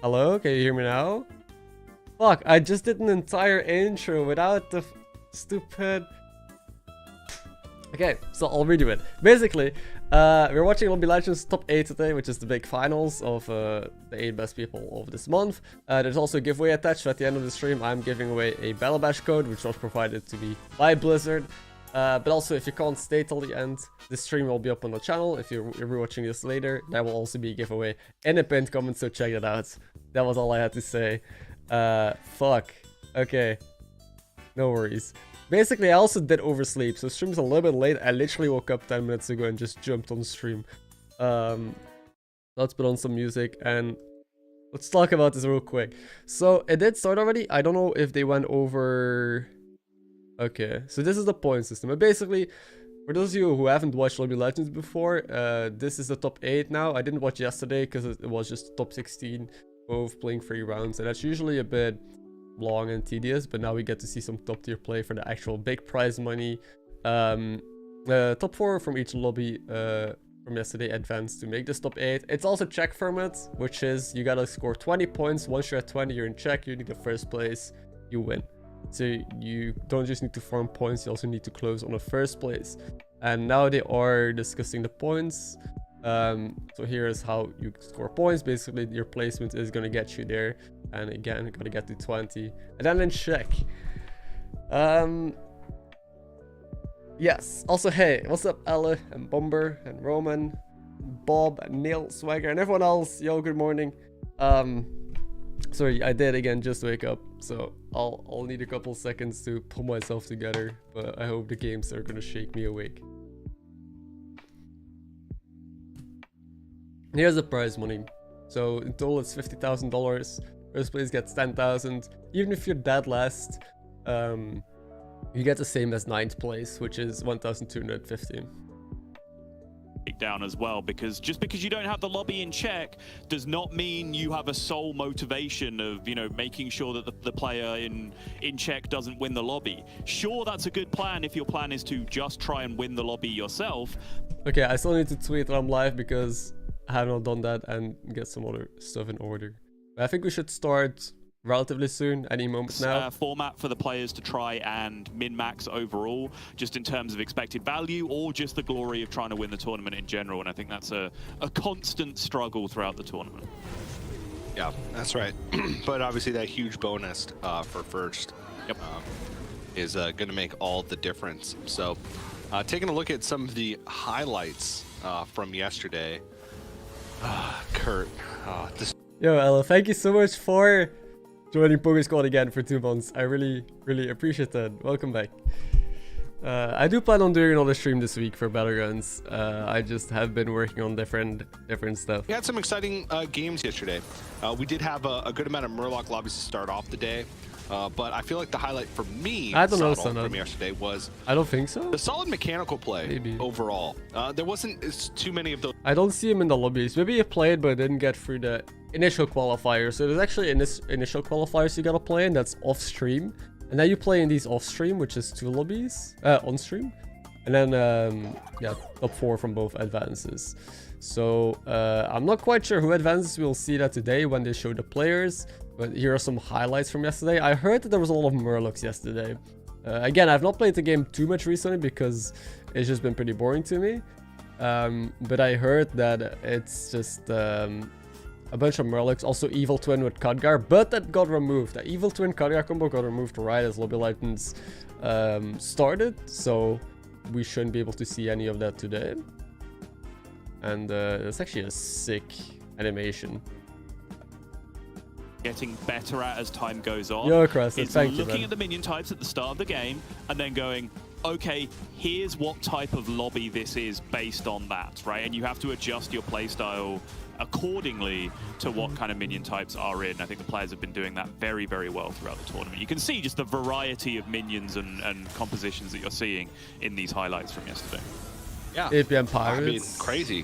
Hello? Can you hear me now? Fuck, I just did an entire intro without the stupid... Okay, so I'll redo it. Basically, we're watching Lobby Legends Top 8 today, which is the big finals of the 8 best people of this month. There's also a giveaway attached, so at the end of the stream I'm giving away a Battle Bash code, which was provided to me by Blizzard. But also, if you can't stay till the end, this stream will be up on the channel. If you're watching this later, that will also be a giveaway in a pinned comment, so check it out. That was all I had to say. Fuck. Okay. No worries. Basically, I also did oversleep, so stream's a little bit late. I literally woke up 10 minutes ago and just jumped on stream. Let's put on some music and let's talk about this real quick. So, it did start already. I don't know if they went over... Okay, so this is the point system. But basically, for those of you who haven't watched Lobby Legends before, this is the top 8 now. I didn't watch yesterday because it was just top 16, both playing 3 rounds. And that's usually a bit long and tedious, but now we get to see some top tier play for the actual big prize money. Top 4 from each lobby from yesterday advanced to make this top 8. It's also check format, which is you gotta score 20 points. Once you're at 20, you're in check, you need the first place, you win. So you don't just need to farm points, you also need to close on the first place. And now they are discussing the points. So here's how you score points. Basically, your placement is going to get you there. And again, got to get to 20. And then in check. Yes. Also, hey, what's up, Ella and Bomber and Roman, Bob and Neil, Swagger, and everyone else. Yo, good morning. Sorry, I did again just wake up, so I'll need a couple seconds to pull myself together, but I hope the games are gonna shake me awake. Here's the prize money. So in total it's $50,000. First place gets 10,000. Even if you're dead last, you get the same as 9th place, which is 1,250. Down as well, because just because you don't have the lobby in check does not mean you have a sole motivation of, you know, making sure that the player in check doesn't win the lobby. Sure, that's a good plan if your plan is to just try and win the lobby yourself. Okay, I still need to tweet that I'm live because I have not done that and get some other stuff in order. But I think we should start relatively soon, any moment now. Format for the players to try and min-max overall, just in terms of expected value, or just the glory of trying to win the tournament in general. And I think that's a constant struggle throughout the tournament. Yeah, that's right. But obviously that huge bonus for first is going to make all the difference. So taking a look at some of the highlights from yesterday. Kurt. Yo, Ella, thank you so much for joining Poker Squad again for 2 months. I really, really appreciate that. Welcome back. I do plan on doing another stream this week for Battlegrounds. I just have been working on different stuff. We had some exciting games yesterday. We did have a good amount of Murloc lobbies to start off the day. But I feel like the highlight for me from yesterday was... I don't think so. The solid mechanical play Maybe. Overall. There wasn't too many of those. I don't see him in the lobbies. Maybe he played but didn't get through the initial qualifier. So there's actually initial qualifiers you gotta play, and that's off stream. And then you play in these off stream, which is 2 lobbies on stream. And then yeah, top 4 from both advances. So I'm not quite sure who advances. We'll see that today when they show the players. But here are some highlights from yesterday. I heard that there was a lot of Murlocs yesterday. Again, I've not played the game too much recently because it's just been pretty boring to me. But I heard that it's just a bunch of Murlocs, also Evil Twin with Khadgar, but that got removed. The Evil Twin Khadgar combo got removed right as Lobby Legends started, so we shouldn't be able to see any of that today. And it's actually a sick animation. Getting better at as time goes on. Yo, Crest, thank you, looking at the minion types at the start of the game and then going, okay, here's what type of lobby this is based on that, right? And you have to adjust your playstyle accordingly to what kind of minion types are in. I think the players have been doing that very, very well throughout the tournament. You can see just the variety of minions and compositions that you're seeing in these highlights from yesterday. Yeah. APM Pirates. I mean, crazy.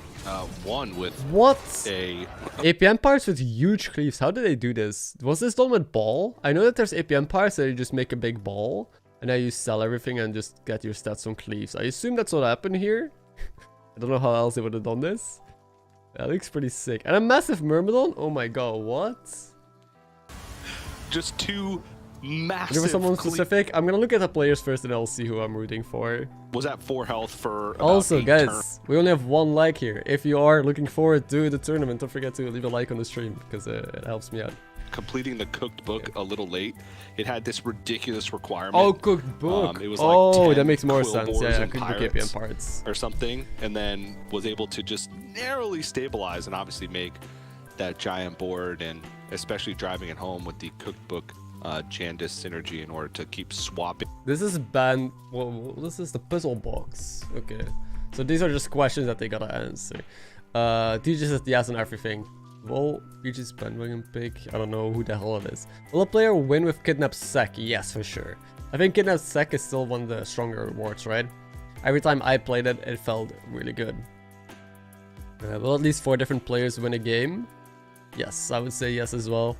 One with what? A APM Pirates with huge cleaves. How did they do this? Was this done with ball? I know that there's APM Pirates that you just make a big ball and then you sell everything and just get your stats on cleaves. I assume that's what happened here. I don't know how else they would have done this. That looks pretty sick. And a massive Myrmidon? Oh my god, what? just two massive. There was someone specific. I'm gonna look at the players first, and I'll see who I'm rooting for. Was at 4 health for about Also, 8 guys, turns. we only have 1 like here. If you are looking forward to the tournament, don't forget to leave a like on the stream because it helps me out. Completing the cooked book a little late. It had this ridiculous requirement. Oh, cooked book. It was like 10 that makes more quill sense. boars Yeah, and cooked book pirates KPM parts. or something, and then was able to just narrowly stabilize and obviously make that giant board, and especially driving it home with the cooked book Chandis synergy in order to keep swapping. This is band. Well, this is the puzzle box. Okay, so these are just questions that they gotta answer. Teaches us yes on everything. Will Peach's bandwagon pick? I don't know who the hell it is. Will a player win with Kidnap Sec? Yes, for sure. I think Kidnap Sec is still one of the stronger rewards, right? Every time I played it, it felt really good. Will at least 4 different players win a game? Yes, I would say yes as well.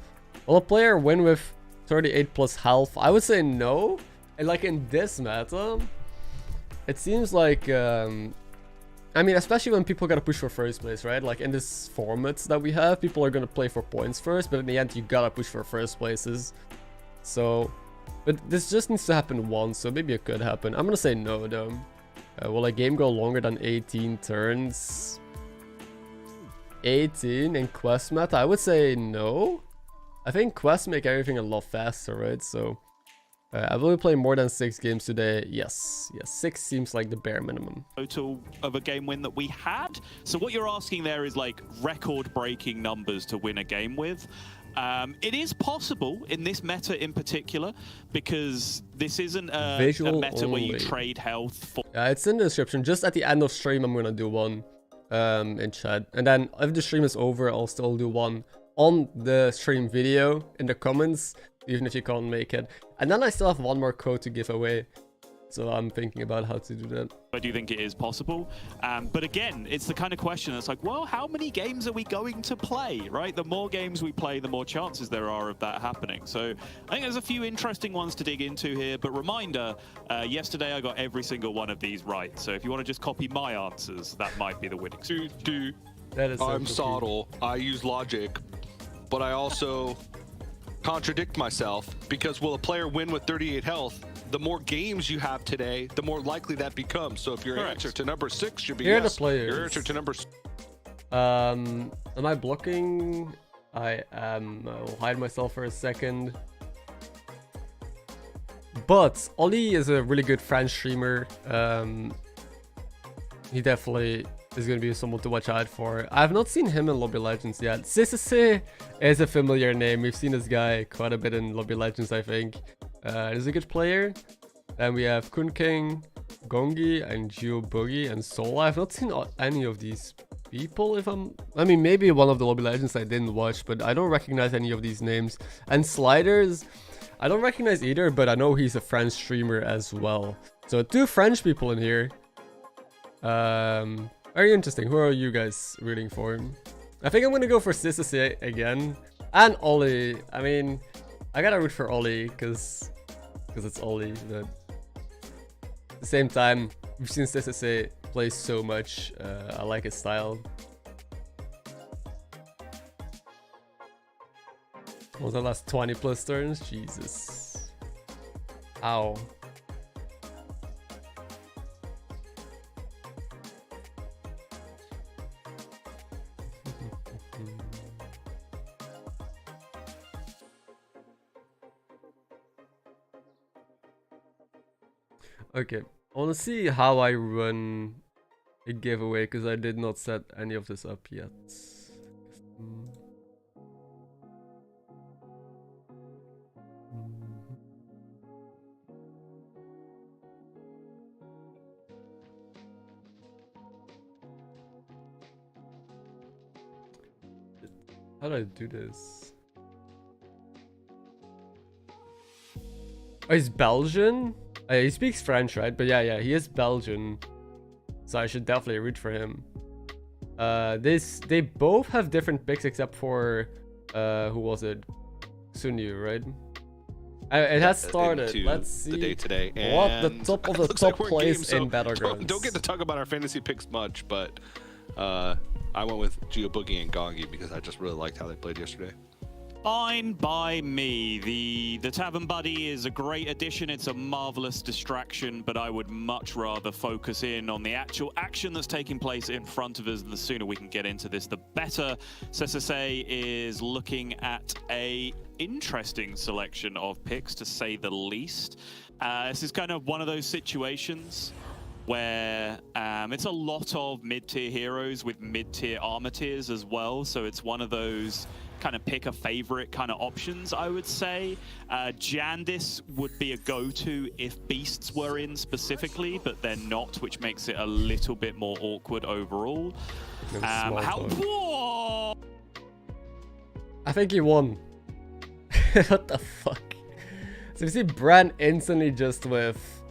Will a player win with 38 plus health? I would say no. And like in this meta, it seems like I mean, especially when people gotta push for first place, right? Like in this format that we have, people are gonna play for points first, but in the end you gotta push for first places. So, but this just needs to happen once, so maybe it could happen. I'm gonna say no though. Will a game go longer than 18 turns? 18 in quest meta? I would say no. I think quests make everything a lot faster, right? So I will be playing more than 6 games today. Yes, 6 seems like the bare minimum. Total of a game win that we had. So what you're asking there is like record-breaking numbers to win a game with. It is possible in this meta in particular, because this isn't a meta where you trade health for. It's in the description. Just at the end of stream, I'm gonna do one in chat, and then if the stream is over, I'll still do one on the stream video in the comments, even if you can't make it. And then I still have one more code to give away, so I'm thinking about how to do that. I do think it is possible, but again, it's the kind of question that's like, well, how many games are we going to play, right? The more games we play, the more chances there are of that happening. So I think there's a few interesting ones to dig into here, but reminder, yesterday I got every single one of these right, so if you want to just copy my answers, that might be the winning. That is I'm subtle. I use logic, but I also contradict myself, because will a player win with 38 health? The more games you have today, the more likely that becomes. So if your answer to number 6 should be Here are yes, the players. your answer to number am I blocking? I am. I will hide myself for a second. But Ollie is a really good French streamer. He definitely is going to be someone to watch out for. I have not seen him in Lobby Legends yet. CEST is a familiar name. We've seen this guy quite a bit in Lobby Legends, I think. He's a good player. Then we have Kun King, Gongi, and Geo Boogie, and Soul. I have not seen any of these people. I mean, maybe one of the Lobby Legends I didn't watch, but I don't recognize any of these names. And Sliders, I don't recognize either, but I know he's a French streamer as well. So 2 French people in here. Very interesting. Who are you guys rooting for? I think I'm gonna go for CEST again. And Ollie. I mean, I gotta root for Ollie because it's Ollie. But at the same time, we've seen CEST play so much. I like his style. What was the last 20 plus turns? Jesus. Ow. Okay, I want to see how I run a giveaway because I did not set any of this up yet. How do I do this? Oh, he's Belgian? He speaks French, right? But yeah, he is Belgian. So I should definitely root for him. They both have different picks except for who was it? Sunyu, right? It has started. Let's see the day today. And what the top of the top like place game, in Battlegrounds. Don't get to talk about our fantasy picks much, but I went with Geo Boogie and Gongi because I just really liked how they played yesterday. Fine by me. The Tavern Buddy is a great addition. It's a marvelous distraction, but I would much rather focus in on the actual action that's taking place in front of us. And the sooner we can get into this, the better. CEST is looking at a interesting selection of picks, to say the least. This is kind of one of those situations where it's a lot of mid-tier heroes with mid-tier armor tiers as well. So it's one of those kind of pick a favorite kind of options, I would say. Jandis would be a go-to if beasts were in specifically, but they're not, which makes it a little bit more awkward overall. I think he won. What the fuck? So you see Bran instantly just with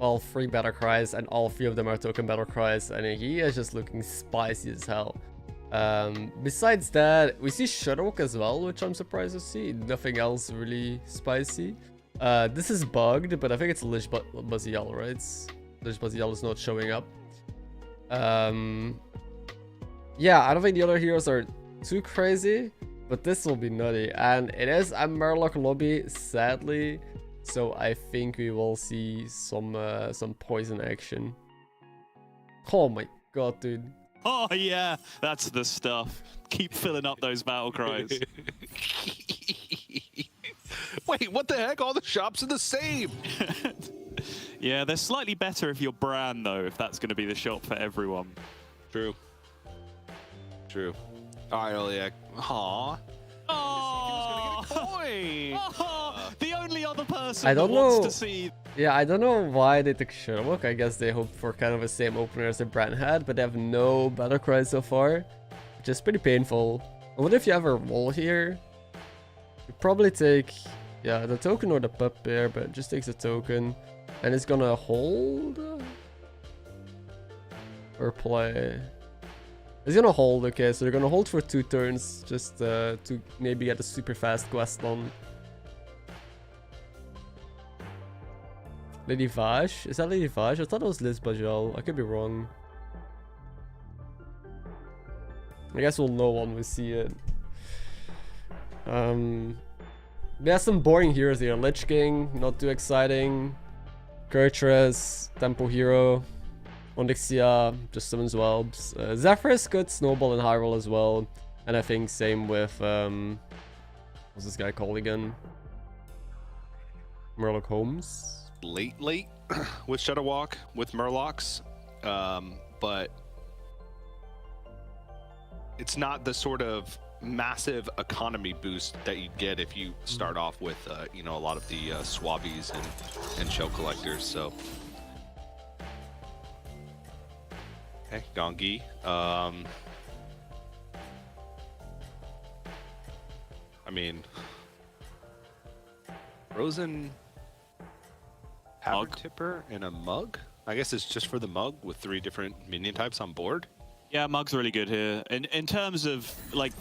all 3 battle cries, and all 3 of them are token battle cries, and he is just looking spicy as hell. Besides that, we see Shudderwalk as well, which I'm surprised to see. Nothing else really spicy. This is bugged, but I think it's Lich Bazial, right? Lich Bazial is not showing up. Yeah, I don't think the other heroes are too crazy, but this will be nutty. And it is a Murloc lobby, sadly, so I think we will see some poison action. Oh my god, dude. Oh yeah, that's the stuff. Keep filling up those battle cries. Wait, what the heck? All the shops are the same. Yeah, they're slightly better if you're Bran, though, if that's going to be the shop for everyone. True. True. All right, Oliak. Aww. Oh, the only other person I don't that wants know. to see. Yeah, I don't know why they took Shudderwalk. I guess they hoped for kind of the same opener as the Bran had, but they have no battle cry so far, which is pretty painful. I wonder if you have a roll here. You probably take, yeah, the token or the pup bear, but it just takes a token, and it's gonna hold or play. It's gonna hold. Okay, so they're gonna hold for 2 turns, just to maybe get a super fast quest on. Lady Vash? Is that Lady Vash? I thought it was Liz Bajal. I could be wrong. I guess we'll know when we see it. We have some boring heroes here. Lich King, not too exciting. Kurtress, Tempo Hero. Onyxia, just summons Whelps. Zephyrus could snowball and high roll as well. And I think same with, what's this guy called again? Murloc Holmes? Late with Shudderwalk, with Murlocs, but it's not the sort of massive economy boost that you get if you start off with, you know, a lot of the Swabbies and shell collectors. So, okay, Gongi. I mean, Rosen. Power Tipper and a Mug? I guess it's just for the Mug with 3 different minion types on board. Yeah, Mug's really good here. In terms of, like,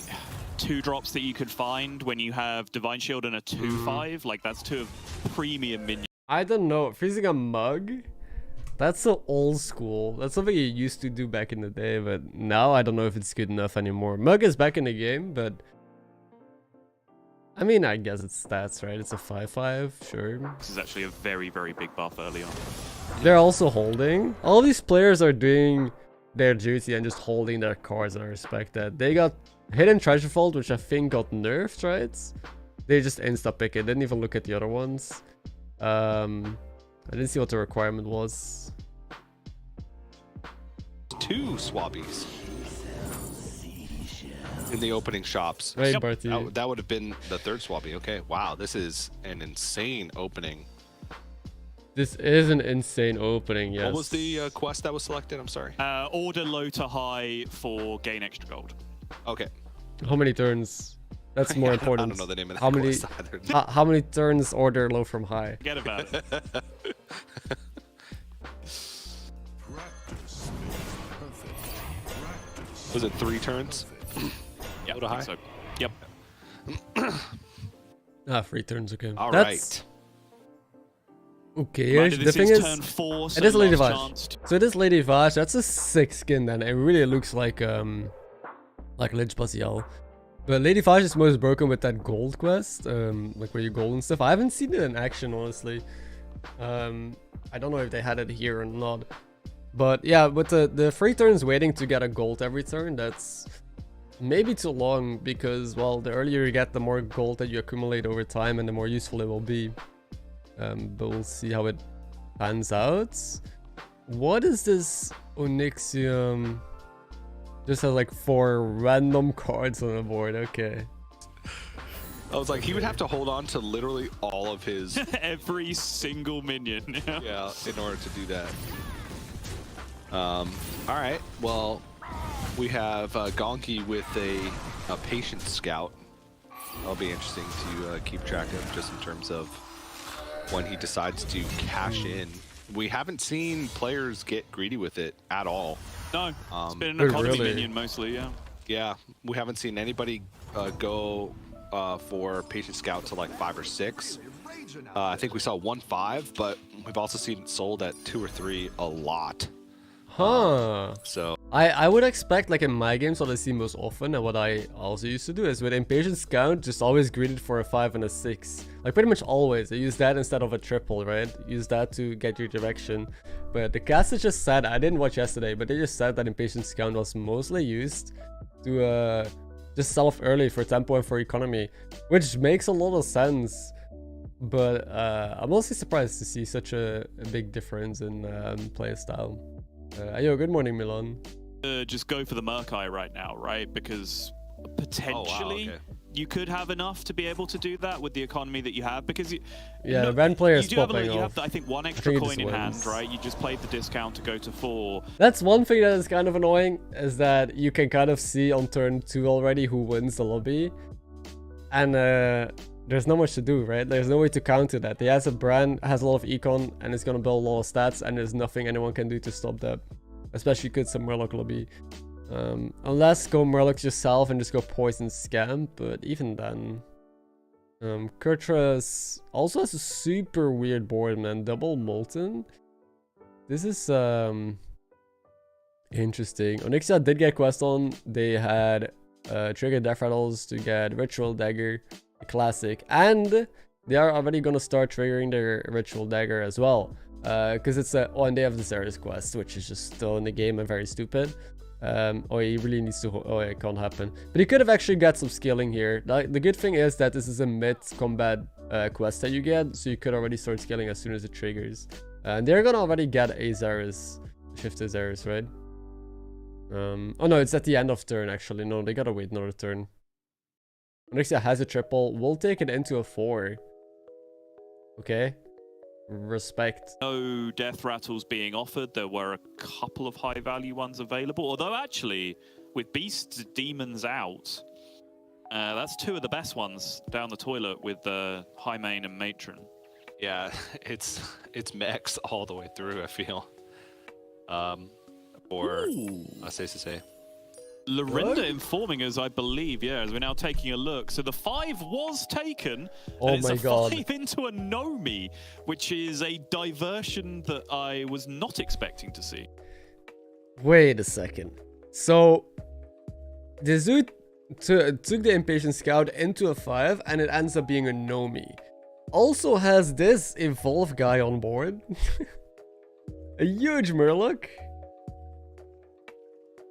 2 drops that you could find when you have Divine Shield and a 2/5, like, that's 2 of premium minions. I don't know. Freezing a Mug? That's so old school. That's something you used to do back in the day, but now I don't know if it's good enough anymore. Mug is back in the game, but I mean, I guess it's stats, right? It's a 5/5, sure. This is actually a very, very big buff early on. They're also holding. All these players are doing their duty and just holding their cards, and I respect that. They got Hidden Treasure Vault, which I think got nerfed, right? They just insta-pick it. Didn't even look at the other ones. I didn't see what the requirement was. 2 Swabbies in the opening shops. Right, Yep. Barty. That would have been the 3rd Swabby. Okay, wow, this is an insane opening. This is an insane opening, yes. What was the quest that was selected? I'm sorry. Order low to high for gain extra gold. Okay. How many turns? That's more important. I don't know the name of that How many? quest either. How many turns order low from high? Forget about it. Was it 3 turns? Yeah, Low to I high? think so. Yep. 3 turns, okay. All That's okay. Reminder, The this thing is is, turn 4, so it is Lady last Vash. chance to- So it is Lady Vash. That's a sick skin then. It really looks like Lich Bazial. But Lady Flash is most broken with that gold quest, like where you gold and stuff. I haven't seen it in action, honestly. I don't know if they had it here or not. But yeah, with the free turns waiting to get a gold every turn, that's maybe too long because, well, the earlier you get, the more gold that you accumulate over time and the more useful it will be. But we'll see how it pans out. What is this Onyxium? Just has like 4 random cards on the board. Okay. I was like, he would have to hold on to literally all of his every single minion. Yeah, in order to do that. All right. Well, we have Gonki with a patient scout. That'll be interesting to keep track of, just in terms of when he decides to cash in. We haven't seen players get greedy with it at all. No, it's been an economy really? minion mostly, yeah. Yeah, we haven't seen anybody go for patient scout to like 5 or 6. I think we saw 1-5, but we've also seen it sold at 2 or 3 a lot. Huh. So I would expect, like in my games, what I see most often and what I also used to do is with Impatient Scout, just always greeted for a 5 and a 6. Like pretty much always. I use that instead of a triple, right? Use that to get your direction. But the cast is just said, I didn't watch yesterday, but they just said that Impatient Scout was mostly used to just sell off early for tempo and for economy, which makes a lot of sense. But I'm also surprised to see such a big difference in playstyle. Yo, good morning, Milan. Just go for the Murkai right now, right? Because potentially you could have enough to be able to do that with the economy that you have. Because yeah, the Ren player is you do popping you off. have, I think, 1 extra coin in hand, right? You just played the discount to go to 4. That's one thing that is kind of annoying, is that you can kind of see on turn 2 already who wins the lobby. And there's not much to do, right? There's no way to counter that. He has a brand, has a lot of econ, and it's gonna build a lot of stats, and there's nothing anyone can do to stop that. Especially good some Murloc lobby. Unless go Murloc yourself and just go Poison Scam, but even then. Kurtras also has a super weird board, man. Double Molten. This is interesting. Onyxia did get quest on. They had trigger Death Rattles to get Ritual Dagger, classic, and they are already gonna start triggering their Ritual Dagger as well, because it's and they have the Zera's quest, which is just still in the game and very stupid. Oh, he really needs to. Oh, it can't happen. But he could have actually got some scaling here. The good thing is that this is a mid-combat quest that you get, so you could already start scaling as soon as it triggers. And they're gonna already get a Zera's, shift to Zera's, right? Oh no, it's at the end of turn actually. No, they gotta wait another turn. Onyxia has a triple. We'll take it into a 4. Okay. Respect. No death rattles being offered. There were a couple of high value ones available, although actually with beasts demons out, that's 2 of the best ones down the toilet with high main and matron. yeah, it's mechs all the way through, I feel. Or say. Lorinda informing us, I believe, yeah, as we're now taking a look. So the 5 was taken, and it's my God. 5 into a Nomi, which is a diversion that I was not expecting to see. Wait a second. So the Zoo took the Impatient Scout into a 5, and it ends up being a Nomi. Also has this Evolve guy on board. A huge Murloc.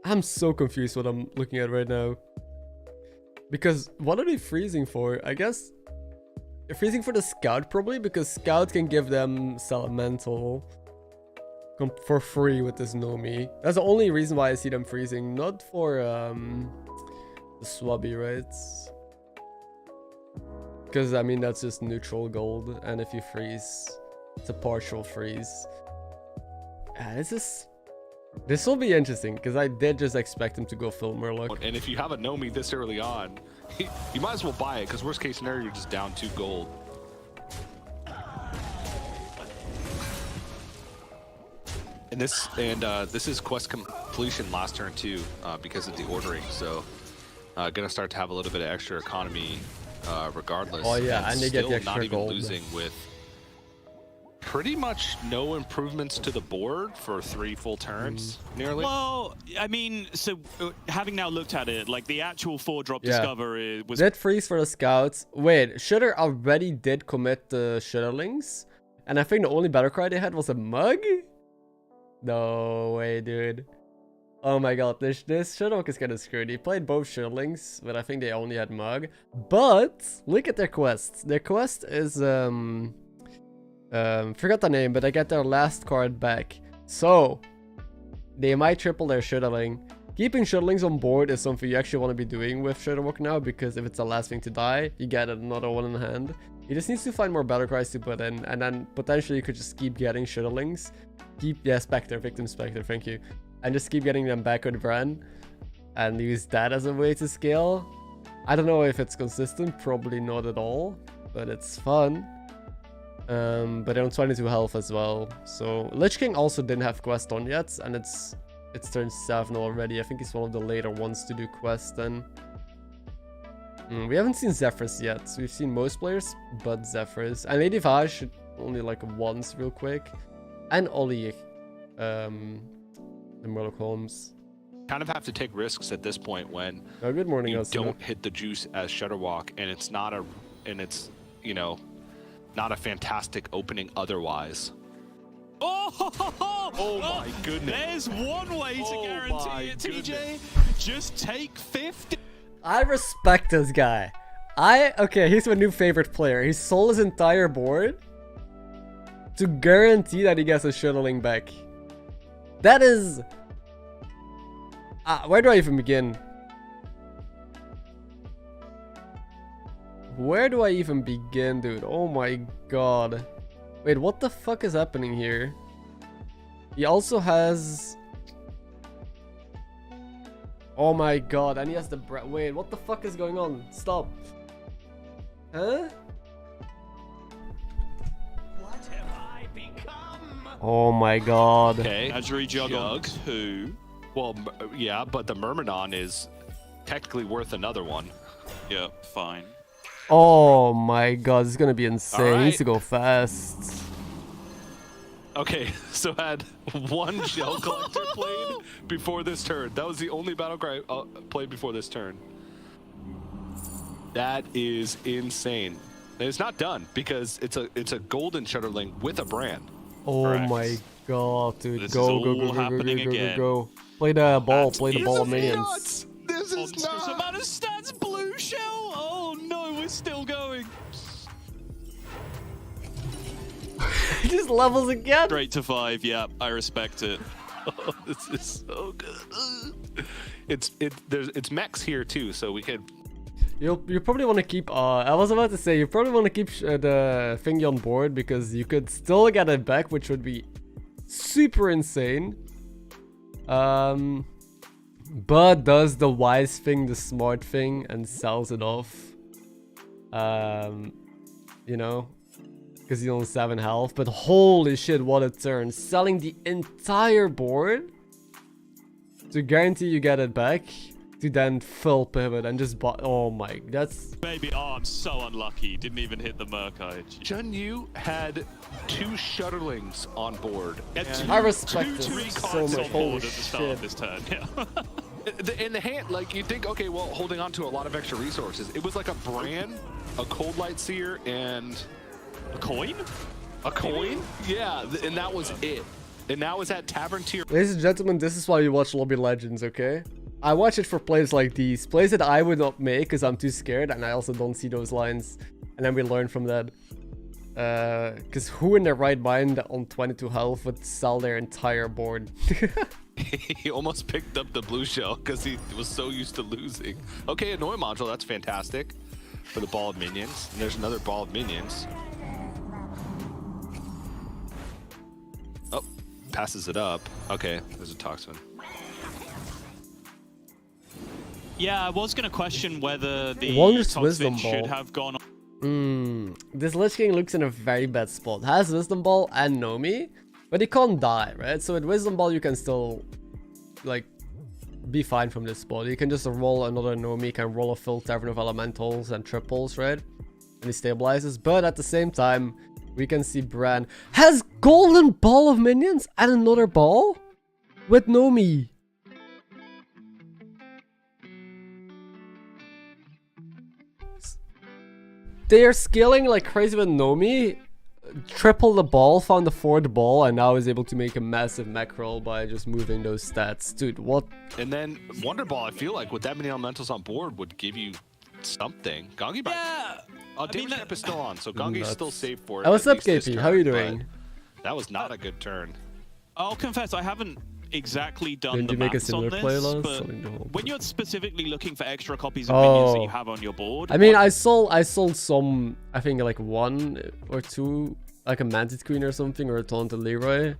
I'm so confused what I'm looking at right now. Because what are they freezing for? I guess they're freezing for the Scout probably, because Scout can give them Salamental for free with this Nomi. That's the only reason why I see them freezing, not for the Swabby, right? Because I mean that's just neutral gold, and if you freeze, it's a partial freeze. This will be interesting, because I did just expect him to go full Murloc. And if you have a Nomi this early on, you might as well buy it, because worst case scenario, you're just down 2 gold. And this is quest completion last turn too, because of the ordering. So gonna start to have a little bit of extra economy regardless. Oh yeah, and they get the still extra not even gold. losing with pretty much no improvements to the board for 3 full turns, nearly. Well, I mean, so having now looked at it, like the actual 4-drop Yeah. discover was Did freeze for the scouts. Wait, Shitter already did commit the Shitterlings? And I think the only battle cry they had was a mug? No way, dude. Oh my god, this Shitterlock is kind of screwed. He played both Shitterlings, but I think they only had mug. But look at their quest. Their quest is forgot the name, but I get their last card back. So they might triple their Shitterling. Keeping Shitterlings on board is something you actually want to be doing with Shitterlock now, because if it's the last thing to die, you get another one in hand. He just needs to find more battle cries to put in, and then potentially you could just keep getting Shitterlings. Spectre, Victim Spectre, thank you. And just keep getting them back with Bran, and use that as a way to scale. I don't know if it's consistent, probably not at all, but it's fun. But they're on 22 health as well. So Lich King also didn't have quest on yet, and it's turn 7 already. I think he's one of the later ones to do quest then. We haven't seen Zephyrs yet. So we've seen most players but Zephyrs. And Lady Vaj only like once real quick. And Ollie in Murloc Holmes. Kind of have to take risks at this point when good morning, you Asuna. don't hit the juice as Shutterwalk, and it's not a, you know, not a fantastic opening otherwise. Oh my goodness. There's one way to Oh guarantee my it, TJ. goodness. Just take 50. I respect this guy. Okay, he's my new favorite player. He sold his entire board to guarantee that he gets a Shitterling back. That is... where do I even begin? Where do I even begin, dude? Oh my god. Wait, what the fuck is happening here? He also has... Oh my god, and he has the... Wait, what the fuck is going on? Stop. Huh? What have I become? Oh my god. Okay. Azuri Jug on 2. Well, yeah, but the Myrmidon is technically worth another one. Yeah, fine. Oh my god, this is gonna be insane. He needs Alright. to go fast. Okay, so had one Shell Collector played before this turn. That was the only battle cry played before this turn. That is insane. And it's not done because it's a golden Shutterling with a brand. Oh Correct. my god, dude. This Go, is go, all go, go, go, go, happening go, go, again. go. Play the ball, That play the is ball, minions. Nuts! This is Monstrous nuts! amount of stats, blue shell. Oh no, we're still going. He just levels again. Straight to 5. Yeah, I respect it. Oh, this is so good. It's mechs here too, so we could. You probably want to keep. I was about to say you probably want to keep the thingy on board because you could still get it back, which would be super insane. But does the wise thing the smart thing and sells it off. You know, because he's on 7 health. But holy shit, what a turn! Selling the entire board to guarantee you get it back. To then full pivot and just oh my, that's Maybe. Oh, I'm so unlucky. Didn't even hit the Murkite. Jun Yu had 2 Shutterlings on board. I respect this Two so cards much. on Holy board at the start of shit. this turn. Yeah. In the hand, like you think, okay, well, holding on to a lot of extra resources. It was like a Bran, a Cold Light Seer, and A coin? a coin. Yeah, and that was it. And now it's at Tavern Tier. Ladies and gentlemen, this is why you watch Lobby Legends, okay? I watch it for plays like these. Plays that I would not make because I'm too scared and I also don't see those lines. And then we learn from that. Because who in their right mind on 22 health would sell their entire board? He almost picked up the blue shell because he was so used to losing. Okay, Annoy Module, that's fantastic for the ball of minions. And there's another ball of minions. Oh, passes it up. Okay, there's a Toxin. Yeah, I was going to question whether the Wondrous Toxin Wisdom should Ball. have gone This Lich King looks in a very bad spot. Has Wisdom Ball and Nomi, but he can't die, right? So with Wisdom Ball you can still, like, be fine from this spot. You can just roll another Nomi, you can roll a full Tavern of Elementals and triples, right? And he stabilizes, but at the same time, we can see Bran has golden ball of minions and another ball with Nomi. They are scaling like crazy with Nomi. Triple the ball, found the 4th ball, and now is able to make a massive mech roll by just moving those stats. Dude, what? And then Wonder Ball, I feel like with that many elementals on board would give you something. Gongi by... Yeah. Damage cap is still on, so Gongi's still safe for it. What's at up, least this KP? turn, How are you but doing? That was not a good turn. I'll confess, I haven't exactly done Didn't the you make a maths similar on this, play last? but when you're specifically looking for extra copies of minions that you have on your board... I mean, I sold some, I think like 1 or 2, like a Mantis Queen or something, or a Taunted Leroy.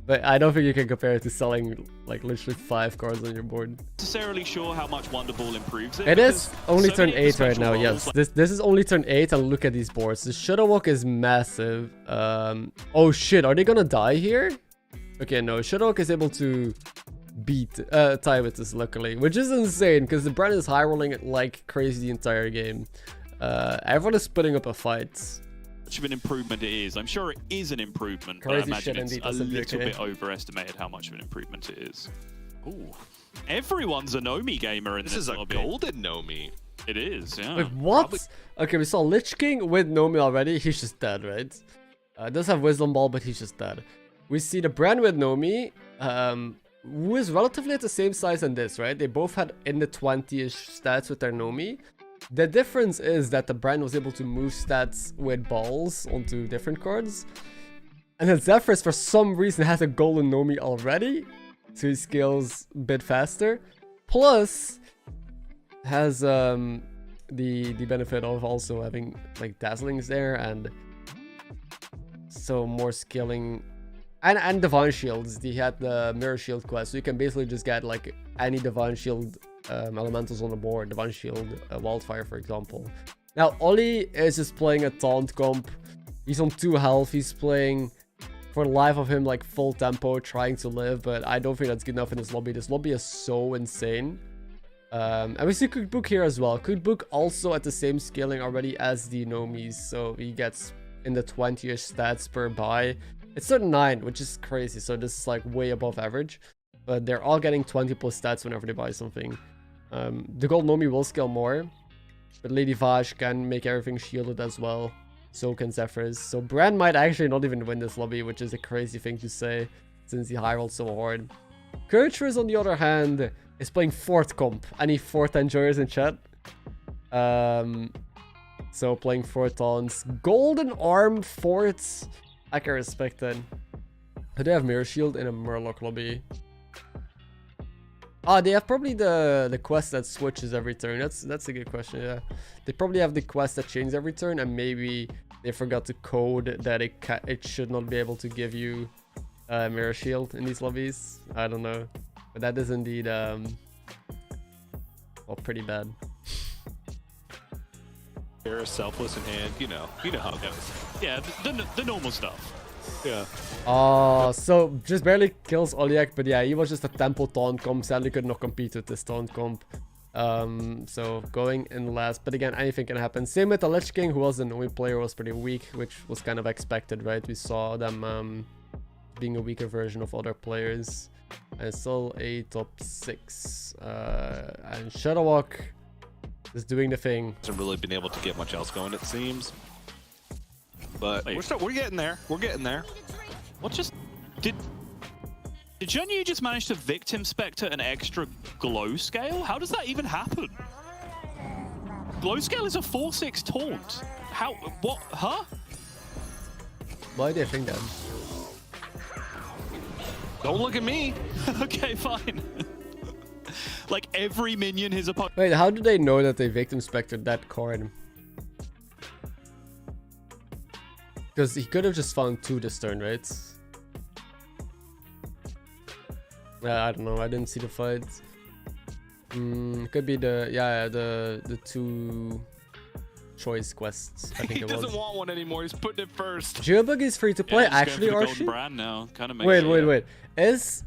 But I don't think you can compare it to selling like literally 5 cards on your board. Necessarily sure how much Wonder Ball improves it. It is only so turn many of the 8 right special now, rolls, yes. This is only turn 8, and look at these boards. The Shadow Walk is massive. Oh shit, are they gonna die here? Okay, no, Shadow Walk is able to tie with this luckily, which is insane because the Bran is high rolling it like crazy the entire game. Everyone is putting up a fight. Much of an improvement it is. I'm sure it is an improvement, but I Crazy imagine shit it's indeed, a that's little okay. bit overestimated how much of an improvement it is. Ooh. Everyone's a Nomi gamer in this This is a lobby. golden Nomi. It is, yeah. Wait, what? Okay, we saw Lich King with Nomi already. He's just dead, right? Does have Wisdom Ball, but he's just dead. We see the Bran with Nomi, who is relatively at the same size than this, right? They both had in the 20-ish stats with their Nomi. The difference is that the Bran was able to move stats with balls onto different cards. And then Zephyrus, for some reason, has a golden Nomi already. So he scales a bit faster. Plus, has the benefit of also having like Dazzlings there. And so more scaling. And Divine Shields. He had the Mirror Shield quest. So you can basically just get like any Divine Shield elementals on the board. Divine Shield, Wildfire, for example. Now, Ollie is just playing a taunt comp. He's on 2 health. He's playing, for the life of him, like full tempo, trying to live. But I don't think that's good enough in this lobby. This lobby is so insane. And we see Cookbook here as well. Cookbook also at the same scaling already as the Nomis. So he gets in the 20-ish stats per buy. It's 39, which is crazy. So this is like way above average. But they're all getting 20 plus stats whenever they buy something. The Gold Nomi will scale more. But Lady Vash can make everything shielded as well. So can Zephyrus. So Bran might actually not even win this lobby, which is a crazy thing to say since he high rolled so hard. Courageous, on the other hand, is playing 4th comp. Any 4th enjoyers in chat? So playing 4 taunts. Golden Arm 4th. I can respect that. Do they have Mirror Shield in a Murloc lobby? Ah, they have probably the quest that switches every turn. That's a good question, yeah. They probably have the quest that changes every turn, and maybe they forgot to code that it should not be able to give you Mirror Shield in these lobbies. I don't know. But that is indeed well, pretty bad. You're selfless in hand, you know how it goes. Yeah, the normal stuff. Yeah. Oh, so just barely kills Oliak, but yeah, he was just a tempo taunt comp. Sadly could not compete with this taunt comp. So going in last, but again, anything can happen. Same with the Lich King, who was an only player, was pretty weak, which was kind of expected, right? We saw them being a weaker version of other players. And still a top 6. And Shadowwalk is doing the thing. Hasn't really been able to get much else going, it seems. But we're getting there. We're getting there. What just did Zhenyu just manage to victim spectre an extra glow scale? How does that even happen? Glow scale is a 4/6 taunt. How? What? Huh? Why do you think that? Don't look at me. Okay, fine. Like every minion his opponent. Wait, how do they know that they victim spectered that card? Because he could have just found 2 this turn, right? I don't know. I didn't see the fight. Could be the 2 choice quests. I think He it doesn't was. want one anymore. He's putting it first. Geobug is free to play. Yeah, Actually, or Archie? now. Kind of Wait. Is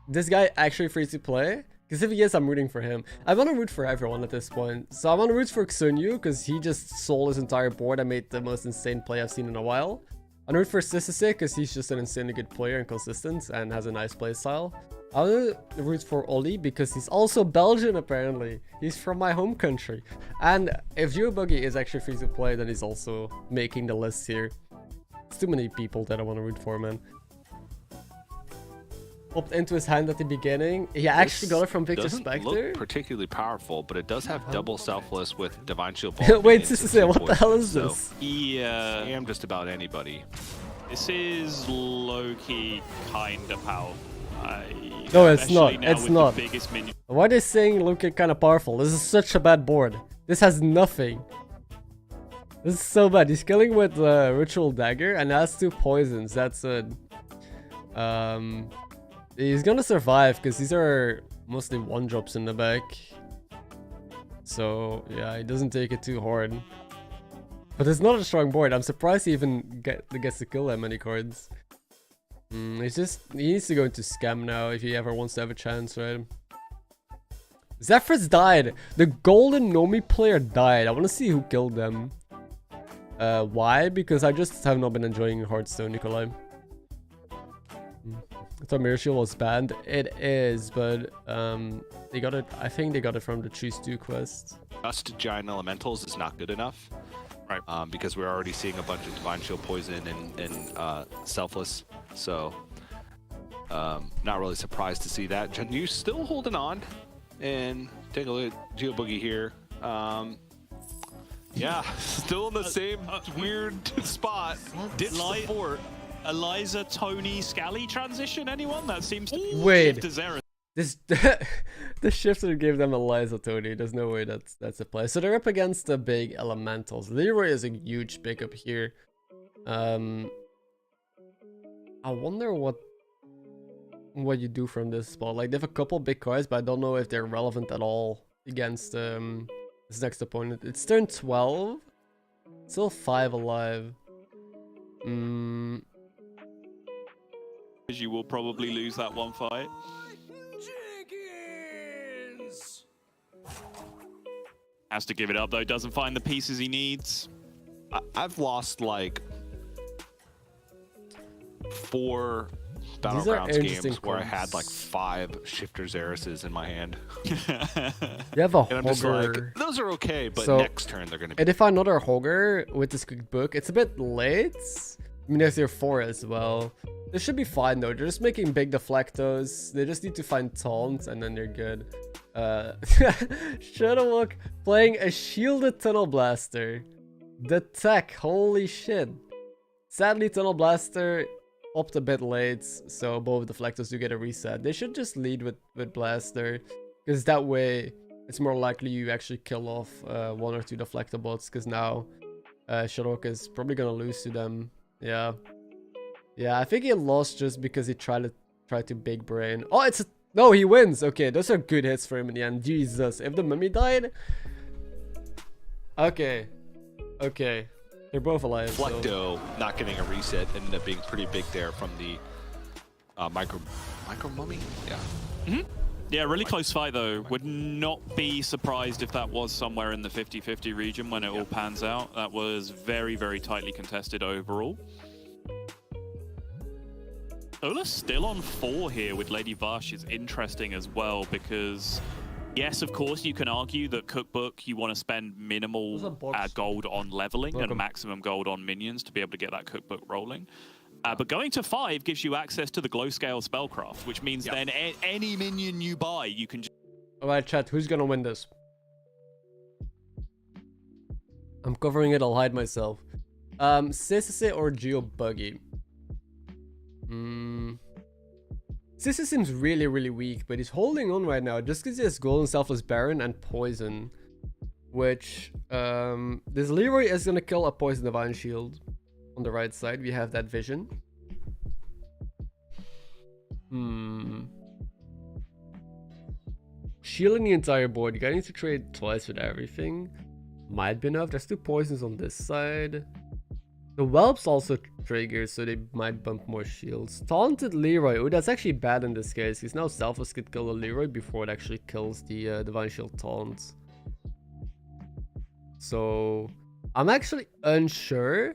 this guy actually free to play? Because if he is, I'm rooting for him. I want to root for everyone at this point. So I want to root for Xunyu because he just sold his entire board and made the most insane play I've seen in a while. I root for CEST because he's just an insanely good player and consistent and has a nice play style. I root for Oli because he's also Belgian apparently. He's from my home country. And if Geobuggy is actually free to play, then he's also making the list here. It's too many people that I want to root for, man. Popped into his hand at the beginning. He actually got it from Victor doesn't Spectre. look particularly powerful, but it does have double selfless with Divine Shield. Wait, CEST, what the hell is this? Yeah. I am just about anybody. This is low-key kind of powerful. No, it's not. Now It's with not. The biggest minion. Why are they saying looking kind of powerful? This is such a bad board. This has nothing. This is so bad. He's killing with Ritual Dagger and has 2 poisons. That's it. He's gonna survive because these are mostly 1-drops in the back. So yeah, he doesn't take it too hard. But it's not a strong board. I'm surprised he even gets to kill that many cards. He needs to go into Scam now if he ever wants to have a chance, right? Zephyrus died. The golden Nomi player died. I want to see who killed them. Why? Because I just have not been enjoying Hearthstone, Nikolai. I thought Mirror Shield was banned. It is, but they got it. I think they got it from the Choose 2 quest. Just Giant Elementals is not good enough. Right. Because we're already seeing a bunch of Divine Shield poison and selfless. So, not really surprised to see that. Jinyu still holding on. And take a look at Geoboogie here. Yeah, still in the same weird spot. Ditch the fort. Eliza, Tony, Scally transition, anyone? That seems to Wait. to Zera. This the shifter gave them Eliza Tony. There's no way that's a play. So they're up against the big elementals. Leroy is a huge pickup here. I wonder what you do from this spot. Like they have a couple big cards, but I don't know if they're relevant at all against this next opponent. It's turn 12. Still 5 alive. You will probably lose that one fight. Has to give it up though, doesn't find the pieces he needs. I've lost like 4 Battlegrounds games where I had like 5 Shifter Zeruses in my hand. You have a And I'm just like, Hogger. those are okay, but So- next turn they're gonna be. And if another Hogger with this quick book, it's a bit late. I mean, there's your 4 as well. They should be fine though. They're just making big deflectos. They just need to find taunts and then they're good. Shadowwalk playing a shielded Tunnel Blaster. The tech, holy shit. Sadly, Tunnel Blaster opted a bit late, so both deflectors do get a reset. They should just lead with Blaster, because that way it's more likely you actually kill off 1 or 2 deflector bots, because now Shadowwalk is probably gonna lose to them. Yeah. Yeah, I think he lost just because he tried to big brain. Oh, it's a... No, he wins. Okay, those are good hits for him in the end. Jesus, if the mummy died... Okay. Okay. They're both alive. Flecto So... not getting a reset ended up being pretty big there from the micro mummy. Yeah. Yeah, really close fight though. Would not be surprised if that was somewhere in the 50-50 region when it all pans out. That was very, very tightly contested overall. Ola's still on 4 here with Lady Vash is interesting as well because, yes, of course, you can argue that Cookbook, you want to spend minimal gold on leveling and maximum gold on minions to be able to get that Cookbook rolling. But going to 5 gives you access to the glow scale spellcraft, which means then any minion you buy, you can just... Alright, chat, who's gonna win this? I'm covering it, I'll hide myself. CEST or Geobuggy? CEST seems really, really weak, but he's holding on right now just because he has Golden Selfless Baron and Poison. Which, this Leroy is gonna kill a Poison Divine Shield. On the right side, we have that vision. Shielding the entire board. You gotta need to trade twice with everything. Might be enough. There's 2 poisons on this side. The Whelps also trigger, so they might bump more shields. Taunted Leroy. Oh, that's actually bad in this case. Because now Selfless could kill the Leroy before it actually kills the Divine Shield taunt. So, I'm actually unsure.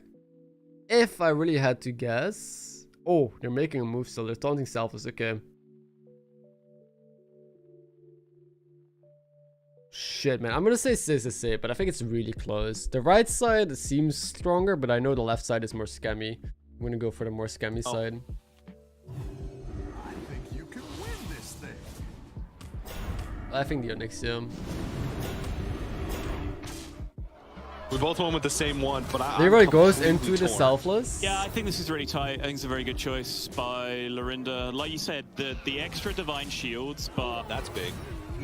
if I really had to guess... Oh, they're making a move still. They're taunting Selfless. Okay. Shit, man. I'm gonna say CEST, but I think it's really close. The right side seems stronger, but I know the left side is more scammy. I'm gonna go for the more scammy side. I think you can win this thing. I think the Onyx, yeah. We both went with the same one, but Leroy goes into the torn. Selfless. Yeah, I think this is really tight. I think it's a very good choice by Lorinda. Like you said, the extra Divine Shields, but That's big.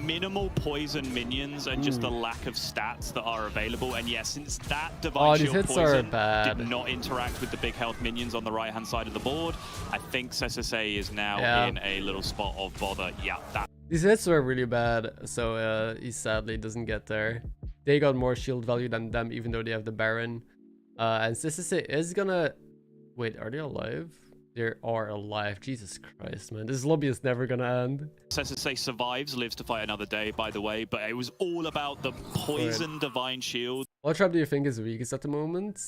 minimal poison minions and just the lack of stats that are available. And yeah, since that Divine these Shield hits are poison bad. did not interact with the big health minions on the right-hand side of the board, I think CEST is now in a little spot of bother. Yeah, that. These hits were really bad, so he sadly doesn't get there. They got more shield value than them, even though they have the Baron. And CEST is gonna... Wait, are they alive? They are alive. Jesus Christ, man. This lobby is never gonna end. CEST survives, lives to fight another day, by the way, but it was all about the poison Divine Shield. What trap do you think is weakest at the moment?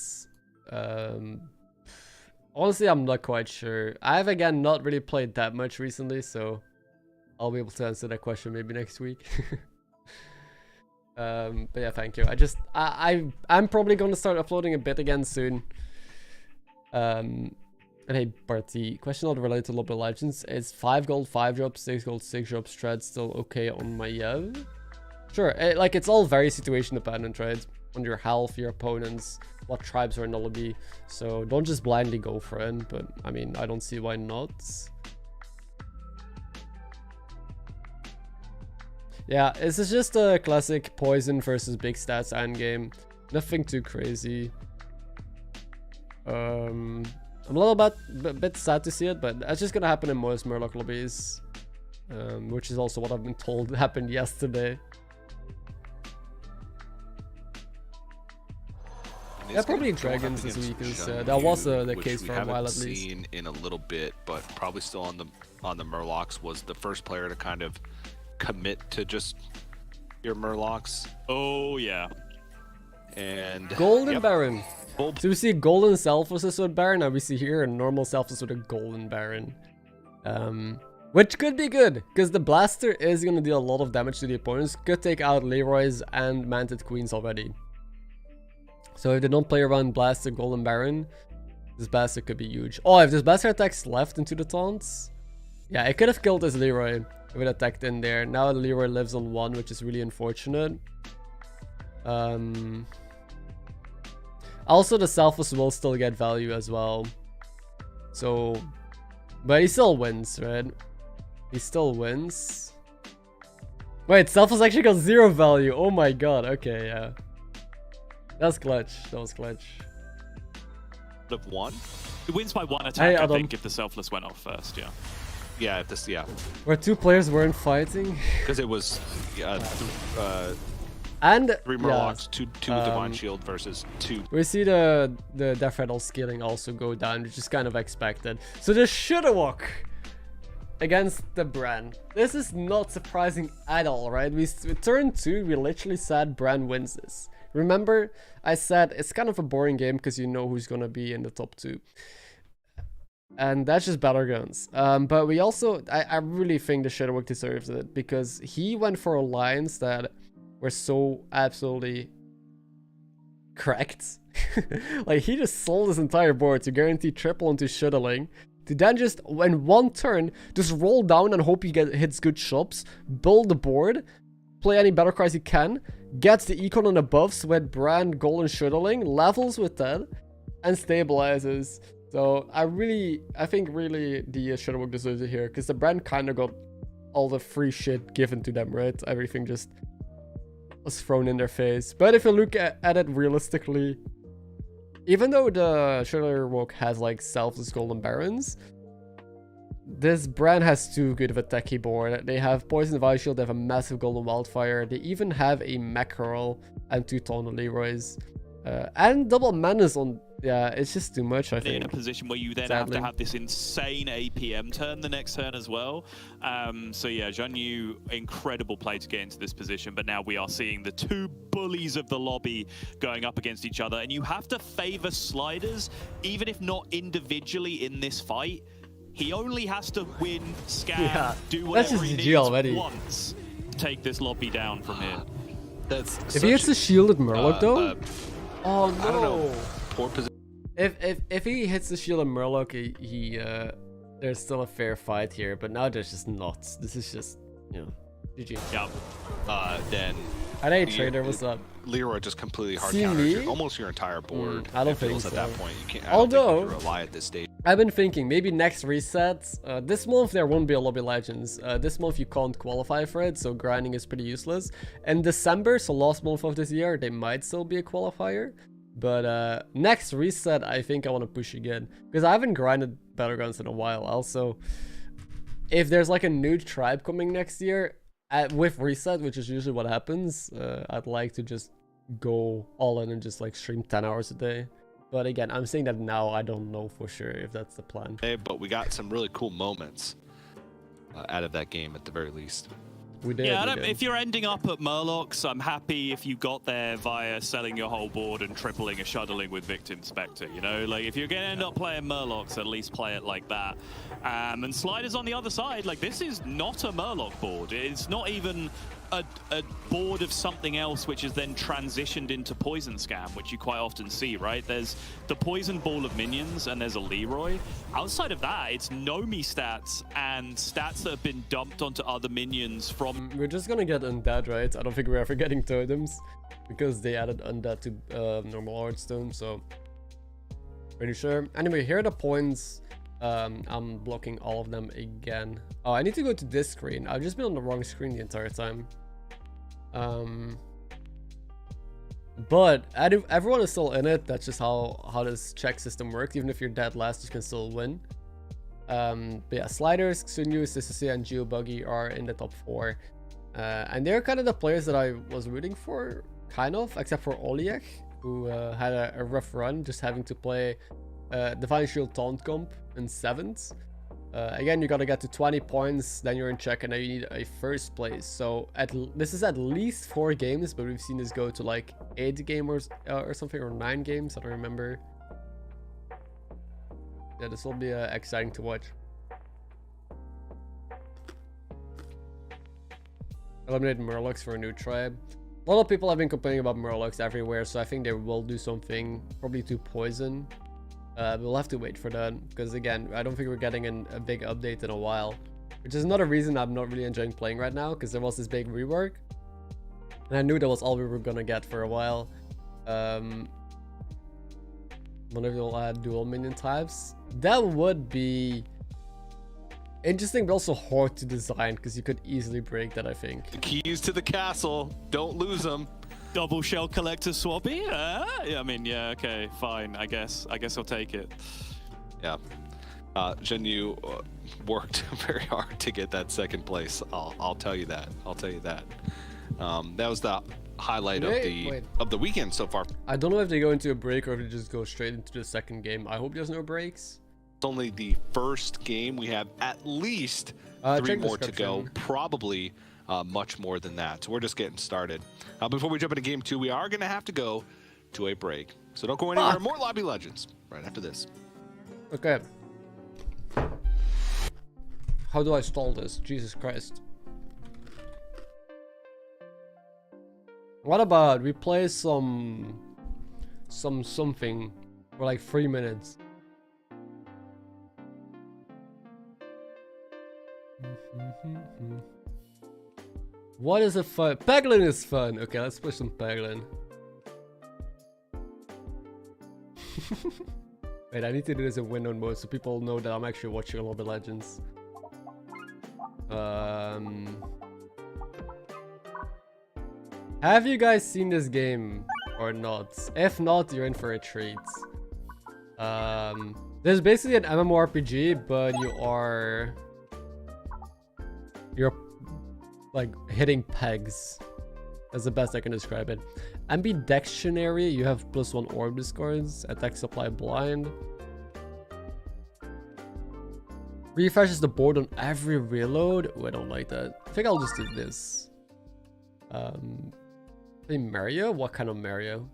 Honestly, I'm not quite sure. I've, again, not really played that much recently, so I'll be able to answer that question maybe next week. But yeah, thank you. I'm probably going to start uploading a bit again soon. And hey, Bart, the question not related to Lobby Legends is 5 gold, 5 drops, 6 gold, 6 drops, thread still okay on my Yev? Sure, like it's all very situation dependent, right? On your health, your opponents, what tribes are in the lobby. So don't just blindly go for it, but I mean, I don't see why not. Yeah, this is just a classic poison versus big stats endgame. Nothing too crazy. I'm a little bit sad to see it, but that's just gonna happen in most Murloc lobbies. Which is also what I've been told happened yesterday. Yeah, probably Dragons this week is that was the case for a while at least. Seen in a little bit, but probably still on the Murlocs was the first player to kind of commit to just your Murlocs. Oh yeah. And Golden Baron. So we see Golden Selfless with Baron, and we see here a normal Selfless with a Golden Baron. Which could be good, because the Blaster is going to deal a lot of damage to the opponents. Could take out Leroy's and Manted Queens already. So if they don't play around Blaster, Golden Baron, this Blaster could be huge. Oh, if this Blaster attacks left into the taunts, yeah, it could have killed this Leroy if it attacked in there. Now Leroy lives on 1, which is really unfortunate. Also, the Selfless will still get value as well. So, but he still wins, right? He still wins. Wait, Selfless actually got 0 value. Oh my god. Okay, yeah. That's clutch. That was clutch. of 1. It wins by 1 attack, I think, if the Selfless went off first, yeah. Yeah, if this, yeah. Where 2 players weren't fighting. Because it was and 3 Murlocs, 2 Divine Shield versus 2. We see the Death Rattle scaling also go down, which is kind of expected. So the Shudderwalk against the Bran. This is not surprising at all, right? We turn 2, we literally said Bran wins this. Remember, I said it's kind of a boring game because you know who's gonna be in the top 2. And that's just Battlegrounds. But we also, I really think the Shudderwalk deserves it because he went for alliance that were so absolutely cracked. Like, he just sold his entire board to guarantee triple into Shuddling. To then just, in 1 turn, just roll down and hope he hits good shops, build the board, play any battle cries he can, gets the econ on the buffs with Bran, Golden Shuddling, levels with that, and stabilizes. So I think really the Shudderwalk deserves it here, because the Bran kind of got all the free shit given to them, right? Everything just was thrown in their face. But if you look at it realistically, even though the Shudderwalk has like Selfless Golden Barons, this Bran has too good of a techie board. They have Poison Divine Shield, they have a massive Golden Wildfire, they even have a Mackerel and 2 Taunt Leroys. And double Menace on Yeah, it's just too much, I think. In a position where you then Sadly. have to have this insane APM turn the next turn as well. So yeah, Jeonyu, incredible play to get into this position, but now we are seeing the two bullies of the lobby going up against each other, and you have to favor Sliders, even if not individually in this fight. He only has to win, scam, do whatever he needs already. once to take this lobby down from here. That's if he hits the shielded Murloc though? Oh no! I don't know. Poor position. If he hits the shielded Murloc, he there's still a fair fight here, but now there's just nuts. This is just, you know, GG. Yep. Then Hey trader, what's up? Leroy just completely hard See counters me? almost your entire board. I don't it think feels so. At that point, you can't. Although- I don't think you can rely at this stage. I've been thinking maybe next reset. This month there won't be a Lobby Legends. This month you can't qualify for it, so grinding is pretty useless. In December, so last month of this year, they might still be a qualifier. But next reset, I think I want to push again because I haven't grinded Battlegrounds in a while. Also, if there's like a new tribe coming next year with reset, which is usually what happens, I'd like to just go all in and just like stream 10 hours a day. But again, I'm saying that now. I don't know for sure if that's the plan. Hey, but we got some really cool moments out of that game at the very least. We did. Yeah, we did. if you're ending up at Murlocs, I'm happy if you got there via selling your whole board and tripling a shuttling with Victim Spectre, you know? Like, if you're going to end up playing Murlocs, at least play it like that. And Sliders on the other side, like, this is not a Murloc board. It's not even a board of something else which is then transitioned into Poison Scam, which you quite often see, right? There's the Poison Ball of minions and there's a Leroy. Outside of that, it's Nomi stats and stats that have been dumped onto other minions from... We're just gonna get Undead, right? I don't think we're ever getting Totems because they added Undead to normal Hearthstone, so pretty sure. Anyway, here are the points. I'm blocking all of them again. Oh, I need to go to this screen. I've just been on the wrong screen the entire time. But everyone is still in it. That's just how this check system works. Even if you're dead last, you can still win. But yeah, Sliders, Xunyu, Sissy, and Geobuggy are in the top 4. And they're kind of the players that I was rooting for, kind of, except for Oliek, who had a rough run, just having to play Divine Shield Taunt comp in 7th. Again, you gotta get to 20 points, then you're in check, and now you need a first place. So this is at least 4 games, but we've seen this go to like 8 games or something, or 9 games, I don't remember. Yeah, this will be exciting to watch. Eliminate Murlocs for a new tribe. A lot of people have been complaining about Murlocs everywhere, so I think they will do something, probably to poison. We'll have to wait for that, because again, I don't think we're getting a big update in a while, which is another reason I'm not really enjoying playing right now, because there was this big rework, and I knew that was all we were gonna get for a while. One of you'll add dual minion types. That would be interesting, but also hard to design, because you could easily break that, I think. The keys to the castle, don't lose them. Double Shell Collector Swappy? Yeah, I mean, yeah, okay, fine, I guess I'll take it. Yeah. Jeonyu worked very hard to get that 2nd place. I'll tell you that. That was the highlight of the weekend so far. I don't know if they go into a break or if they just go straight into the 2nd game. I hope there's no breaks. It's only the 1st game. We have at least 3 more to go. Probably much more than that. So we're just getting started. Before we jump into game 2, we are going to have to go to a break. So don't go anywhere. More Lobby Legends right after this. Okay. How do I stall this? Jesus Christ. What about we play something for like 3 minutes? What is a fun? Peglin is fun. Okay, let's push some Peglin. Wait, I need to do this in window mode so people know that I'm actually watching a Lobby Legends. Have you guys seen this game or not? If not, you're in for a treat. There's basically an MMORPG, but you're like hitting pegs. That's the best I can describe it. Ambidextrary, you have +1 orb discards. Attack supply blind. Refreshes the board on every reload. Oh, I don't like that. I think I'll just do this. Play Mario? What kind of Mario?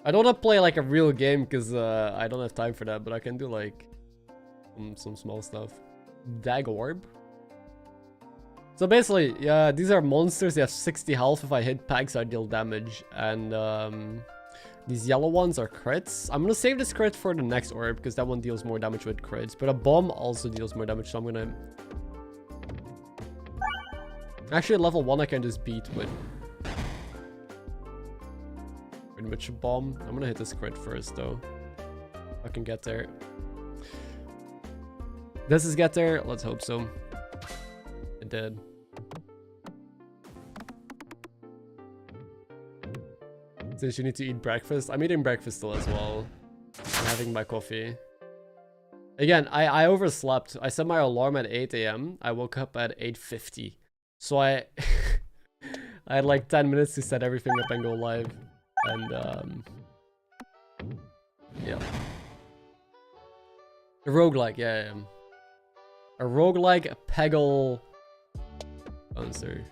I don't want to play like a real game because I don't have time for that, but I can do like some small stuff. Dag Orb. So basically, yeah, these are monsters. They have 60 health. If I hit pegs, I deal damage. And these yellow ones are crits. I'm gonna save this crit for the next orb because that one deals more damage with crits. But a bomb also deals more damage, so I'm gonna... Actually, at level 1 I can just beat with pretty much a bomb. I'm gonna hit this crit first though. I can get there. Does this get there? Let's hope so. It did. Since you need to eat breakfast, I'm eating breakfast still as well. I'm having my coffee. Again, I overslept. I set my alarm at 8 AM. I woke up at 8:50. So I I had like 10 minutes to set everything up and go live. And yeah. A roguelike, yeah. A roguelike, a Peggle. Oh, sorry.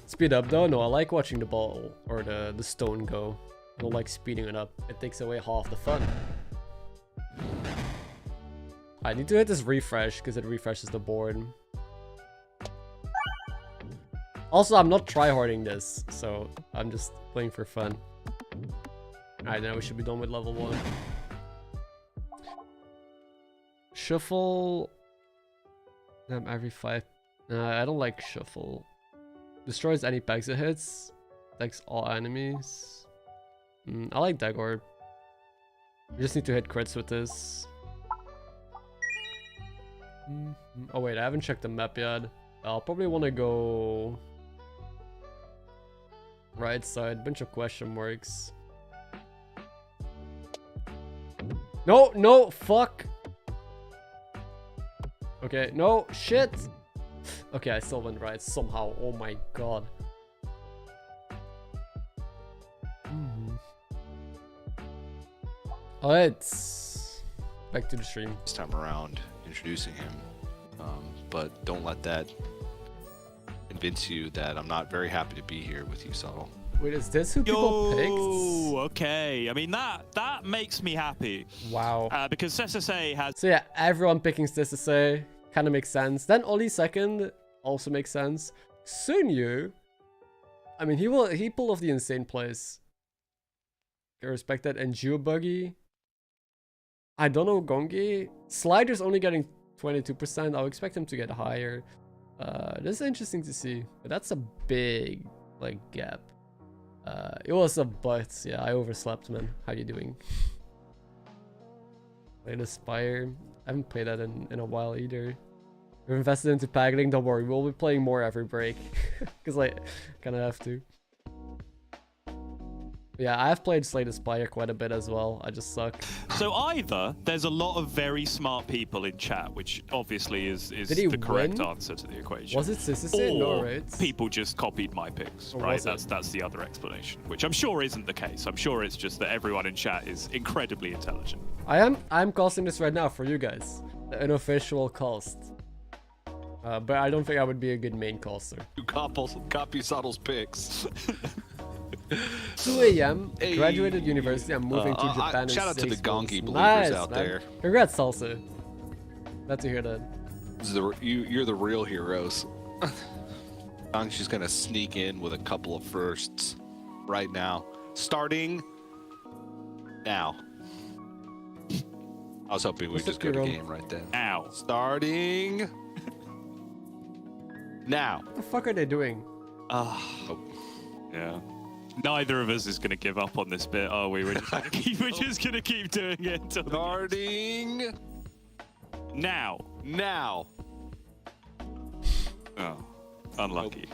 Speed up though? No, I like watching the ball or the stone go. I don't like speeding it up. It takes away half the fun. I need to hit this refresh because it refreshes the board. Also, I'm not tryharding this, so I'm just playing for fun. Alright, now we should be done with level 1. Shuffle. Every 5. Nah, I don't like shuffle. Destroys any pegs it hits. Attacks all enemies. I like Dagor. We just need to hit crits with this. Oh wait, I haven't checked the map yet. I'll probably want to go right side. Bunch of question marks. No, no, fuck. Okay, no, shit. Okay, I still went right somehow. Oh my god. Alright. Back to the stream. This time around, introducing him. But don't let that convince you that I'm not very happy to be here with you, Subtle. Wait, is this who people picked? Okay. I mean, that makes me happy. Wow. Because SSA has... So yeah, everyone picking SSA kind of makes sense. Then Oli second also makes sense. Sunyu, I mean, he pulled off the insane plays. I respect that. And Geobuggy, I don't know. Gongi, Slider's only getting 22%. I'll expect him to get higher. This is interesting to see, but that's a big like gap. It was a but. Yeah, I overslept, man. How you doing? Played Aspire. I haven't played that in a while either. We've invested into paggling. Don't worry, we'll be playing more every break because I kind of have to. Yeah, I've played Slay the Spire quite a bit as well. I just suck. So either there's a lot of very smart people in chat, which obviously is the correct answer to the equation. Was it Sissy? No, right? People just copied my picks, or right? That's the other explanation, which I'm sure isn't the case. I'm sure it's just that everyone in chat is incredibly intelligent. I'm casting this right now for you guys. An official cast. But I don't think I would be a good main caster. You copy Subtle's picks. 2 AM, graduated university. I'm moving to Japan. Shout out to the Gongi believers out man. there. Congrats, Salsa. Glad to hear that. You're the real heroes. Gongi's gonna sneak in with a couple of firsts right now. Starting now. I was hoping we'd just go to game right then. Now. Starting now. What the fuck are they doing? Yeah. Neither of us is going to give up on this bit, are we? We're just going to keep doing it until Starting now. Now. Oh, unlucky.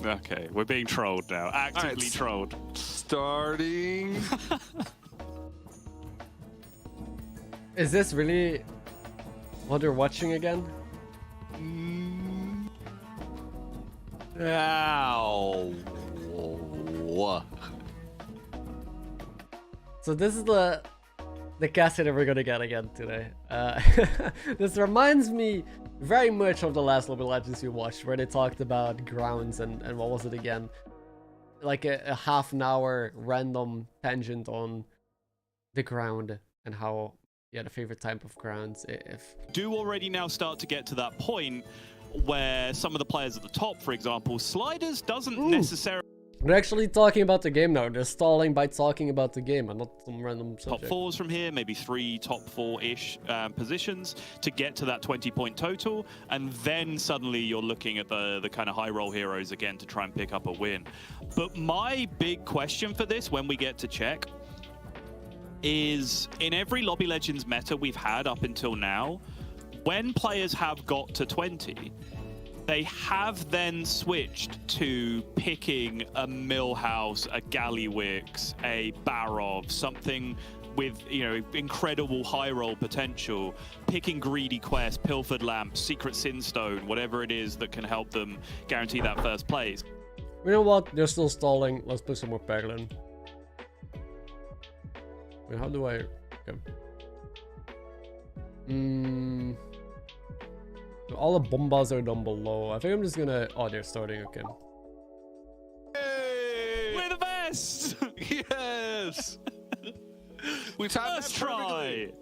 Okay, we're being trolled now. Actively trolled. Starting. Is this really what they're watching again? Ow. So this is the caster that we're gonna get again today. This reminds me very much of the last Mobile Legends we watched, where they talked about grounds and what was it again? Like a half an hour random tangent on the ground and how, yeah, the favorite type of grounds. If Do already now start to get to that point where some of the players at the top, for example, sliders doesn't necessarily. They're actually talking about the game now. They're stalling by talking about the game and not some random subject. Top fours from here, maybe 3 top 4-ish positions to get to that 20-point total, and then suddenly you're looking at the kind of high roll heroes again to try and pick up a win. But my big question for this when we get to check is, in every Lobby Legends meta we've had up until now, when players have got to 20, they have then switched to picking a Millhouse, a Gallywix, a Barov, something with, you know, incredible high roll potential, picking Greedy Quest, Pilfered Lamp, Secret Sinstone, whatever it is that can help them guarantee that first place. You know what? They're still stalling. Let's put some more Peglin. Wait, how do I... Okay. All the bombas are down below. I think I'm just gonna... Oh, they're starting. Okay. Hey! We're the best! Yes! We timed First that try! Did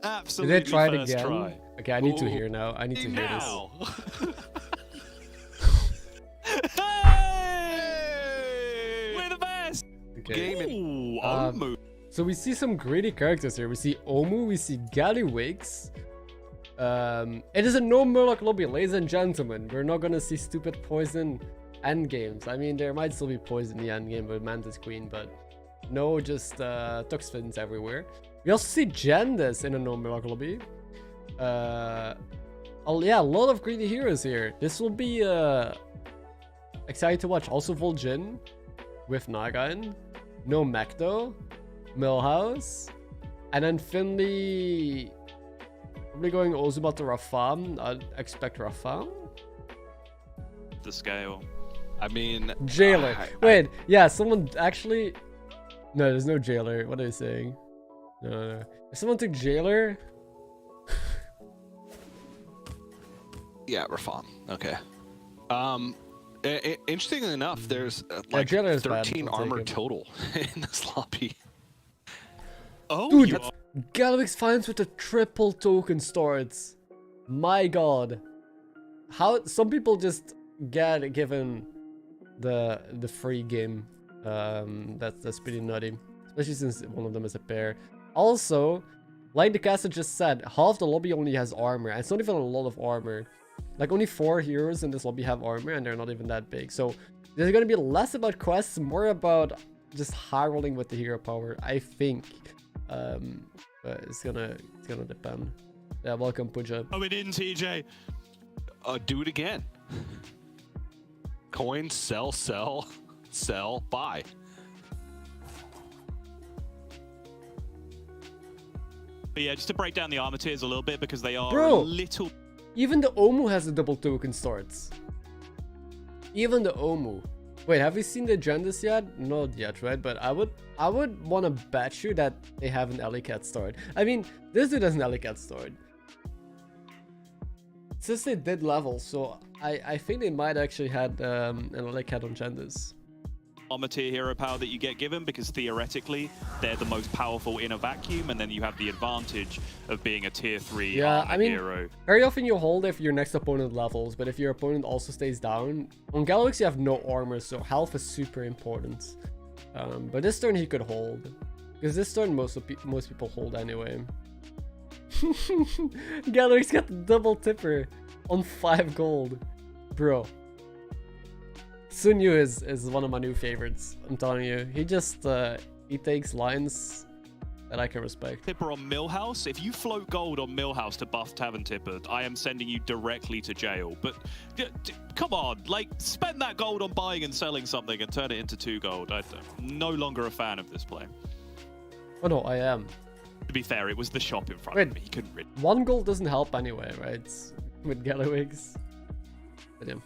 Absolutely they try it first again? try. Okay, I need to hear now. I need to hear this. now. Hey! We're the best! Okay. Gaming. Ooh, Omu. So we see some greedy characters here. We see Omu, we see Gallywix. It is a no Murloc lobby, ladies and gentlemen. We're not gonna see stupid poison endgames. I mean, there might still be poison in the endgame with Mantis Queen, but no, just Tux Fins everywhere. We also see Jandis in a no Murloc lobby. Oh yeah, a lot of greedy heroes here. This will be exciting to watch. Also Vol'jin with Nagain, no Mekto, Millhouse, and then Finley probably going Ozubat to Rafam. I'd expect Rafam. The scale. I mean... Jailer. Wait, yeah, someone actually... No, there's no Jailer. What are they saying? No. If someone took Jailer... Yeah, Rafam. Okay. Interestingly enough, there's like Jailer is bad. 13 I'll take armor it. total in this lobby. Oh, Dude, you that's Gallywix finds with the triple token starts. My god. How some people just get given the free game. That's pretty nutty. Especially since one of them is a pair. Also, like the caster just said, half the lobby only has armor. And it's not even a lot of armor. Like only 4 heroes in this lobby have armor and they're not even that big. So there's gonna be less about quests, more about just high rolling with the hero power, I think. But it's gonna depend. Yeah, welcome Puja. Oh, it in, TJ. Do it again. Coin, sell, buy. But yeah, just to break down the armor tiers a little bit because they are Bro. a little. Even the Omu has the double token starts. Even the Omu. Wait, have we seen the agendas yet? Not yet, right? But I would want to bet you that they have an Ellie-Cat start. I mean, this dude has an Ellie-Cat start. Since they did levels, so I think they might actually had an Ellie-Cat on agendas. Armor tier hero power that you get given because theoretically they're the most powerful in a vacuum, and then you have the advantage of being a tier 3 armor hero. Very often you hold if your next opponent levels, but if your opponent also stays down, on Gallywix you have no armor, so health is super important. But this turn he could hold, because this turn most people hold anyway. Gallywix got the double tipper on 5 gold, bro. Sunyu is one of my new favorites. I'm telling you, he just he takes lines that I can respect. Tipper on Millhouse. If you float gold on Millhouse to buff Tavern Tipper, I am sending you directly to jail. But come on, like spend that gold on buying and selling something and turn it into 2 gold. I'm no longer a fan of this play. Oh no, I am. To be fair, it was the shop in front Wait, of me. He couldn't read. 1 gold doesn't help anyway, right? with Gallowix. Damn.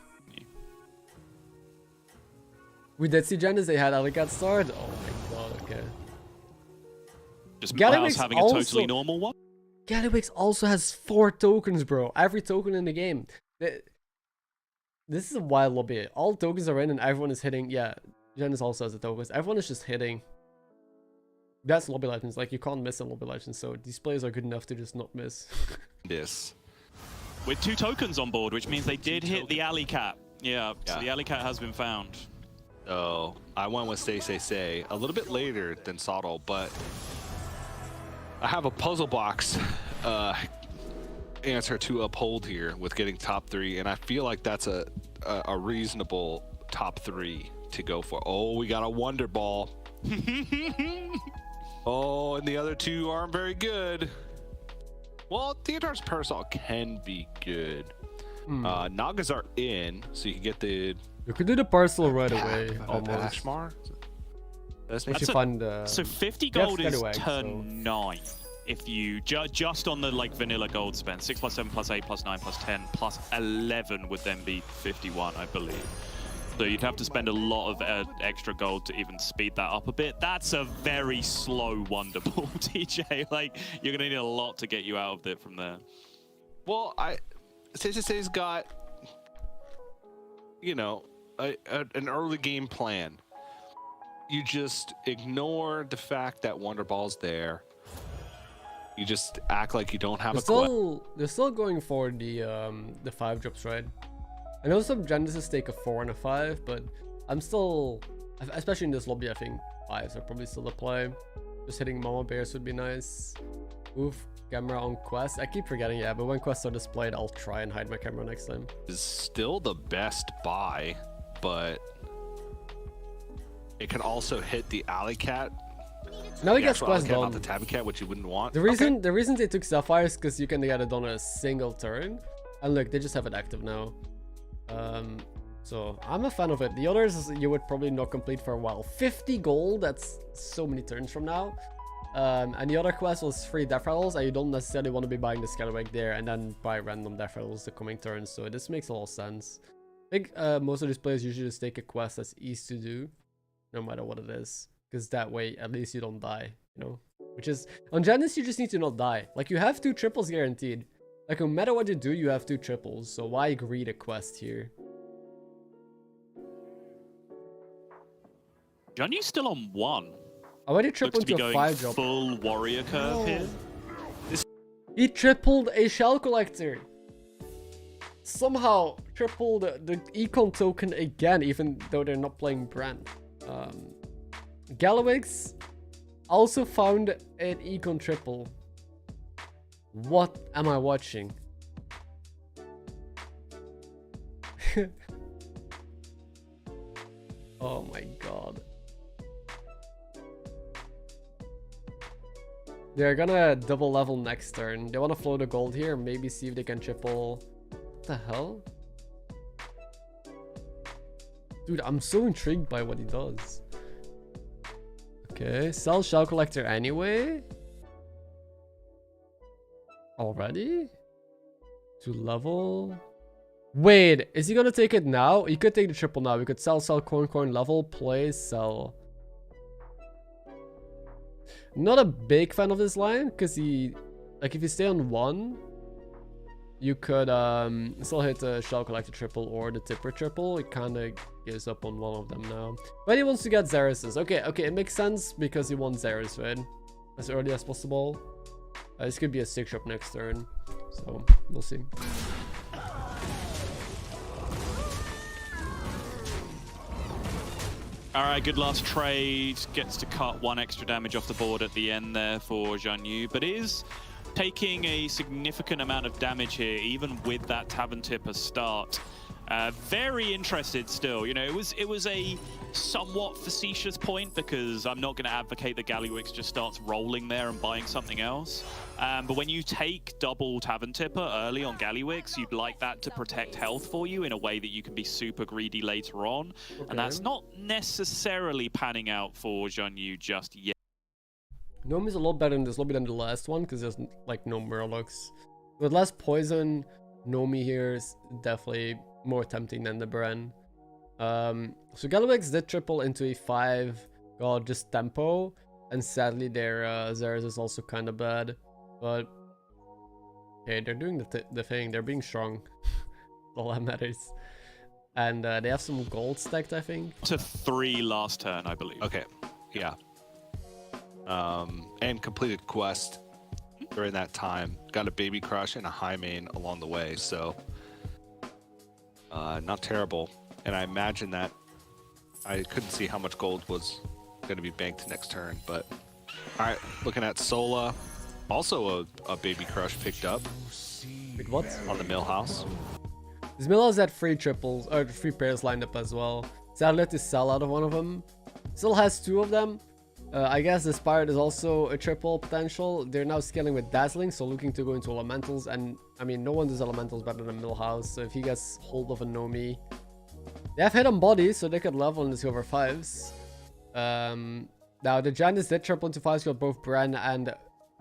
We did see Genesis, they had Alicat start. Oh my god, okay. Just Gallowix Mouse having a also- totally normal one. Gallowix also has 4 tokens, bro. Every token in the game. This is a wild lobby. All tokens are in and everyone is hitting. Yeah, Genesis also has the tokens. Everyone is just hitting. That's lobby legends. Like, you can't miss a lobby legend, so these players are good enough to just not miss. This. With 2 tokens on board, which means they did hit the alley cat. Yeah, so the alley cat has been found. So I went with say a little bit later than Sottle, but I have a puzzle box answer to uphold here with getting top 3, and I feel like that's a reasonable top 3 to go for. Oh, we got a Wonder Ball. Oh, and the other 2 aren't very good. Well, Theodore's Parasol can be good. Nagas are in, so you can get the... You could do the parcel right away, almost. Ashmar? If That's you find so 50 you have gold is Scallywag, turn 9. If you just on the like vanilla gold spend, 6 plus 7 plus 8 plus 9 plus 10 plus 11 would then be 51, I believe. So you'd have to spend a lot of extra gold to even speed that up a bit. That's a very slow Wonder Ball, TJ. Like, you're gonna need a lot to get you out of it from there. Well, CCC's got, you know, an early game plan. You just ignore the fact that Wonder Ball's there. You just act like you don't have they're still going for the 5 drops, right? I know some Genesis take a 4 and a 5, but I'm still, especially in this lobby, I think 5s are probably still the play. Just hitting Mama Bears would be nice. Oof, camera on Quest. I keep forgetting, yeah, but when quests are displayed, I'll try and hide my camera next time. Is still the best buy, but it can also hit the Alley Cat. Now he gets quest done. Not the Tabby Cat, which you wouldn't want. The reason they took Sapphire is because you can get it done a single turn. And look, they just have it active now. So I'm a fan of it. The others you would probably not complete for a while. 50 gold, that's so many turns from now. And the other quest was 3 death rattles, and you don't necessarily want to be buying the Scallywag there and then buy random death rattles the coming turns. So this makes a lot of sense. I think most of these players usually just take a quest that's easy to do, no matter what it is, because that way at least you don't die, you know. Which is on Genesis, you just need to not die. Like, you have 2 triples guaranteed. Like, no matter what you do, you have 2 triples. So why greed a quest here? Johnny's still on 1. I already tripled Looks to be into a going 5 drop. full warrior curve here. He tripled a shell collector. Somehow tripled the econ token again, even though they're not playing brand. Gallowix also found an econ triple. What am I watching? Oh my god. They're gonna double level next turn. They want to float a gold here, maybe see if they can triple. What the hell? Dude, I'm so intrigued by what he does. Okay, sell shell collector anyway. Already? To level? Wait, is he gonna take it now? He could take the triple now. We could sell, coin, level, play, sell. Not a big fan of this line, because he, like, if you stay on 1, you could still hit the shell collector triple or the tipper triple. It kind of gives up on one of them now. But he wants to get Xeris's. Okay, it makes sense because he wants Xeris, right? As early as possible. This could be a 6 drop next turn, so we'll see. Alright, good last trade. Gets to cut 1 extra damage off the board at the end there for Zhang Yu, but is taking a significant amount of damage here, even with that Tavern Tipper start. Very interested still. You know, it was a somewhat facetious point, because I'm not going to advocate that Gallywix just starts rolling there and buying something else. But when you take double Tavern Tipper early on Gallywix, you'd like that to protect health for you in a way that you can be super greedy later on. Okay. And that's not necessarily panning out for Zhang Yu just yet. Gnome is a lot better in this lobby than the last one, because there's like no Murlocs. With less poison, Nomi here is definitely more tempting than the Bren. So Galabyx did triple into a 5, got just tempo, and sadly their Zeres is also kind of bad, but hey, they're doing the thing, they're being strong. All that matters. And they have some gold stacked, I think. To 3 last turn, I believe. Okay, yeah. And completed quest during that time. Got a baby crush and a high main along the way, so not terrible. And I imagine that I couldn't see how much gold was going to be banked next turn, but all right, looking at Sola, also a baby crush picked up. Wait, what? On the Millhouse. This Millhouse had 3 triples, or 3 pairs lined up as well. Sadly, had to sell out of one of them. Still has 2 of them. I guess the Spirit is also a triple potential. They're now scaling with Dazzling, so looking to go into Elementals. And I mean, no one does Elementals better than Millhouse. So if he gets hold of a Nomi, they have hit on body, so they could level in the silver 5s. Now the Janus did triple into 5s, got both Bren and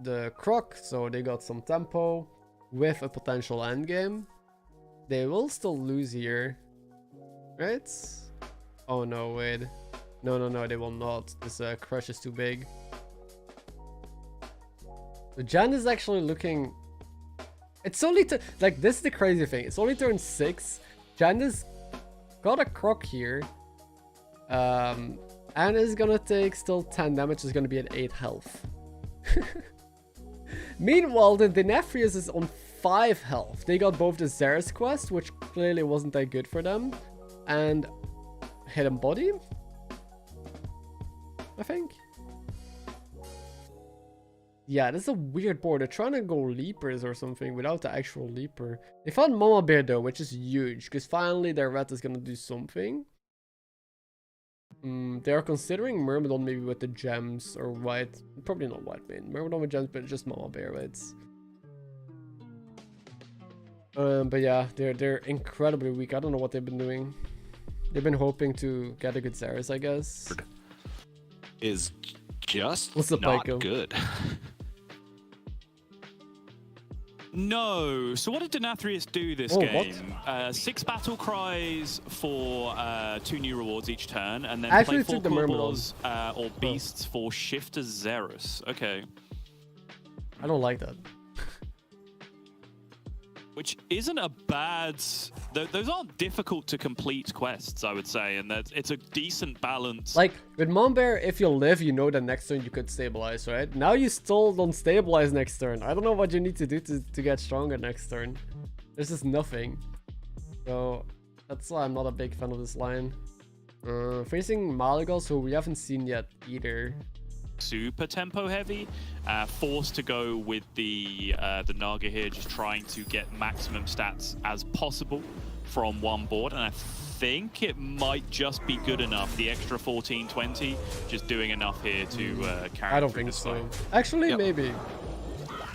the Croc, so they got some tempo with a potential endgame. They will still lose here, right? Oh no, wait. No, they will not. This crush is too big. The Jan is actually looking... It's only... Like, this is the crazy thing. It's only turn 6. Jan is got a Croc here. And is gonna take still 10 damage. Is gonna be at 8 health. Meanwhile, the Denephrius is on 5 health. They got both the Zeres quest, which clearly wasn't that good for them, and Hidden Body, I think. Yeah, this is a weird board. They're trying to go Leapers or something without the actual Leaper. They found Mama Bear though, which is huge, because finally their red is gonna do something. They are considering Myrmidon maybe with the gems, or white. Probably not white main. Myrmidon with gems, but just Mama Bear, right? But yeah, they're incredibly weak. I don't know what they've been doing. They've been hoping to get a good Zeres, I guess. Is just What's up, not Pyko? good. No. So what did Denathrius do this game? 6 battle cries for 2 new rewards each turn, and then Actually play 4 took the Myrmidon. Korbals or beasts for Shifter Zerus. Okay. I don't like that. Which isn't a bad... Those aren't difficult to complete quests, I would say, and it's a decent balance. Like, with Mom Bear, if you live, you know that next turn you could stabilize, right? Now you still don't stabilize next turn. I don't know what you need to do to get stronger next turn. There's just nothing. So, that's why I'm not a big fan of this line. Facing Malagos, who we haven't seen yet either. Super tempo heavy, forced to go with the Naga here, just trying to get maximum stats as possible from one board, and I think it might just be good enough. The extra 14-20 just doing enough here to carry. I don't think so. Actually, maybe.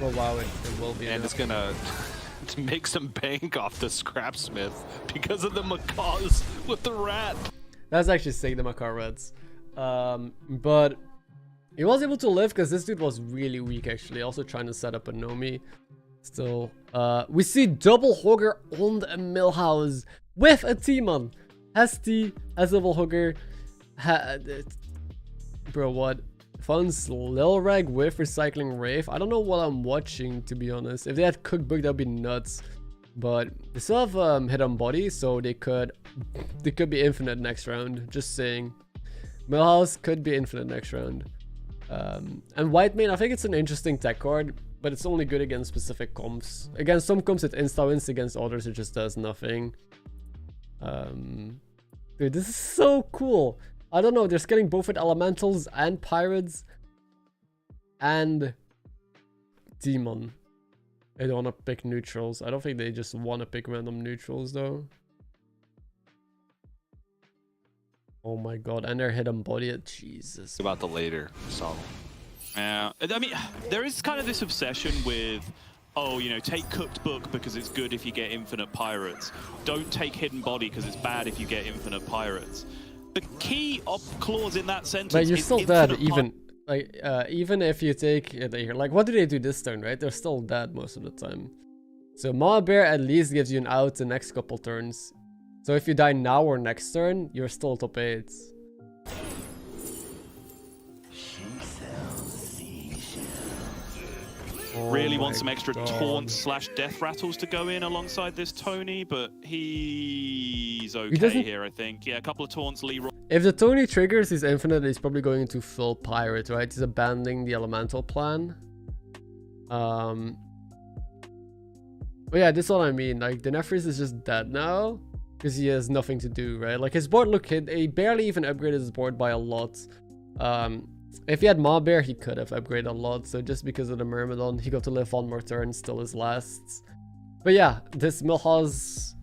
Well, wow, it will be. And enough. it's gonna to make some bank off the Scrapsmith because of the macaws with the rat. That's actually sick, the Macaw Reds. But he was able to live because this dude was really weak, actually. Also trying to set up a Nomi. Still, we see double Hogger on the Millhouse with a T-Man. Has T, has double Hogger. Bro, what? Funds Lil Reg with Recycling Wraith. I don't know what I'm watching, to be honest. If they had Cookbook, that'd be nuts. But they still have Hit on Body, so they could be infinite next round. Just saying. Millhouse could be infinite next round. And White Main, I think it's an interesting tech card, but it's only good against specific comps. Against some comps it insta-wins, against others it just does nothing. Dude, this is so cool. I don't know, they're scaling both with Elementals and Pirates and Demon. They don't want to pick neutrals. I don't think they just want to pick random neutrals though. Oh my god, and their hidden body, Jesus. About the later song. Yeah, I mean, there is kind of this obsession with, oh, you know, take Cooked Book because it's good if you get infinite pirates. Don't take Hidden Body because it's bad if you get infinite pirates. The key clause in that sentence but you're is still dead, even if you take it here. Like, what do they do this turn, right? They're still dead most of the time. So Mama Bear at least gives you an out the next couple turns. So if you die now or next turn, you're still top 8. Really want some extra taunts / death rattles to go in alongside this Tony, but he's okay here, I think. Yeah, a couple of taunts, Leroy. If the Tony triggers his infinite, he's probably going into full pirate, right? He's abandoning the elemental plan. But yeah, this is what I mean. Like, the Nephris is just dead now because he has nothing to do, right? Like, his board look hit. He barely even upgraded his board by a lot. If he had Mama Bear, he could have upgraded a lot. So just because of the Myrmidon, he got to live one more turn, still his last. But yeah, this Milhouse...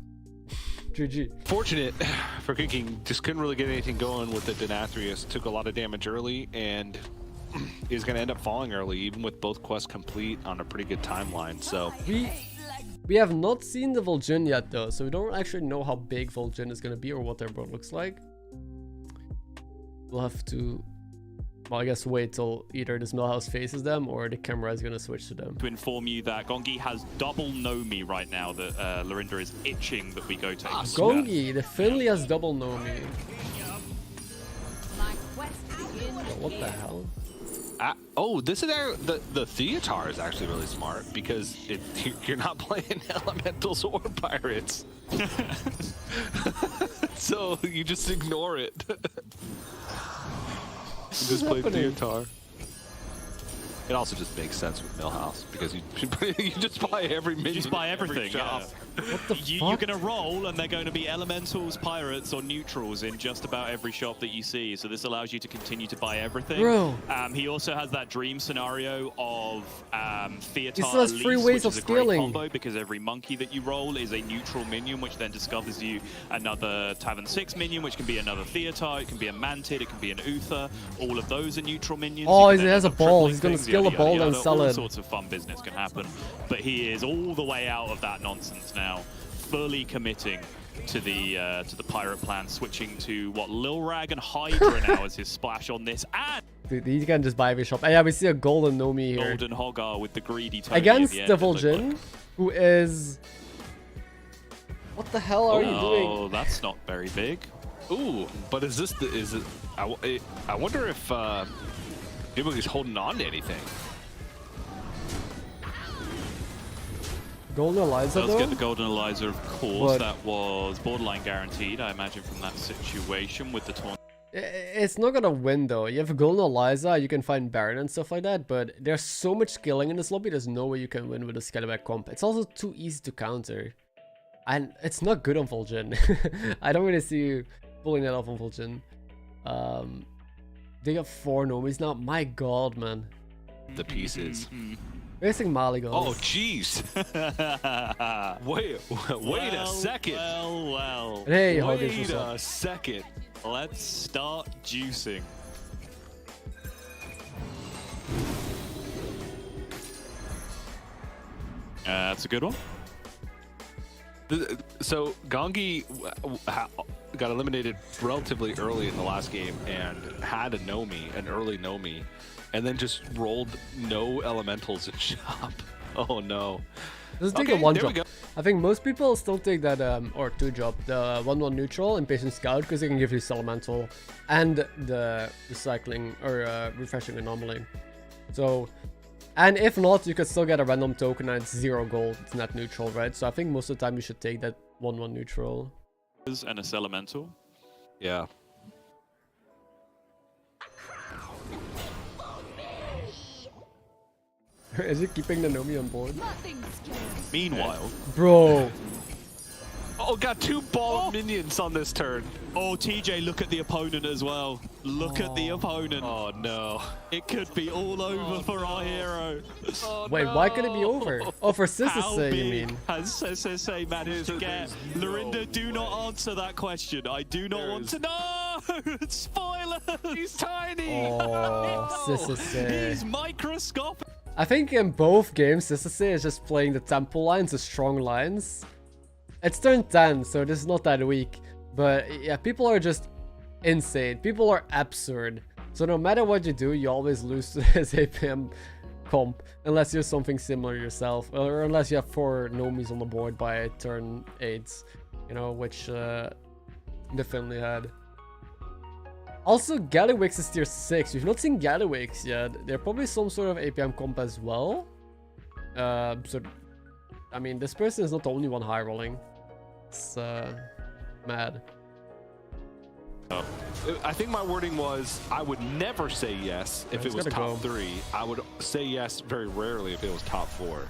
GG. Fortunate for Kicking, just couldn't really get anything going with the Denathrius. Took a lot of damage early and is going to end up falling early, even with both quests complete on a pretty good timeline. So we have not seen the Vol'jin yet though, so we don't actually know how big Vol'jin is going to be or what their board looks like. We'll have to, well, I guess wait till either this Millhouse faces them or the camera is going to switch to them. To inform you that Gongi has double Nomi right now, that Lorinda is itching that we go take. Gongi, the Finley has double Nomi. What the hell? Oh, this is the Theatar is actually really smart because you're not playing elementals or pirates. So you just ignore it. Just play Theatar. It also just makes sense with Millhouse because you just buy every minion. You just buy everything. Yeah. What the fuck? You're going to roll and they're going to be elementals, pirates, or neutrals in just about every shop that you see. So this allows you to continue to buy everything. Bro. He also has that dream scenario of Theatar He still has free ways of which is a great scaling. combo because every monkey that you roll is a neutral minion, which then discovers you another Tavern 6 minion, which can be another Theatar, it can be a Mantid, it can be an Uther. All of those are neutral minions. Oh, You he can has a end up ball. tripling He's going to things, skill a yada, ball yada, and yada. sell All it. sorts of fun business can happen. But he is all the way out of that nonsense now, fully committing to the pirate plan, switching to what Lil Rag and Hydra now as his splash on this, and Dude, he can just buy every shop. Yeah, we see a golden Nomi here. Golden Hoggar with the greedy Tony Against at the end, it looked Vol'jin, like. who is... What the hell are you doing? Oh, that's not very big. Ooh, but is it? I wonder if Nibug's holding on to anything. Golden Eliza Does though? get the Golden Eliza, of course. But- That was borderline guaranteed, I imagine, from that situation with the taunt. It's not gonna win though. You have a Golden Eliza, you can find Baron and stuff like that, but there's so much skilling in this lobby, there's no way you can win with a Scalaback comp. It's also too easy to counter. And it's not good on Vol'jin. I don't really see you pulling that off on Vol'jin. They got 4 Nomis now. My god, man. The pieces. Racing Maligols. Oh, jeez. Wait a second. Well. And hey, Hoggers, Wait what's up? a second. Let's start juicing. That's a good one. So Gongi got eliminated relatively early in the last game and had a Nomi, an early Nomi, and then just rolled no elementals in shop. Oh no. Let's take Okay, a 1 there we drop. go. I think most people still take that, or 2 drop, the 1/1 neutral Impatient Scout, because it can give you Elemental and the recycling or refreshing anomaly. So, and if not, you could still get a random token and it's 0 gold. It's not neutral, right? So I think most of the time you should take that 1/1 neutral. And a Elemental. Yeah. Is it keeping the Nomi on board? Meanwhile, Bro. Oh, got 2 ball minions on this turn. oh TJ, look at the opponent as well. Look at the opponent. Oh no. It could be all over for our hero. Oh, Wait, why could it be over? Oh, for How Sissy, you big mean? has SSA managed to get? Lorinda, do not answer that question. I do not want to know. Spoiler. He's tiny. Oh, Sissy. He's microscopic. I think in both games, Sissy is just playing the tempo lines, the strong lines. It's turn 10, so this is not that weak. But yeah, people are just insane. People are absurd. So no matter what you do, you always lose to this APM comp unless you're something similar yourself, or unless you have 4 Nomis on the board by turn 8, you know, which definitely had. Also, Gallywix is tier 6. We've not seen Gallywix yet. They're probably some sort of APM comp as well. So, I mean, this person is not the only one high rolling. It's mad. I think my wording was I would never say yes if it was top 3. I would say yes very rarely if it was top 4.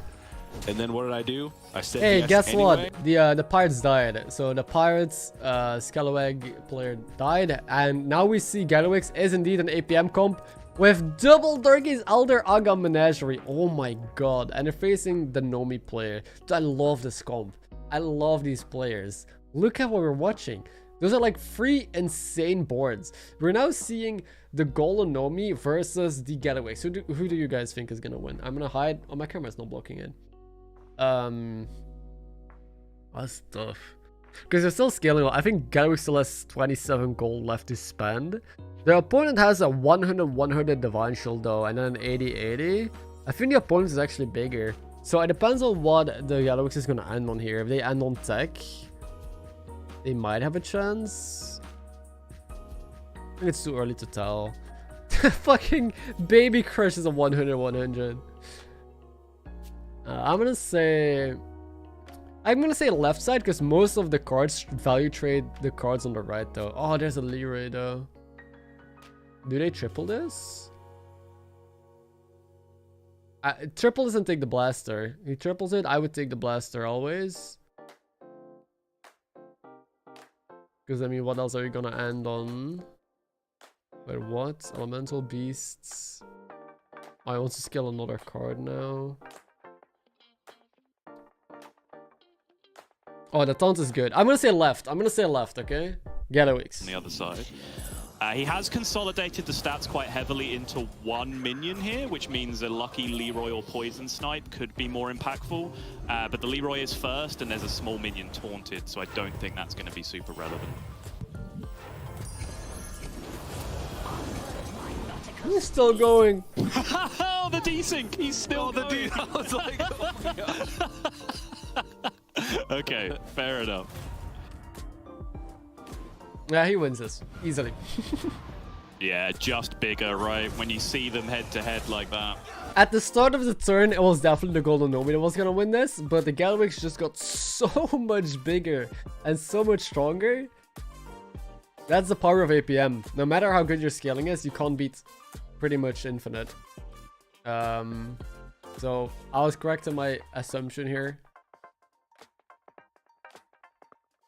And then what did I do? I said hey, yes guess anyway. what? The Pirates died. So the Pirates Scalawag player died, and now we see Gallywix is indeed an APM comp with double Durkey's Elder Aga Menagerie. Oh my god! And they're facing the Nomi player. I love this comp. I love these players. Look at what we're watching. Those are like 3 insane boards. We're now seeing the Golden Nomi versus the Gallywix. Who do you guys think is gonna win? I'm gonna hide. Oh, my camera's not blocking it. That's tough. Because they're still scaling. I think Gallywix still has 27 gold left to spend. Their opponent has a 100-100 Divine Shield though, and then an 80-80. I think the opponent is actually bigger. So it depends on what the Gallywix is gonna end on here. If they end on tech, they might have a chance. I think it's too early to tell. Fucking Baby Crush is a 100-100. I'm gonna say left side because most of the cards value trade the cards on the right though. Oh, there's a Leroy though. Do they triple this? Triple doesn't take the blaster. He triples it. I would take the blaster always. Because I mean, what else are you gonna end on? Wait, what? Elemental beasts. Oh, I want to scale another card now. Oh, the taunt is good. I'm gonna say left. Okay? Gallywix. On the other side. He has consolidated the stats quite heavily into 1 minion here, which means a lucky Leroy or Poison Snipe could be more impactful. But the Leroy is first, and there's a small minion taunted, so I don't think that's going to be super relevant. He's still going. Oh, the desync! He's still going. I was like, oh my god. Okay, fair enough. Yeah, he wins this easily. Yeah, just bigger, right? When you see them head to head like that. At the start of the turn, it was definitely the Golden Nomi that was gonna win this, but the Gallywix just got so much bigger and so much stronger. That's the power of APM. No matter how good your scaling is, you can't beat pretty much infinite. So I was correct in my assumption here.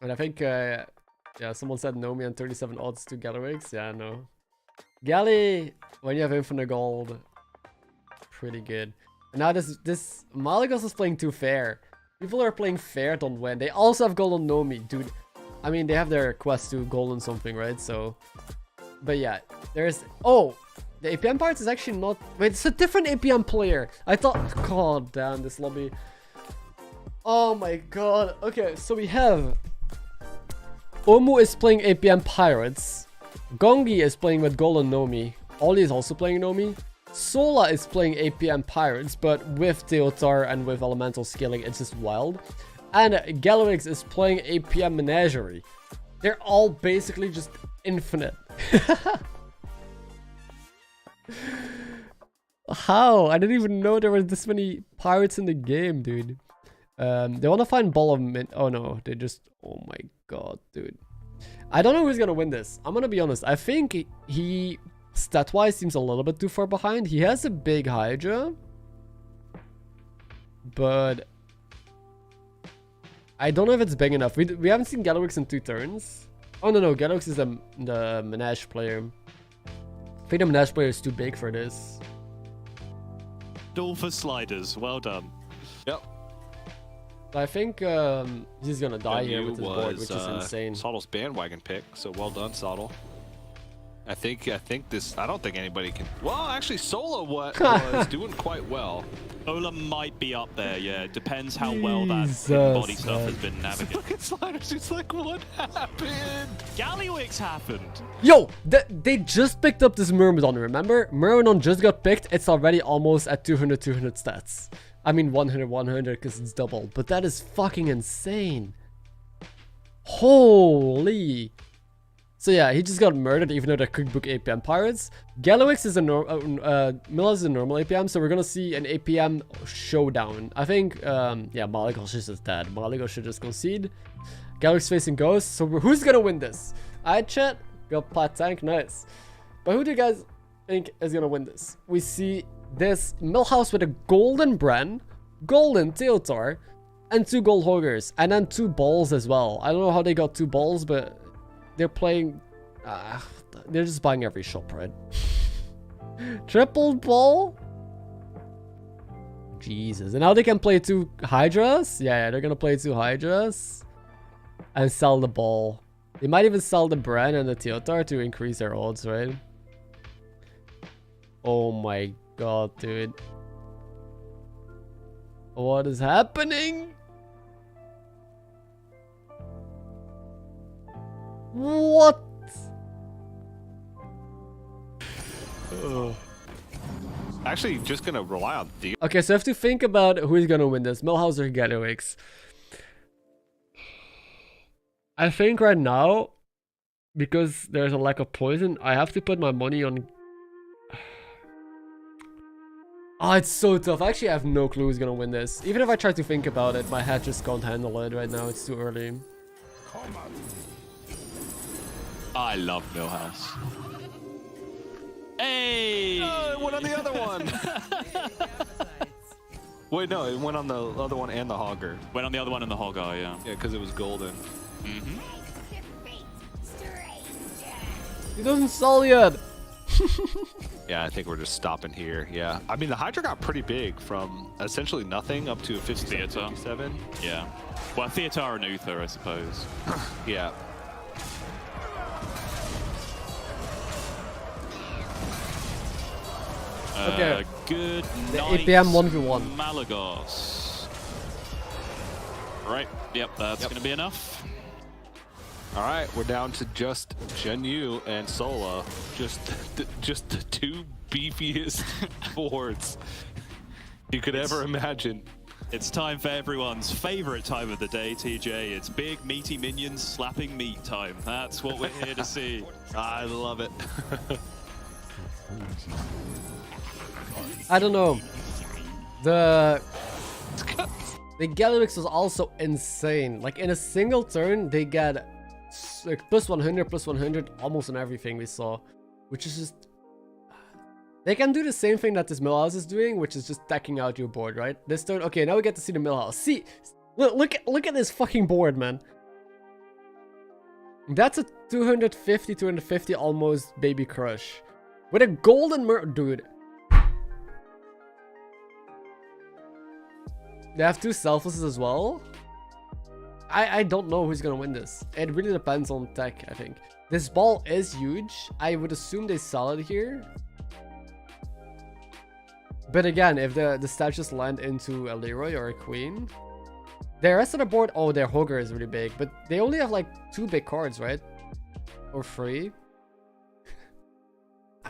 And I think, yeah, someone said Nomi and 37 odds to Gallywix. Yeah, no. Gally, when you have infinite gold, pretty good. And now this Malagos is playing too fair. People are playing fair don't win. They also have Golden Nomi, dude. I mean, they have their quest to Golden something, right? So, but yeah, there's... Oh, the APM parts is actually not... Wait, it's a different APM player. I thought... God damn, this lobby. Oh my god. Okay, so we have... Omu is playing APM Pirates. Gongi is playing with Golden Nomi. Oli is also playing Nomi. Sola is playing APM Pirates, but with Teotar and with Elemental scaling, it's just wild. And Gallywix is playing APM Menagerie. They're all basically just infinite. How? I didn't even know there were this many pirates in the game, dude. They want to find Ball of Mint. Oh no, they just... Oh my god, dude. I don't know who's gonna win this. I'm gonna be honest. I think he stat-wise seems a little bit too far behind. He has a big Hydra, but I don't know if it's big enough. We haven't seen Gallywix in 2 turns. Oh no, Gallywix is the Menage player. I think the Menage player is too big for this. All for sliders. Well done. Yep. I think he's gonna die here with his board, which is insane. Sottle's bandwagon pick, so well done, Sottle. I think this. I don't think anybody can. Well, actually, Solo was doing quite well. Ola might be up there, yeah. It depends how well that Jesus, body stuff man. has been navigated. Look at Sliders. It's like, what happened? Gallywix happened. Yo, they just picked up this Myrmidon, remember? Myrmidon just got picked. It's already almost at 200 stats. I mean 100 because it's double. But that is fucking insane. Holy. So yeah, he just got murdered even though they're cookbook APM pirates. Gallywix is a Milhouse is a normal APM, so we're gonna see an APM showdown. I think, yeah, Malygos is just dead. Malygos should just concede. Gallywix facing Ghost. So who's gonna win this? I chat. Got Plat Tank, nice. But who do you guys think is gonna win this? We see this Milhouse with a golden Bren, golden Teotar, and 2 gold Hoggers, and then 2 balls as well. I don't know how they got 2 balls, but they're playing. They're just buying every shop, right? Triple ball. Jesus, and now they can play 2 Hydras. Yeah, they're gonna play 2 Hydras and sell the ball. They might even sell the Bren and the Teotar to increase their odds, right? Oh my god, dude. What is happening? What? Actually, just gonna rely on the. Okay, so I have to think about who's gonna win this, Milhouse or Gallywix. I think right now, because there's a lack of poison, I have to put my money on. Oh, it's so tough. Actually, I have no clue who's gonna win this. Even if I try to think about it, my head just can't handle it right now. It's too early. I love Milhouse. Hey! Oh, it went on the other one. Wait, no, it went on the other one and the Hogger. Went on the other one in the Hoggar, yeah. Yeah, because it was golden. Mm-hmm. He doesn't sell yet. Yeah, I think we're just stopping here. Yeah, I mean the Hydra got pretty big from essentially nothing up to a 57. Theater. 57. Yeah. Well, Theatar and Uther, I suppose. Yeah. Okay. Good The night, APM 1v1. Malygos. Right. Yep, that's Yep. going to be enough. All right, we're down to just Gen Yu and Sola. Just the 2 beefiest boards you could ever imagine. It's time for everyone's favorite time of the day, TJ. It's big, meaty minions slapping meat time. That's what we're here to see. I love it. I don't know. The Gallywix was also insane. Like in a single turn, they get like plus 100 almost on everything we saw, which is just. They can do the same thing that this Milhouse is doing, which is just decking out your board, right? This turn, okay, now we get to see the Milhouse. See, look at this fucking board, man. That's a 250 almost baby crush with a golden dude. They have 2 selflesses as well. I don't know who's gonna win this. It really depends on tech, I think. This ball is huge. I would assume they sell it here. But again, if the stats just land into a Leroy or a Queen. The rest of the board, oh, their Hogger is really big. But they only have like 2 big cards, right? Or 3.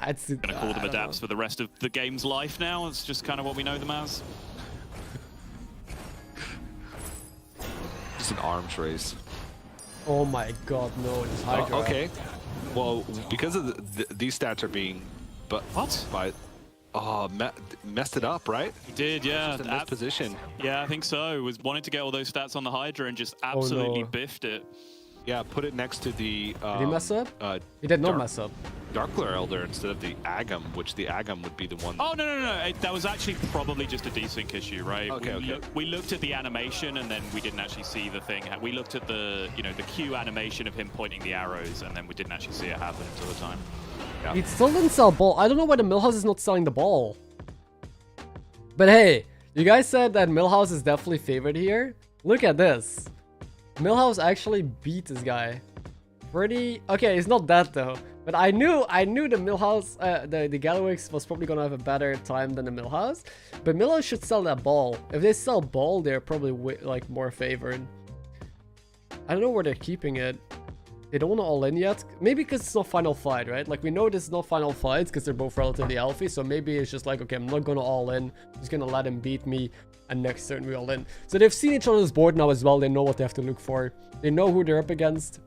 It's Gonna call them adapts for the rest of the game's life now. It's just kind of what we know them as. It's an arms race. Oh my god, no, it's Hydra. Okay. Well, because of these stats are being, but What? by, messed it up, right? He did, yeah. Just in this position. Yeah, I think so. Was wanting to get all those stats on the Hydra and just absolutely biffed it. Yeah, put it next to the. Did he mess up? He did not mess up. Darkler Elder instead of the Agam, which the Agam would be the one. Oh, no. That was actually probably just a desync issue, right? Okay, We looked at the animation and then we didn't actually see the thing. We looked at the, the Q animation of him pointing the arrows and then we didn't actually see it happen until the time. Yeah. He still didn't sell ball. I don't know why the Milhouse is not selling the ball. But hey, you guys said that Milhouse is definitely favored here. Look at this. Milhouse actually beat this guy. Pretty... Okay, it's not that though. But I knew the Millhouse, the Gallowix was probably gonna have a better time than the Millhouse. But Millhouse should sell that ball. If they sell ball, they're probably like more favored. I don't know where they're keeping it. They don't want to all in yet. Maybe because it's not final fight, right? Like we know this is not final fights because they're both relatively healthy. So maybe it's just like, okay, I'm not gonna all in. I'm just gonna let him beat me, and next turn we all in. So they've seen each other's board now as well. They know what they have to look for. They know who they're up against,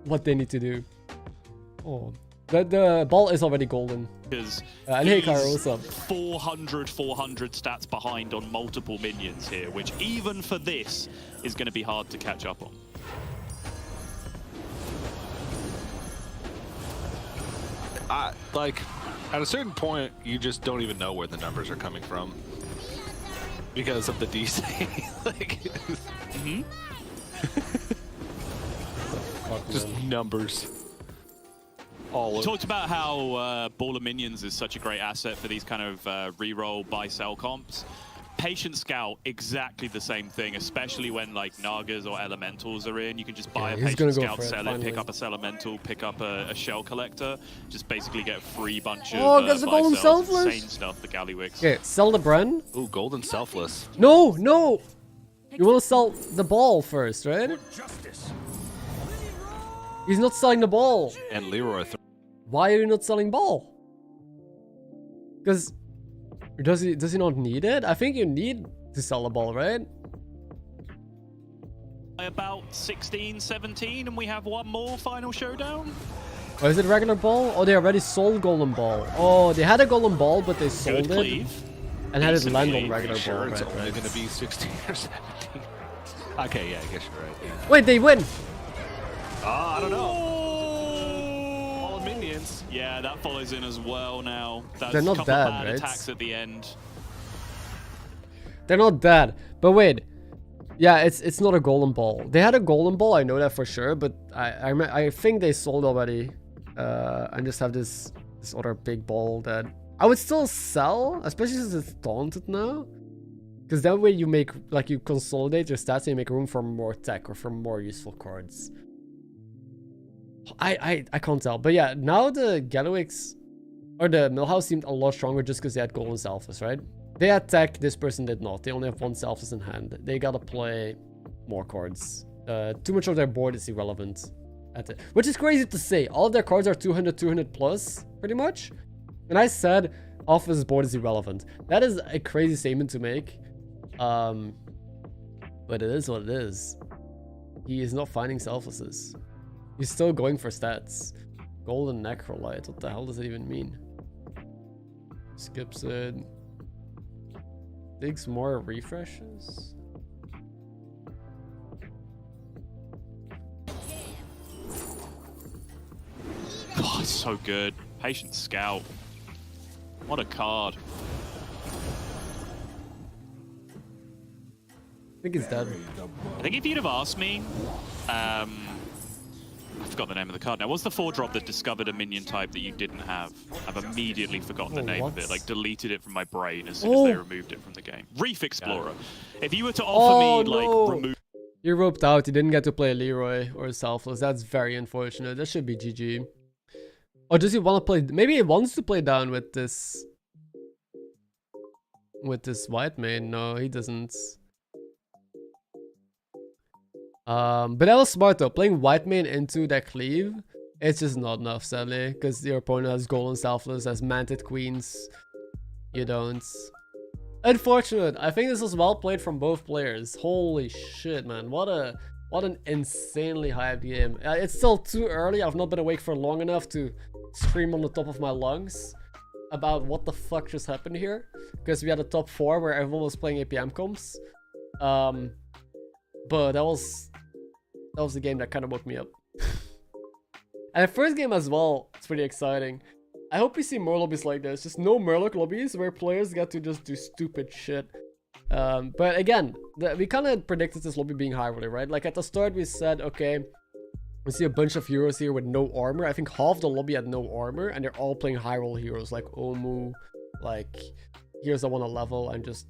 what they need to do. Oh, the ball is already golden. Because And hey, Cairo, what's up? 400 stats behind on multiple minions here, which even for this is going to be hard to catch up on. Like, at a certain point, you just don't even know where the numbers are coming from because of the DC. Like, just numbers. We talked about how Ball of Minions is such a great asset for these kind of reroll buy-sell comps. Patient Scout, exactly the same thing, especially when like Nagas or Elementals are in. You can just buy a Patient Scout, sell it, pick up a Elemental, pick up a Shell Collector, just basically get a free bunch of the golden selfless. insane stuff, the Gallywix. Okay, sell the Bren. Ooh, golden selfless. No, no. You want to sell the ball first, right? He's not selling the ball. And Leroy. Why are you not selling ball? Because does he not need it? I think you need to sell the ball, right? About 16, 17, and we have one more final showdown. Or is it regular ball? Oh, they already sold golden ball. Oh, they had a golden ball, but they sold Good it cleave. and had it Decent land on cleave. regular Sure, ball. it's Right, only right. going to be 16 or 17. Okay, yeah, I guess you're right. Yeah. Wait, they win. I don't know. All minions. Yeah, that follows in as well now. That's They're not a couple bad, of bad right? attacks at the end. They're not dead. But wait. Yeah, it's not a golden ball. They had a golden ball, I know that for sure, but I think they sold already. And just have this other big ball that I would still sell, especially since it's taunted now. Because that way you make, like, you consolidate your stats and you make room for more tech or for more useful cards. I can't tell. But yeah, now the Gallywix or the Millhouse seemed a lot stronger just because they had golden selfless, right? They had tech, this person did not. They only have one selfless in hand. They gotta play more cards. Too much of their board is irrelevant. Which is crazy to say. All of their cards are 200 plus, pretty much. And I said half of his board is irrelevant. That is a crazy statement to make. But it is what it is. He is not finding selflesses. He's still going for stats. Golden Necrolite. What the hell does it even mean? Skips it. Digs more refreshes. God, so good. Patient Scout. What a card. I think it's dead. I think if you'd have asked me, I forgot the name of the card now. What's the 4-drop that discovered a minion type that you didn't have? I've immediately forgotten the name of it. Like, deleted it from my brain as soon as they removed it from the game. Reef Explorer. If you were to offer me, like, remove... You roped out. You didn't get to play Leroy or Selfless. That's very unfortunate. That should be GG. Or does he want to play... Maybe he wants to play down with this... With this white main. No, he doesn't. But that was smart though. Playing white main into that cleave, it's just not enough, sadly. Because your opponent has golden selfless, has manted queens. You don't. Unfortunate. I think this was well played from both players. Holy shit, man. What an insanely hyped game. It's still too early. I've not been awake for long enough to scream on the top of my lungs about what the fuck just happened here. Because we had a top 4 where everyone was playing APM comps. But that was the game that kind of woke me up. And the first game as well, it's pretty exciting. I hope we see more lobbies like this. Just no Murloc lobbies where players get to just do stupid shit. But again, we kind of predicted this lobby being high roller, right? Like at the start we said, okay, we see a bunch of heroes here with no armor. I think half the lobby had no armor and they're all playing high roll heroes like Omu, like heroes that want to level and just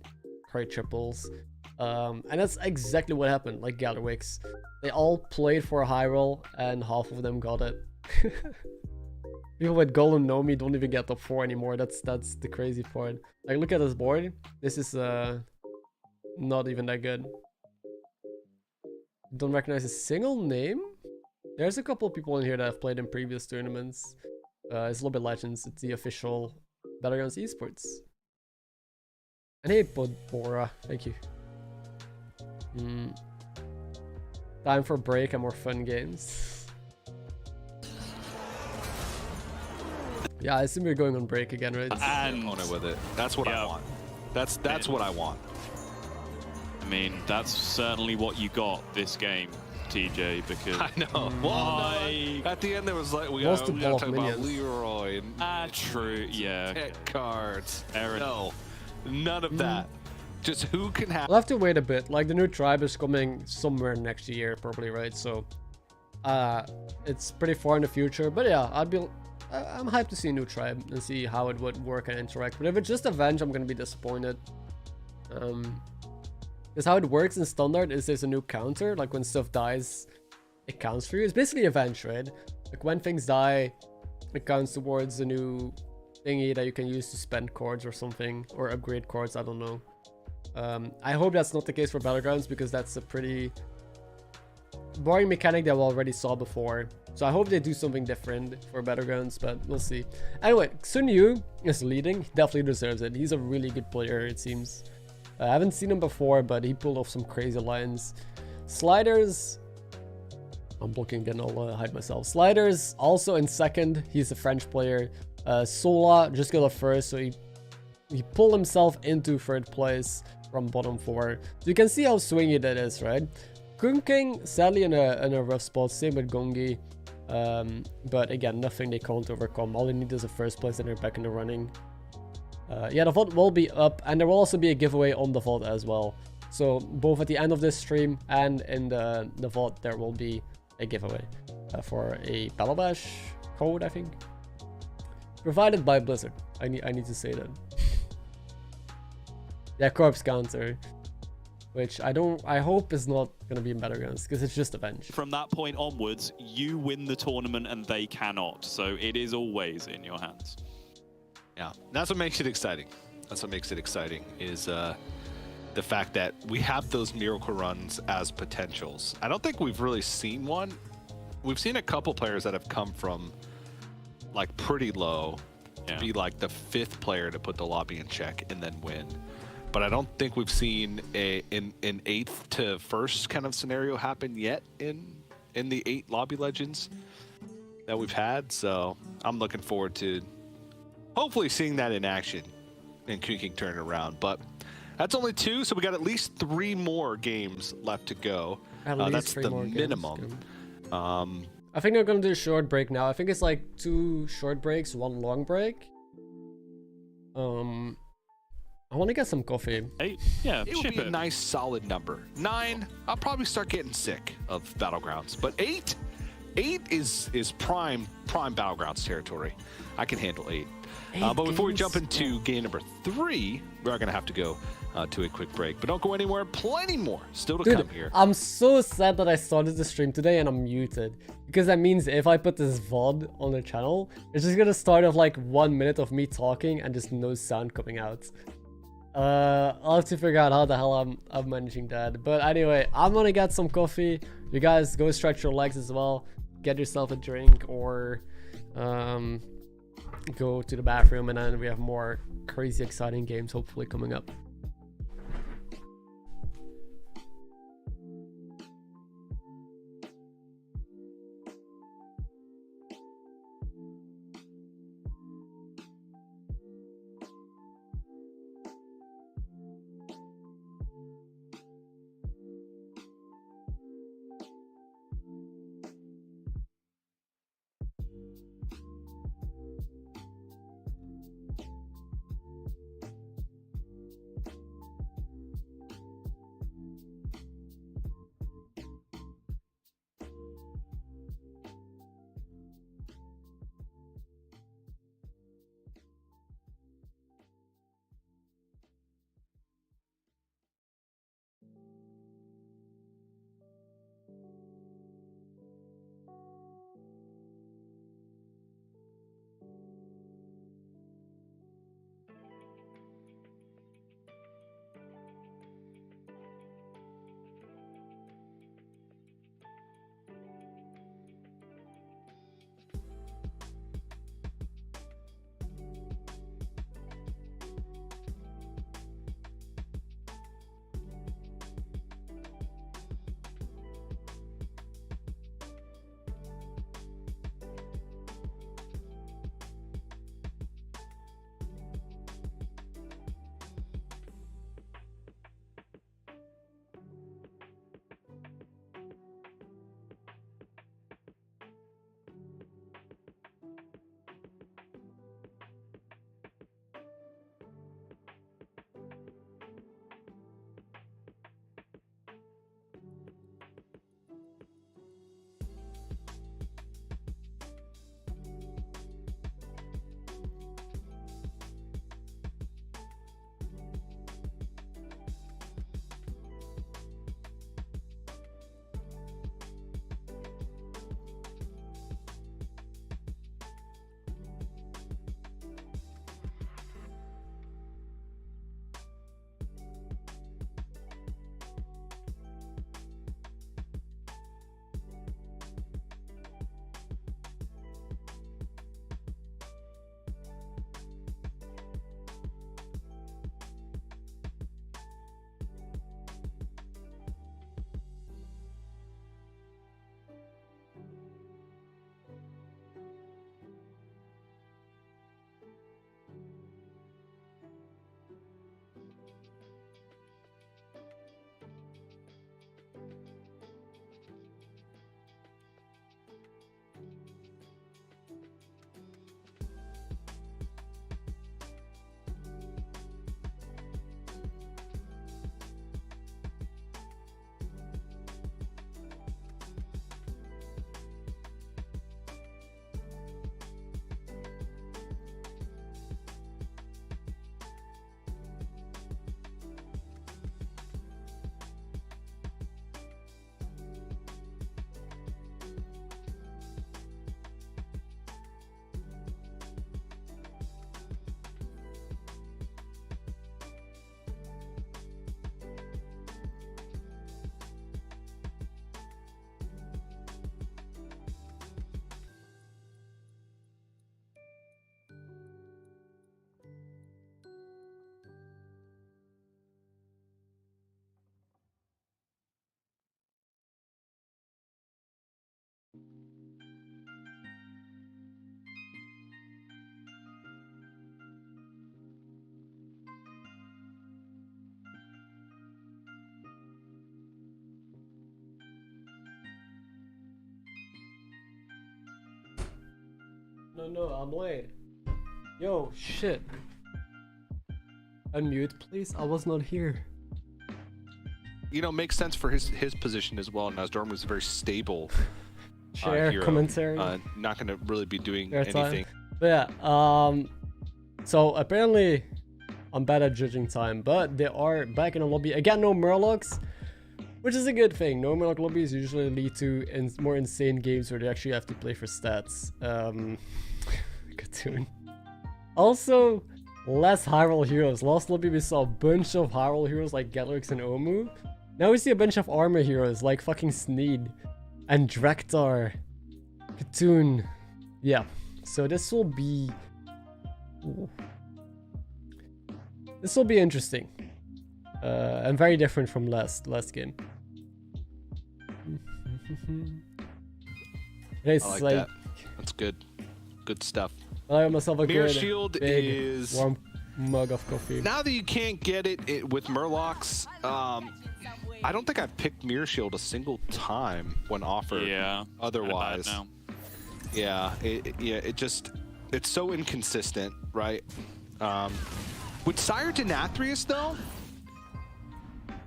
create triples. And that's exactly what happened, like Gallywix. They all played for a high roll and half of them got it. People with Golem Nomi don't even get top 4 anymore. That's the crazy part. Like, look at this board. This is not even that good. Don't recognize a single name? There's a couple people in here that have played in previous tournaments. It's a little bit Legends. It's the official Battlegrounds Esports. And hey, Bora. Thank you. Time for break and more fun games. Yeah, I assume we're going on break again, right? And on it with it. That's what I want. That's what I want. I mean, that's certainly what you got this game, TJ, because... I know. Well, no, at the end there was like, we got to talk about Leroy and... true, yeah. Tech cards. No, none of that. Just who can have... We'll have to wait a bit. Like, the new tribe is coming somewhere next year, probably, right? So, it's pretty far in the future. But yeah, I'm hyped to see a new tribe and see how it would work and interact. But if it's just Avenge, I'm gonna be disappointed. Because how it works in Standard is there's a new counter. Like, when stuff dies, it counts for you. It's basically Avenge, right? Like, when things die, it counts towards a new thingy that you can use to spend cards or something. Or upgrade cards, I don't know. I hope that's not the case for Battlegrounds, because that's a pretty boring mechanic that we already saw before. So I hope they do something different for Battlegrounds, but we'll see. Anyway, Sun Yu is leading. He definitely deserves it. He's a really good player, it seems. I haven't seen him before, but he pulled off some crazy lines. Sliders... I'm blocking again, I'll hide myself. Sliders also in second. He's a French player. Sola just got a first, so he pulled himself into third place from bottom 4. So you can see how swingy that is, right? Kunking, sadly in a rough spot, same with Gongi. But again, nothing they can't overcome. All they need is a first place and they're back in the running. Yeah, the VOD will be up, and there will also be a giveaway on the VOD as well. So both at the end of this stream and in the VOD, there will be a giveaway for a Battle Bash code, I think. Provided by Blizzard. I need to say that. Yeah, Corpse Counter. Which I hope is not going to be in Battlegrounds, because it's just Avenge. From that point onwards, you win the tournament and they cannot. So it is always in your hands. Yeah, that's what makes it exciting. That's what makes it exciting, is the fact that we have those miracle runs as potentials. I don't think we've really seen one. We've seen a couple players that have come from like pretty low to be like the 5th player to put the lobby in check and then win. But I don't think we've seen an 8th to 1st kind of scenario happen yet in the 8 lobby legends that we've had. So I'm looking forward to hopefully seeing that in action and Kunking turn around. But that's only 2, so we got at least 3 more games left to go. That's the minimum. I think they're gonna do a short break now. I think it's like 2 short breaks, 1 long break. I want to get some coffee. 8? Yeah, it would be a nice solid number. 9, I'll probably start getting sick of Battlegrounds. But 8 is prime Battlegrounds territory. I can handle 8. But before we jump into game number 3, we are going to have to go to a quick break. But don't go anywhere. Plenty more still to come here. I'm so sad that I started the stream today and I'm muted. Because that means if I put this VOD on the channel, it's just going to start off like 1 minute of me talking and just no sound coming out. I'll have to figure out how the hell I'm managing that. But anyway, I'm gonna get some coffee. You guys go stretch your legs as well. Get yourself a drink or go to the bathroom, and then we have more crazy exciting games hopefully coming up. No, I'm late. Yo, shit. Unmute, please. I was not here. You know, makes sense for his position as well. Nasdorm was very stable. Share hero. commentary. Not going to really be doing Fair anything. time. But yeah, so apparently I'm bad at judging time, but they are back in the lobby. Again, no Murlocs, which is a good thing. No Murloc lobbies usually lead to more insane games where they actually have to play for stats. Cartoon. Also, less high roll heroes. Last lobby we saw a bunch of high roll heroes like Galrix and Omu. Now we see a bunch of armor heroes like fucking Sneed and Drektar. Cartoon. Yeah. So this will be... This will be interesting. And very different from last game. It's I like like... that. That's good. Good stuff. I got myself a Mirror good Shield big is... warm mug of coffee. Now that you can't get it with Murlocs, I don't think I've picked Mirror Shield a single time when offered. Yeah. Otherwise, it's so inconsistent, right? With Sire Denathrius though,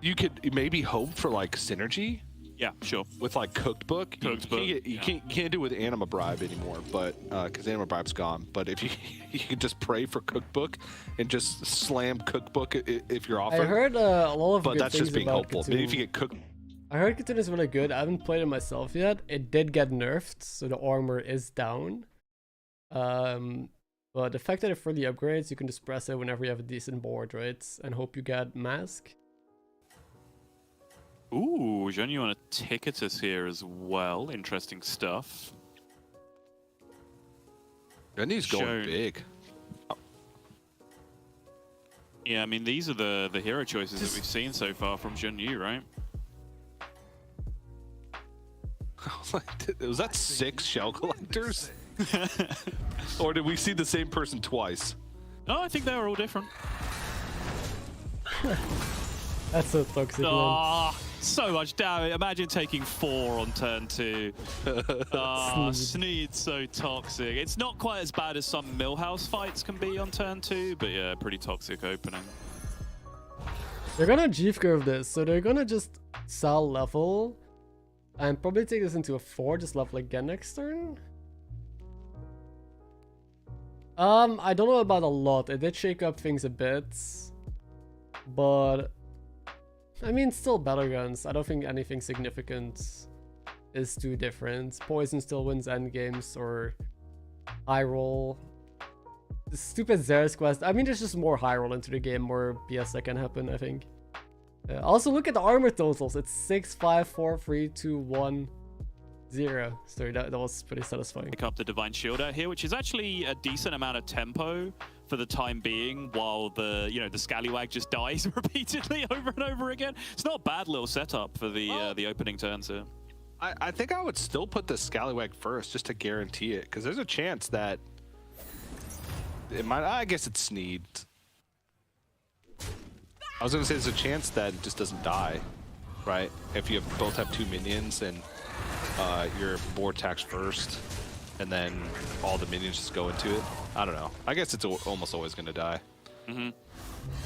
you could maybe hope for like synergy. Yeah, sure. With like Cooked Book, you can't do it with Anima Bribe anymore, but because Anima Bribe's gone. But if you can just pray for Cooked Book and just slam Cooked Book if you're offered. I heard a lot of but good that's things just being about hopeful. Cartoon. Maybe if you get Cooked. I heard Cartoon is really good. I haven't played it myself yet. It did get nerfed, so the armor is down. But the fact that it fully upgrades, you can just press it whenever you have a decent board, right? And hope you get Mask. Ooh, Jean, you want to ticket us here as well. Interesting stuff. Gunny's going big. Yeah, I mean, these are the hero choices that we've seen so far from Jean Yu, right? Was that 6 shell collectors? Or did we see the same person twice? No, I think they were all different. That's so toxic, man. Ah, so much damage. Imagine taking 4 on turn 2. Sneed's so toxic. It's not quite as bad as some Millhouse fights can be on turn 2, but yeah, pretty toxic opening. They're gonna Jeef curve this, so they're gonna just sell level and probably take this into a 4, just level again next turn. I don't know about a lot. It did shake up things a bit, but I mean, still Battlegrounds. I don't think anything significant is too different. Poison still wins endgames or high roll. The stupid Xer's quest. I mean, there's just more high roll into the game, more BS that can happen, I think. Also, look at the armor totals. It's 6, 5, 4, 3, 2, 1, 0. Sorry, that was pretty satisfying. Pick up the Divine Shield out here, which is actually a decent amount of tempo for the time being, while the the Scallywag just dies repeatedly over and over again. It's not a bad little setup for the opening turns here. I think I would still put the Scallywag first just to guarantee it, because there's a chance that it might. I guess it's Sneed. I was gonna say there's a chance that it just doesn't die, right? If you both have 2 minions and your board attacks first, and then all the minions just go into it. I don't know. I guess it's almost always gonna die. Mm-hmm.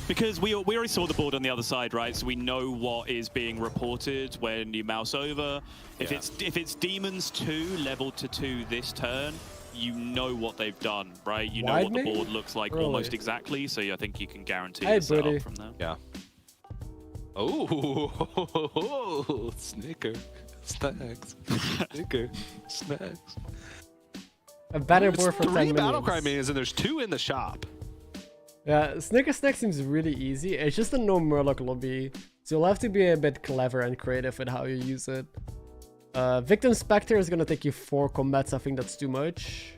Because we already saw the board on the other side, right? So we know what is being reported when you mouse over. If it's Demons 2 leveled to 2 this turn, you know what they've done, right? You know what the board looks like almost exactly. So I think you can guarantee the setup from there. Yeah. Oh, Snicker. Snacks. Snicker. Snacks. A banner board for 10 3 minutes. Battlecry minions and there's 2 in the shop. Yeah, Snicker Snack seems really easy. It's just a no Murloc lobby, so you'll have to be a bit clever and creative with how you use it. Victim Spectre is gonna take you 4 combats. I think that's too much.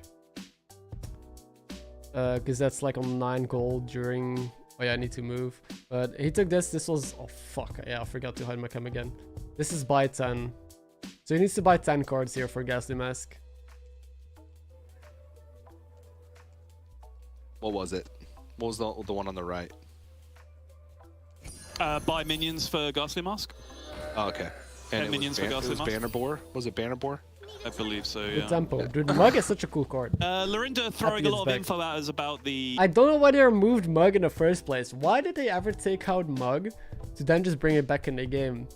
Because that's like on 9 gold during... Oh yeah, I need to move. But he took this. This was... Oh fuck, yeah, I forgot to hide my cam again. This is buy 10. So he needs to buy 10 cards here for Ghastly Mask. What was it? What was the one on the right? Buy minions for Ghastly Mask. Oh, okay. And 10 minions for Ghastly Mask. Banner Boar? Was it Banner Boar? I believe so, The yeah. tempo. Dude, Mug is such a cool card. Lorinda throwing a lot of info at us about the... I don't know why they removed Mug in the first place. Why did they ever take out Mug to then just bring it back in the game?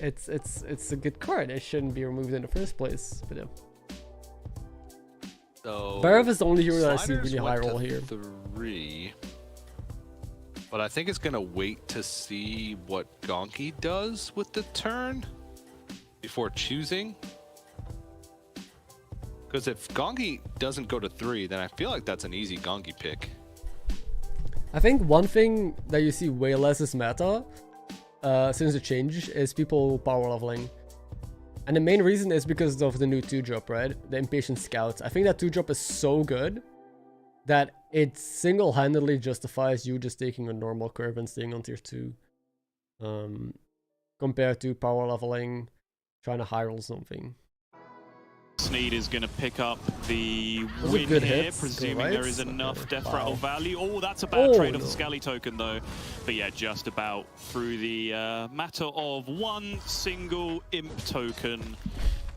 It's a good card. It shouldn't be removed in the first place. But yeah. So Barav is the only hero that I see Sliders really high went to roll here. 3. But I think it's gonna wait to see what Gonki does with the turn before choosing. Because if Gonki doesn't go to 3, then I feel like that's an easy Gonki pick. I think one thing that you see way less is meta since the change is people power leveling. And the main reason is because of the new 2-drop, right? The Impatient Scout. I think that 2-drop is so good that it single-handedly justifies you just taking a normal curve and staying on tier 2. Compared to power leveling, trying to high roll something. Sneed is going to pick up the Those are win good here, hits, presuming right? there is enough Okay, death wow. rattle value. Oh, that's a bad Oh, trade off no. the Scally token, though. But yeah, just about through the matter of one single imp token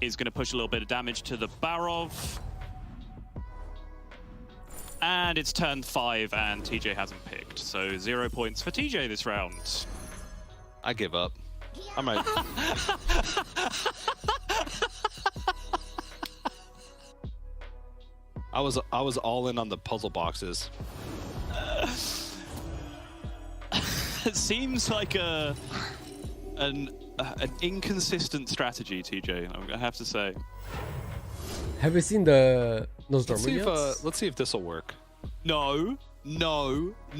is going to push a little bit of damage to the Barov. And it's turn 5, and TJ hasn't picked. So 0 points for TJ this round. I give up. I might. I was all in on the puzzle boxes. It seems like an inconsistent strategy, TJ, I have to say. Have you seen the Let's Nosdormu yet? see if this will work. No.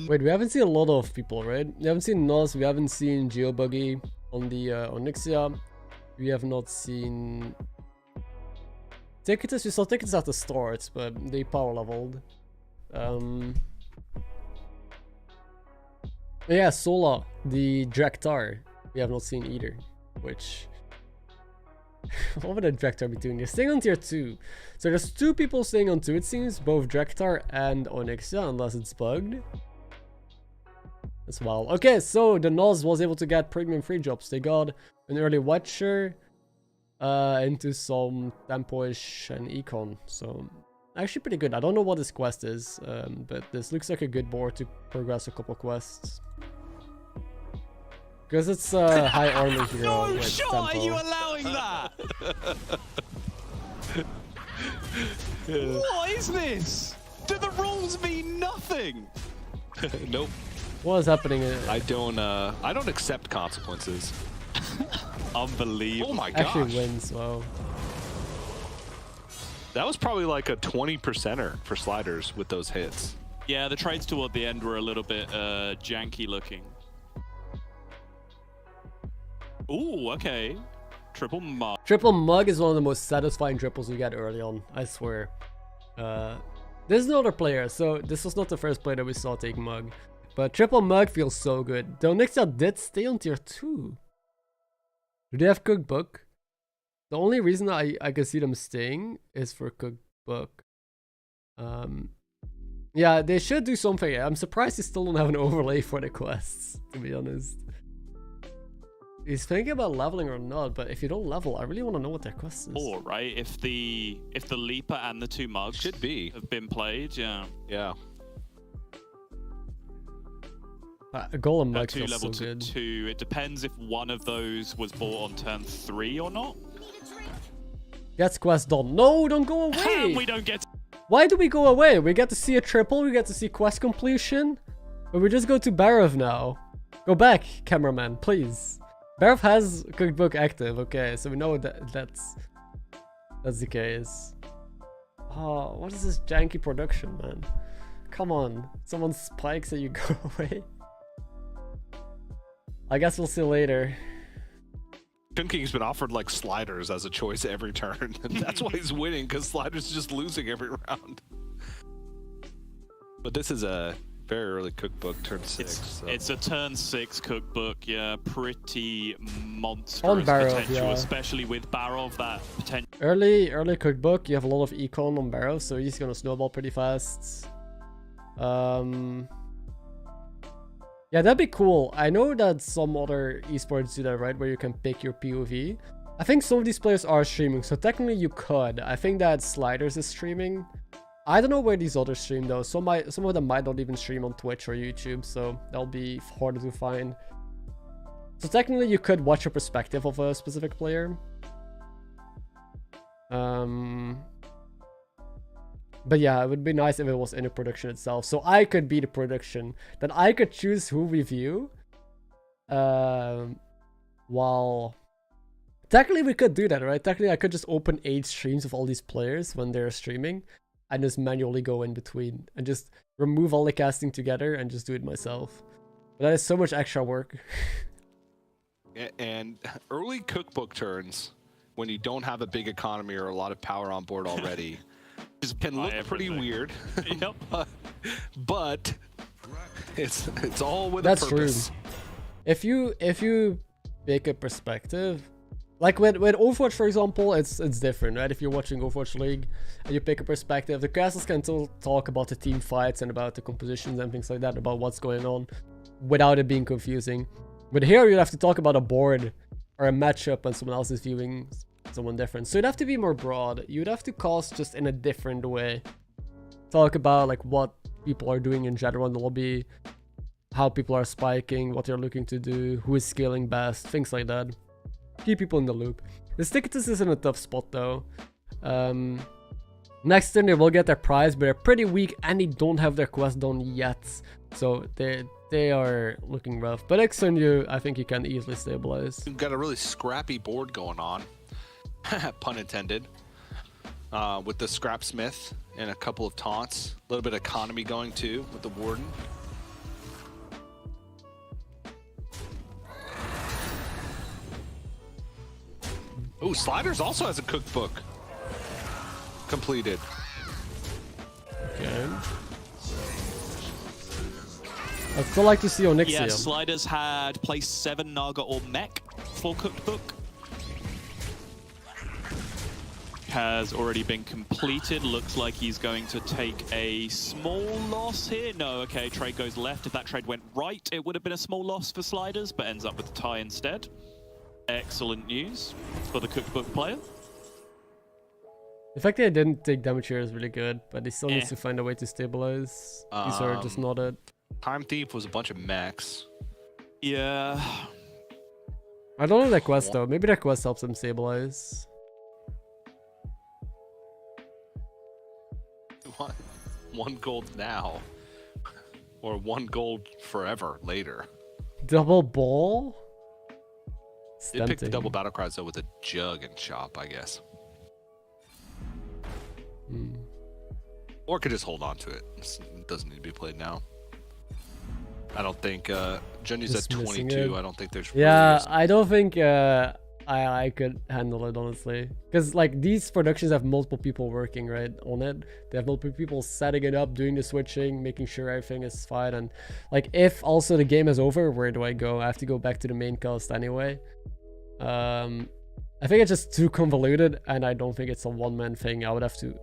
Wait, we haven't seen a lot of people, right? We haven't seen Nos, we haven't seen Geobuggy on the Onyxia. We have not seen... Tickets, we saw tickets at the start, but they power leveled. Yeah, Sola, the Draktar, we have not seen either, which... what would a Draktar be doing? They're staying on tier 2. So there's 2 people staying on 2, it seems, both Draktar and Onyxia, unless it's bugged. That's wild. Okay, so the Noz was able to get premium free drops. They got an early Watcher into some Tempo-ish and Econ. So actually pretty good. I don't know what this quest is, but this looks like a good board to progress a couple quests. Because it's a high armor hero No with shot tempo. are you allowing that? What is this? Do the rules mean nothing? Nope. What is happening? I don't accept consequences. Unbelievable. Oh my gosh. Actually wins, wow. That was probably like a 20%er for sliders with those hits. Yeah, the trades toward the end were a little bit janky looking. Ooh, okay. Triple mug. Triple Mug is one of the most satisfying triples you get early on, I swear. There's no other player, so this was not the first player that we saw take Mug. But Triple Mug feels so good. The Onyxia did stay on tier 2. Do they have Cookbook? The only reason I can see them staying is for Cookbook. Yeah, they should do something. I'm surprised they still don't have an overlay for the quests, to be honest. He's thinking about leveling or not, but if you don't level, I really want to know what their quest is. Or right, if the Leaper and the 2 mugs Should be. have been played, yeah. Yeah. A Golem Mug 2 feels level so good. 2. It depends if one of those was bought on turn 3 or not. Gets quest done. No, don't go away! We don't get. Why do we go away? We get to see a triple, we get to see quest completion, but we just go to Barav now. Go back, cameraman, please. Barav has Cookbook active, okay, so we know that that's the case. Oh, what is this janky production, man? Come on, someone spikes and you go away. I guess we'll see later. King's been offered like sliders as a choice every turn, and that's why he's winning, because sliders is just losing every round. But this is a very early Cookbook, turn 6. It's a turn 6 cookbook, yeah. Pretty monstrous On Barov, potential, yeah. especially with Barov, that potential. Early Cookbook, you have a lot of econ on Barav, so he's gonna snowball pretty fast. Yeah, that'd be cool. I know that some other esports do that, right? Where you can pick your POV. I think some of these players are streaming, so technically you could. I think that Sliders is streaming. I don't know where these others stream though. Some of them might not even stream on Twitch or YouTube, so that'll be harder to find. So technically you could watch a perspective of a specific player. But yeah, it would be nice if it was in the production itself. So I could be the production. Then I could choose who we view. While... Technically we could do that, right? Technically I could just open 8 streams of all these players when they're streaming. And just manually go in between. And just remove all the casting together and just do it myself. But that is so much extra work. And early cookbook turns, when you don't have a big economy or a lot of power on board already, can look pretty weird. Yep. But it's all with That's a purpose. true. If you make a perspective, like with Overwatch, for example, it's different, right? If you're watching Overwatch League and you pick a perspective, the casters can still talk about the team fights and about the compositions and things like that, about what's going on, without it being confusing. But here you'd have to talk about a board or a matchup and someone else is viewing someone different. So you'd have to be more broad. You'd have to cast just in a different way. Talk about like what people are doing in general in the lobby, how people are spiking, what they're looking to do, who is scaling best, things like that. Keep people in the loop. The Sticketus is in a tough spot though. Next turn they will get their prize, but they're pretty weak and they don't have their quest done yet. So they are looking rough. But next turn I think you can easily stabilize. You've got a really scrappy board going on. Pun intended. With the Scrapsmith and a couple of taunts. A little bit of economy going too with the Warden. Oh, Sliders also has a cookbook completed. Okay. I'd still like to see Onyxia. Yeah, Sliders had place 7 Naga or Mech for cookbook. Has already been completed. Looks like he's going to take a small loss here. No, okay, trade goes left. If that trade went right, it would have been a small loss for Sliders, but ends up with a tie instead. Excellent news for the cookbook player. The fact that I didn't take damage here is really good, but he still needs to find a way to stabilize. These are just not it. Time Thief was a bunch of mechs. Yeah. I don't know that quest though. Maybe that quest helps him stabilize. One gold now. Or 1 gold forever later. Double ball? They picked the double battle cries though with a jug and chop, I guess. Or could just hold on to it. It doesn't need to be played now. I don't think Junji's at 22. I don't think there's yeah, I don't think I could handle it honestly, because like these productions have multiple people working right on it. They have multiple people setting it up, doing the switching, making sure everything is fine. And like if also the game is over, where do I go? I have to go back to the main cast anyway. I think it's just too convoluted, and I don't think it's a one-man thing. I would have to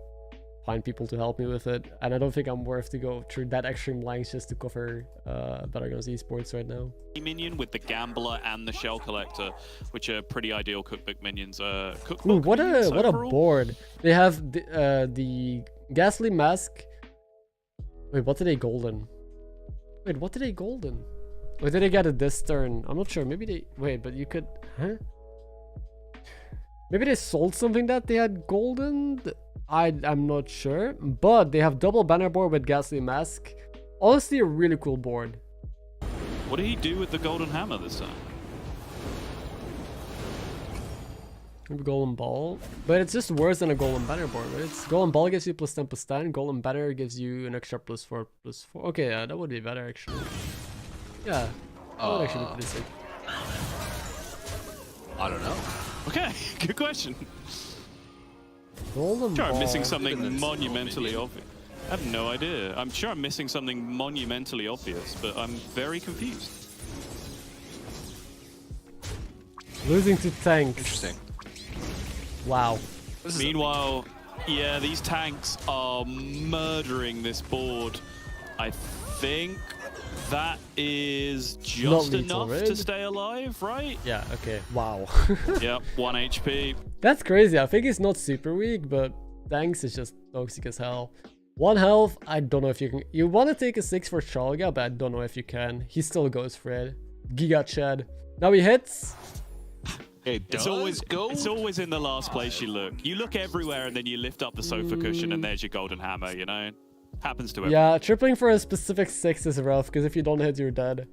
find people to help me with it, and I don't think I'm worth to go through that extreme lengths just to cover Battlegrounds esports right now. Minion with the Gambler and the Shell Collector, which are pretty ideal cookbook minions. Cookbook Ooh, what minions a overall. board! They have the Ghastly Mask. Wait, what did they golden? Wait, what did they golden? Or did they get it this turn? I'm not sure. Maybe they... Wait, but you could... Huh? Maybe they sold something that they had golden? I'm not sure. But they have double banner board with Ghastly Mask. Honestly, a really cool board. What did he do with the Golden Hammer this time? Maybe Golden Ball. But it's just worse than a Golden Banner board, right? It's Golden Ball gives you +10/+10. Golden Banner gives you an extra +4/+4. Okay, yeah, that would be better actually. Yeah, that would actually be pretty sick. I don't know. Okay, good question. Golden Sure, I'm Ball. missing something monumentally obvious. I have no idea. I'm sure I'm missing something monumentally obvious, but I'm very confused. Losing to tanks. Interesting. Wow. Meanwhile, yeah, these tanks are murdering this board. I think That is Not just lethal, enough right? to stay alive, right? Yeah, okay. Wow. Yep, 1 HP. That's crazy. I think he's not super weak, but Thanks is just toxic as hell. 1 health, I don't know if you can. You want to take a 6 for Chalga, but I don't know if you can. He still goes for it. Giga Chad. Now he hits. It's always in the last place you look. You look everywhere and then you lift up the sofa cushion and there's your golden hammer, you know? Happens to everyone. Yeah, tripling for a specific 6 is rough, because if you don't hit, you're dead.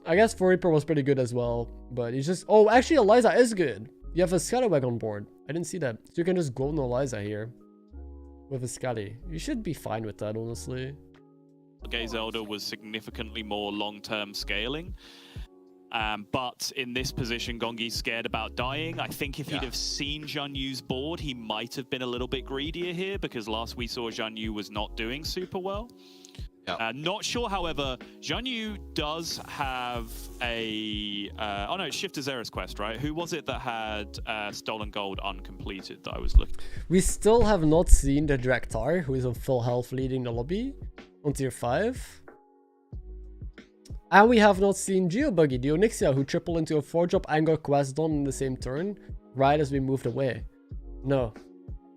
I guess 4 Reaper was pretty good as well, but he's just... Oh, actually, Eliza is good. You have a Scallywag on board. I didn't see that. So you can just Golden Eliza here with a Scally. You should be fine with that, honestly. Gaze Elder was significantly more long-term scaling. But in this position, Gongi's scared about dying. I think if he'd have seen Zhang Yu's board, he might have been a little bit greedier here, because last we saw Zhang Yu was not doing super well. Not sure, however, Zhang Yu does have a... oh no, it's Shifter Zera's quest, right? Who was it that had Stolen Gold uncompleted that I was looking? We still have not seen the Draktar, who is on full health leading the lobby on tier 5. And we have not seen Geobuggy, the Onyxia, who tripled into a 4-drop and got quest done in the same turn, right as we moved away. No.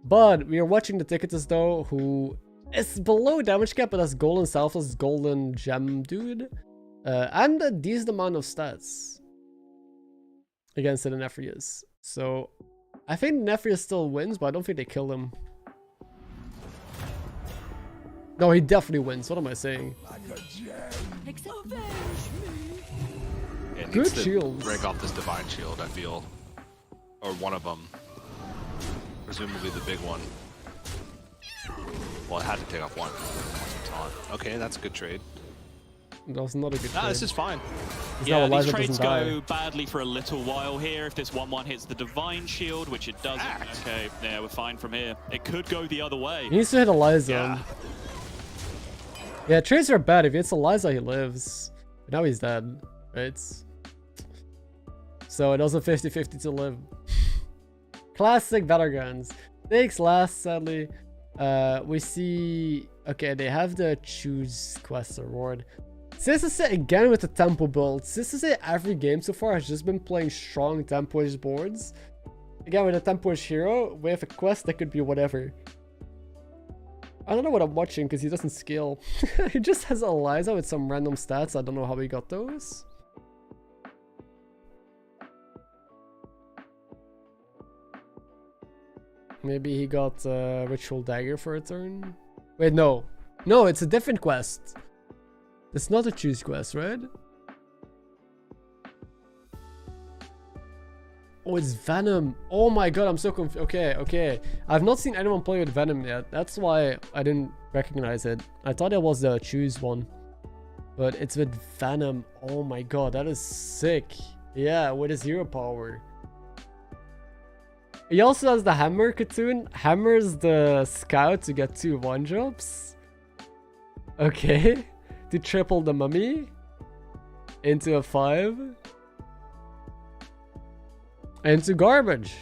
But we are watching the Ticketus though, who is below damage cap, but has golden selfless, golden gem dude. And a decent amount of stats against the Nephrius. So I think Nephrius still wins, but I don't think they kill him. No, he definitely wins. What am I saying? It Good needs to shields. break off this divine shield, I feel. Or one of them. Presumably the big one. Well, it had to take off one. Okay, that's a good trade. That was not a good trade. This is fine. Yeah, these trades go badly for a little while here. If this 1-1 hits the divine shield, which it doesn't. Okay, yeah, we're fine from here. It could go the other way. He needs to hit Eliza. Yeah, trades are bad. If he hits Eliza, he lives. But now he's dead, right? So it was a 50-50 to live. Classic Battlegrounds. Takes last, sadly. We see... Okay, they have the choose quest reward. CEST again with the tempo build. CEST every game so far has just been playing strong tempo-ish boards. Again, with a tempo-ish hero, with a quest that could be whatever. I don't know what I'm watching because he doesn't scale. He just has Eliza with some random stats. I don't know how he got those. Maybe he got Ritual Dagger for a turn. Wait, no. No, it's a different quest. It's not a choose quest, right? Oh, it's Venom. Oh my god, I'm so confused. Okay. I've not seen anyone play with Venom yet. That's why I didn't recognize it. I thought it was the choose one. But it's with Venom. Oh my god, that is sick. Yeah, with his hero power. He also has the Hammer Katoon. Hammers the Scout to get 2 1-drops. Okay. To triple the Mummy. Into a 5. Into garbage.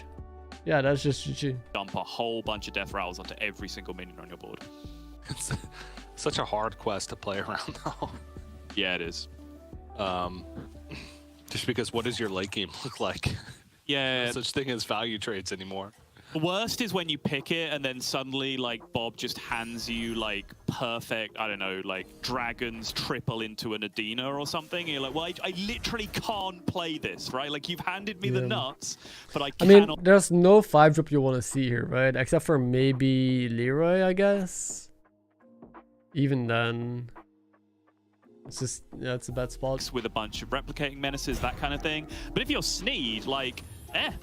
Yeah, that's just GG. Dump a whole bunch of death rattles onto every single minion on your board. It's such a hard quest to play around though. Yeah, it is. Just because what does your late game look like? Yeah. No such thing as value trades anymore. The worst is when you pick it and then suddenly like Bob just hands you like perfect, I don't know, like dragons triple into an Adina or something. And you're like, well, I literally can't play this, right? Like you've handed me the nuts, but I cannot. mean, there's no 5-drop you want to see here, right? Except for maybe Leroy, I guess. Even then, it's just, yeah, it's a bad spot. With a bunch of replicating menaces, that kind of thing. But if you're Sneed, like,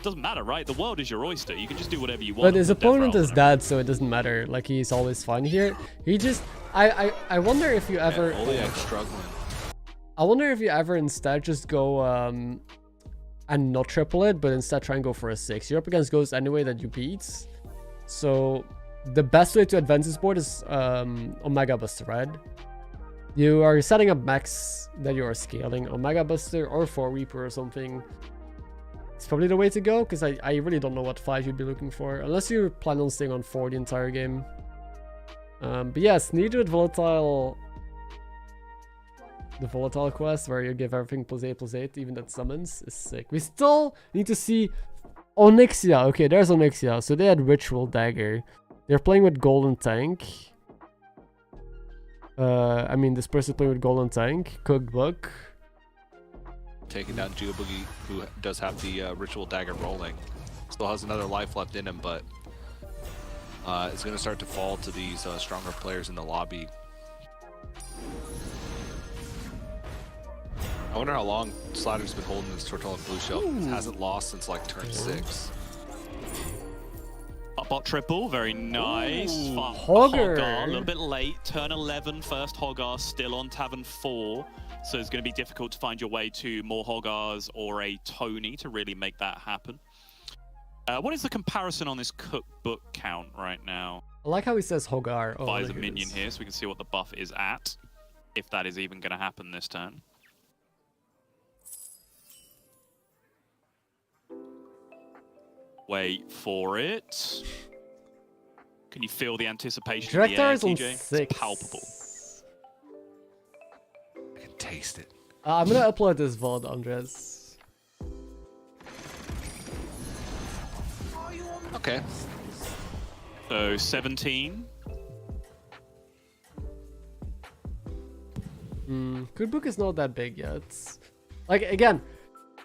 doesn't matter, right? The world is your oyster. You can just do whatever you want. But his opponent is dead, so it doesn't matter. Like, he's always fine here. He just... I wonder if you ever... Struggling. I wonder if you ever instead just go... and not triple it, but instead try and go for a 6. You're up against ghosts anyway that you beat. So, the best way to advance this board is Omega Buster, right? You are setting up max that you are scaling. Omega Buster or 4 Reaper or something. It's probably the way to go, because I really don't know what 5 you'd be looking for. Unless you plan on staying on 4 the entire game. But yes, need with volatile. The volatile quest where you give everything +8/+8, even that summons, is sick. We still need to see Onyxia. Okay, there's Onyxia. So they had Ritual Dagger. They're playing with Golden Tank. I mean, this person's playing with Golden Tank. Cookbook. Taking down Juboogie, who does have the Ritual Dagger rolling. Still has another life left in him, but it's going to start to fall to these stronger players in the lobby. I wonder how long Slatter's been holding this Tortola Blue Shell. It hasn't lost since like turn 6. Bot triple, very nice. Hoggar. A little bit late. Turn 11, first Hoggar, still on Tavern 4. So it's going to be difficult to find your way to more Hoggars or a Tony to really make that happen. What is the comparison on this cookbook count right now? I like how he says Hoggar. Oh, Buys a minion here so we can see what the buff is at, if that is even going to happen this turn. Wait for it. Can you feel the anticipation in the air, TJ? It's palpable. I can taste it. I'm gonna upload this VOD, Andres. Okay. So 17. Cookbook is not that big yet. Like, again,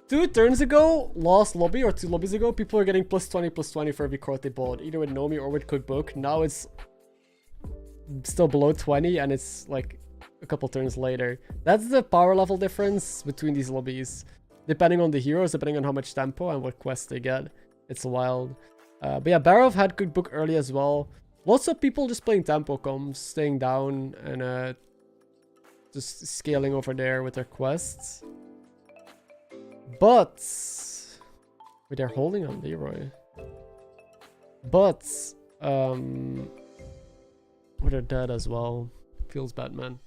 2 turns ago, last lobby or 2 lobbies ago, people are getting +20/+20 for every card they bought, either with Nomi or with Cookbook. Now it's still below 20, and it's like a couple turns later. That's the power level difference between these lobbies, depending on the heroes, depending on how much tempo and what quests they get. It's wild. But yeah, Barov had Cookbook early as well. Lots of people just playing tempo comms, staying down and just scaling over there with their quests. But wait, they're holding on Leroy. But well, they're dead as well. Feels bad, man.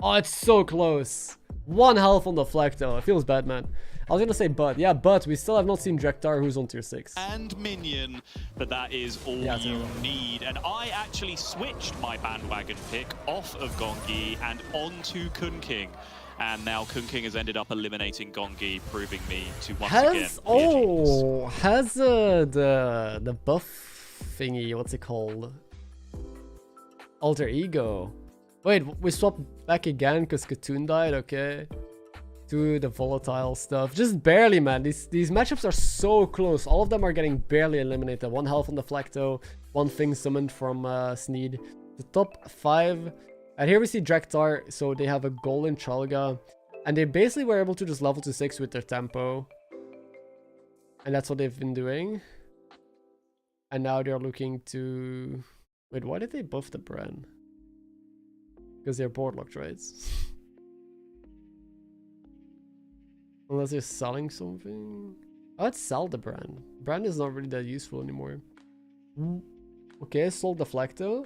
Oh, it's so close. 1 health on the flag though. It feels bad, man. I was gonna say but. Yeah, but we still have not seen Drektar, who's on tier 6. And minion, but that is all you need. And I actually switched my bandwagon pick off of Gongi and onto Kun King. And now Kun King has ended up eliminating Gongi, proving me to once again. Oh, has the buff thingy, what's it called? Alter Ego. Wait, we swapped back again because Katoon died, okay. To the volatile stuff. Just barely, man. These matchups are so close. All of them are getting barely eliminated. 1 health on the Flacto, 1 thing summoned from Sneed. The top 5. And here we see Drektar, so they have a golden Chalga. And they basically were able to just level to 6 with their tempo. And that's what they've been doing. And now they're looking to... Wait, why did they buff the Bren? Because they're board locked, right? Unless they're selling something. I'd sell the Bren. Bren is not really that useful anymore. Okay, sold the Flacto.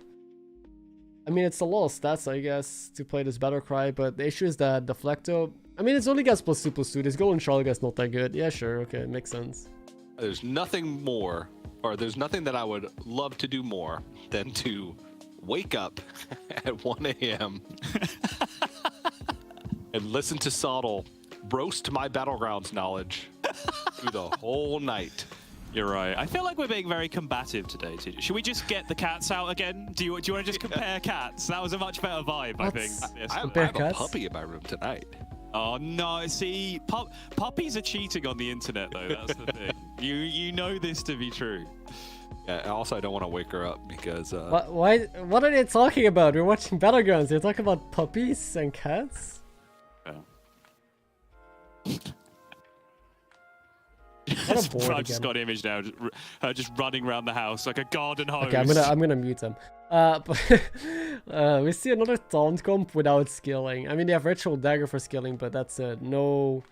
I mean, it's a lot of stats, I guess, to play this Battlecry, but the issue is that the Flacto... I mean, it's only gas +2/+2. This Golden Chalga is not that good. Yeah, sure, okay, makes sense. There's nothing more, or there's nothing that I would love to do more than to wake up at 1 a.m. and listen to Soddle roast my Battlegrounds knowledge through the whole night. You're right. I feel like we're being very combative today, TJ. Should we just get the cats out again? Do you want to just compare cats? That was a much better vibe, I think. I have a puppy in my room tonight. Oh no! See, puppies are cheating on the internet, though. That's the thing. You know this to be true. Yeah. Also, I don't want to wake her up because. Why? What are they talking about? We're watching Battlegrounds. They're talking about puppies and cats. Oh. I just got an image now, just running around the house like a garden hose. Okay, I'm gonna mute them. We see another taunt comp without skilling. I mean, they have Ritual Dagger for skilling, but that's no.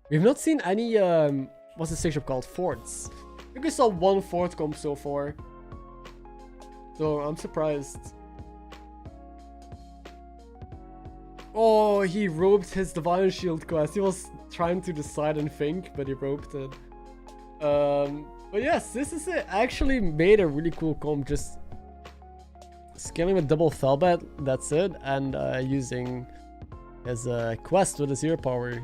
We've not seen any. What's the stage up called? Forts. I think we saw 1 fort comp so far. So I'm surprised. Oh, he roped his Divine Shield quest. He was trying to decide and think, but he roped it. But yes, this is it. I actually made a really cool comp. Just scaling with double Felbat, that's it, and using his quest with his hero power.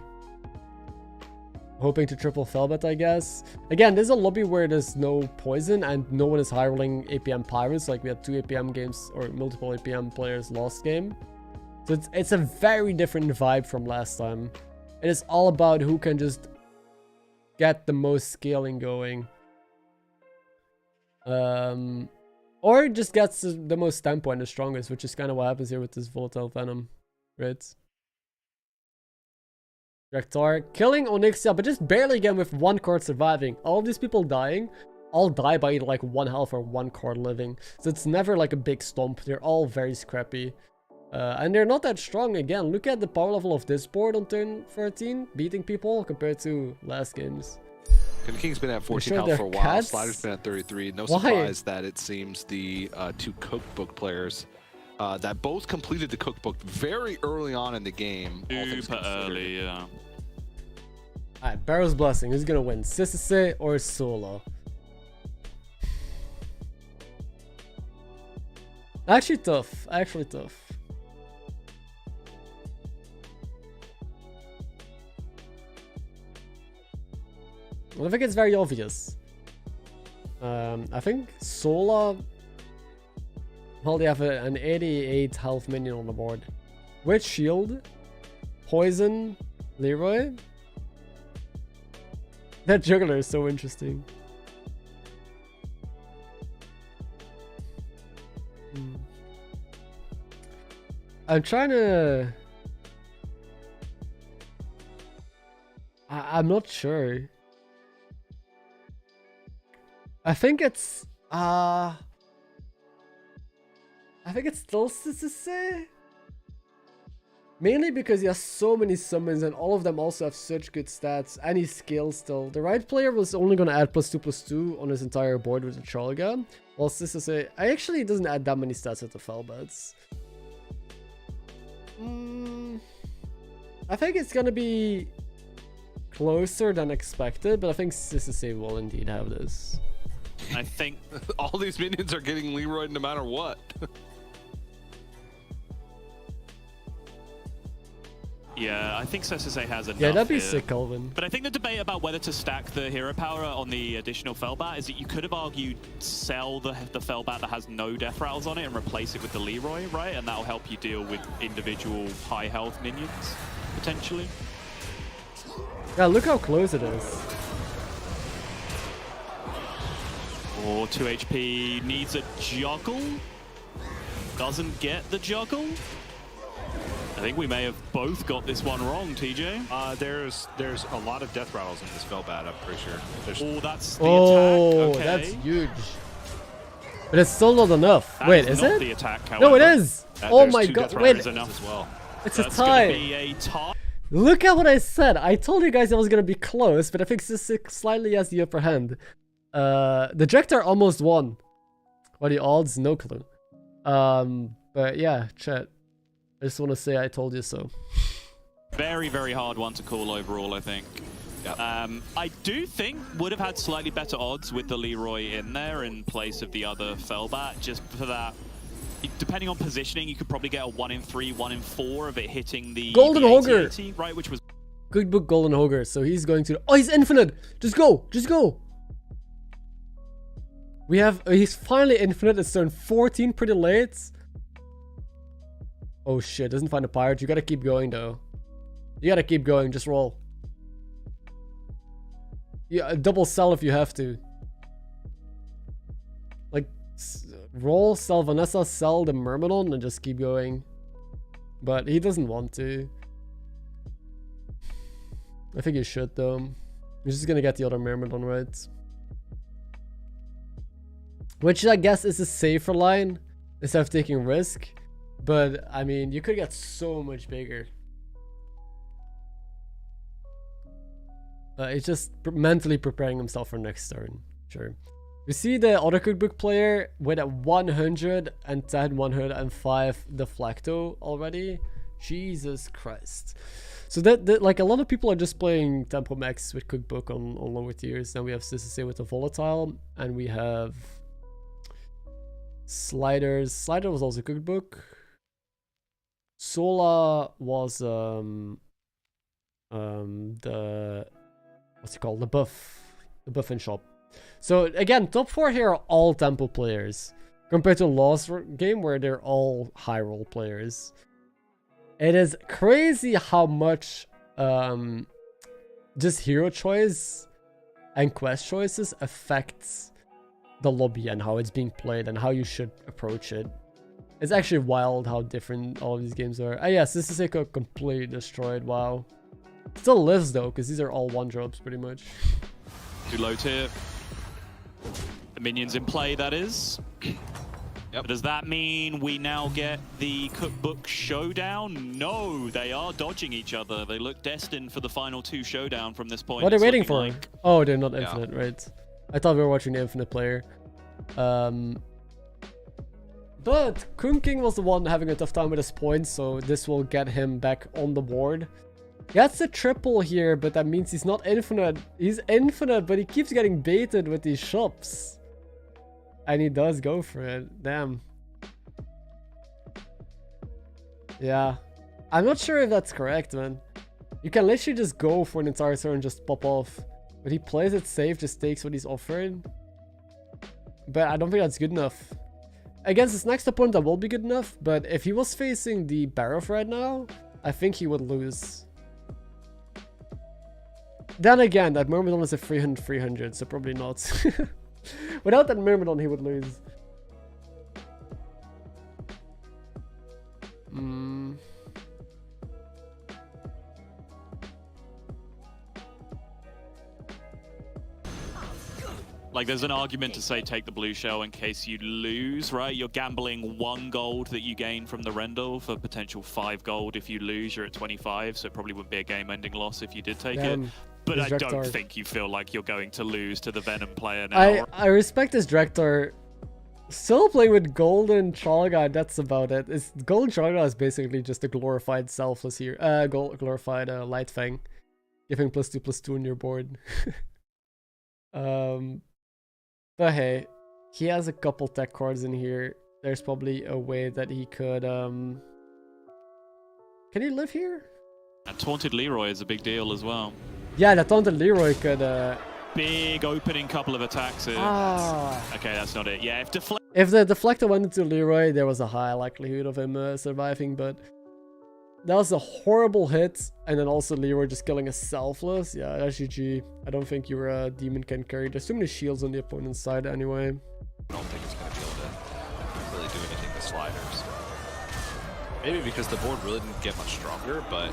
Hoping to triple Felbat, I guess. Again, there's a lobby where there's no poison and no one is high rolling APM pirates. Like we had 2 APM games or multiple APM players last game. So it's a very different vibe from last time. And it's all about who can just get the most scaling going. Or just gets the most tempo and the strongest, which is kind of what happens here with this volatile venom, right? Rektar killing Onyxia, but just barely again with 1 card surviving. All of these people dying, all die by either like 1 health or 1 card living. So it's never like a big stomp. They're all very scrappy. And they're not that strong. Again, look at the power level of this board on turn 13, beating people compared to last games. And the King's been at 14 sure health for a while. cats? Slider's been at 33. No Why? surprise that it seems the 2 cookbook players that both completed the cookbook very early on in the game. Super early, yeah. Alright, Barrow's Blessing. Who's gonna win? Sisase or Solo? Actually tough. Actually tough. Well, I think it's very obvious. I think Sola. Well, they have an 88 health minion on the board. With shield, poison, Leroy. That juggler is so interesting. I'm trying to... I'm not sure. I think it's... I think it's still Sisase. Mainly because he has so many summons and all of them also have such good stats and he scales still. The right player was only going to add +2/+2 on his entire board with the Trolga. While Sisase actually doesn't add that many stats with the Felbats. I think it's going to be closer than expected, but I think Sisase will indeed have this. I think All these minions are getting Leroy no matter what. Yeah, I think Sesase has enough. Yeah, that'd be here. sick, Calvin. But I think the debate about whether to stack the hero power on the additional Felbat is that you could have argued sell the Felbat that has no death rattles on it and replace it with the Leroy, right? And that'll help you deal with individual high health minions, potentially. Yeah, look how close it is. Or 2 HP, needs a juggle. Doesn't get the juggle. I think we may have both got this one wrong, TJ. There's a lot of death rattles in this Felbat, I'm pretty sure. Oh, that's the Oh, attack. Okay. that's huge. But it's still not enough. That Wait, is is not it? the attack, No, it however. is. Oh There's my 2 god. death Wait, rattles in this as well. it's That's a gonna tie. be a tie. Look at what I said. I told you guys it was going to be close, but I think Sisik slightly has the upper hand. The Jektar almost won. What are the odds? No clue. But yeah, chat. I just want to say I told you so. Very, very hard one to call overall, I think. Yep. I do think would have had slightly better odds with the Leroy in there in place of the other Felbat, just for that. Depending on positioning, you could probably get a 1 in 3, 1 in 4 of it hitting the Golden Ogre, 80, right? Which was good book, Golden Ogre. So he's going to. Oh, he's infinite. Just go, just go. We have. He's finally infinite. It's turn 14, pretty late. Oh shit! Doesn't find a pirate. You gotta keep going though. You gotta keep going. Just roll. Yeah, double sell if you have to. Like, roll, sell Vanessa, sell the Myrmidon, and just keep going. But he doesn't want to. I think he should though. He's just gonna get the other Myrmidon, right? Which I guess is a safer line instead of taking risk. But I mean, you could get so much bigger. He's just mentally preparing himself for next turn. Sure. We see the other cookbook player with a 110, 105 deflecto already. Jesus Christ. So that like a lot of people are just playing Tempo Max with cookbook on lower tiers. Then we have Sisase with the volatile, and we have Sliders. Slider was also cookbook. Sola was the what's it called? The buff and shop. So again, top 4 here are all tempo players compared to Lost game where they're all high roll players. It is crazy how much just hero choice and quest choices affects the lobby and how it's being played and how you should approach it. It's actually wild how different all of these games are. Yes, this is like a completely destroyed. Wow. Still lives though, because these are all 1-drops pretty much. Too low tier. The minions in play, that is. Yep. Does that mean we now get the cookbook showdown? No, they are dodging each other. They look destined for the final 2 showdown from this point. What are they waiting for? Like... Oh, they're not infinite, right? I thought we were watching the infinite player. But Kunking was the one having a tough time with his points, so this will get him back on the board. He gets the triple here, but that means he's not infinite. He's infinite, but he keeps getting baited with these shops. And he does go for it. Damn. Yeah. I'm not sure if that's correct, man. You can literally just go for an entire turn and just pop off. But he plays it safe, just takes what he's offered. But I don't think that's good enough. Against his next opponent, that will be good enough. But if he was facing the Barof right now, I think he would lose. Then again, that Myrmidon is a 300, so probably not. Without that Myrmidon, he would lose. Like, there's an argument to say take the blue shell in case you lose, right? You're gambling 1 gold that you gain from the Rendell for potential 5 gold. If you lose, you're at 25, so it probably wouldn't be a game-ending loss if you did take it. But I don't think you feel like you're going to lose to the Venom player now. I respect this Drektor. Still playing with Golden Trolga, that's about it. Golden Trolga is basically just a glorified Selfless here. Glorified Light Fang. Giving +2/+2 on your board. But hey, he has a couple tech cards in here. There's probably a way that he could... Can he live here? And Taunted Leroy is a big deal as well. Yeah, the Taunted Leroy could... Big opening couple of attacks. Okay, that's not it. Yeah, if the Deflector went into Leroy, there was a high likelihood of him surviving, but... That was a horrible hit, and then also Leroy just killing a Selfless. Yeah, that's GG. I don't think your demon can carry. There's too many shields on the opponent's side anyway. I don't think it's going to be able to really do anything to sliders. Maybe because the board really didn't get much stronger, but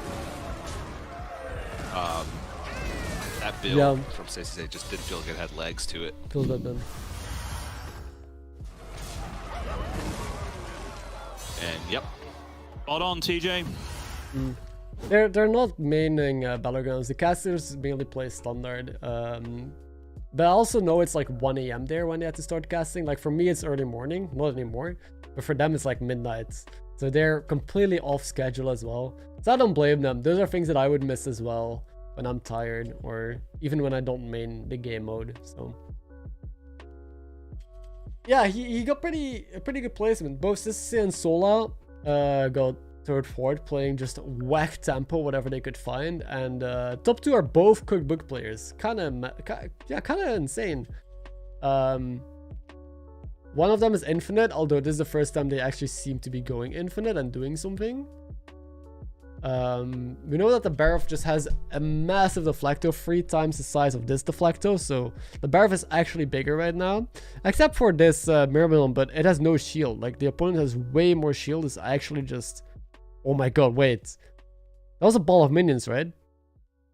that build from CEST just didn't feel like it had legs to it. Feels bad then. And yep. Spot on, TJ. They're not maining Battlegrounds. The casters mainly play standard. But I also know it's like 1 AM there when they had to start casting. Like for me, it's early morning, not anymore. But for them, it's like midnight. So they're completely off schedule as well. So I don't blame them. Those are things that I would miss as well when I'm tired or even when I don't main the game mode. So yeah, he got a pretty good placement. Both CEST and Sola got 3rd, 4th, playing just whack tempo, whatever they could find, and top 2 are both cookbook players. Kind of insane. One of them is infinite, although this is the first time they actually seem to be going infinite and doing something. We know that the Barof just has a massive Deflecto, 3 times the size of this Deflecto, so the Barof is actually bigger right now, except for this Myrmidon, but it has no shield. Like the opponent has way more shield. It's actually just... Oh my god, wait. That was a ball of minions, right?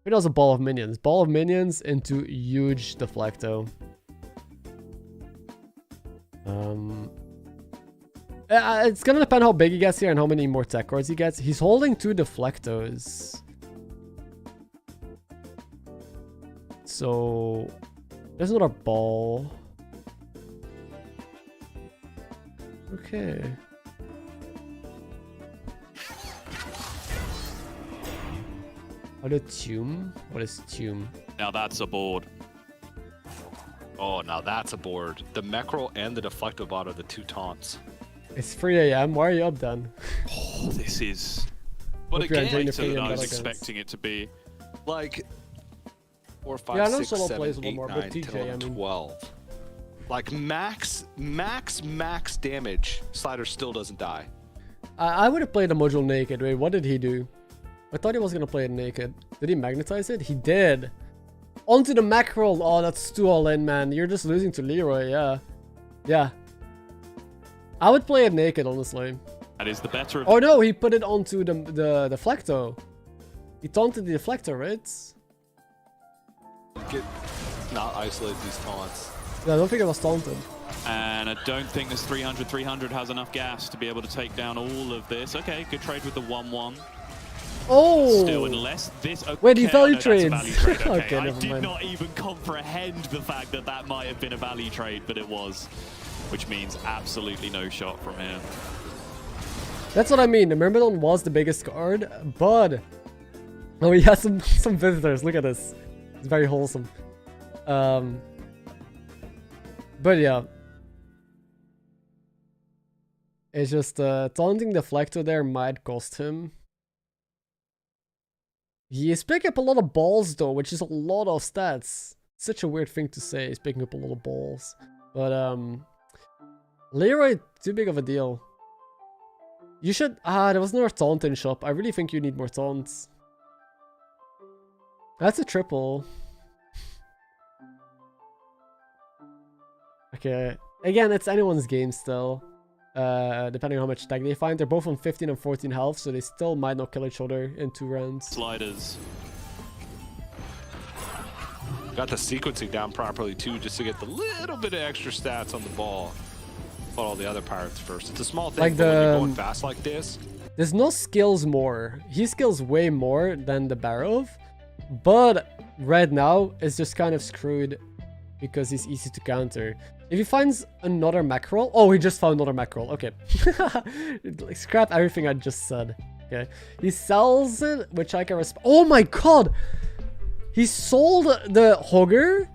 It was a ball of minions. Ball of minions into huge Deflecto. It's gonna depend how big he gets here and how many more tech cards he gets. He's holding 2 Deflectos. So... There's another ball. Okay. What a tomb? What is tomb? Now that's a board. Oh, now that's a board. The Meckrel and the Deflectobot are the 2 taunts. It's 3 a.m. Why are you up then? Oh, this is. But Hope you're again, enjoying later your than I was Battlegrounds. expecting it to be. Like 4, 5, Yeah, I know 6, solo 7, plays a little 8, more, 9, but TJ, 10, 11, I mean- 12. Like max damage. Slider still doesn't die. I would have played the module naked. Wait, what did he do? I thought he was gonna play it naked. Did he magnetize it? He did. Onto the mackerel. Oh, that's too all in, man. You're just losing to Leroy. Yeah. Yeah. I would play it naked, honestly. That is the better of. Oh no, he put it onto the deflecto. He taunted the deflector, right? Not isolate these taunts. Yeah, I don't think it was taunted. And I don't think this 300 has enough gas to be able to take down all of this. Okay, good trade with the 1-1. Oh! Still, unless this. Okay, Wait, he value no, that's a trades. value trade. Okay, Okay, I never did mind. not even comprehend the fact that that might have been a value trade, but it was, which means absolutely no shot from him. That's what I mean. The Myrmidon was the biggest card, but oh, he has some visitors. Look at this. It's very wholesome. But yeah. It's just taunting Deflector there might cost him. He is picking up a lot of balls though, which is a lot of stats. Such a weird thing to say, he's picking up a lot of balls. But Leroy, too big of a deal. You should there was another taunt in shop. I really think you need more taunts. That's a triple. Okay. Again, it's anyone's game still. Depending on how much tag they find. They're both on 15 and 14 health, so they still might not kill each other in 2 rounds. Sliders. Got the sequencing down properly too, just to get the little bit of extra stats on the ball. Put all the other pirates first. It's a small thing, Like but when you're the- going fast like this. There's no skills more. He skills way more than the Barov. But Red now is just kind of screwed because he's easy to counter. If he finds another mackerel... Oh, he just found another mackerel. Okay. Scrap everything I just said. Okay. He sells it, which I can respect. Oh my god! He sold the Hogger,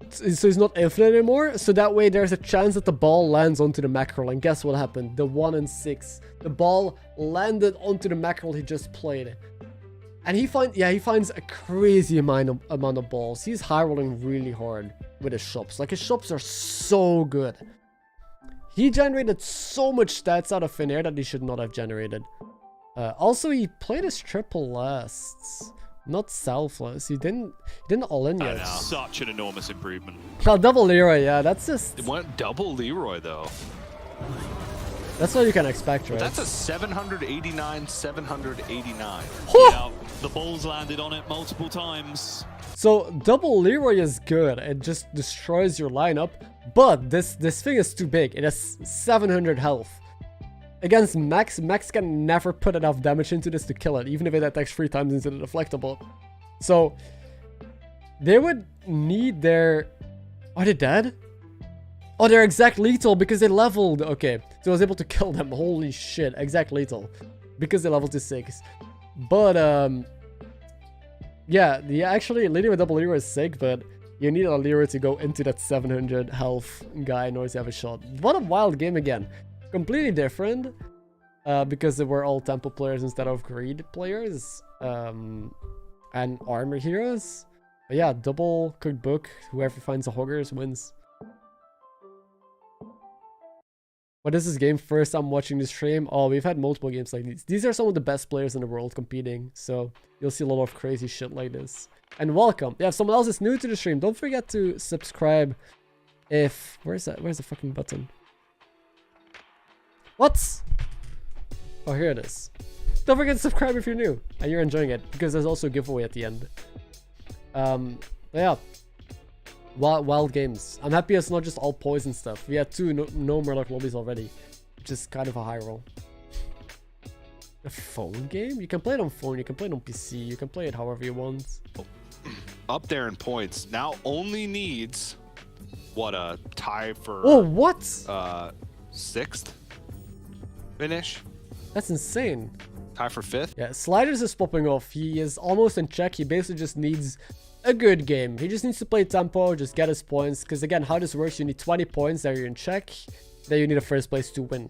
so he's not infinite anymore. So that way there's a chance that the ball lands onto the mackerel. And guess what happened? The 1 and 6. The ball landed onto the mackerel he just played. And he finds a crazy amount of balls. He's high rolling really hard with his shops. Like, his shops are so good. He generated so much stats out of thin air that he should not have generated. Also, he played his triple lasts, not selfless. He didn't all in yet. Such an enormous improvement. Oh, double Leroy, yeah, that's just... It went double Leroy though. That's what you can expect, right? That's a 789, 789. Yeah, the balls landed on it multiple times. So double Leroy is good. It just destroys your lineup. But this thing is too big. It has 700 health. Against Max, Max can never put enough damage into this to kill it, even if it attacks 3 times into the deflectable. So they would need their... Are they dead? Oh, they're exact lethal because they leveled. Okay, so I was able to kill them. Holy shit, exact lethal because they leveled to 6. But yeah, actually leading with double Leroy is sick, but you need a Leroy to go into that 700 health guy in order to have a shot. What a wild game again. Completely different because they were all temple players instead of greed players and armor heroes. But yeah, double cookbook. Whoever finds the hoggers wins. What is this game? First I'm watching the stream. Oh, we've had multiple games like these. These are some of the best players in the world competing, so you'll see a lot of crazy shit like this. And welcome. Yeah, if someone else is new to the stream, don't forget to subscribe. If where's that? Where's the fucking button? What? Oh, here it is. Don't forget to subscribe if you're new and you're enjoying it, because there's also a giveaway at the end. But yeah. Wild games. I'm happy it's not just all poison stuff. We had 2 no Murloc lobbies already, which is kind of a high roll. A phone game? You can play it on phone, you can play it on PC, you can play it however you want. Up there in points. Now only needs what, a tie for Oh, what? 6th finish. That's insane. Tie for 5th. Yeah, Sliders is popping off. He is almost in check. He basically just needs a good game. He just needs to play tempo, just get his points. Because again, how this works, you need 20 points that you're in check. Then you need a first place to win.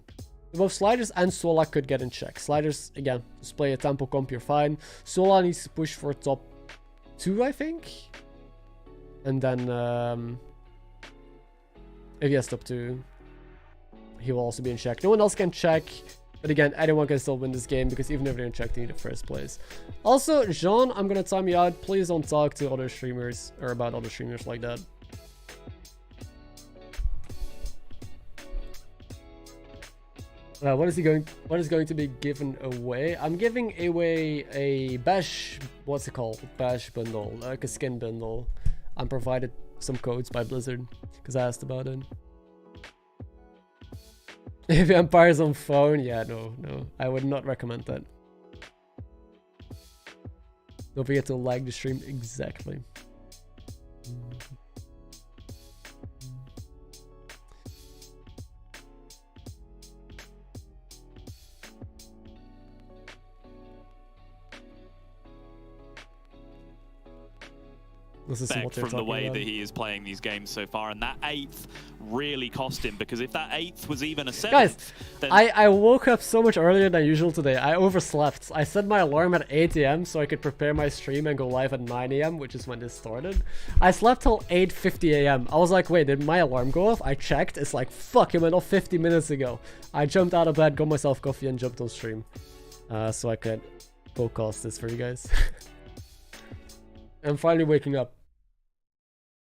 Both Sliders and Sola could get in check. Sliders, again, just play a tempo comp, you're fine. Sola needs to push for top 2, I think. And then, if he has top 2, he will also be in check. No one else can check. But again, anyone can still win this game because even if they're in check, they need a first place. Also, Jean, I'm gonna time you out. Please don't talk to other streamers or about other streamers like that. What is going to be given away? I'm giving away a bash, what's it called? Bash bundle, like a skin bundle. I'm provided some codes by Blizzard because I asked about it. If Empire's on phone, yeah, no, I would not recommend that. Don't forget to like the stream exactly. This is from the way that he is playing these games so far, and that 8th really cost him, because if that 8th was even a 7th, guys, then I woke up so much earlier than usual today. I overslept. I set my alarm at 8 AM so I could prepare my stream and go live at 9 AM, which is when this started. I slept till 8:50 AM. I was like, wait, did my alarm go off? I checked. It's like, fuck, it went off 50 minutes ago. I jumped out of bed, got myself coffee, and jumped on stream, so I could podcast this for you guys. I'm finally waking up.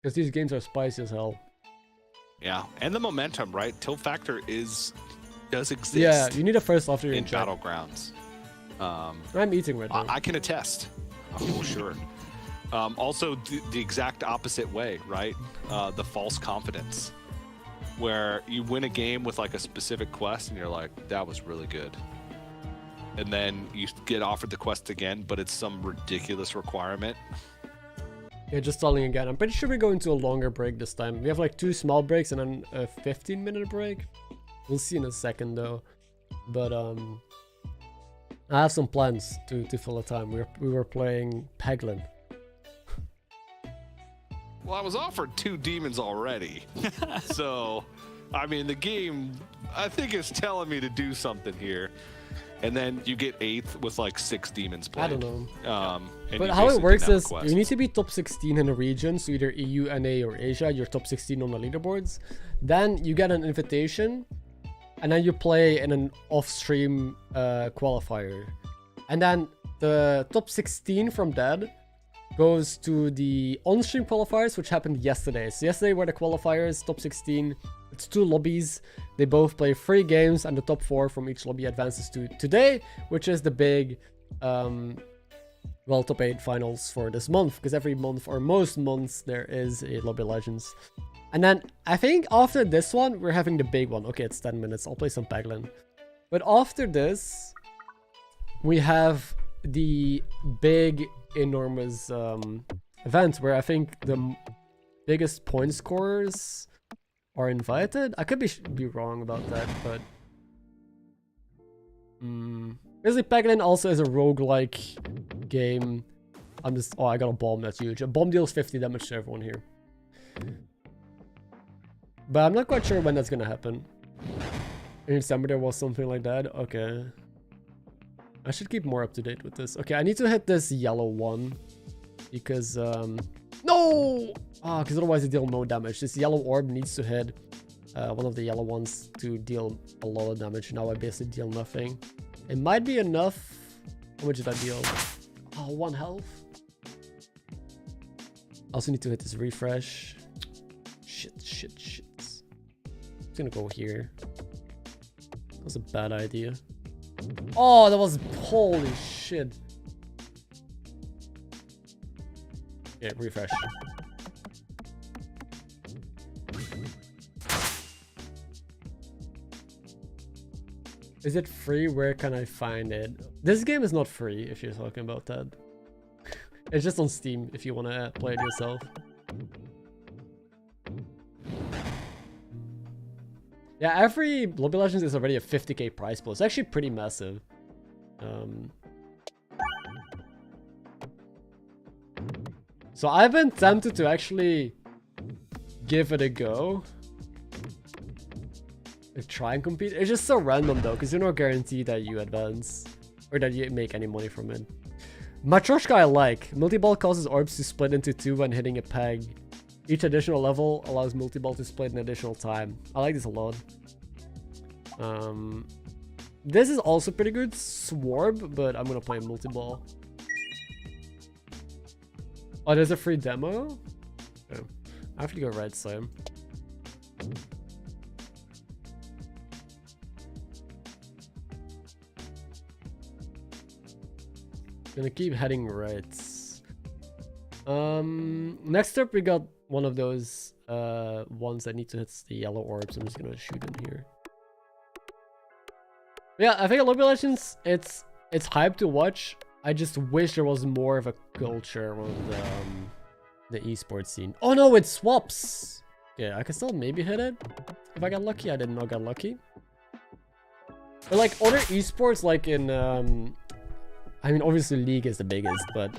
Because these games are spicy as hell. Yeah, and the momentum, right? Tilt factor does exist. Yeah, you need a first after you're in check. Battlegrounds. I'm eating right now. I can attest, for sure. Also, the exact opposite way, right? The false confidence, where you win a game with like a specific quest, and you're like, "That was really good," and then you get offered the quest again, but it's some ridiculous requirement. Yeah, just stalling again. I'm pretty sure we're going to a longer break this time. We have like 2 small breaks and then a 15-minute break. We'll see in a second though. But I have some plans to fill the time. We were playing Peglin. Well, I was offered 2 demons already. So, I mean, the game, I think, is telling me to do something here. And then you get 8th with like 6 demons played. I don't know. But how it works is you need to be top 16 in a region, so either EU, NA, or Asia. You're top 16 on the leaderboards. Then you get an invitation, and then you play in an off-stream qualifier. And then the top 16 from that goes to the on-stream qualifiers, which happened yesterday. So yesterday were the qualifiers, top 16. It's 2 lobbies. They both play 3 games, and the top 4 from each lobby advances to today, which is the big, top 8 finals for this month. Because every month, or most months, there is a Lobby Legends. And then, I think after this one, we're having the big one. Okay, it's 10 minutes. I'll play some Peglin. But after this, we have the big, enormous event where I think the biggest point scorers are invited. I could be wrong about that, but basically Peglin also is a roguelike game. I got a bomb, that's huge. A bomb deals 50 damage to everyone here. But I'm not quite sure when that's gonna happen. In December there was something like that. Okay. I should keep more up to date with this. Okay, I need to hit this yellow one. Because, no! Because otherwise they deal no damage. This yellow orb needs to hit one of the yellow ones to deal a lot of damage. Now I basically deal nothing. It might be enough. How much did I deal? Oh, 1 health. I also need to hit this refresh. Shit. I'm gonna go here. That was a bad idea. Oh, that was... Holy shit. Okay, refresh. Is it free? Where can I find it? This game is not free, if you're talking about that. It's just on Steam, if you want to play it yourself. Yeah, every Lobby Legends is already a 50k prize pool. It's actually pretty massive. So I've been tempted to actually give it a go. Like try and compete. It's just so random though, because you're not guaranteed that you advance or that you make any money from it. Matryoshka I like. Multi-ball causes orbs to split into 2 when hitting a peg. Each additional level allows multi-ball to split an additional time. I like this a lot. This is also pretty good. Swarb, but I'm gonna play multi-ball. Oh, there's a free demo? Okay. I have to go red side. Gonna keep heading right. Next up we got one of those ones that need to hit the yellow orbs. I'm just gonna shoot in here. Yeah, I think at Lobby Legends it's hype to watch. I just wish there was more of a culture around the esports scene. Oh no, it swaps. Yeah, I can still maybe hit it if I got lucky. I did not get lucky. But like other esports, like in I mean, obviously League is the biggest, but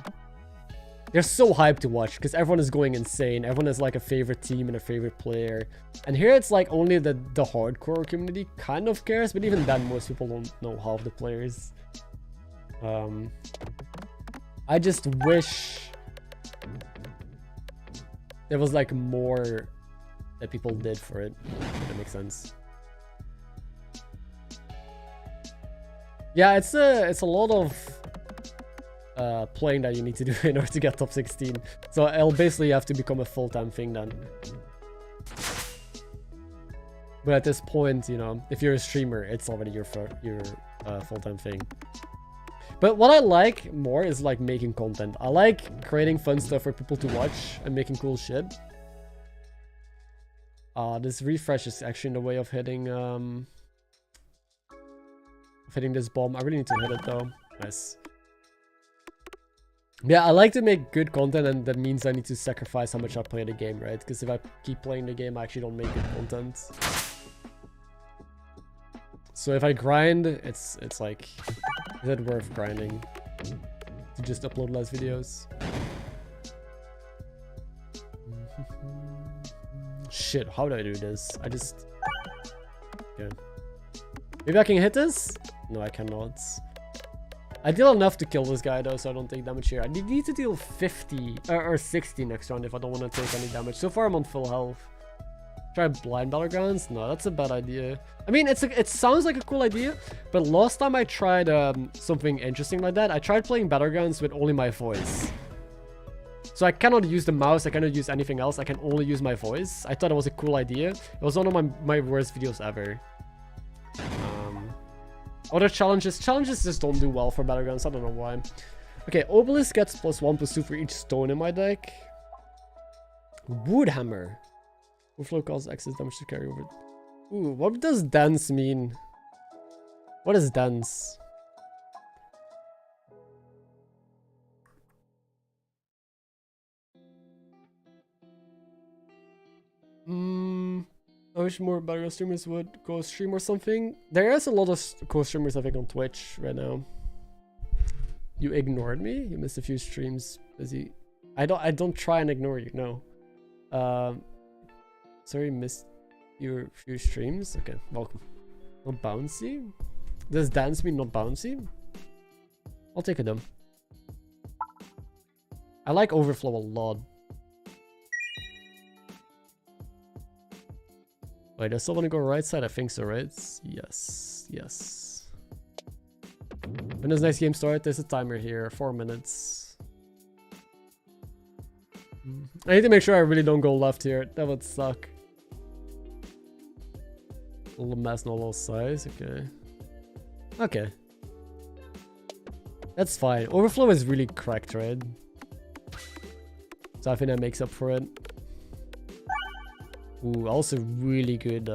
they're so hyped to watch because everyone is going insane. Everyone has like a favorite team and a favorite player. And here it's like only the hardcore community kind of cares, but even then most people don't know half the players. I just wish there was like more that people did for it, if that makes sense. Yeah, it's a lot of playing that you need to do in order to get top 16. So it'll basically have to become a full-time thing then. But at this point, you know, if you're a streamer, it's already your full-time thing. But what I like more is like making content. I like creating fun stuff for people to watch and making cool shit. This refresh is actually in the way of hitting this bomb. I really need to hit it though. Nice. Yeah, I like to make good content, and that means I need to sacrifice how much I play the game, right? Because if I keep playing the game, I actually don't make good content. So if I grind, it's like, is it worth grinding to just upload less videos? Shit, how do I do this? I just... Okay. Maybe I can hit this? No, I cannot. I deal enough to kill this guy though, so I don't take damage here. I need to deal 50 or 60 next round if I don't want to take any damage. So far I'm on full health. Try blind battlegrounds? No, that's a bad idea. I mean, it sounds like a cool idea, but last time I tried something interesting like that, I tried playing battlegrounds with only my voice. So I cannot use the mouse, I cannot use anything else, I can only use my voice. I thought it was a cool idea. It was one of my worst videos ever. Other challenges just don't do well for battlegrounds. I don't know why. Okay, Obelisk gets +1/+2 for each stone in my deck. Woodhammer. Overflow causes excess damage to carry over. Ooh, what does dance mean? What is dance? I wish more Battleground streamers would go stream or something. There is a lot of co-streamers I think on Twitch right now. You ignored me? You missed a few streams. Busy. I don't try and ignore you, no. Sorry, missed your few streams. Okay, welcome. Not bouncy? Does dance mean not bouncy? I'll take a dump. I like overflow a lot. Wait, I still want to go right side? I think so, right? Yes. Yes. When does next game start? There's a timer here. 4 minutes. I need to make sure I really don't go left here. That would suck. A little mass, no little size. Okay. Okay. That's fine. Overflow is really cracked, right? So I think that makes up for it. Ooh, also really good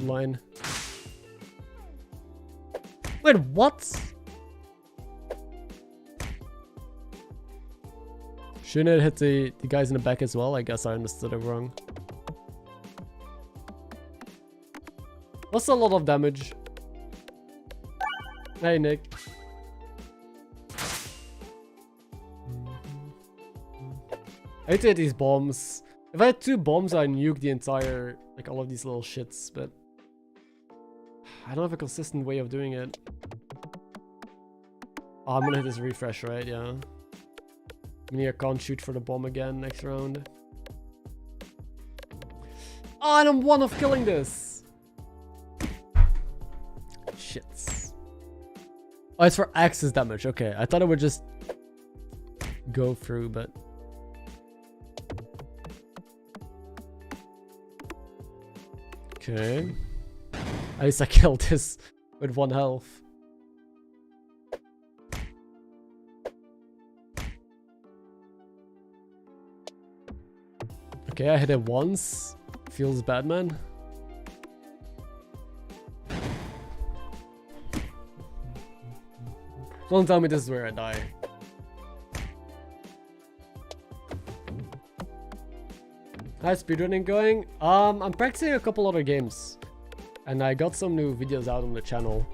line. Wait, what? Shouldn't it hit the guys in the back as well? I guess I understood it wrong. That's a lot of damage. Hey, Nick. I hate to hit these bombs. If I had 2 bombs, I'd nuke the entire, like all of these little shits, but I don't have a consistent way of doing it. Oh, I'm gonna hit this refresh, right? Yeah. Meaning I can't shoot for the bomb again next round. Oh, and I'm one of killing this. Shits. Oh, it's for axis damage. Okay, I thought it would just go through, but okay. At least I killed this with 1 health. Okay, I hit it once. Feels bad, man. Don't tell me this is where I die. How's speedrunning going? I'm practicing a couple other games. And I got some new videos out on the channel.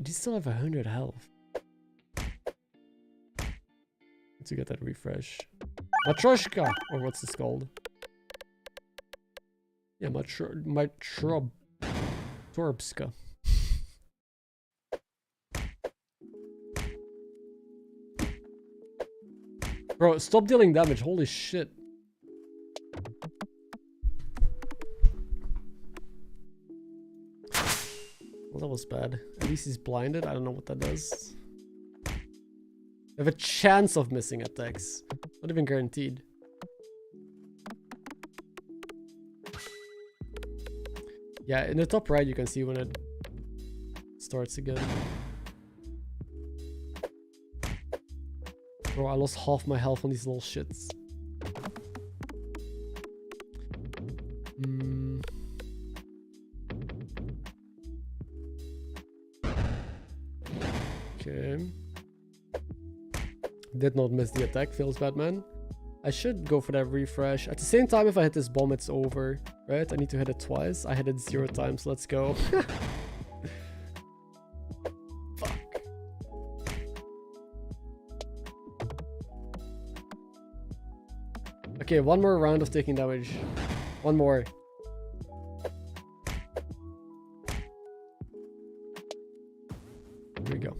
Do you still have 100 health? To get that refresh. Matryoshka! Or what's this called? Yeah, Torbska. Bro, stop dealing damage. Holy shit. Well, that was bad. At least he's blinded. I don't know what that does. I have a chance of missing attacks. Not even guaranteed. Yeah, in the top right you can see when it starts again. Bro, I lost half my health on these little shits. Okay. Did not miss the attack, feels bad, man. I should go for that refresh. At the same time, if I hit this bomb, it's over, right? I need to hit it twice. I hit it 0 times. Let's go. Fuck. Okay, 1 more round of taking damage. 1 more. Here we go.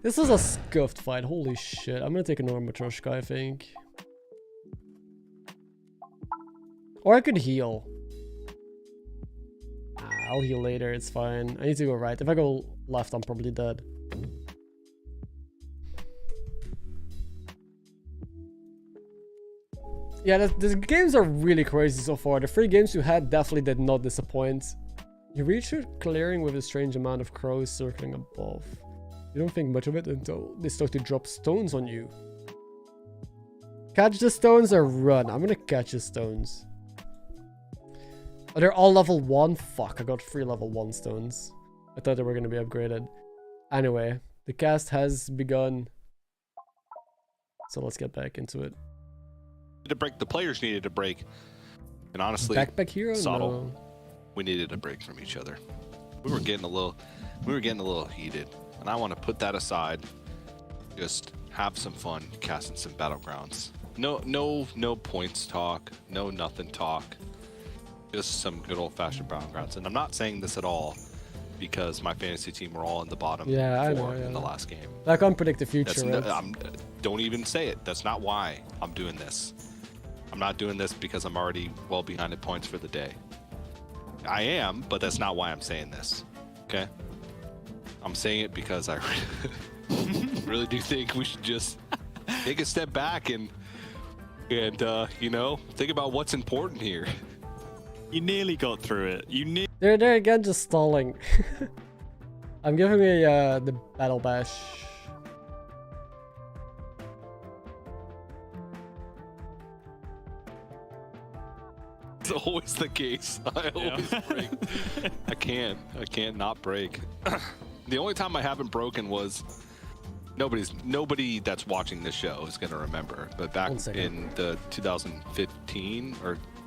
This was a scuffed fight. Holy shit. I'm gonna take another Matryoshka, I think. Or I could heal. I'll heal later. It's fine. I need to go right. If I go left, I'm probably dead. Yeah, the games are really crazy so far. The 3 games you had definitely did not disappoint. You reach your clearing with a strange amount of crows circling above. You don't think much of it until they start to drop stones on you. Catch the stones or run. I'm gonna catch the stones. Oh, they're all level 1? Fuck, I got 3 level 1 stones. I thought they were gonna be upgraded. Anyway, the cast has begun. So let's get back into it. To break, the players needed a break. And honestly, Backpack hero? subtle, No. we needed a break from each other. We were getting a little heated. And I want to put that aside. Just have some fun casting some Battlegrounds. No points talk. No nothing talk. Just some good old-fashioned Battlegrounds. And I'm not saying this at all because my fantasy team were all in the bottom 4 in the last game. I can't predict the future, right? Don't even say it. That's not why I'm doing this. I'm not doing this because I'm already well behind in points for the day. I am, but that's not why I'm saying this. Okay? I'm saying it because I really do think we should just take a step back and you know, think about what's important here. You nearly got through it. They're again just stalling. I'm giving me the battle bash. It's always the case. I always break. I can't not break. The only time I haven't broken was nobody that's watching this show is gonna remember. But back in the 2015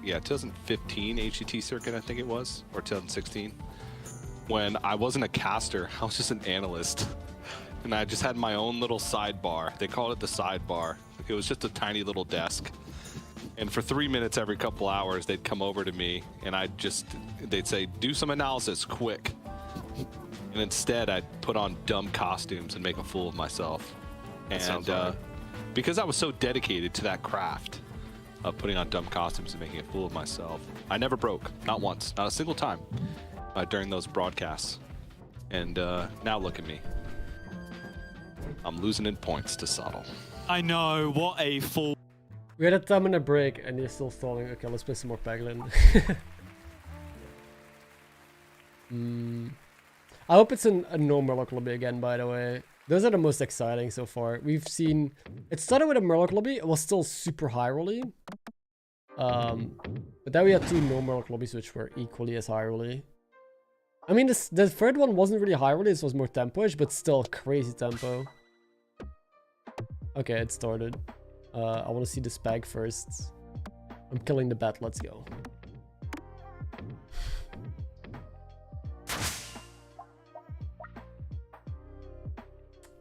HGT circuit, I think it was, or 2016, when I wasn't a caster, I was just an analyst, and I just had my own little sidebar. They called it the sidebar. It was just a tiny little desk. And for 3 minutes every couple hours, they'd come over to me, and they'd say, do some analysis, quick. And instead, I'd put on dumb costumes and make a fool of myself. And because I was so dedicated to that craft of putting on dumb costumes and making a fool of myself, I never broke, not once, not a single time during those broadcasts. And now look at me. I'm losing in points to Subtle. I know, what a fool. We had a 10-minute break and you're still stalling. Okay, let's play some more Peglin. I hope it's a no Murloc lobby again, by the way. Those are the most exciting so far. We've seen... It started with a Murloc lobby. It was still super high rolly. But then we had 2 no Murloc lobbies which were equally as high rolly. I mean, the third one wasn't really high rolly. This was more tempo-ish, but still crazy tempo. Okay, it started. I want to see the spag first. I'm killing the bet. Let's go.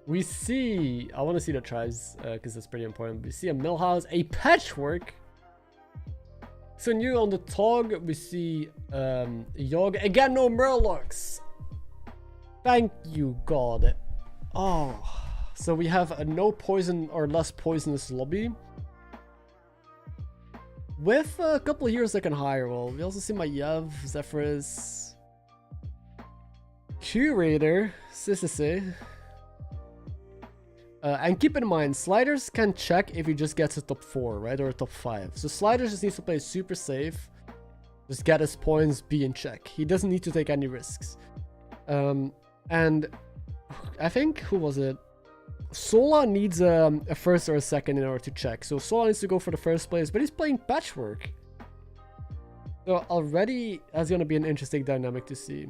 We see... I want to see the tribes because that's pretty important. We see a Millhouse, a Patchwork. So new on the Tog, we see Yogg. Again, no Murlocs. Thank you, God. Oh... So we have a no poison or less poisonous lobby. With a couple of heroes that can high roll. We also see my Yev, Zephyrus, Curator, CEST. And keep in mind, Sliders can check if he just gets a top 4, right? Or a top 5. So Sliders just needs to play super safe. Just get his points, be in check. He doesn't need to take any risks. And I think, who was it? Sola needs a first or a second in order to check. So Sola needs to go for the first place, but he's playing Patchwork. So already that's going to be an interesting dynamic to see.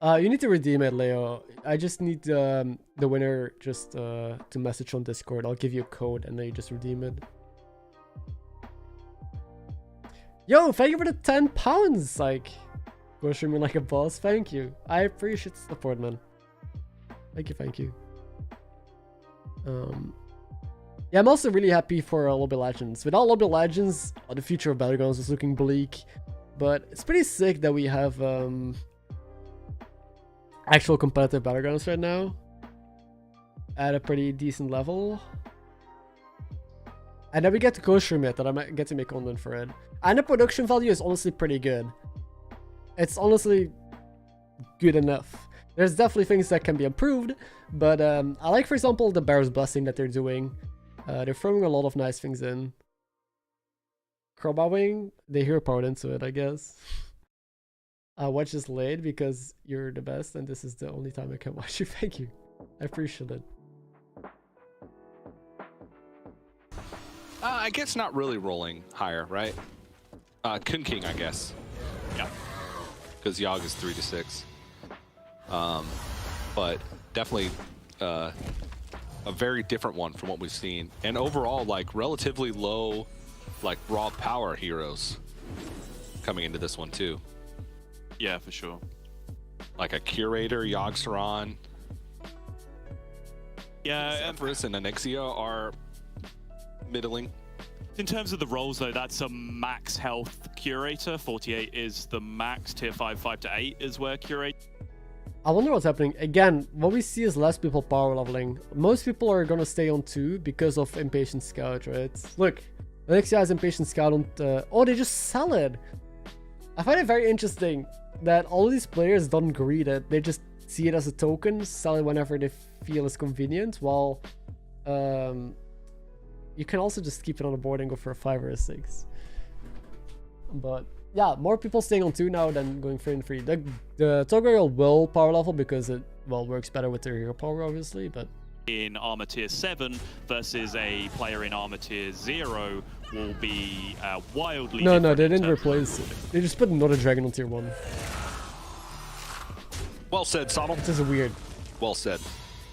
You need to redeem it, Leo. I just need the winner just to message on Discord. I'll give you a code and then you just redeem it. Yo, thank you for the 10 pounds, like... Go stream me like a boss. Thank you. I appreciate the support, man. Thank you, thank you. Yeah, I'm also really happy for Lobby Legends. Without Lobby Legends, the future of Battlegrounds is looking bleak. But it's pretty sick that we have actual competitive Battlegrounds right now. At a pretty decent level. And then we get to co-stream it, that I might get to make content for it. And the production value is honestly pretty good. It's honestly good enough. There's definitely things that can be improved, but I like, for example, the Bear's Blessing that they're doing. They're throwing a lot of nice things in. Crowbowing, they hero powered into it, I guess. Watch this late because you're the best, and this is the only time I can watch you. Thank you. I appreciate it. I guess not really rolling higher, right? Kun King, I guess. Yeah. Because Yogg is 3 to 6. But definitely a very different one from what we've seen. And overall, like, relatively low, like, raw power heroes coming into this one, too. Yeah, for sure. Like a Curator, Yogg Saron. Yeah. Zephyrus and Onyxia are middling. In terms of the roles, though, that's a max health Curator. 48 is the max. Tier 5, 5 to 8 is where Curator. I wonder what's happening. Again, what we see is less people power leveling. Most people are gonna stay on 2 because of Impatient Scout, right? Look, Onyxia has Impatient Scout on... oh, they just sell it! I find it very interesting that all these players don't greed it. They just see it as a token, sell it whenever they feel is convenient, while... you can also just keep it on the board and go for a 5 or a 6. But yeah, more people staying on 2 now than going 3 and 3. The Toggle will power level because it, well, works better with their hero power, obviously, but... In Armor Tier 7 versus a player in Armor Tier 0 will be wildly No, they different didn't replace it. They just put another dragon on Tier 1. Well said, Sodom. Which is weird. Well said.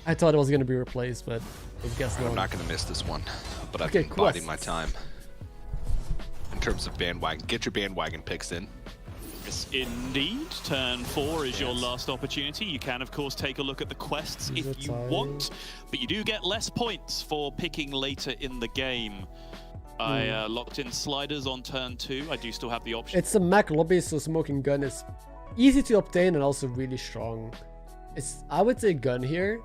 I thought it was going to be replaced, but I guess not. I'm not going to miss this one, but I've Okay, been biding my time. In terms of bandwagon, get your bandwagon picks in. Yes, indeed. Turn 4 is your last opportunity. You can, of course, take a look at the quests if you want, but you do get less points for picking later in the game. I locked in sliders on turn 2. I do still have the option. It's a mech lobby, so smoking gun is easy to obtain and also really strong. I would say gun here.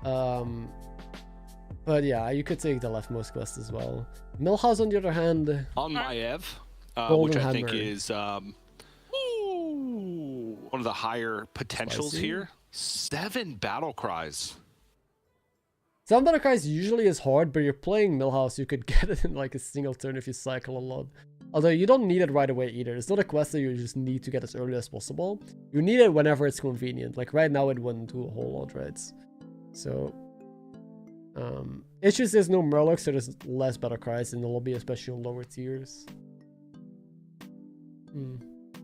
But yeah, you could take the leftmost quest as well. Millhouse, on the other hand, On Maiev, which I think is one of the higher potentials here. 7 battle cries. 7 battle cries usually is hard, but you're playing Millhouse, you could get it in like a single turn if you cycle a lot. Although you don't need it right away either. It's not a quest that you just need to get as early as possible. You need it whenever it's convenient. Like right now it wouldn't do a whole lot, right? So it's just there's no Murlocs, so there's less battle cries in the lobby, especially on lower tiers.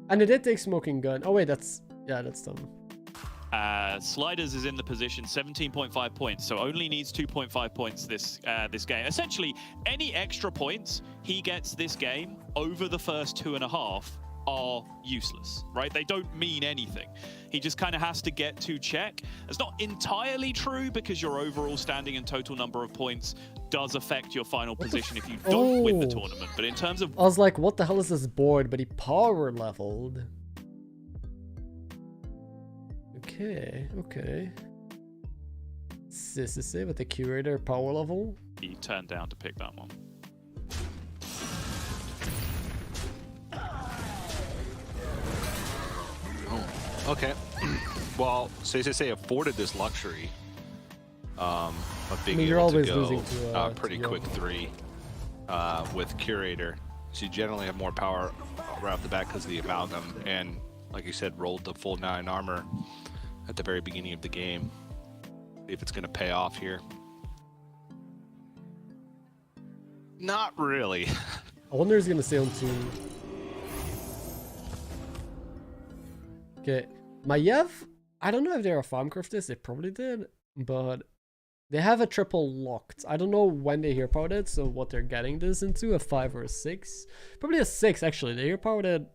And it did take smoking gun. Oh wait, that's done. Sliders is in the position, 17.5 points, so only needs 2.5 points this game. Essentially, any extra points he gets this game over the first 2.5 are useless, right? They don't mean anything. He just kind of has to get to check. It's not entirely true because your overall standing and total number of points does affect your final position if you don't win the tournament. But in terms of... I was like, what the hell is this board? But he power leveled. Okay. CEST with the curator power level. He turned down to pick that one. Okay. Well, CEST afforded this luxury of being able to go pretty quick 3 with Curator. So you generally have more power right off the bat because of the Amalgam, and like you said, rolled the full 9 armor at the very beginning of the game. See if it's going to pay off here. Not really. I wonder if he's going to stay on 2. Okay, Maiev, I don't know if they're a farm curve this, they probably did, but they have a triple locked. I don't know when they hero powered it, so what they're getting this into, a 5 or a 6? Probably a 6 actually. They hero powered it,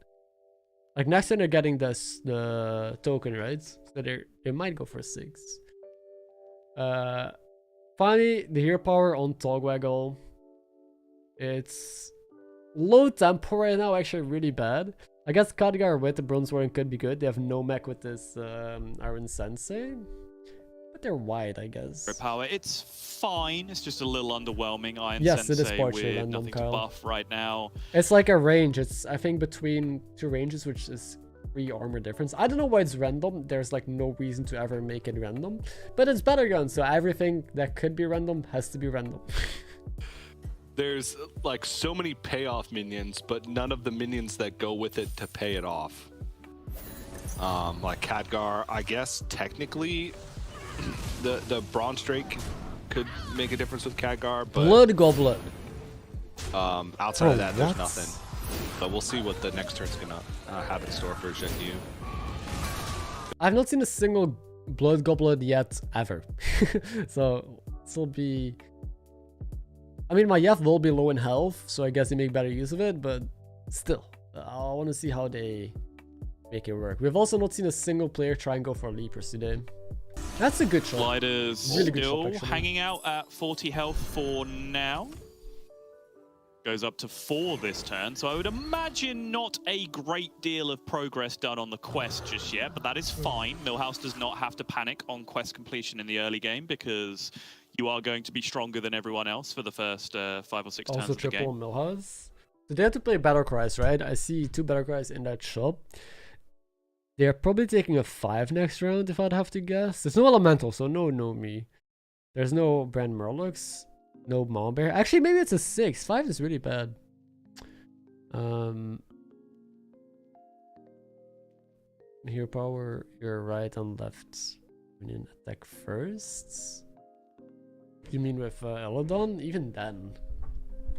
like next time they're getting this, the token, right? So they might go for a 6. Finally, the hero power on Togwaggle. It's low tempo right now, actually really bad. I guess Khadgar with the Bronze Warrior could be good. They have no mech with this Iron Sensei. But they're wide, I guess. Power, it's fine. It's just a little underwhelming. Iron Sensei it is partially with random, nothing Kyle. to buff right now. It's like a range. It's, I think, between 2 ranges, which is 3 armor difference. I don't know why it's random. There's like no reason to ever make it random. But it's Battlegrounds, so everything that could be random has to be random. There's like so many payoff minions, but none of the minions that go with it to pay it off. Like Khadgar, I guess technically the Bronze Drake could make a difference with Khadgar, but Blood Goblet. outside of that, there's nothing. But we'll see what the next turn's gonna have in store for Zhenyu. I've not seen a single Blood Goblet yet, ever. So this will be... I mean, Maiev will be low in health, so I guess they make better use of it, but still, I want to see how they make it work. We've also not seen a single player try and go for Leapers today. That's a good shot. Sliders Really good still shot, hanging out at 40 health for now. Goes up to 4 this turn, so I would imagine not a great deal of progress done on the quest just yet, but that is fine. Millhouse does not have to panic on quest completion in the early game because you are going to be stronger than everyone else for the first 5 or 6 turns Also of the game. triple Millhouse. So they have to play Battle Cries, right? I see 2 Battle Cries in that shop. They're probably taking a 5 next round, if I'd have to guess. There's no Elemental, so no me. There's no Brand Murlocs. No Mom Bear. Actually, maybe it's a 6. 5 is really bad. Hero power, your right and left. Minion attack first. You mean with Elodon? Even then.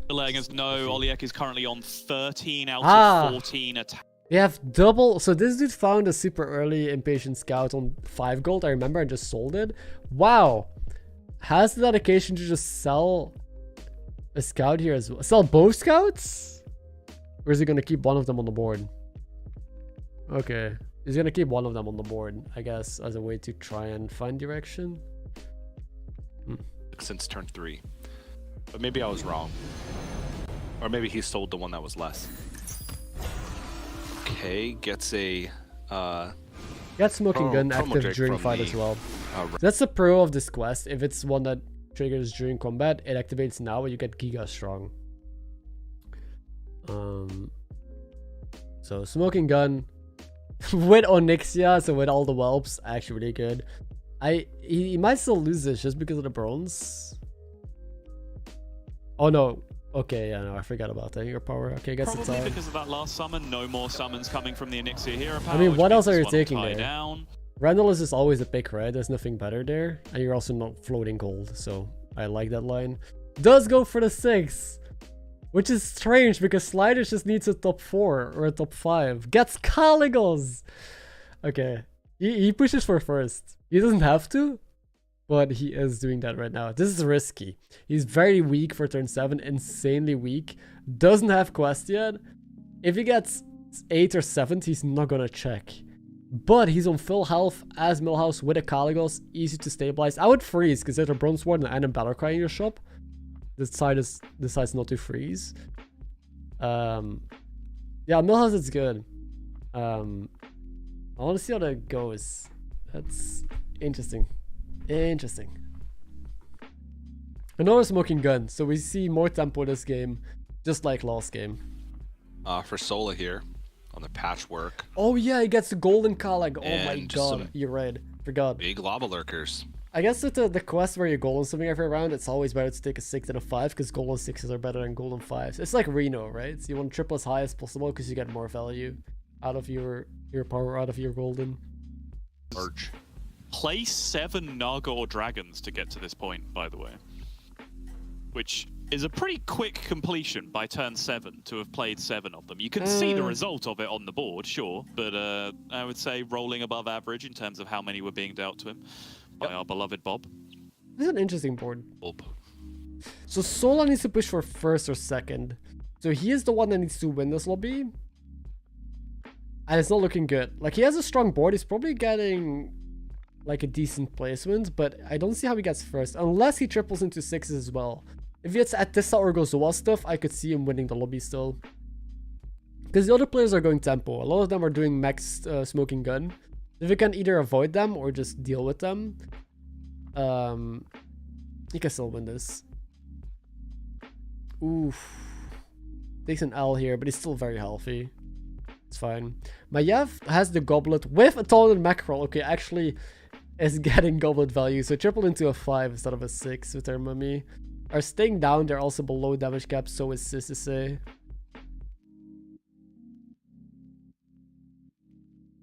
Letting us know Oliek is currently on 13 out of 14 attacks. They have double. So this dude found a super early Impatient Scout on 5 gold. I remember, and just sold it. Wow. Has the dedication to just sell a scout here as well. Sell both scouts? Or is he going to keep one of them on the board? Okay. He's gonna keep one of them on the board, I guess, as a way to try and find direction. Since turn 3. But maybe I was wrong. Or maybe he sold the one that was less. Okay, gets a Get smoking gun promo active drink during from fight the, as well. uh, So that's the pro of this quest. If it's one that triggers during combat, it activates now and you get Giga Strong. So smoking gun with Onyxia, so with all the whelps, actually really good. He might still lose this just because of the bronze. Oh no. Okay, yeah, no, I forgot about that. Your power. Okay, I guess it's Probably because of that last summon. No more summons coming from the Onyxia hero power. I mean, which what means else are this you one will taking tie there? down. Randall is just always a pick, right? There's nothing better there. And you're also not floating gold, so I like that line. Does go for the 6. Which is strange because Sliders just needs a top 4 or a top 5. Gets Caligos! Okay. He pushes for first. He doesn't have to, but he is doing that right now. This is risky. He's very weak for turn 7. Insanely weak. Doesn't have quest yet. If he gets 8 or 7, he's not gonna check. But he's on full health as Millhouse with a Caligos. Easy to stabilize. I would freeze because there's a Bronze Warden and a Battlecry in your shop. This side decides not to freeze. Yeah, Millhouse is good. I want to see how that goes. That's interesting. Interesting. Another smoking gun. So we see more tempo this game, just like last game. for Sola here on the patchwork. Oh yeah, he gets the golden Calig. Oh And my just god, some you're right. Forgot. Big lava lurkers. I guess with the quest where you're golden something every round, it's always better to take a 6 than a 5 because golden 6s are better than golden 5s. It's like Reno, right? So you want triple as high as possible because you get more value out of your power, out of your golden. Merch. Play 7 Naga or Dragons to get to this point, by the way. Which is a pretty quick completion by turn 7 to have played 7 of them. You can see the result of it on the board, sure, but I would say rolling above average in terms of how many were being dealt to him by our beloved Bob. This is an interesting board. Bob. So Sola needs to push for first or second. So he is the one that needs to win this lobby. And it's not looking good. Like, he has a strong board. He's probably getting like a decent placement, but I don't see how he gets first unless he triples into 6s as well. If it's Atissa or Gozoa stuff, I could see him winning the lobby still. Because the other players are going tempo. A lot of them are doing max smoking gun. If you can either avoid them or just deal with them, you can still win this. Oof. Takes an L here, but he's still very healthy. It's fine. Maiev has the goblet with a taunted mackerel. Okay, actually is getting goblet value. So triple into a 5 instead of a 6 with their mummy. Are staying down. They're also below damage cap. So is CEST.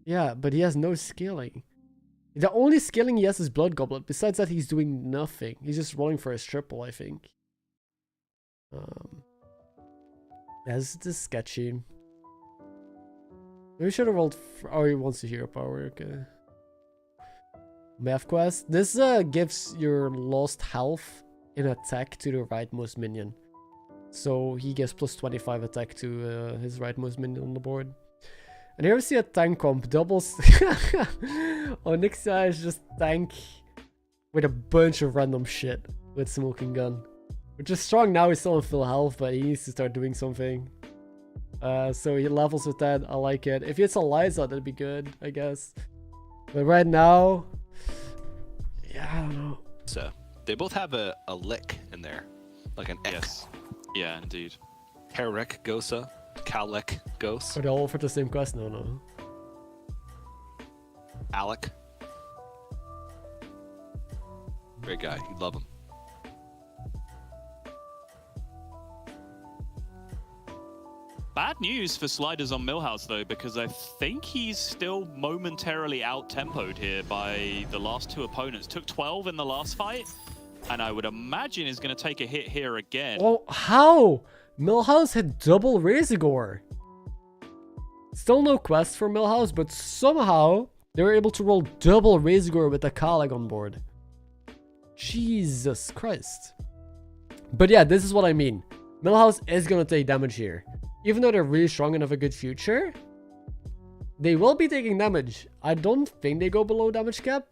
Yeah, but he has no scaling. The only scaling he has is Blood Goblet. Besides that, he's doing nothing. He's just rolling for his triple, I think. This is sketchy. Maybe we should have rolled. Oh, he wants to hero power. Okay. Math quest. This gives your lost health in attack to the rightmost minion. So he gives plus 25 attack to his rightmost minion on the board. And here we see a tank comp. Doubles. Onyxia is just tank with a bunch of random shit with smoking gun. Which is strong now. He's still on full health, but he needs to start doing something. So he levels with that. I like it. If it's a Liza, that'd be good, I guess. But right now, yeah, I don't know. So they both have a lick in there, like an X. Yes. Yeah, indeed. Terek Gosa, Kalek Ghost, Are they all for the same quest? No, no. Alec. Great guy. You love him. Bad news for Sliders on Millhouse, though, because I think he's still momentarily out-tempoed here by the last 2 opponents. Took 12 in the last fight, and I would imagine is going to take a hit here again. Oh, how? Millhouse had double Razorgore. Still no quest for Millhouse, but somehow they were able to roll double Razorgore with a Calig on board. Jesus Christ. But yeah, this is what I mean. Millhouse is going to take damage here. Even though they're really strong and have a good future, They will be taking damage. I don't think they go below damage cap.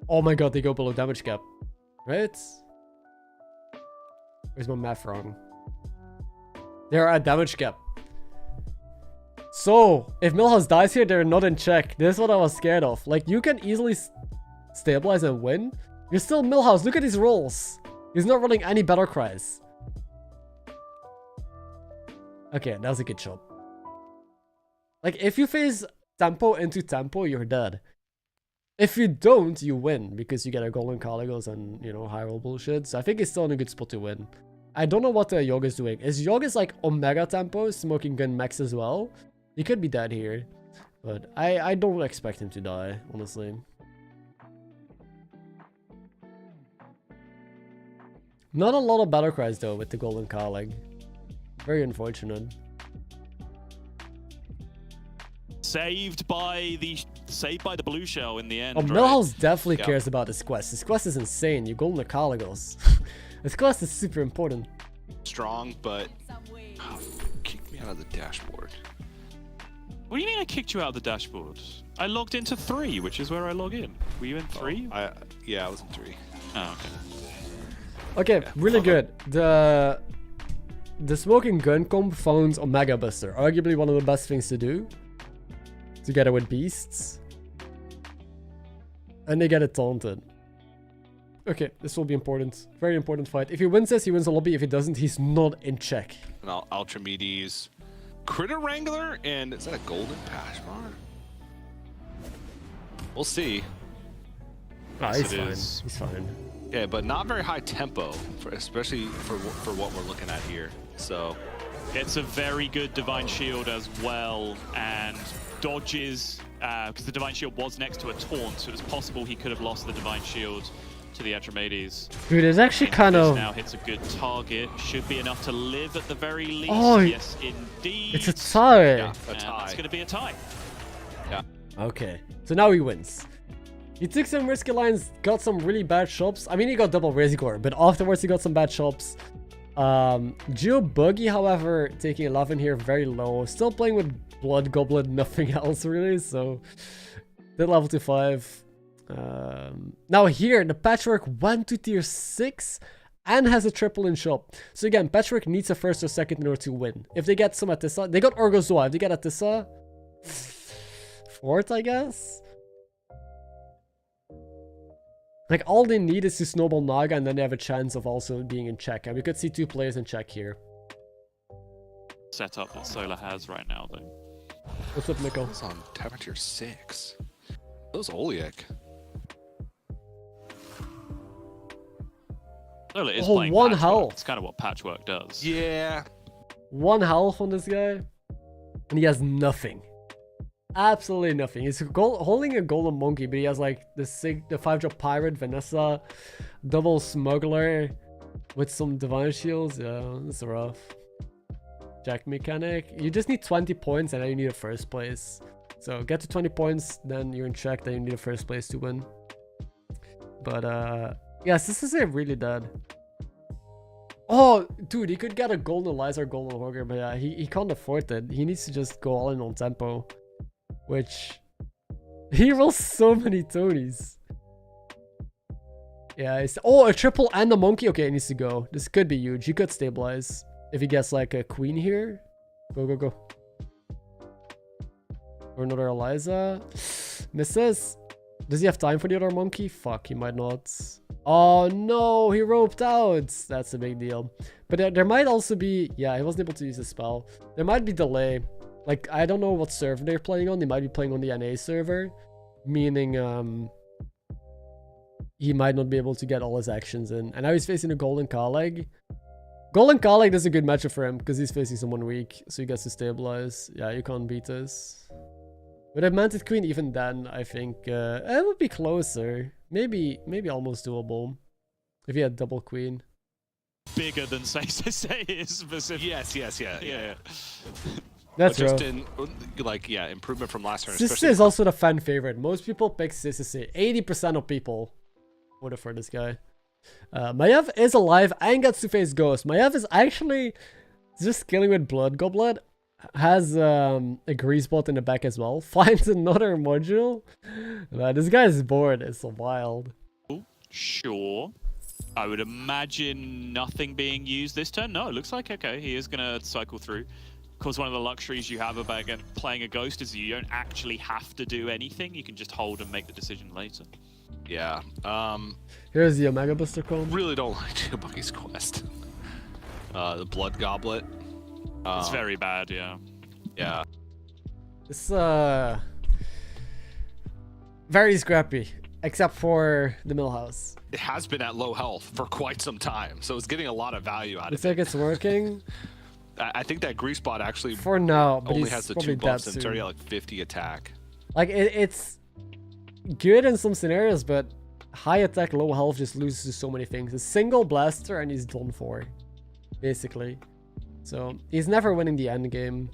Oh my god, they go below damage cap. Right? Where's my math wrong? They're at damage cap. So, if Millhouse dies here, they're not in check. This is what I was scared of. Like, you can easily stabilize and win. You're still Millhouse. Look at these rolls. He's not running any battle cries. Okay, that was a good job. Like, if you face tempo into tempo, you're dead. If you don't, you win. Because you get a golden Caligos and, you know, high roll bullshit. So I think he's still in a good spot to win. I don't know what Yogg is doing. Is Yogg like Omega tempo, smoking gun max as well? He could be dead here. But I don't expect him to die, honestly. Not a lot of battle cries though with the golden Calig. Very unfortunate. Saved by the blue shell in the end. Oh, right? Millhouse definitely cares about this quest. This quest is insane. You golden Caligos. This quest is super important. Strong, but kick me out of the dashboard. What do you mean I kicked you out of the dashboard? I logged into 3, which is where I log in. Were you in 3? Yeah, I was in 3. Oh, Okay, really good. The smoking gun comp found Omega Buster. Arguably one of the best things to do. Together with beasts. And they get it taunted. Okay, this will be important. Very important fight. If he wins this, he wins the lobby. If he doesn't, he's not in check. And Ultra Meaties. Critter Wrangler? And is that a golden Pashmar? We'll see. Ah, Yes, he's it fine. is. He's fine. Yeah, but not very high tempo, especially for what we're looking at here. So it's a very good Divine Shield as well, and dodges, because the Divine Shield was next to a taunt, so it was possible he could have lost the Divine Shield to the Atromades. Dude, it's actually kind This of... now hits a good target. Should be enough to live at the very least. Oh, yes, indeed. it's a tie. yeah, a And tie. that's going to be a tie. Yeah. Okay, so now he wins. He took some risky lines, got some really bad shops. I mean, he got double Razor, but afterwards he got some bad shops. Geo Buggy, however, taking 11 here, very low. Still playing with Blood Goblet, nothing else really, so... Did level to 5. Now here, the Patchwork went to tier 6 and has a triple in shop. So again, Patchwork needs a first or second in order to win. If they get some Atissa, they got Orgozoa. If they get Atissa, fourth, I guess. Like, all they need is to snowball Naga, and then they have a chance of also being in check. And we could see 2 players in check here. Setup that Solar has right now, though. What's up, Nico? It's on Tavern tier 6. Those Oliek. Solar is Oh, playing 1 Patchwork. health. It's kind of what Patchwork does. Yeah. 1 health on this guy. And he has nothing. Absolutely nothing. He's holding a golden monkey, but he has like the 5-drop pirate, Vanessa, double smuggler with some divine shields. Yeah, that's rough. Jack mechanic. You just need 20 points and then you need a first place. So get to 20 points, then you're in check, then you need a first place to win. But yes, this is a really dead. Oh, dude, he could get a golden Eliza or golden Hogger, but yeah, he can't afford it. He needs to just go all in on tempo. Which, he rolls so many Tonys. Yeah, it's, oh, a triple and a monkey. Okay, it needs to go. This could be huge. He could stabilize. If he gets like a queen here. Go, go, go. Or another Eliza. Misses. Does he have time for the other monkey? Fuck, he might not. Oh no, he roped out. That's a big deal. But there might also be... Yeah, he wasn't able to use the spell. There might be delay. Like, I don't know what server they're playing on. They might be playing on the NA server. Meaning, he might not be able to get all his actions in. And now he's facing a Golden Calig. Golden Calig is a good matchup for him because he's facing someone weak. So he gets to stabilize. Yeah, you can't beat this. With a Manted Queen, even then, I think it would be closer. Maybe almost doable. If he had double Queen. Bigger than CEST is specifically. Yes, yeah. That's just rough. in, like, yeah, improvement from last turn. CEST is also the fan favorite. Most people pick CEST. 80% of people voted for this guy. Maiev is alive and gets to face Ghost. Maiev is actually just killing with Blood Goblet. has a grease bot in the back as well. Finds another module. This guy's bored. It's so wild. Sure. I would imagine nothing being used this turn. No, it looks like, okay, he is going to cycle through. Of course, one of the luxuries you have about playing a Ghost is you don't actually have to do anything. You can just hold and make the decision later. Yeah. Here's the Omega Buster cone. Really don't like Buggy's quest. The Blood Goblet. It's very bad, yeah. Yeah. It's very scrappy, except for the Millhouse. It has been at low health for quite some time, so it's getting a lot of value out It's of it. like it's working I think that Grease Bot actually for now, but only he's has the probably 2 dead buffs and it's already soon. at like 50 attack. Like it's good in some scenarios, but high attack, low health just loses to so many things. A single blaster and he's done for, basically. So he's never winning the end game.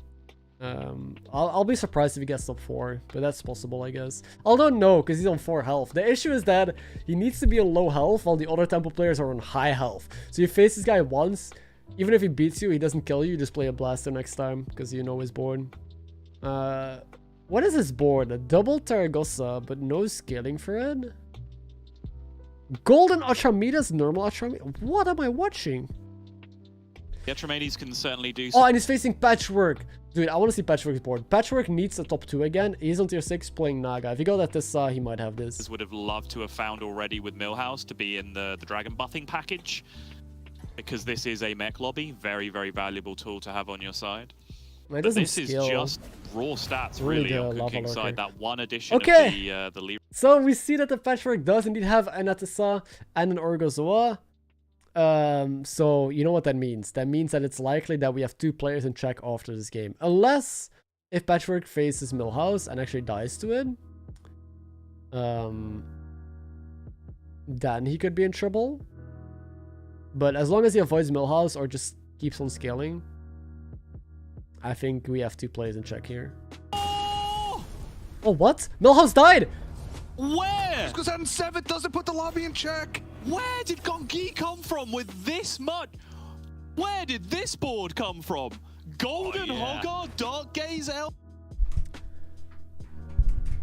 I'll be surprised if he gets top 4, but that's possible, I guess. Although no, because he's on 4 health. The issue is that he needs to be on low health while the other tempo players are on high health. So you face this guy once, even if he beats you, he doesn't kill you, just play a blaster next time, because you know he's bored. What is his board? A double Taragosa, but no scaling for it? Golden Atramidas, normal Atramidas? What am I watching? The Atramenes can certainly do Oh, and he's facing Patchwork. Dude, I want to see Patchwork's board. Patchwork needs a top 2 again. He's on tier 6 playing Naga. If he got at this, he might have this. would have loved to have found already with Millhouse to be in the dragon buffing package, because this is a mech lobby. Very, very valuable tool to have on your side. It But doesn't this scale. is just raw stats, Really really, the on lava Cooking lurker. side. That one addition Okay. of the lead. So we see that the Patchwork does indeed have an Atissa and an Orgozoa. So you know what that means. That means that it's likely that we have 2 players in check after this game. Unless if Patchwork faces Millhouse and actually dies to it. Then he could be in trouble. But as long as he avoids Millhouse or just keeps on scaling, I think we have 2 players in check here. Oh! Oh, what? Millhouse died! Where? Because that in 7 doesn't put the lobby in check. Where did Gongi come from with this much? Where did this board come from? Golden Oh, yeah. Hoggar, Dark Gaze,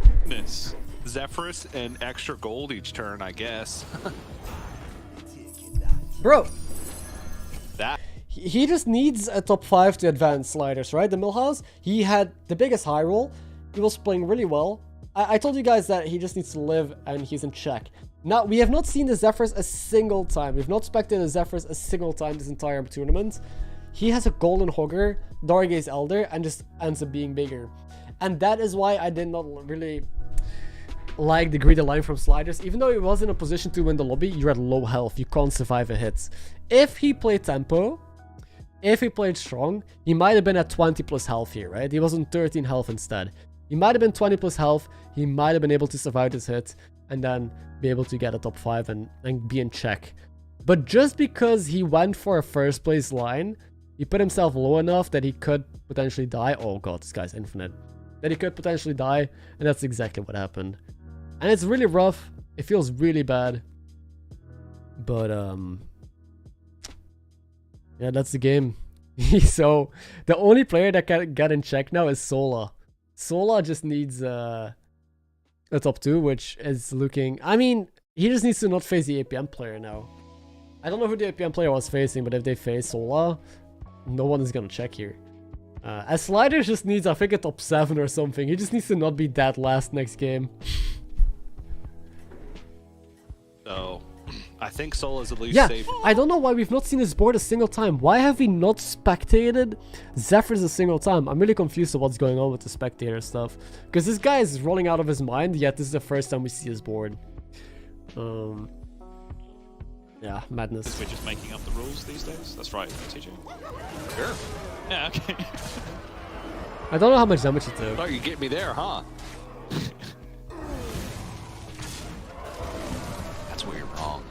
Goodness. Zephyrus and extra gold each turn, I guess. Bro, That he just needs a top 5 to advance sliders, right? The Millhouse, he had the biggest high roll. He was playing really well. I told you guys that he just needs to live and he's in check. Now, we have not seen the Zephyrus a single time. We've not spectated the Zephyrus a single time this entire tournament. He has a Golden Hogger, Dargaze Elder, and just ends up being bigger. And that is why I did not really like the greedy line from sliders. Even though he was in a position to win the lobby, you're at low health. You can't survive a hit. If he played tempo, if he played strong, he might have been at 20 plus health here, right? He was on 13 health instead. He might have been 20 plus health. He might have been able to survive this hit and then be able to get a top 5 and be in check. But just because he went for a first place line, he put himself low enough that he could potentially die. Oh god, this guy's infinite. That he could potentially die, and that's exactly what happened. And it's really rough. It feels really bad. But yeah, that's the game. So the only player that can get in check now is Sola. Sola just needs a top 2, which is looking... I mean, he just needs to not face the APM player now. I don't know who the APM player was facing, but if they face Sola, no one is gonna check here. As Sliders just needs, I think, a top 7 or something. He just needs to not be dead last next game. so I think Soul is at least Yeah, safe. I don't know why we've not seen his board a single time. Why have we not spectated Zephyrus a single time? I'm really confused of what's going on with the spectator stuff. Because this guy is rolling out of his mind, yet this is the first time we see his board. Yeah, madness. We're just making up the rules these days. That's right, TJ. Sure. Yeah, okay. I don't know how much damage he took. Thought you'd get me there, huh? That's where you're wrong.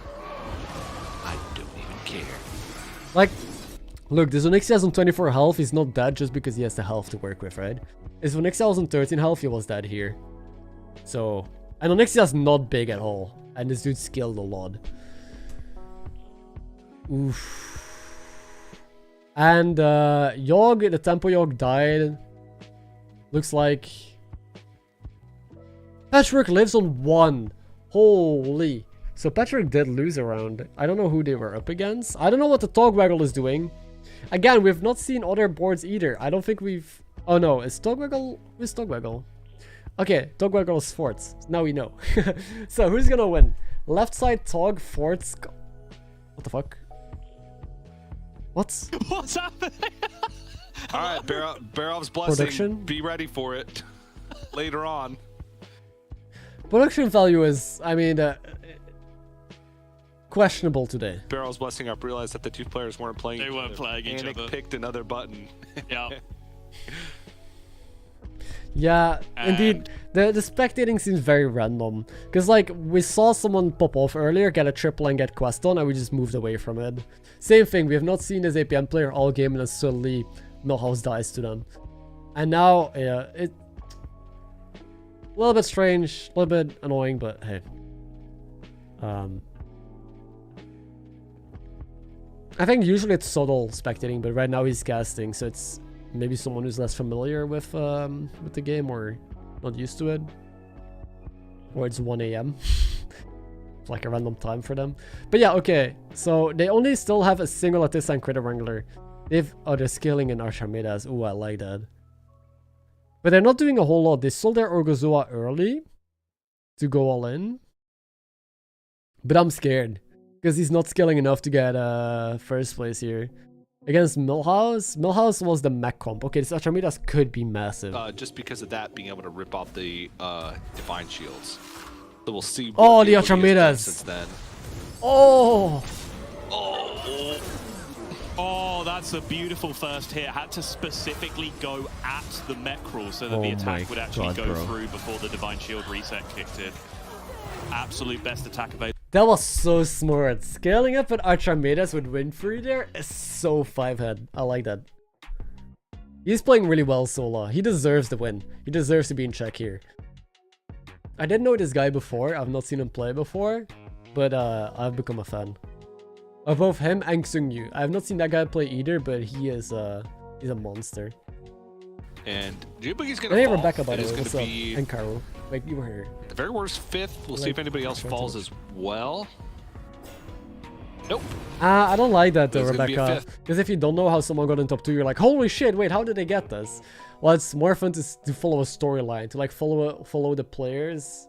I don't even care. Like, look, this Onyxia has on 24 health. He's not dead just because he has the health to work with, right? If Onyxia was on 13 health, he was dead here. So, and Onyxia's not big at all. And this dude skilled a lot. Oof. And Yogg, the tempo Yogg died. Looks like Patchwork lives on 1. Holy. So Patchwork did lose a round. I don't know who they were up against. I don't know what the Togwaggle is doing. Again, we've not seen other boards either. I don't think we've... Oh no, is Togwaggle... Who's Togwaggle? Okay, Togwaggle is Forts. Now we know. So who's gonna win? Left side Tog, Forts... What the fuck? What? What's happening? All right, Barov's blessing. Production? Be ready for it later on. Production value is, I mean, questionable today. Barov's blessing up realized that the two players weren't playing. They weren't playing each Panic other. picked another button. Yeah. Yeah, indeed. The spectating seems very random. Because, like, we saw someone pop off earlier, get a triple and get quest on, and we just moved away from it. Same thing, we have not seen this APM player all game, and then suddenly Millhouse dies to them. And now, yeah, it... A little bit strange, a little bit annoying, but hey. I think usually it's subtle spectating, but right now he's casting, so it's maybe someone who's less familiar with the game or not used to it. Or it's 1 AM. It's like a random time for them. But yeah, okay. So they only still have a single Atissa and Critter Wrangler. They're scaling in Archimedes. Ooh, I like that. But they're not doing a whole lot. They sold their Orgozoa early to go all in. But I'm scared. Because he's not scaling enough to get first place here. Against Millhouse? Millhouse was the mech comp. Okay, this Archimedes could be massive. Just because of that, being able to rip off the Divine Shields. So we'll see. Oh, the what he has done Archimedes. since then. Oh! Oh, that's a beautiful first hit. Had to specifically go at the Mechrel so that the attack would actually go through before the Divine Shield reset kicked in. Absolute best attack available. That was so smart. Scaling up an Archimedes with Windfury there is so 5-head. I like that. He's playing really well, Sola. He deserves the win. He deserves to be in check here. I didn't know this guy before. I've not seen him play before. But I've become a fan of both him and Xungyu. I have not seen that guy play either, but he is he's a monster. And Jubilee's gonna Hey, fall. Rebecca, by It the is way. gonna What's up? be And Caro. Wait, you were here. the very worst 5th. We'll see if anybody else falls as well. Nope. I don't like that though, There's gonna be a Rebecca. 5th. Because if you don't know how someone got in top 2, you're like, holy shit, wait, how did they get this? Well, it's more fun to follow a storyline, to like follow the players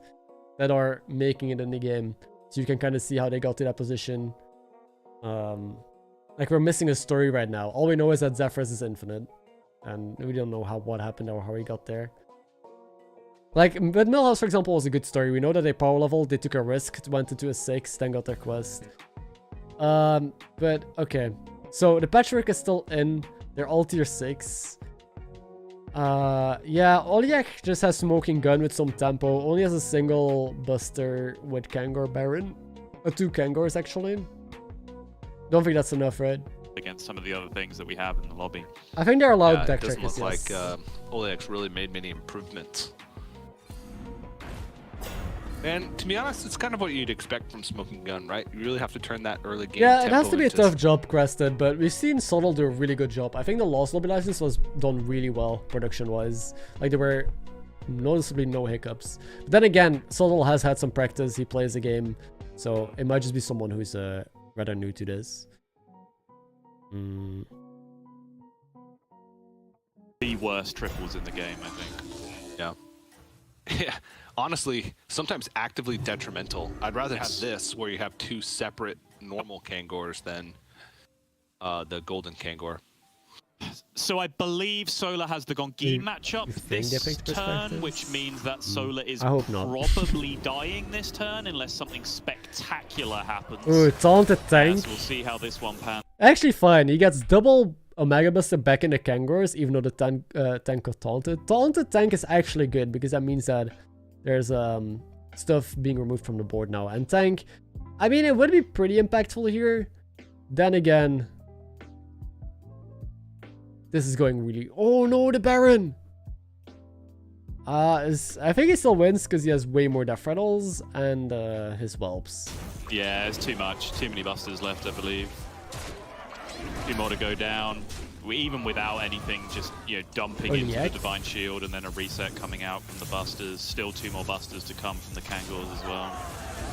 that are making it in the game. So you can kind of see how they got to that position. Like we're missing a story right now. All we know is that Zephrys is infinite. And we don't know what happened or how he got there. Like, but Millhouse, for example, was a good story. We know that they power leveled, they took a risk, went into a 6, then got their quest. But, okay. So, the Patchwork is still in. They're all tier 6. Yeah, Oliak just has Smoking Gun with some tempo. Only has a single Buster with Kangor Baron. 2 Kangors, actually. Don't think that's enough, right? Against some of the other things that we have in the lobby. I think they're allowed Yeah, deck it doesn't checkers, look yes. like Olex really made many improvements. And to be honest, it's kind of what you'd expect from Smoking Gun, right? You really have to turn that early game Yeah, it tempo has to be a into tough job, Crested, but we've seen Subtle do a really good job. I think the Lost Lobby license was done really well, production-wise. Like, there were noticeably no hiccups. But then again, Subtle has had some practice, he plays the game, so it might just be someone who's rather new to this. The worst triples in the game, I think. Yeah. Yeah. Honestly, sometimes actively detrimental. I'd rather have this, where you have 2 separate normal Kangors than the Golden Kangor. So I believe Solar has the Gongi matchup you think they this picked turn, perspectives? which means that Solar is I hope not. probably dying this turn unless something spectacular happens. Ooh, Taunted Tank. Yes, we'll see how this one pans. Actually fine, he gets double Omega Buster back in the Kangors, even though the tank got taunted. Taunted Tank is actually good, because that means that there's stuff being removed from the board now. And Tank, I mean, it would be pretty impactful here. Then again, this is going really... Oh no, the Baron! I think he still wins because he has way more Death Rattles and his Whelps. Yeah, it's too much. Too many busters left, I believe. 2 more to go down. Even without anything, just dumping into the Divine Shield and then a reset coming out from the Busters. Still 2 more Busters to come from the Kangors as well.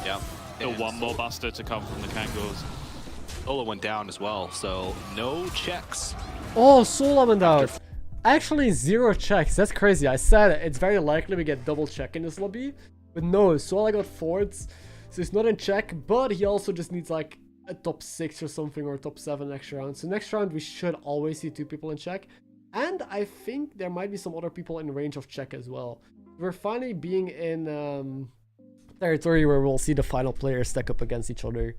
Yep. Still 1 more Buster to come from the Kangors. Sola went down as well, so no checks. Oh, Sola went out. Actually, 0 checks. That's crazy. I said it's very likely we get double check in this lobby. But no, Sola got 4th. So he's not in check, but he also just needs like a top 6 or something, or top 7 next round. So next round we should always see 2 people in check. And I think there might be some other people in range of check as well. We're finally being in territory where we'll see the final players stack up against each other.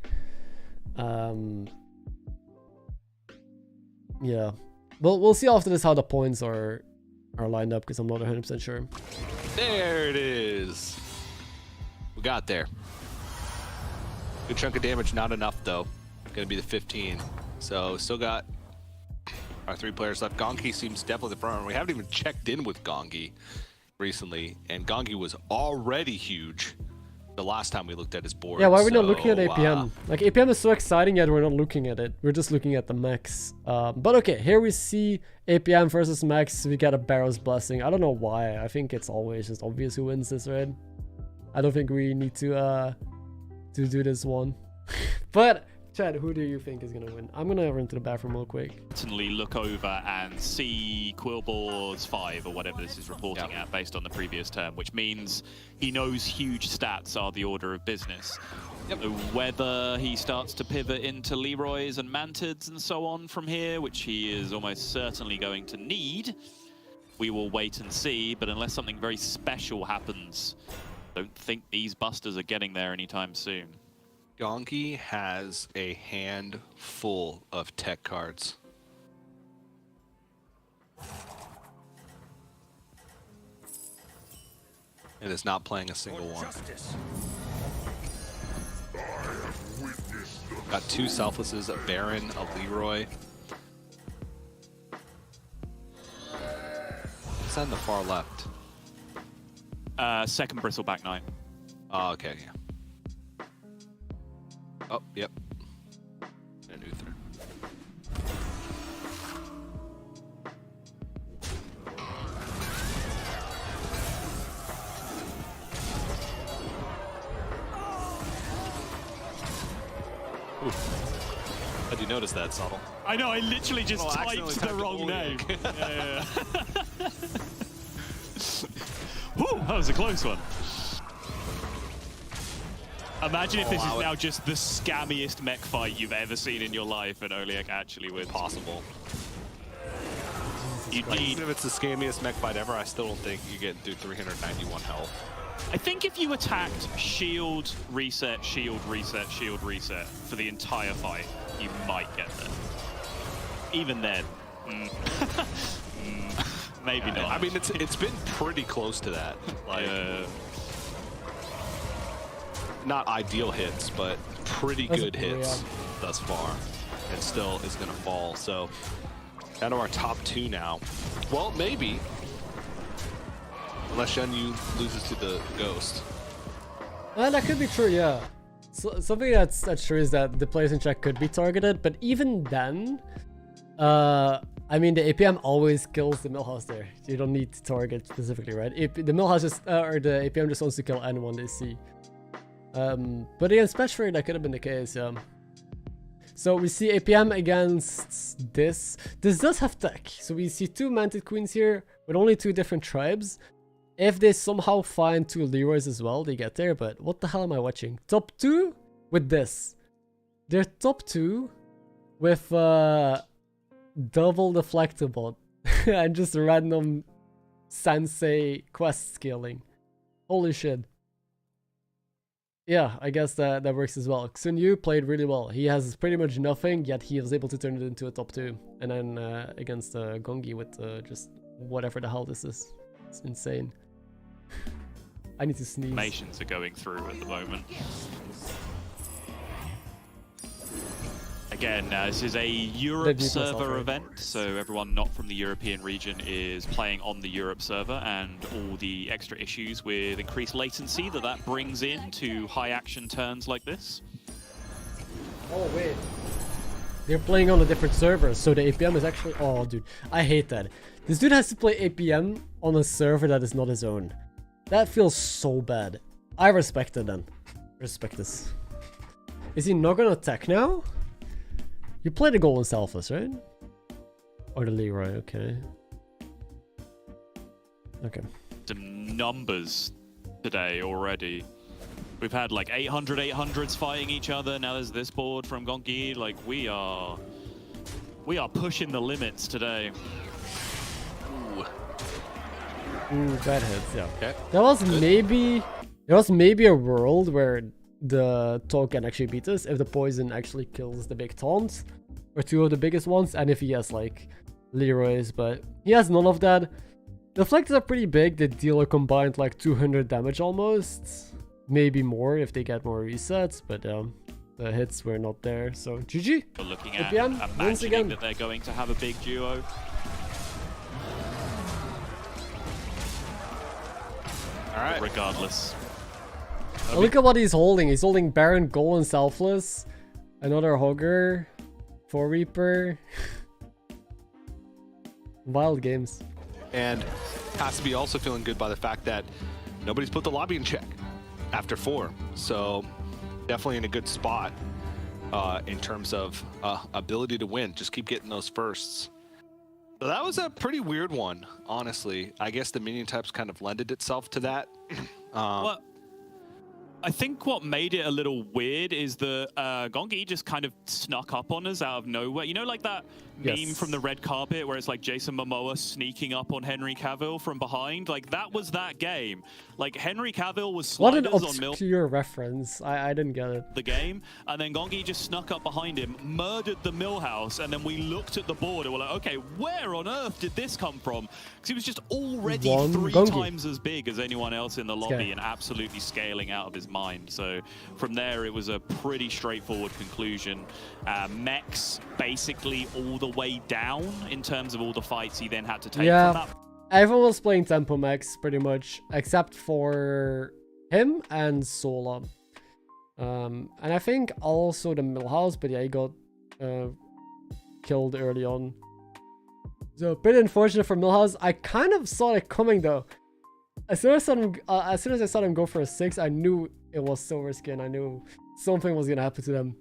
Yeah. We'll see after this how the points are lined up, because I'm not 100% sure. There it is. We got there. Good chunk of damage, not enough though. Gonna be the 15. So still got our 3 players left. Gongi seems definitely the front runner. We haven't even checked in with Gongi recently, and Gongi was already huge the last time we looked at his board. Yeah, why are we not looking at APM? Like, APM is so exciting, yet we're not looking at it. We're just looking at the max. But okay, here we see APM versus max. We got a Barrow's Blessing. I don't know why. I think it's always just obvious who wins this, right? I don't think we need to do this one. But Chad, who do you think is gonna win? I'm gonna run to the bathroom real quick. Certainly look over and see Quillboard's 5 or whatever this is reporting at based on the previous term, which means he knows huge stats are the order of business. So whether he starts to pivot into Leroy's and Mantids and so on from here, which he is almost certainly going to need, we will wait and see. But unless something very special happens, I don't think these Busters are getting there anytime soon. Gongi has a hand full of tech cards. It is not playing a single one. Got 2 Selflesses, a Baron, a Leroy. What's on the far left? Second Bristleback Knight. Oh, okay, yeah. Oh, yep. And Uther. How'd you notice that, Subtle? I know, I literally just typed the wrong name. Yeah. Whew, that was a close one. Imagine if this is now just the scammiest mech fight you've ever seen in your life, and Oliek actually wins. Possible. You need. Even if it's the scammiest mech fight ever, I still don't think you get through 391 health. I think if you attacked shield, reset, shield, reset, shield, reset for the entire fight, you might get there. Even then, maybe not. I mean, it's been pretty close to that. Like, not ideal hits, but pretty good hits thus far. And still is going to fall. So, down to our top 2 now. Well, maybe. Unless Shenyu loses to the Ghost. That could be true, yeah. So, something that's true is that the players in check could be targeted, but even then, I mean, the APM always kills the Millhouse there. You don't need to target specifically, right? The Millhouse just, or the APM just wants to kill anyone they see. But against Patchford, that could have been the case, yeah. So we see APM against this. This does have tech. So we see 2 Mantid Queens here with only 2 different tribes. If they somehow find 2 Leroys as well, they get there. But what the hell am I watching? Top 2 with this. They're top 2 with double deflectable and just random sensei quest scaling. Holy shit. Yeah, I guess that works as well. Xunyu played really well. He has pretty much nothing, yet he was able to turn it into a top 2. And then against Gongi with just whatever the hell this is. It's insane. I need to sneeze. Nations are going through at the moment. Again, this is a Europe server event, so everyone not from the European region is playing on the Europe server, and all the extra issues with increased latency that brings in to high action turns like this. Oh, wait. They're playing on a different server, so the APM is actually... Oh, dude. I hate that. This dude has to play APM on a server that is not his own. That feels so bad. I respect it then. Respect this. Is he not gonna attack now? You play the Golden Selfless, right? Or the Leroy, okay. Okay. Some numbers today already. We've had like 800s fighting each other. Now there's this board from Gongi. Like we are pushing the limits today. Ooh, bad hits, yeah. Okay. There was maybe a world where the Tog can actually beat us if the poison actually kills the big taunts, or two of the biggest ones, and if he has like Leroy's, but he has none of that. The flags are pretty big. They deal a combined like 200 damage almost. Maybe more if they get more resets, but the hits were not there, so GG. We're looking at APM, once again. imagining that they're going to have a big duo. All right. Regardless. Oh, look at what he's holding. He's holding Baron, Golden Selfless, another Hogger, 4 Reaper. Wild games. And has to be also feeling good by the fact that nobody's put the lobby in check after 4. So definitely in a good spot in terms of ability to win. Just keep getting those firsts. So that was a pretty weird one, honestly. I guess the minion types kind of lended itself to that. Well, I think what made it a little weird is the Gongi just kind of snuck up on us out of nowhere. You know, like that meme from the red carpet where it's like Jason Momoa sneaking up on Henry Cavill from behind? Like, that was that game. Like, Henry Cavill was sliders what an on Mill. obscure reference. I didn't get it. The game, and then Gongi just snuck up behind him, murdered the Millhouse, and then we looked at the board and we're like, okay, where on earth did this come from? Because he was just already One 3 Gongi. times as big as anyone else in the lobby and absolutely scaling out of his mind. So from there, it was a pretty straightforward conclusion. Mex basically all the way down in terms of all the fights he then had to take from that. Everyone was playing Tempo Max pretty much, except for him and Sola. And I think also the Millhouse, but yeah, he got killed early on. So pretty unfortunate for Millhouse. I kind of saw it coming though. As soon as I saw them go for a 6, I knew it was so risky, and I knew something was gonna happen to them.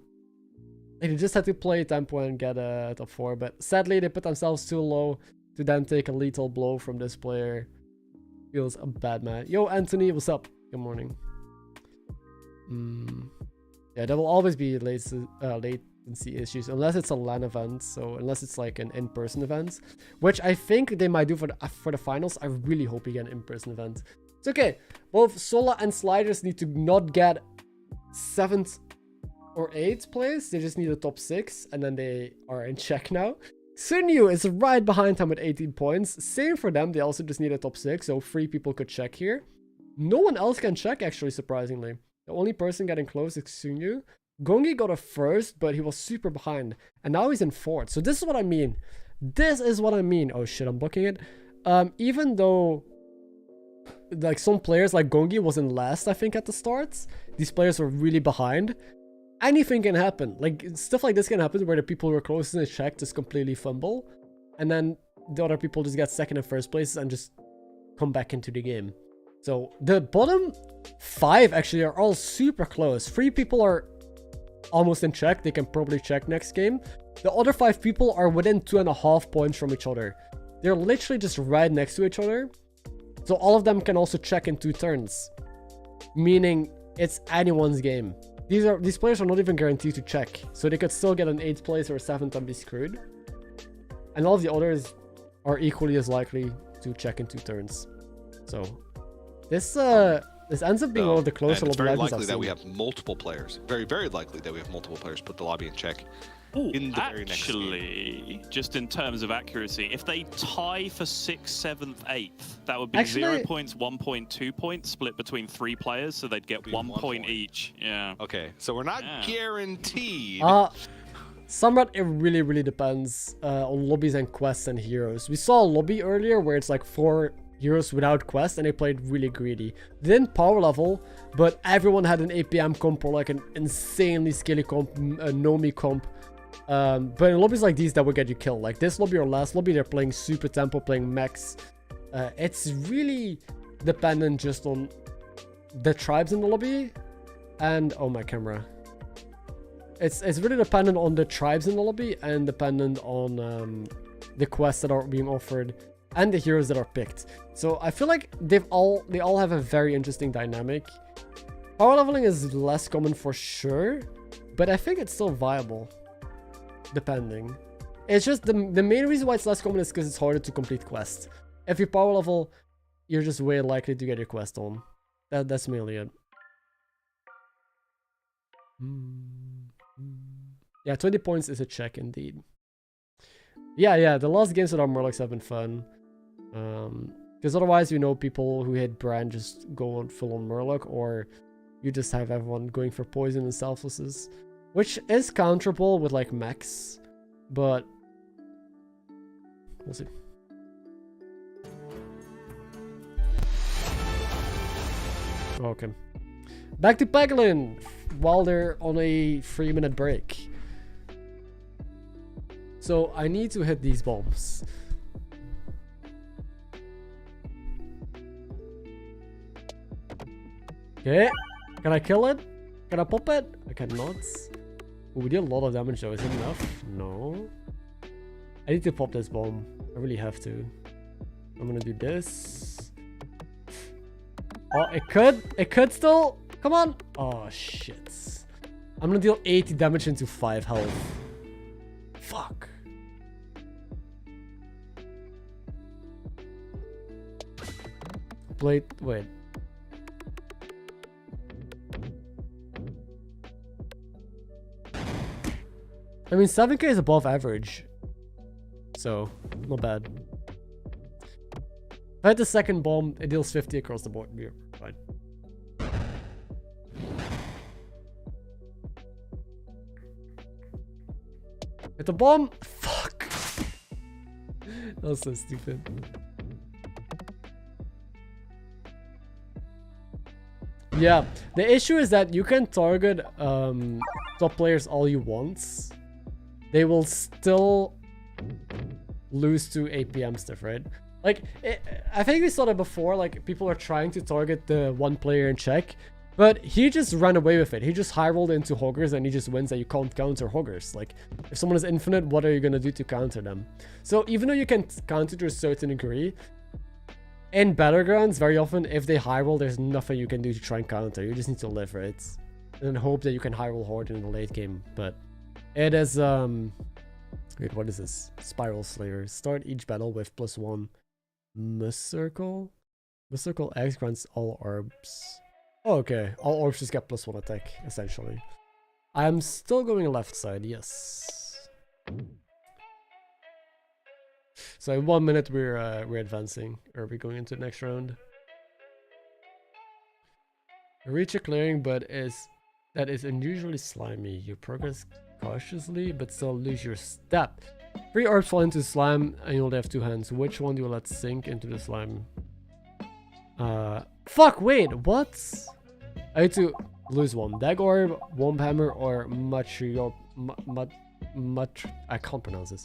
Like, they just had to play tempo and get a top 4, but sadly they put themselves too low to then take a lethal blow from this player. Feels a bad man. Yo, Anthony, what's up? Good morning. Yeah, there will always be latency issues unless it's a LAN event. So unless it's like an in-person event, which I think they might do for the finals. I really hope we get an in-person event. It's okay. Both Sola and Sliders need to not get 7th or 8th place. They just need a top 6, and then they are in check now. Sunyu is right behind them with 18 points. Same for them. They also just need a top 6, so 3 people could check here. No one else can check, actually, surprisingly. The only person getting close is Sunyu. Gongi got a 1st, but he was super behind. And now he's in 4th. So this is what I mean. This is what I mean. Oh shit, I'm blocking it. Even though like some players like Gongi was in last, I think, at the start, these players were really behind. Anything can happen. Like, stuff like this can happen where the people who are closest in the check just completely fumble. And then the other people just get 2nd and 1st places and just come back into the game. So the bottom 5 actually are all super close. 3 people are almost in check. They can probably check next game. The other 5 people are within 2.5 points from each other. They're literally just right next to each other. So all of them can also check in 2 turns. Meaning it's anyone's game. These players are not even guaranteed to check. So they could still get an 8th place or a 7th and be screwed. And all of the others are equally as likely to check in 2 turns. So this ends up being one of the closer lobby legends I've seen. It's very likely that we have multiple players. Very, very likely that we have multiple players put the lobby in check. Ooh, in the very next game. actually, just in terms of accuracy, if they tie for 6th, 7th, 8th, that would be Actually, 0 points, 1 point, 2 points, split between 3 players, so they'd get 1 point each. Yeah. Okay, so we're not guaranteed. Somewhat, it really, really depends on lobbies and quests and heroes. We saw a lobby earlier where it's like 4 heroes without quest, and they played really greedy. They didn't power level, but everyone had an APM comp or like an insanely skilly comp, a Nomi comp. But in lobbies like these, that will get you killed. Like this lobby or last lobby, they're playing super tempo, playing mechs. It's really dependent just on the tribes in the lobby. And, oh, my camera. It's really dependent on the tribes in the lobby and dependent on the quests that are being offered and the heroes that are picked. So I feel like they all have a very interesting dynamic. Power leveling is less common for sure, but I think it's still viable, depending. It's just the main reason why it's less common is because it's harder to complete quests. If you power level, you're just way likely to get your quest on. That's mainly it. Yeah, 20 points is a check indeed. Yeah, the last games without Murlocs have been fun. Because otherwise, you know, people who hit Brand just go on full on Murloc, or you just have everyone going for poison and selflesses, which is counterable with like mechs, but we'll see. Okay. Back to Peglin while they're on a 3-minute break. So I need to hit these bombs. Okay. Can I kill it? Can I pop it? I cannot. Ooh, we did a lot of damage though. Is it enough? No. I need to pop this bomb. I really have to. I'm gonna do this. Oh, it could still. Come on. Oh, shit. I'm gonna deal 80 damage into 5 health. Fuck. Wait. I mean, 7k is above average. So, not bad. If I hit the second bomb, it deals 50 across the board. We're fine. Hit the bomb! Fuck! That was so stupid. Yeah, the issue is that you can target top players all you want. They will still lose to APM stuff, right? Like, I think we saw that before, like, people are trying to target the one player in check, but he just ran away with it. He just high rolled into Hoggers and he just wins that you can't counter Hoggers. Like, if someone is infinite, what are you going to do to counter them? So even though you can counter to a certain degree, in Battlegrounds, very often, if they high roll, there's nothing you can do to try and counter. You just need to live, right? And hope that you can high roll hard in the late game. But it is, wait, what is this? Spiral Slayer. Start each battle with +1 Mist Circle. Mist Circle X grants all orbs. Oh, okay. All orbs just get +1 attack, essentially. I'm still going left side, yes. So in 1 minute we're advancing, or we're going into the next round. Reach a clearing, but that is unusually slimy. You progress cautiously, but still lose your step. 3 orbs fall into slime, and you only have 2 hands. Which one do you let sink into the slime? Fuck, wait, what? I need to lose one. Dag orb, Womb Hammer, or much. I can't pronounce this.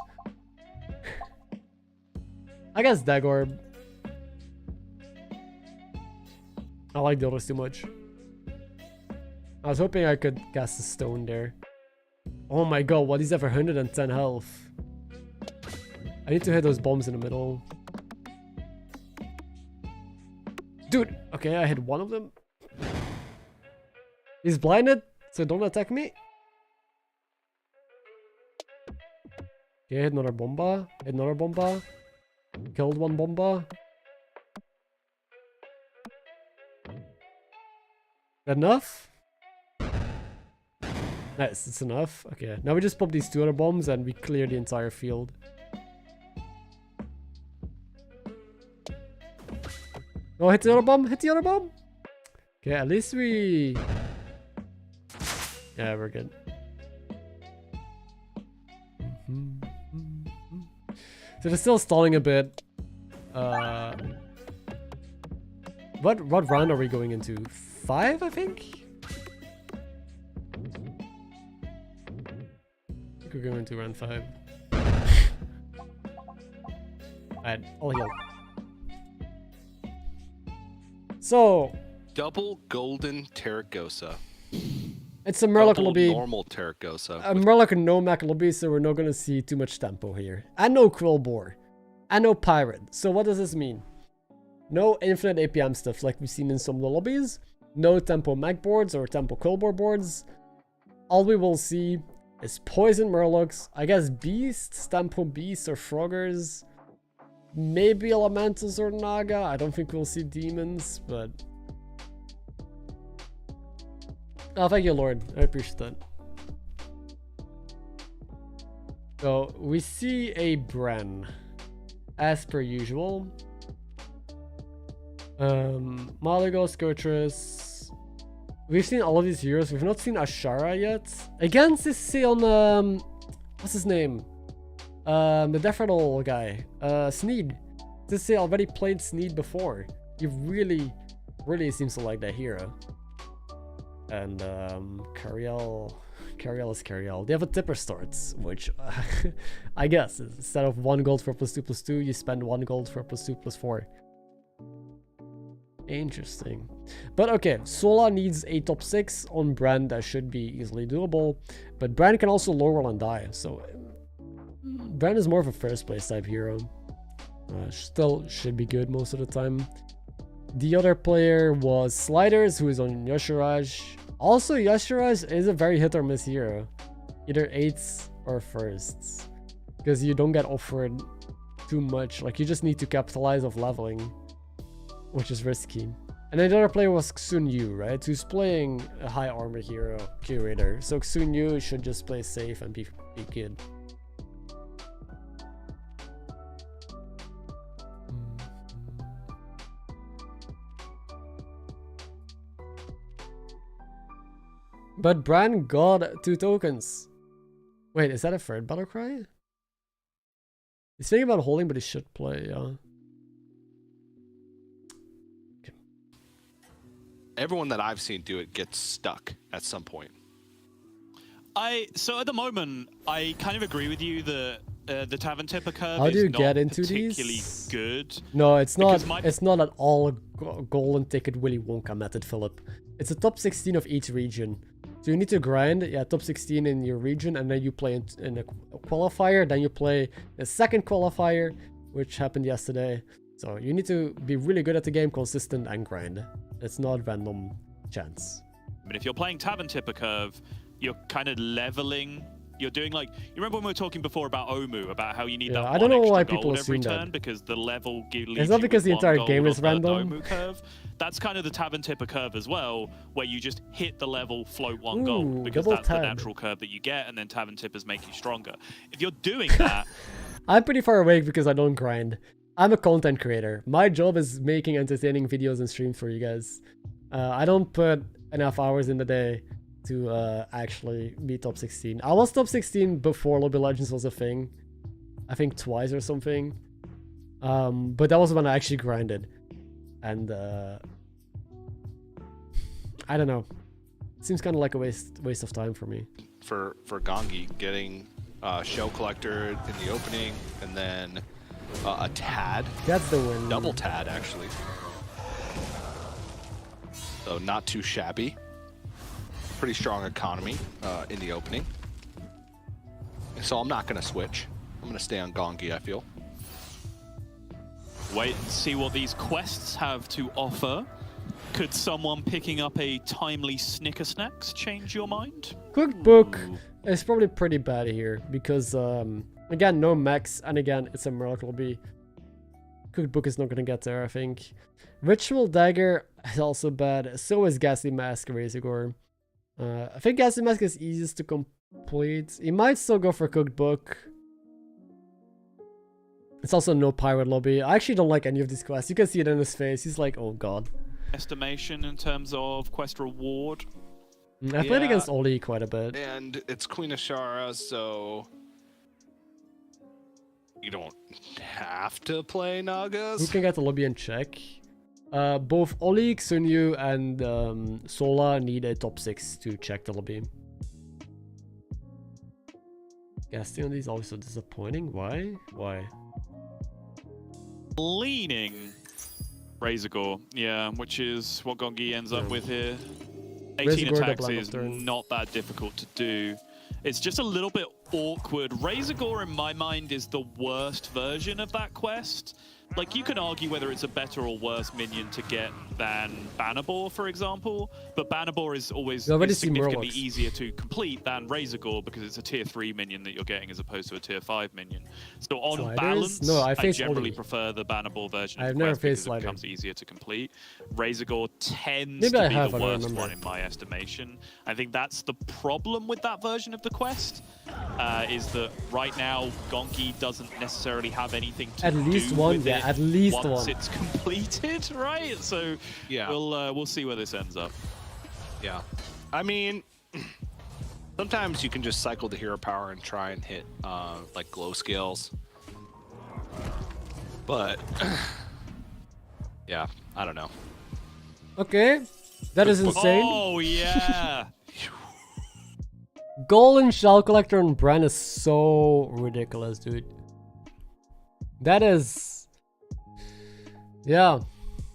I guess Dag orb. I like the others too much. I was hoping I could cast a stone there. Oh my god, what is ever 110 health? I need to hit those bombs in the middle. Dude, okay, I hit one of them. He's blinded, so don't attack me. Okay, hit another bomba. Hit another bomba. Killed one bomba. Enough? Nice, it's enough. Okay, now we just pop these 2 other bombs and we clear the entire field. Oh, hit the other bomb! Hit the other bomb! Okay, at least we... Yeah, we're good. So they're still stalling a bit. What round are we going into? 5, I think? Could go into round 5. Alright, I'll heal. So, Double golden Terragosa. it's a Murloc Double lobby. normal Terragosa. A Murloc and no Mech lobby, so we're not gonna see too much tempo here. And no Quillboar. And no Pirate. So what does this mean? No infinite APM stuff like we've seen in some of the lobbies. No tempo Mech boards or tempo Quillboar boards. All we will see is Poison Murlocs. I guess Beasts, tempo Beasts or Froggers. Maybe Elementals or Naga. I don't think we'll see Demons, but... Oh, thank you, Lord. I appreciate that. So, we see a Bren. As per usual. Malaga, Scourtress. We've seen all of these heroes. We've not seen Ashara yet. Against this say on what's his name? The Death Rattle guy. Sneed. This say already played Sneed before. He really seems to like that hero. And Cariel is Cariel. They have a tipper starts, which I guess instead of 1 gold for +2/+2, you spend 1 gold for +2/+4. Interesting. But okay, Sola needs a top 6 on Brand. That should be easily doable. But Brand can also low roll and die. So Brand is more of a first place type hero. Still should be good most of the time. The other player was Sliders, who is on Yashiraj. Also, Yashiraj is a very hit or miss hero. Either 8s or 1sts. Because you don't get offered too much. Like, you just need to capitalize off leveling. Which is risky. And then the other player was Xun Yu, right? Who's playing a high armor hero, Curator. So Xun Yu should just play safe and be good. But Bran got 2 tokens. Wait, is that a third battle cry? He's thinking about holding, but he should play, yeah. Okay. Everyone that I've seen do it gets stuck at some point. So at the moment, I kind of agree with you that the Tavern Tipper curve How do you is not get into particularly these? good. No, it's not. Because It's not at all golden ticket Willy Wonka method, Philip. It's a top 16 of each region. So you need to grind, yeah, top 16 in your region, and then you play in a qualifier. Then you play a second qualifier, which happened yesterday. So you need to be really good at the game, consistent, and grind. It's not random chance. But if you're playing Tavern Tipper curve, you're kind of leveling. You're doing like, you remember when we were talking before about Omu, about how you need that I don't know one why extra people gold every assume that. turn because the level leaves It's not you because with the 1 entire game gold is on the random. Omu curve. That's kind of the Tavern Tipper curve as well, where you just hit the level, float 1 Ooh, gold, because double that's the tab. natural curve that you get, and then Tavern Tippers make you stronger. If you're doing that, I'm pretty far away because I don't grind. I'm a content creator. My job is making entertaining videos and streams for you guys. I don't put enough hours in the day to actually be top 16. I was top 16 before Lobby Legends was a thing. I think twice or something. But that was when I actually grinded. And I don't know. It seems kind of like a waste of time for me. For Gongi, getting Show Collector in the opening, and then a Tad. That's the win. Double Tad, actually. So not too shabby. Pretty strong economy in the opening. So I'm not going to switch. I'm going to stay on Gongi, I feel. wait and see what these quests have to offer. Could someone picking up a timely Snicker Snacks change your mind? Cookbook Ooh. is probably pretty bad here because, again, no mechs, and again, it's a Murloc lobby. Cookbook is not going to get there, I think. Ritual Dagger is also bad. So is Ghastly Mask, Razorgore. I think Ghastly Mask is easiest to complete. You might still go for Cookbook. It's also no Pirate lobby. I actually don't like any of these quests. You can see it in his face. He's like, oh god. Estimation in terms of quest reward. I played against Oli quite a bit. And it's Queen Ashara, so you don't have to play Nagas. Who can get the lobby in check? Both Oli, Xunyu, and Sola need a top 6 to check the lobby. Casting on these also disappointing. Why? Why? Leaning Razorgore, yeah, which is what Gongi ends up with here. 18 Razorgore attacks double is turn. not that difficult to do. It's just a little bit awkward. Razorgore, in my mind, is the worst version of that quest. Like, you can argue whether it's a better or worse minion to get than Bannerbore, for example, but Bannerbore is always significantly easier to complete than Razorgore because it's a tier 3 minion that you're getting as opposed to a tier 5 minion. So on balance, I generally prefer the Bannerbore version of the quest because it becomes easier to complete. Razorgore tends to be the worst one in my estimation. I think that's the problem with that version of the quest, is that right now Gonki doesn't necessarily have anything to do with it. At least once it's completed, right? So yeah, we'll see where this ends up. Yeah, I mean, sometimes you can just cycle the hero power and try and hit like glow scales, but yeah, I don't know. Okay, that is insane. Oh yeah. Golden Shell Collector and Bran is so ridiculous, dude. That is... Yeah.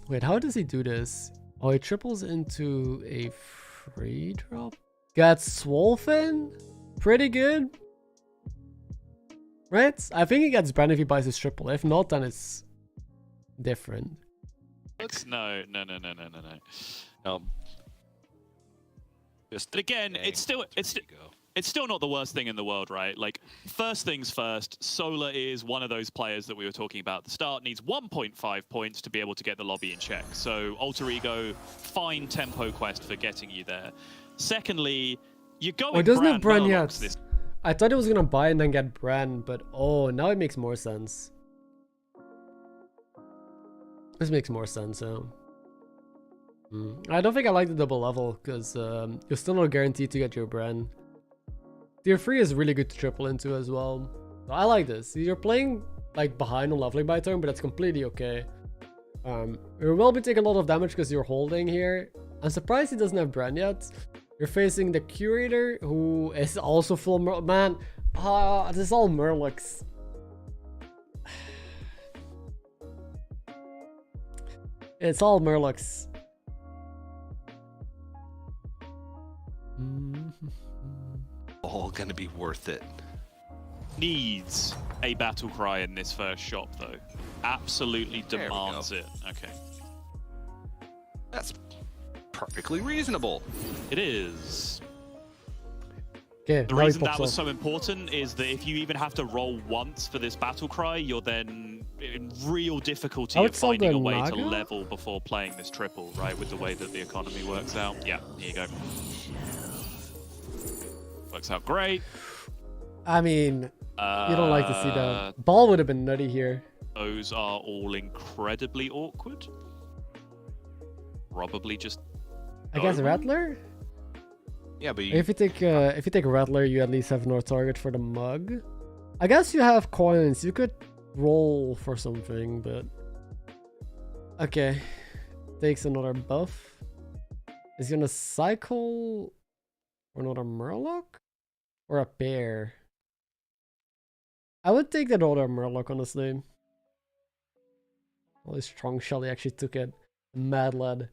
Wait, how does he do this? Oh, he triples into a free drop? Gets Swolfen? Pretty good. Right? I think he gets Bran if he buys his triple. If not, then it's different. No. But again, it's still not the worst thing in the world, right? Like, first things first, Solar is one of those players that we were talking about at the start, needs 1.5 points to be able to get the lobby in check. So Alter Ego, fine tempo quest for getting you there. Secondly, you're going he doesn't have Bran yet. This. I thought he was gonna buy and then get Bran, but oh, now it makes more sense. This makes more sense, yeah. I don't think I like the double level, because you're still not guaranteed to get your Bran. Tier 3 is really good to triple into as well. So I like this. You're playing like behind on leveling by turn, but that's completely okay. You will be taking a lot of damage because you're holding here. I'm surprised he doesn't have Bran yet. You're facing the Curator, who is also full man. This is all Murlocs. It's all Murlocs. All gonna be worth it. Needs a battle cry in this first shop, though. Absolutely demands it. Okay. That's perfectly reasonable. It is. Okay, the reason that was so important is that if you even have to roll once for this battle cry, you're then in real difficulty of finding a way to level before playing this triple, right? With the way that the economy works out. Yeah, here you go. Works out great. I mean, you don't like to see that. Ball would have been nutty here. Those are all incredibly awkward. Probably just... I guess Rattler? Yeah, but if you take Rattler, you at least have no target for the mug. I guess you have coins. You could roll for something, but okay. Takes another buff. Is he gonna cycle for another Murloc or a pair? I would take that other Murloc, honestly. Well, his strong shell, he actually took it. Mad lad.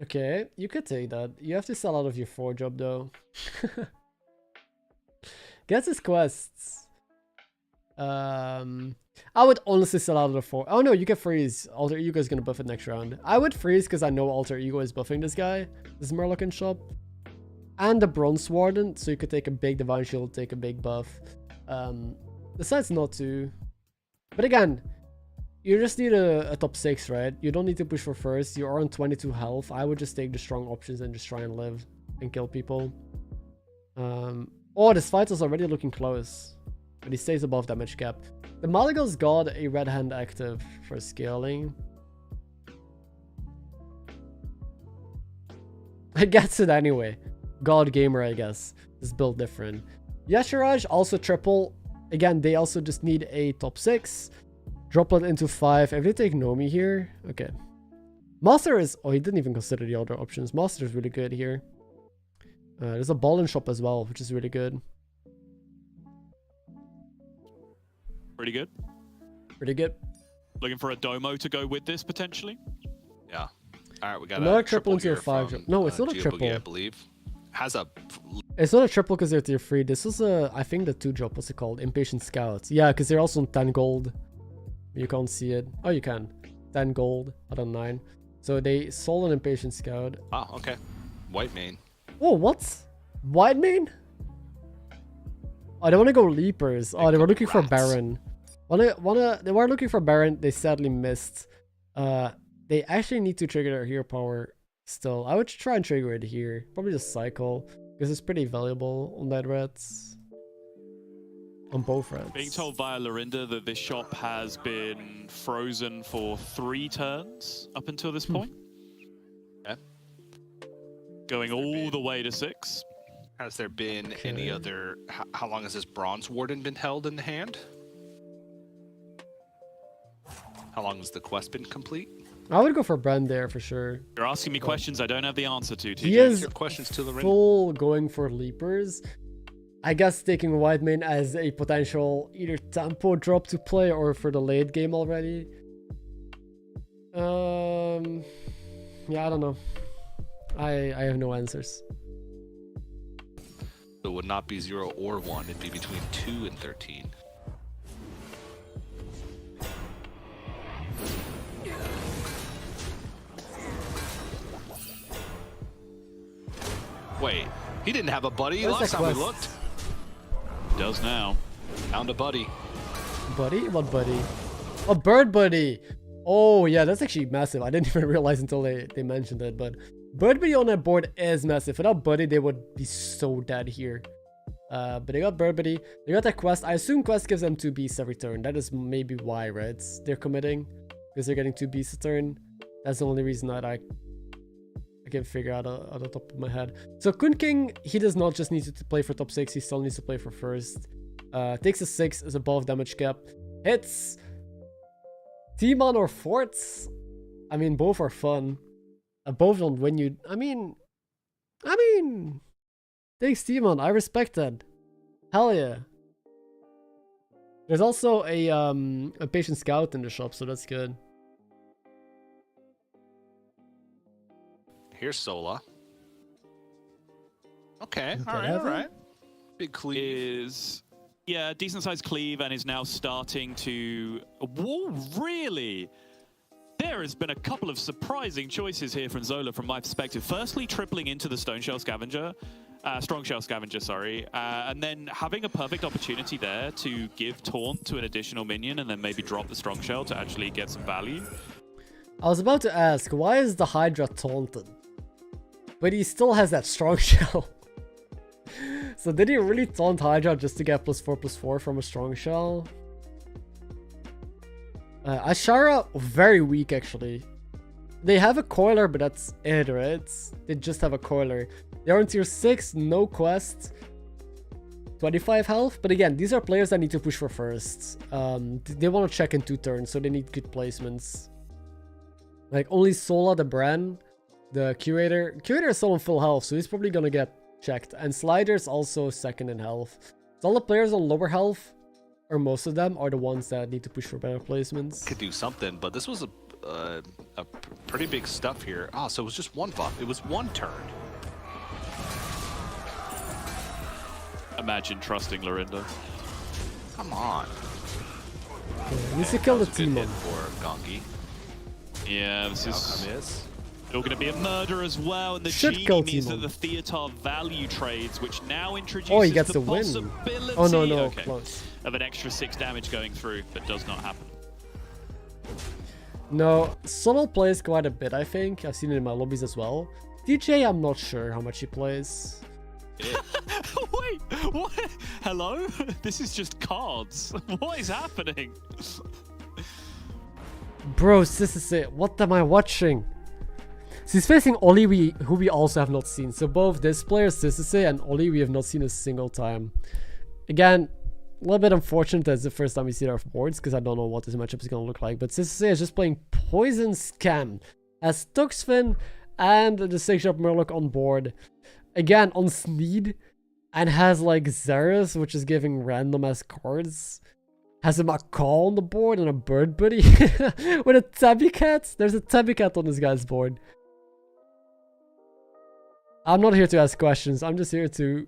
Okay, you could take that. You have to sell out of your 4 job though. Gets his quests. I would honestly sell out of the 4. Oh no, you can freeze. Alter Ego is gonna buff it next round. I would freeze because I know Alter Ego is buffing this guy. This Murloc in shop. And the Bronze Warden, so you could take a big Divine Shield, take a big buff. Decides not to. But again, you just need a top 6, right? You don't need to push for first. You are on 22 health. I would just take the strong options and just try and live and kill people. Oh, this fight is already looking close. But he stays above damage cap. The Maligal's got a red hand active for scaling. It gets it anyway. God Gamer, I guess. Is built different. Yashiraj also triple. Again, they also just need a top 6. Drop it into 5. If they take Nomi here, okay. Master is... Oh, he didn't even consider the other options. Master is really good here. There's a ball in shop as well, which is really good. Pretty good. Pretty good. Looking for a domo to go with this potentially. Yeah. All right, we got Another a triple into your here 5 from, drop. No, it's not a Geo triple. Boogie, I believe. Has a It's not a triple because they're tier 3. This was a, I think the 2 drop, what's it called? Impatient Scouts. Yeah, because they're also on 10 gold. You can't see it. Oh, you can. 10 gold out of 9. So they sold an Impatient Scout. oh, okay. White main. Oh, what? White main? Oh, they want to go Leapers. Oh, they were looking for Baron. They were looking for Baron. They sadly missed. They actually need to trigger their hero power still. I would try and trigger it here. Probably just cycle. Because it's pretty valuable on that reds. On both reds. Being told via Lorinda that this shop has been frozen for 3 turns up until this point. Okay. Going all the way to 6. Has there been any other... How long has this Bronze Warden been held in the hand? How long has the quest been complete? I would go for Brand there for sure. You're asking me questions I don't have the answer to, TJ. He is Your questions to Lorinda. full going for Leapers. I guess taking White main as a potential either tempo drop to play or for the late game already. Yeah, I don't know. I have no answers. So it would not be 0 or 1. It'd be between 2 and 13. Wait, he didn't have a buddy Where's last that time we quest? looked. Does now. Found a buddy. Buddy? What buddy? Oh, Bird Buddy! Oh, yeah, that's actually massive. I didn't even realize until they mentioned it, but Bird Buddy on that board is massive. Without Buddy, they would be so dead here. But they got Bird Buddy. They got that quest. I assume quest gives them 2 beasts every turn. That is maybe why, right? They're committing. Because they're getting 2 beasts a turn. That's the only reason that I can figure out on the top of my head. So Kun King, he does not just need to play for top 6. He still needs to play for first. Takes a 6, is above damage cap. Hits Timon or Forts. I mean, both are fun. Both don't win you. I mean, takes Timon. I respect that. Hell yeah. There's also a patient scout in the shop, so that's good. Here's Sola. Okay, Okay, all right. Big cleave. Is... Yeah, decent sized cleave and is now starting to... Whoa, really? There has been a couple of surprising choices here from Zola from my perspective. Firstly, tripling into the Stone Shell Scavenger. Strong Shell Scavenger, sorry. And then having a perfect opportunity there to give Taunt to an additional minion and then maybe drop the Strong Shell to actually get some value. I was about to ask, why is the Hydra taunted? But he still has that Strong Shell. So did he really taunt Hydra just to get +4/+4 from a Strong Shell? Ashara, very weak actually. They have a Coiler, but that's it, right? They just have a Coiler. They're on tier 6, no quest. 25 health, but again, these are players that need to push for first. They want to check in 2 turns, so they need good placements. Like only Sola, the Bran, the Curator is still on full health, so he's probably gonna get checked. And Slider's also second in health. So all the players on lower health, or most of them, are the ones that need to push for better placements. Could do something, but this was a pretty big stuff here. Ah, so it was just 1 buff. It was 1 turn. Imagine trusting Lorinda. Come on. He needs to kill the That was a good team. hit for Gongi. Yeah, this Outcome is is still going to be a murder as well. And the Should Genie kill means Timon. that the Theatar value trades, which now introduces Oh, he gets the the win. possibility Oh no, okay, close. of an extra 6 damage going through, but does not happen. No, Solo plays quite a bit, I think. I've seen it in my lobbies as well. DJ, I'm not sure how much he plays. Wait, what? Hello? This is just cards. What is happening? Bro, this is it. What am I watching? So he's facing Oli, who we also have not seen. So both this player, Sisase, and Oli, we have not seen a single time. Again, a little bit unfortunate that it's the first time we see their boards, because I don't know what this matchup is going to look like. But Sisase is just playing Poison Scam as Tuxfin and the 6-drop Murloc on board. again on Sneed, and has like Xerath, which is giving random ass cards. Has a Macaw on the board and a Bird Buddy with a Tabby Cat. There's a Tabby Cat on this guy's board. I'm not here to ask questions. I'm just here to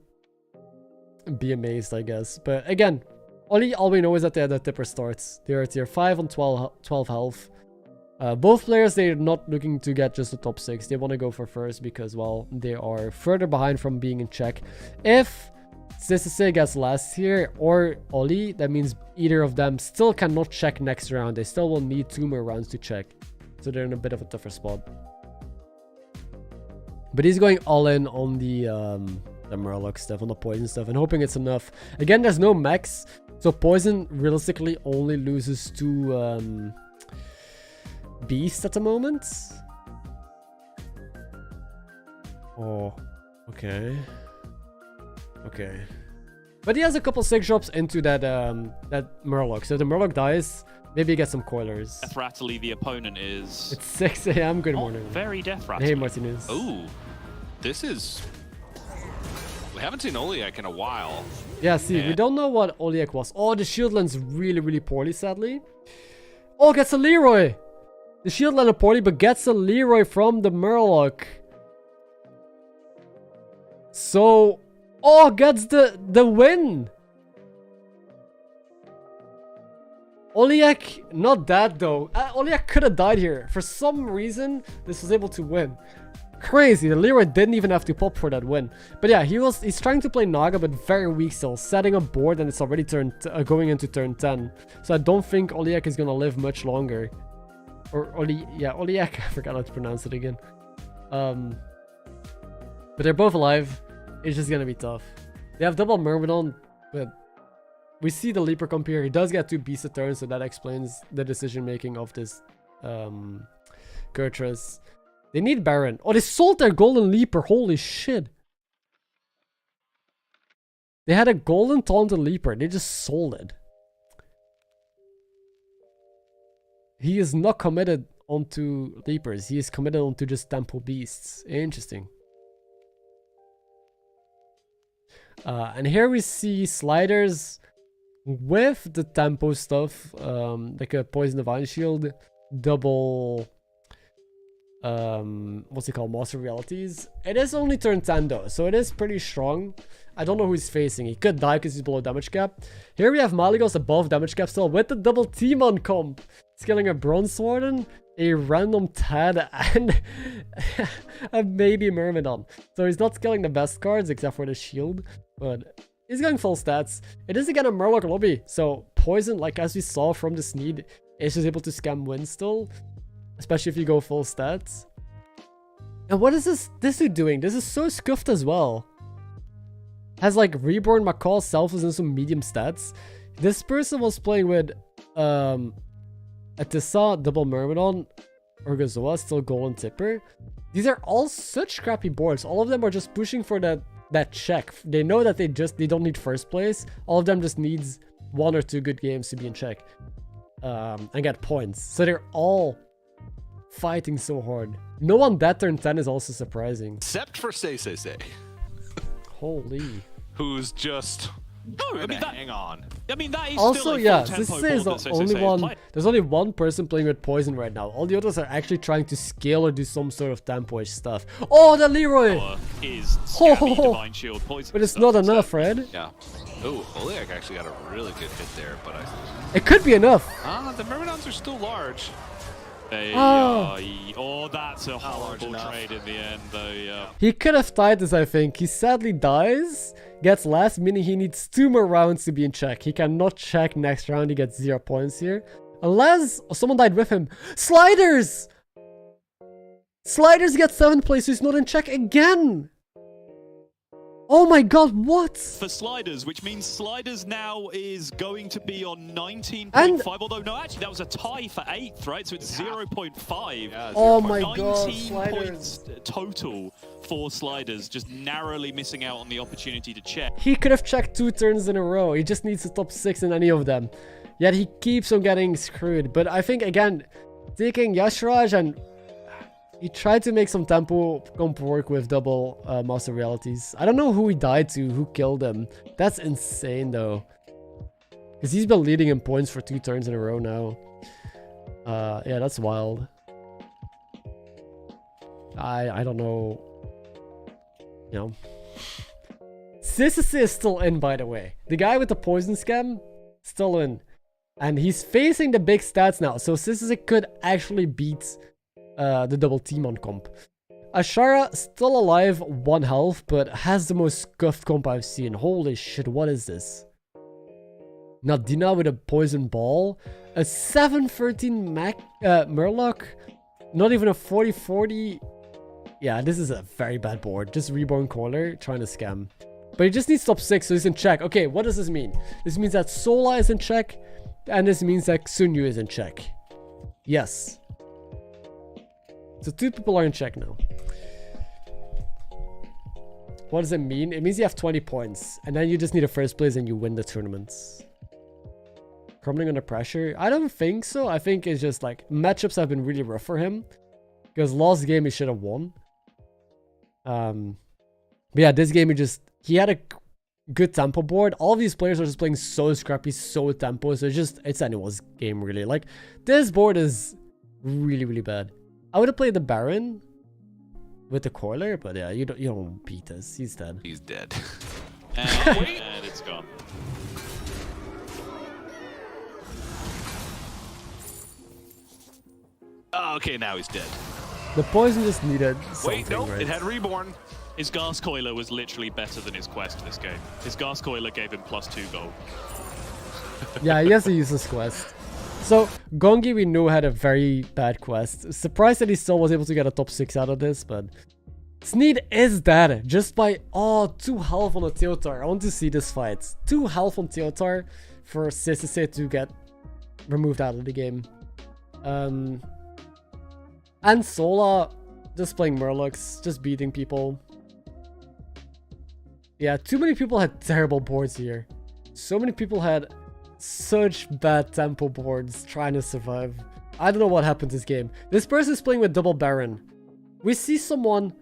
be amazed, I guess. But again, all we know is that they had a Tipper starts. They are tier 5 on 12 health. Both players, they're not looking to get just the top 6. They want to go for first because, well, they are further behind from being in check. If CEST gets last here or Oli, that means either of them still cannot check next round. They still will need 2 more rounds to check. So they're in a bit of a tougher spot. But he's going all in on the Murloc stuff, on the poison stuff, and hoping it's enough. Again, there's no mechs, so poison realistically only loses to beast at the moment. Oh, okay. Okay. But he has a couple 6 drops into that that Murloc. So if the Murloc dies, maybe he gets some coilers. Death Rattly, the opponent is... It's 6 a.m. Good morning. Very Death Rattly. Hey, Martinez. Ooh, this is... We haven't seen Oliak in a while. Yeah, see, we don't know what Oliak was. Oh, the shield lands really, really poorly, sadly. Oh, gets a Leroy. The shield landed poorly, but gets a Leroy from the Murloc. So... Oh, gets the win. Oliak, not that though. Oliak could have died here. For some reason, this was able to win. Crazy. The Leroy didn't even have to pop for that win. But yeah, he's trying to play Naga, but very weak still. Setting a board and it's already going into turn 10. So I don't think Oliak is going to live much longer. Or Oliak. I forgot how to pronounce it again. But they're both alive. It's just gonna be tough. They have double Myrmidon, but we see the Leaper come here. He does get 2 beasts a turn, so that explains the decision making of this Kurtrus. They need Baron. Oh, they sold their Golden Leaper. Holy shit. They had a Golden Taunted Leaper. They just sold it. He is not committed onto Leapers. He is committed onto just Temple Beasts. Interesting. And here we see sliders with the tempo stuff, like a Poison Divine Shield, double, what's it called, Master Realities. It is only turn 10 though, so it is pretty strong. I don't know who he's facing. He could die because he's below damage cap. Here we have Malygos above damage cap still with the double Timon comp, skilling a Bronze Warden, a random Tad, and a maybe Myrmidon. So he's not skilling the best cards except for the shield, but he's going full stats. It is again a Murloc lobby, so poison, like as we saw from the Sneed, is just able to scam wins still, especially if you go full stats. And what is this dude doing? This is so scuffed as well. Has like Reborn, Macaw, Selfless, and some medium stats. This person was playing with Atissa, double Myrmidon, Urgazoa, still Golden Tipper. These are all such crappy boards. All of them are just pushing for that check. They know that they don't need first place. All of them just needs 1 or 2 good games to be in check and get points. So they're all fighting so hard. No one that turn 10 is also surprising. Except for CEST. Holy. Who's just... No, I mean that. Hang on. I mean that is Also, still a yeah, full this tempo is board the that only CEST one. play. There's only one person playing with poison right now. All the others are actually trying to scale or do some sort of tempo-ish stuff. Oh, the Leroy! Is Scabby, Divine Shield, Poison. But it's stuff not instead. enough, Fred. Yeah. Oh, Oliak actually got a really good hit there, but It could be enough. the Myrmidons are still large. Oh, that's a horrible trade in the end, though. Yeah. He could have tied this, I think. He sadly dies, gets last, meaning he needs 2 more rounds to be in check. He cannot check next round. He gets 0 points here. Unless someone died with him. Sliders! Sliders get 7th place, so he's not in check again. Oh my god, what? For Sliders, which means Sliders now is going to be on 19.5, And- although no, actually that was a tie for 8th, right? So it's 0.5. Yeah, Oh my god, 19 Sliders. points total for Sliders, just narrowly missing out on the opportunity to check. He could have checked 2 turns in a row. He just needs the top 6 in any of them. Yet he keeps on getting screwed. But I think, again, taking Yashraj and He tried to make some tempo comp work with double Master Realities. I don't know who he died to, who killed him. That's insane though. Because he's been leading in points for 2 turns in a row now. Yeah, that's wild. I don't know. You know. CEST is still in, by the way. The guy with the poison scam, still in. And he's facing the big stats now. So CEST could actually beat the double team on comp. Ashara still alive, 1 health, but has the most scuffed comp I've seen. Holy shit, what is this? Nadina with a poison ball. A 713 Murloc. Not even a 40-40. Yeah, this is a very bad board. Just Reborn Caller trying to scam. But he just needs top 6, so he's in check. Okay, what does this mean? This means that Sola is in check. And this means that Sunyu is in check. Yes. So 2 people are in check now. What does it mean? It means you have 20 points. And then you just need a first place and you win the tournaments. Crumbling under pressure? I don't think so. I think it's just like matchups have been really rough for him. Because last game he should have won. But yeah, this game he had a good tempo board. All of these players are just playing so scrappy, so tempo. So it's anyone's game really. Like this board is really, really bad. I would have played the Baron with the Coiler, but yeah, you don't beat this. He's dead. He's dead. And it's gone. Oh, okay, now he's dead. The poison just needed something, Wait, nope, right? it had Reborn. His Gas Coiler was literally better than his quest this game. His Gas Coiler gave him +2 gold. Yeah, he has a useless quest. So, Gongi we knew had a very bad quest. Surprised that he still was able to get a top 6 out of this, but... Sneed is dead, just by... Oh, 2 health on a Teotar. I want to see this fight. 2 health on Teotar for CEST to get removed out of the game. And Sola just playing Murlocs, just beating people. Yeah, too many people had terrible boards here. So many people had such bad tempo boards trying to survive. I don't know what happened this game. This person is playing with double Baron. We see someone...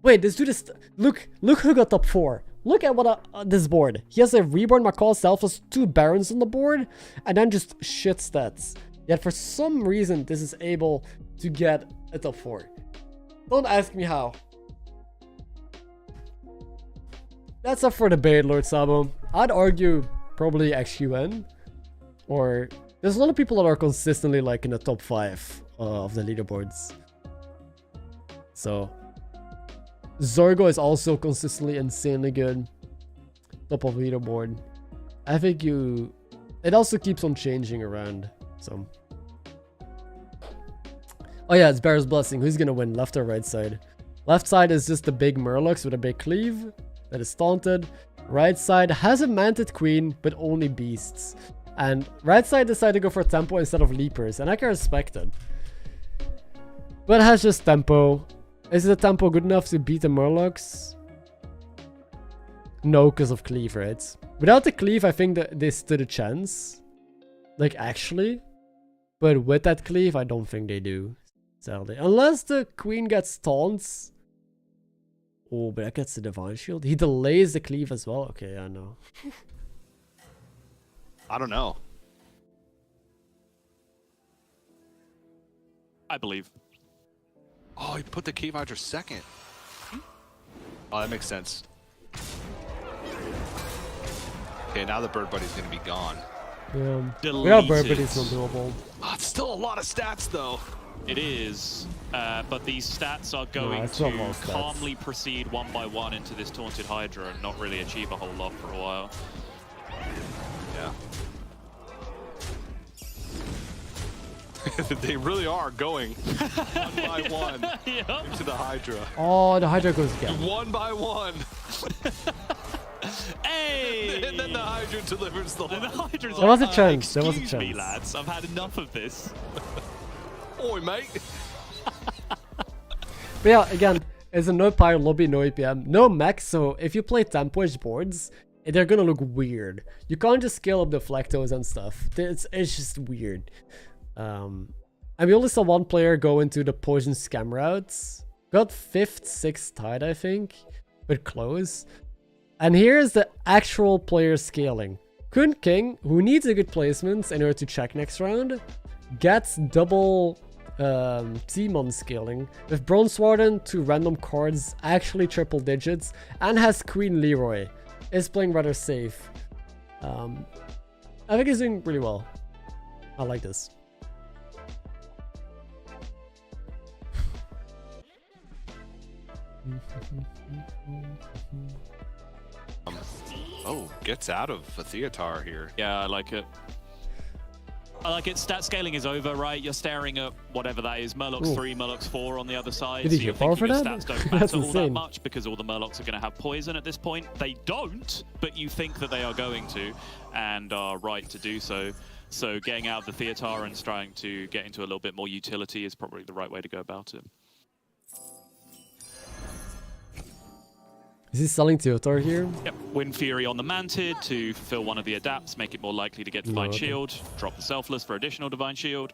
Wait, this dude is... Look who got top 4. Look at what this board. He has a Reborn Macaw Selfless, 2 Barons on the board, and then just shit stats. Yet for some reason, this is able to get a top 4. Don't ask me how. That's up for debate, Lord Sabo. I'd argue probably XQN. Or there's a lot of people that are consistently like in the top 5 of the leaderboards. So Zorgo is also consistently insanely good. Top of leaderboard. I think it also keeps on changing around. So oh yeah, it's Bear's Blessing. Who's gonna win, left or right side? Left side is just the big Murlocs with a big cleave that is taunted. Right side has a Manted Queen, but only beasts. And right side decided to go for tempo instead of leapers, and I can respect it. But it has just tempo. Is the tempo good enough to beat the Murlocs? No, because of cleave, right? Without the cleave, I think that they stood a chance. Like, actually. But with that cleave, I don't think they do. Sadly. Unless the queen gets taunts. Oh, but that gets the Divine Shield. He delays the cleave as well. Okay, I know. I don't know. I believe. Oh, he put the Cave Hydra second. Oh, that makes sense. Okay, now the Bird Buddy's gonna be gone. Yeah. Without Bird Buddy, it's not doable. Oh, it's still a lot of stats, though. It is, but these stats are going it's not a lot to of stats. calmly proceed one by one into this Taunted Hydra and not really achieve a whole lot for a while. Yeah. They really are going one by one Yep. into the Hydra. Oh, the Hydra goes again. One by one. Hey! And then the Hydra delivers the And the line. Hydra's There was a like, chance, there was a excuse me, chance. lads, I've had enough of this. Oi, mate. But yeah, again, it's a no pyre lobby, no APM, no mech, so if you play tempo-ish boards, they're gonna look weird. You can't just scale up the Flactos and stuff. It's just weird. And we only saw one player go into the poison scam routes. Got 5th, 6th tied, I think, but close. And here's the actual player scaling. Kun King, who needs a good placement in order to check next round, gets double Timon scaling with Bronze Warden, 2 random cards, actually triple digits, and has Queen Leroy. Is playing rather safe. I think he's doing really well. I like this. Oh, gets out of a Theatar here. Yeah, I like it. I like it. Stat scaling is over, right? You're staring at whatever that is. Murlocs 3, Murlocs 4 on the other side. Did he so you're get far thinking for your that? stats don't That's matter all that insane. much because all the Murlocs are going to have poison at this point. They don't, but you think that they are going to and are right to do so. So getting out of the Theatar and trying to get into a little bit more utility is probably the right way to go about it. Is he selling Theotar here? Yep, Wind Fury on the Manted to fulfill one of the adapts, make it more likely to get Divine Shield, drop the Selfless for additional Divine Shield.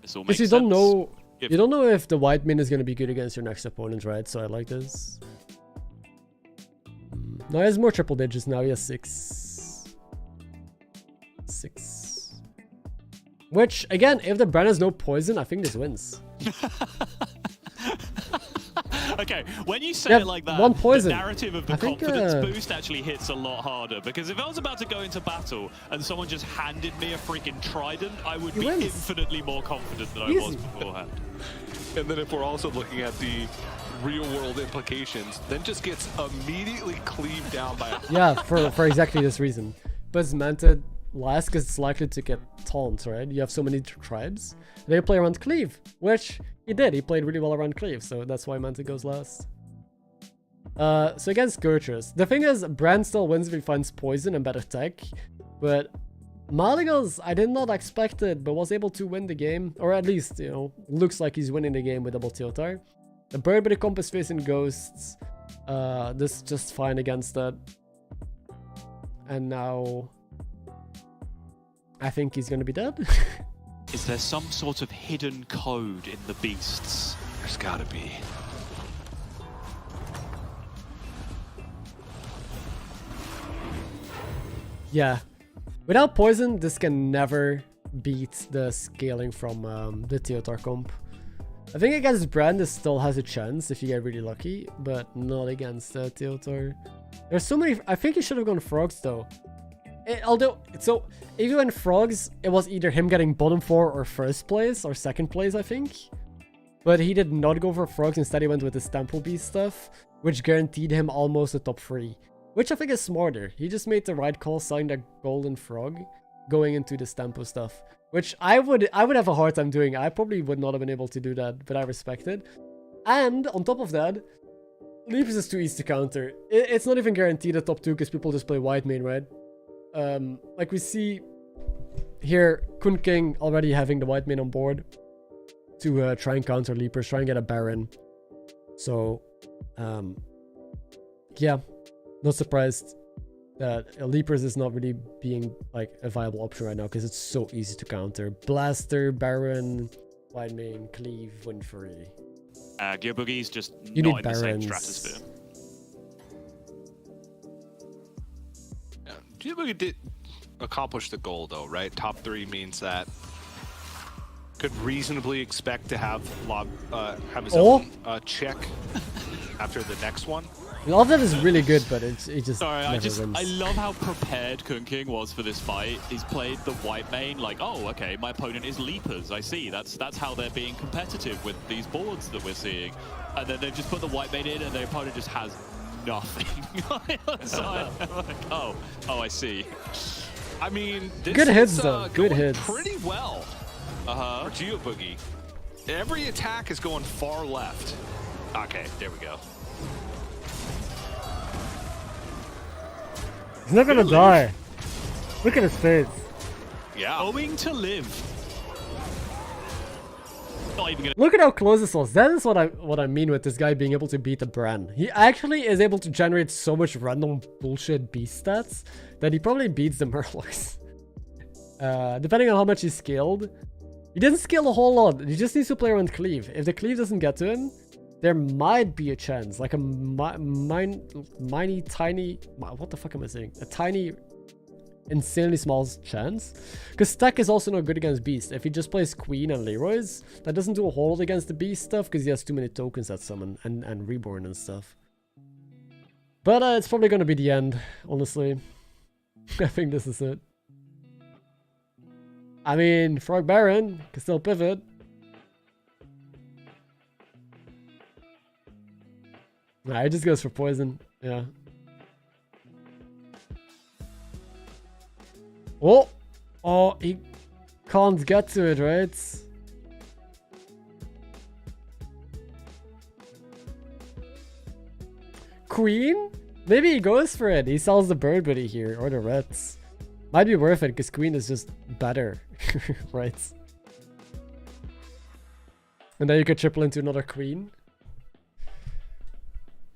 This all makes Because sense. you don't know if the white min is going to be good against your next opponent, right? So I like this. No, he has more triple digits now. He has 6. 6. Which, again, if the brand has no poison, I think this wins. Okay, when you say it like that, one poison. the narrative of the confidence boost actually hits a lot harder. Because if I was about to go into battle and someone just handed me a freaking trident, I would be infinitely more confident than I was beforehand. And then if we're also looking at the real-world implications, then just gets immediately cleaved down by a... Yeah, for exactly this reason. But it's Manted last because it's likely to get taunt, right? You have so many tribes. They play around Cleave, which he did. He played really well around Cleave, so that's why Manted goes last. So against Gertrude, the thing is, Brand still wins if he finds poison and better tech, but Maligos, I did not expect it, but was able to win the game, or at least, you know, looks like he's winning the game with double Teotar. The bird with the compass facing ghosts, this is just fine against that. And now, I think he's gonna be dead. Is there some sort of hidden code in the beasts? There's gotta be. Yeah. Without poison, this can never beat the scaling from the Teotar comp. I think against Brand, this still has a chance if you get really lucky, but not against Teotar. There's so many... I think he should have gone Frogs, though. So, if you went Frogs, it was either him getting bottom 4 or first place, or second place, I think. But he did not go for Frogs, instead he went with the Stample Beast stuff, which guaranteed him almost a top 3. Which I think is smarter. He just made the right call, signed a golden frog, going into the Stampo stuff. Which I would have a hard time doing. I probably would not have been able to do that, but I respect it. And, on top of that, Leapers is too easy to counter. It's not even guaranteed a top 2, because people just play white main, right? Like we see here, Kun King already having the white main on board to try and counter Leapers, try and get a Baron. So, yeah, not surprised that Leapers is not really being like a viable option right now because it's so easy to counter. Blaster, Baron, white main, Cleave, Wind Fury. Gear Boogie's just You not need in the same Barons. stratosphere. Jiboogie did accomplish the goal, though, right? Top 3 means that could reasonably expect to have his own check after the next one. All of that is really good, but it just Sorry, never wins. I love how prepared Kun King was for this fight. He's played the white main like, oh, okay, my opponent is Leapers. I see. That's how they're being competitive with these boards that we're seeing. And then they've just put the white main in, and their opponent just has nothing. So I'm like, oh, I see. I mean, this Good hits, is, though. Good going hits. pretty well for Geoboogie. Every attack is going far left. Okay, there we go. He's not gonna die. Look at his face. Yeah. Going to live. Not even gonna. Look at how close this was. That is what I mean with this guy being able to beat the Bran. He actually is able to generate so much random bullshit beast stats that he probably beats the Murlocs. Depending on how much he's scaled. He didn't scale a whole lot. He just needs to play around cleave. If the cleave doesn't get to him, there might be a chance. Like a tiny... What the fuck am I saying? A tiny, insanely small chance. Because stack is also not good against beast. If he just plays queen and Leroy's, that doesn't do a whole lot against the beast stuff because he has too many tokens that summon and reborn and stuff. But it's probably going to be the end, honestly. I think this is it. I mean, Frog Baron can still pivot. Nah, he just goes for poison. Yeah. Oh! Oh, he can't get to it, right? Queen? Maybe he goes for it. He sells the bird buddy here, or the reds. Might be worth it, because queen is just better. Right? And then you could triple into another queen.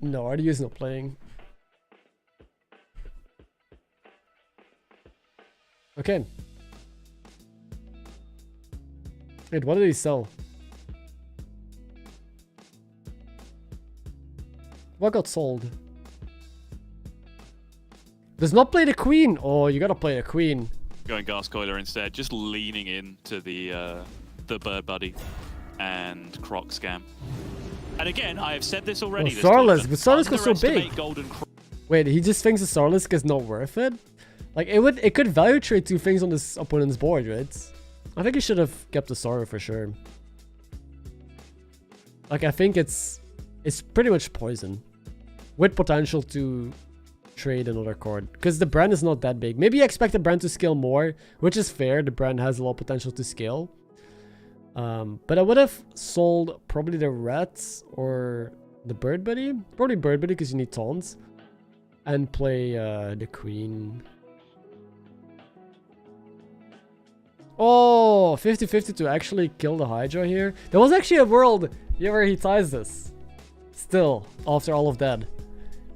No, RDU is not playing. Okay. Wait, what did he sell? What got sold? Does not play the queen. Oh, you gotta play a queen. Going Gargoyler instead, just leaning into the bird buddy and croc scam. And again, I have said this already. Oh, Starless, but Starless was so big. Wait, he just thinks the Starless is not worth it? Like it could value trade 2 things on this opponent's board, right? I think he should have kept the Sorrow for sure. Like I think it's pretty much poison. With potential to trade another card. Because the brand is not that big. Maybe you expect the brand to scale more, which is fair. The brand has a lot of potential to scale. But I would have sold probably the rats or the bird buddy. Probably bird buddy because you need taunts. And play the queen. Oh, 50-50 to actually kill the Hydra here. There was actually a world where he ties this. Still, after all of that.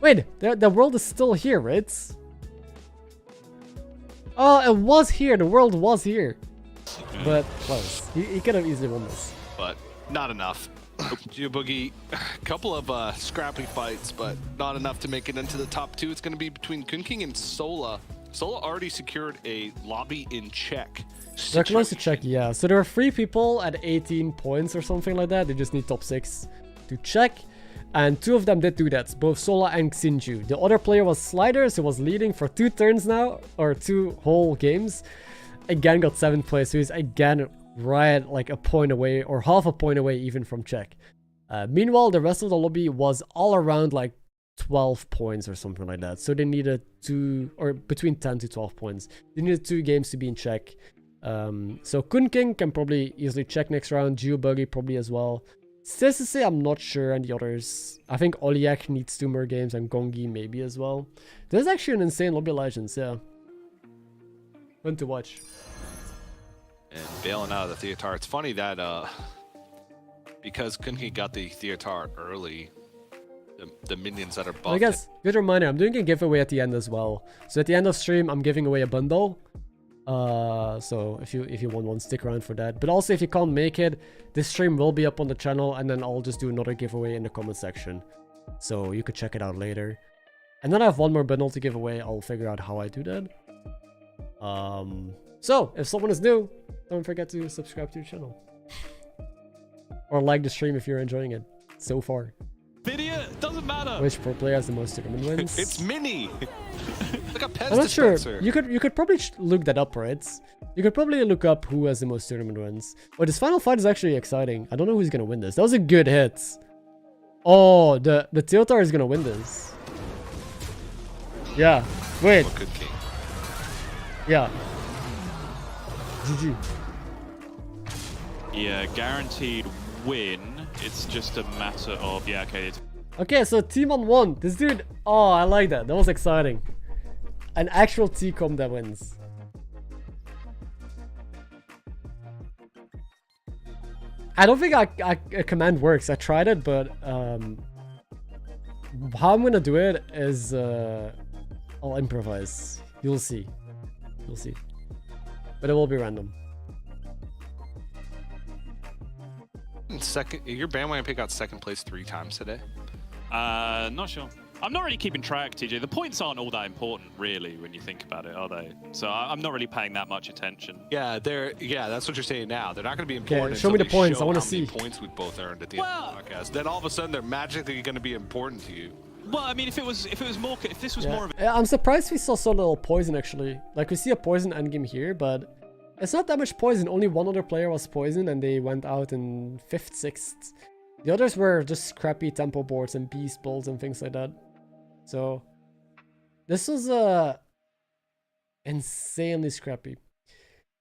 Wait, the world is still here, right? Oh, it was here. The world was here. But close. He could have easily won this. But not enough. Geoboogie, a couple of scrappy fights, but not enough to make it into the top 2. It's going to be between Kunking and Sola. Sola already secured a lobby in Czech. They're close to Czech, yeah. So there are 3 people at 18 points or something like that. They just need top 6 to check. And 2 of them did do that, both Sola and Xinju. The other player was Sliders, who was leading for 2 turns now, or 2 whole games. Again, got 7th place, so he's again right like a point away, or half a point away even from check. Meanwhile, the rest of the lobby was all around like 12 points or something like that. So they needed 2, or between 10 to 12 points. They needed 2 games to be in check. So Kun King can probably easily check next round. Geobuggy probably as well. CEST, I'm not sure, and the others. I think Oliak needs 2 more games, and Gongi maybe as well. There's actually an insane lobby legends, yeah. Fun to watch. And bailing out of the Theatar. It's funny that because Kunki got the Theatar early, the minions that are buffed. I guess, good reminder, I'm doing a giveaway at the end as well. So at the end of stream, I'm giving away a bundle. So if you want one, stick around for that. But also if you can't make it, this stream will be up on the channel, and then I'll just do another giveaway in the comment section. So you could check it out later. And then I have one more bundle to give away. I'll figure out how I do that. So if someone is new, don't forget to subscribe to the channel. Or like the stream if you're enjoying it so far. Video doesn't matter. Which pro player has the most tournament wins? It's Mini. Like a Pez I'm not dispenser. sure. You could probably look that up, right? You could probably look up who has the most tournament wins. But this final fight is actually exciting. I don't know who's gonna win this. That was a good hit. Oh, the Tiltar is gonna win this. Yeah. Wait. Oh, good king. Yeah. GG. Yeah, guaranteed win. It's just a matter of, yeah, okay. Okay, so team on 1. This dude, oh, I like that. That was exciting. An actual T-com that wins. I don't think a command works. I tried it, but how I'm gonna do it is I'll improvise. You'll see. You'll see. But it will be random. Second, your bandwagon pick got second place 3 times today. Not sure. I'm not really keeping track, TJ. The points aren't all that important, really, when you think about it, are they? So I'm not really paying that much attention. Yeah, that's what you're saying now. They're not going to be important. Show me the until they points. show I wanna how many see. points we both earned at the end of the podcast. Then all of a sudden, they're magically going to be important to you. Well, I mean, if this was more of a... Yeah, I'm surprised we saw so little poison, actually. Like, we see a poison endgame here, but it's not that much poison. Only one other player was poisoned, and they went out in 5th, 6th. The others were just crappy tempo boards and beast builds and things like that. So, this was insanely scrappy.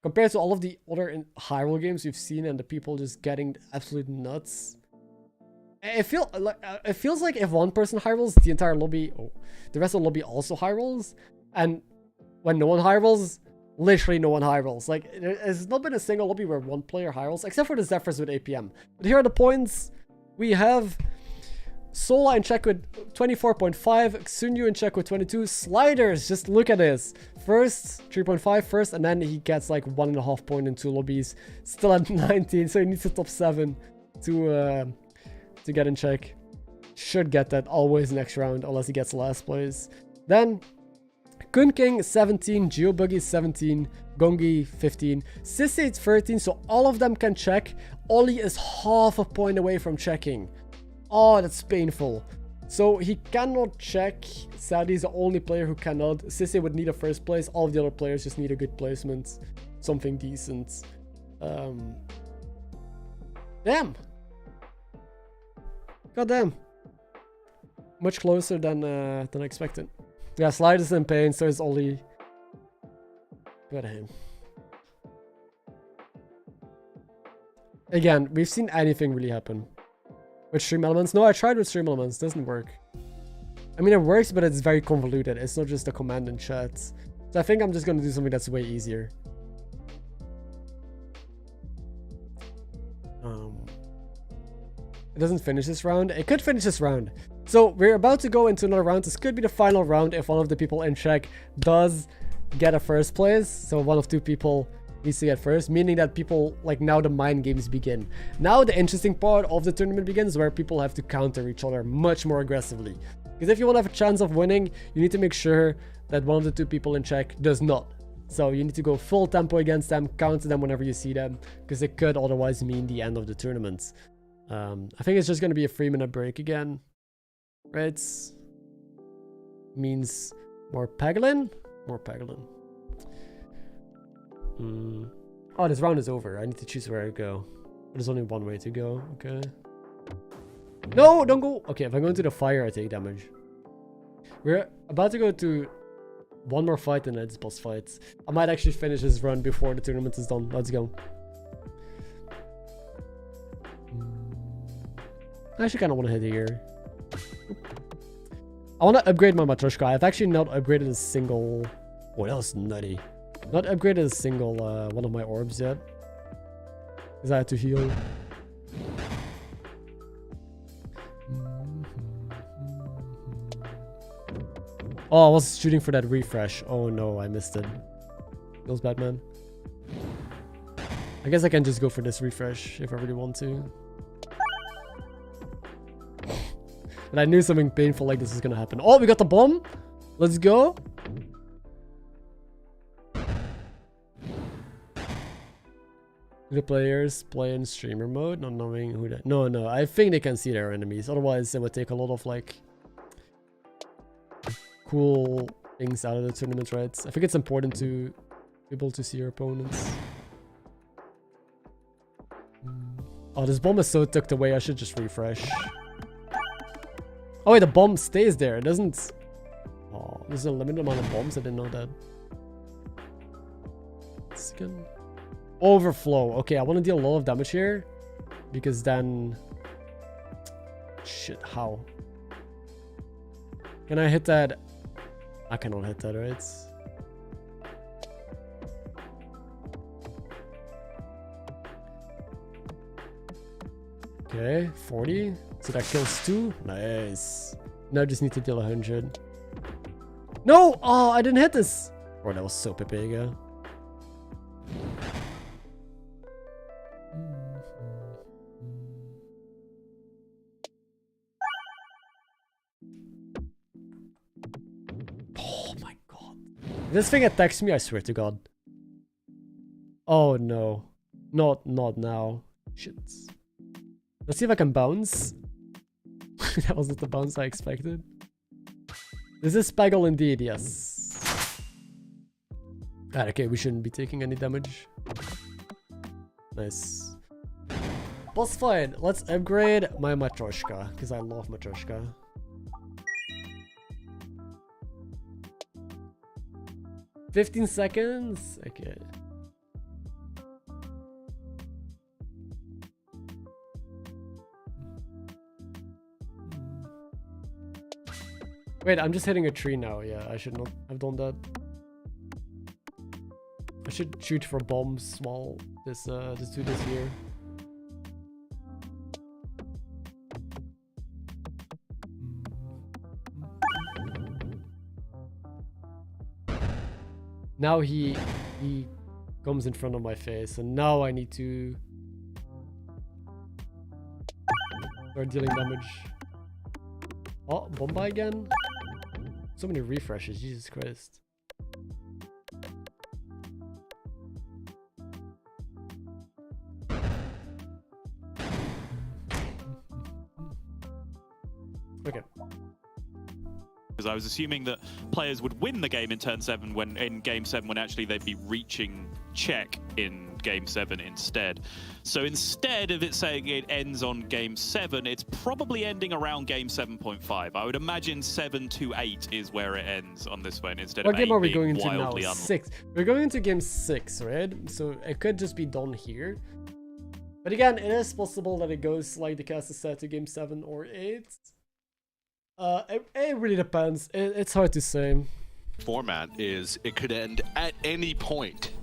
Compared to all of the other Hyrule games we've seen and the people just getting absolute nuts. It feels like if one person high rolls, the entire lobby, the rest of the lobby also high rolls, and when no one high rolls, literally no one high rolls. Like, there's not been a single lobby where one player high rolls, except for the Zephyrs with APM. But here are the points. We have Sola in check with 24.5, Sunyu in check with 22, Sliders, just look at this. First, 3.5 first, and then he gets like 1.5 point in 2 lobbies, still at 19, so he needs a top 7 to get in check. Should get that always next round, unless he gets last place. Then, Kun King 17, Geobuggy 17, Gongi 15, Sissy 13, so all of them can check. Ollie is half a point away from checking. Oh, that's painful. So he cannot check. Sadly, he's the only player who cannot. Sissy would need a first place. All of the other players just need a good placement. Something decent. Damn. Goddamn. Much closer than expected. Yeah, Slide is in pain, so is Ollie. Good at him. Again, we've seen anything really happen. With stream elements? No, I tried with stream elements. Doesn't work. I mean, it works, but it's very convoluted. It's not just a command in chat. So I think I'm just going to do something that's way easier. It doesn't finish this round. It could finish this round. So we're about to go into another round. This could be the final round if one of the people in check does get a first place. So one of 2 people needs to get first, meaning that people, like, now the mind games begin. Now the interesting part of the tournament begins, where people have to counter each other much more aggressively. Because if you want to have a chance of winning, you need to make sure that one of the 2 people in check does not. So you need to go full tempo against them, counter them whenever you see them, because it could otherwise mean the end of the tournament. I think it's just going to be a 3-minute break again. Right? Means more Peglin? More Peglin. Oh, this round is over. I need to choose where I go. There's only one way to go. Okay. No, don't go. Okay, if I go into the fire, I take damage. We're about to go to one more fight and then it's boss fights. I might actually finish this run before the tournament is done. Let's go. I actually kind of want to hit here. I want to upgrade my Matryoshka. I've actually not upgraded a single... Oh, that was nutty. Not upgraded a single one of my orbs yet. Because I had to heal. Oh, I was shooting for that refresh. Oh no, I missed it. Feels bad, man. I guess I can just go for this refresh if I really want to. But I knew something painful like this is gonna happen. Oh, we got the bomb. Let's go. The players play in streamer mode, not knowing who that. No, I think they can see their enemies. Otherwise, it would take a lot of like cool things out of the tournament, right? I think it's important to be able to see your opponents. Oh, this bomb is so tucked away. I should just refresh. Oh wait, the bomb stays there. It doesn't. Oh, there's a limited amount of bombs. I didn't know that. Second. Overflow. Okay, I want to deal a lot of damage here. Because then... Shit, how? Can I hit that? I cannot hit that, right? Okay, 40. So that kills 2. Nice. Now I just need to deal 100. No! Oh, I didn't hit this. Oh, that was so big. This thing attacks me, I swear to God. Oh no. Not now. Shit. Let's see if I can bounce. That wasn't the bounce I expected. This is Peggle indeed, yes. Ah, okay, we shouldn't be taking any damage. Nice. Boss fight. Let's upgrade my Matryoshka, because I love Matryoshka. $15 seconds? Okay. Wait, I'm just hitting a tree now. Yeah, I should not have done that. I should shoot for bombs while this do this here. Now he comes in front of my face, and now I need to start dealing damage. Oh, Bomba again? So many refreshes, Jesus Christ. Okay. Because I was assuming that players would win the game in turn 7 when in game 7 when actually they'd be reaching check in game 7 instead. So instead of it saying it ends on game 7, it's probably ending around game 7.5. I would imagine 7 to 8 is where it ends on this one instead of 8 What game are we being going into now? wildly 6. We're going into game 6, right? So it could just be done here. But again, it is possible that it goes like the cast is set to game 7 or 8. It really depends. It's hard to say. Format is it could end at any point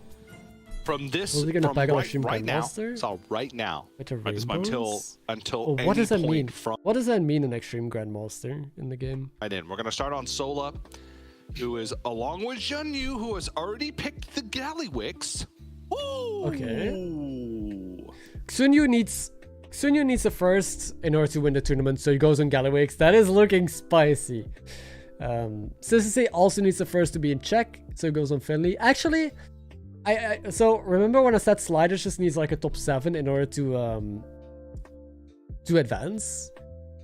from this Was he gonna from bag on a right, stream right now. Grandmaster? So right now Until until what does that any mean? point from What does that mean, an Extreme Grandmaster in the game? right in. We're gonna start on Sola, who is along with Junyu, who has already picked the Gallywix. Ooh. Okay. Xunyu needs a first in order to win the tournament, so he goes on Gallywix. That is looking spicy. CEST also needs a first to be in check, so he goes on Finley. Actually, so remember when I said Sliders just needs like a top 7 in order to advance?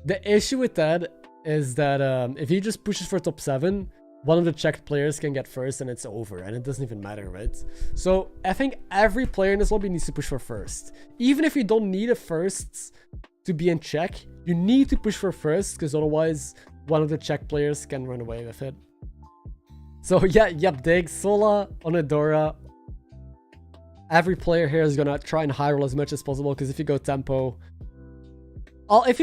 The issue with that is that if he just pushes for top 7, one of the checked players can get first and it's over, and it doesn't even matter, right? So I think every player in this lobby needs to push for first. Even if you don't need a first to be in check, you need to push for first, because otherwise one of the checked players can run away with it. So yeah, yep, dig. Sola on Adora. Every player here is gonna try and high roll as much as possible, because if you go tempo, all you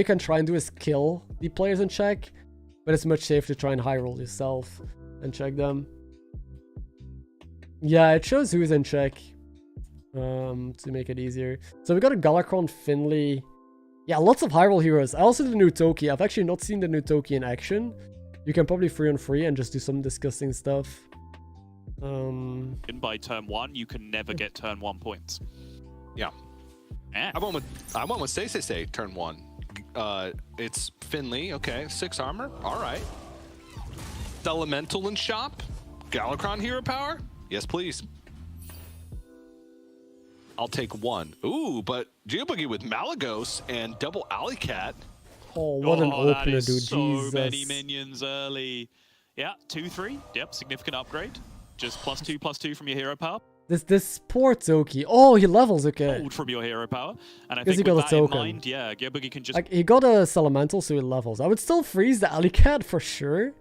can try and do is kill the players in check. But it's much safer to try and high roll yourself and check them. Yeah, it shows who's in check to make it easier. So we got a Galakron, Finley. Yeah, lots of high roll heroes. I also did the new Toki. I've actually not seen the new Toki in action. You can probably free on free and just do some disgusting stuff. By turn 1, you can never get turn 1 points. Yeah. I went with CEST turn 1. It's Finley, okay, 6 armor, all right. Elemental in shop, Galakron hero power, yes please. I'll take 1. Ooh, but Geoboogie with Malagos and double Alleycat. Oh, what an opener, that is dude. So Jesus. many minions early. Yeah, 2-3. Yep, significant upgrade. Just +2/+2 from your hero power. This poor Toki. Oh, he levels, okay. Hold from your hero power. And I Because think he with got that a in token. mind, yeah, Geoboogie can just... Like, he got a Elemental, so he levels. I would still freeze the Alleycat for sure.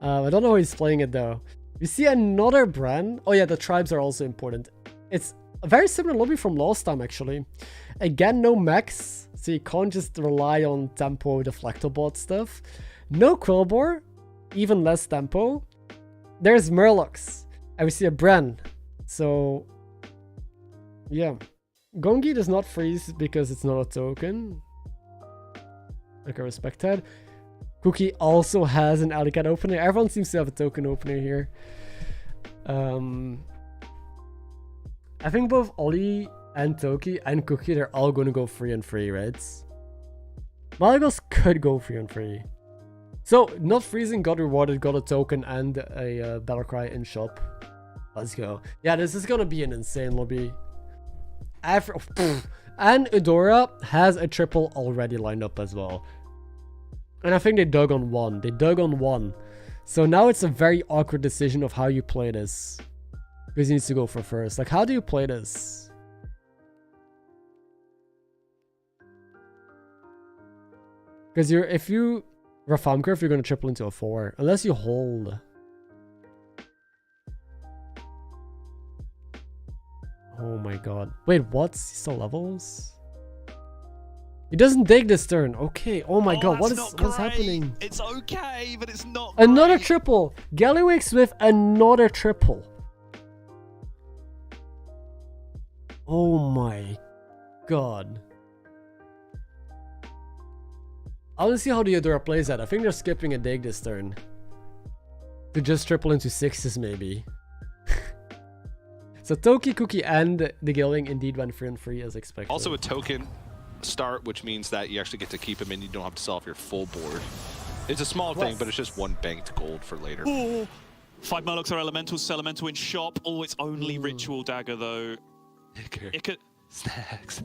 I don't know how he's playing it though. We see another brand. Oh yeah, the tribes are also important. It's a very similar lobby from last time actually. Again, no mechs, so you can't just rely on tempo deflectobot stuff. No Quillbor, even less tempo. There's Murlocs, and we see a Bren. So yeah, Gongi does not freeze because it's not a token. Okay, respect that. Cookie also has an Alleycat opener. Everyone seems to have a token opener here. I think both Ollie and Toki and Cookie, they're all going to go free and free, right? Malagos could go free and free. So, not freezing got rewarded, got a token and a Battlecry in shop. Let's go. Yeah, this is gonna be an insane lobby. And Eudora has a triple already lined up as well. And I think they dug on one. They dug on one. So now it's a very awkward decision of how you play this. Because he needs to go for first. Like, how do you play this? Because if you reform curve, you're going to triple into a 4. Unless you hold. Oh my god. Wait, what? He still levels? He doesn't dig this turn. Okay. Oh my god. What's happening? It's okay, but it's not Another great. triple. Gallywix with another triple. Oh my god. I want to see how the Eudora plays that. I think they're skipping a dig this turn. To just triple into 6s maybe. So Toki, Cookie, and the Gilling indeed went free and free as expected. Also a token start, which means that you actually get to keep him and you don't have to sell off your full board. It's a small thing, but it's just 1 banked gold for later. Ooh. 5 Murlocs are elementals, elemental in shop. Oh, it's only Ritual Dagger though. It could... Snacks.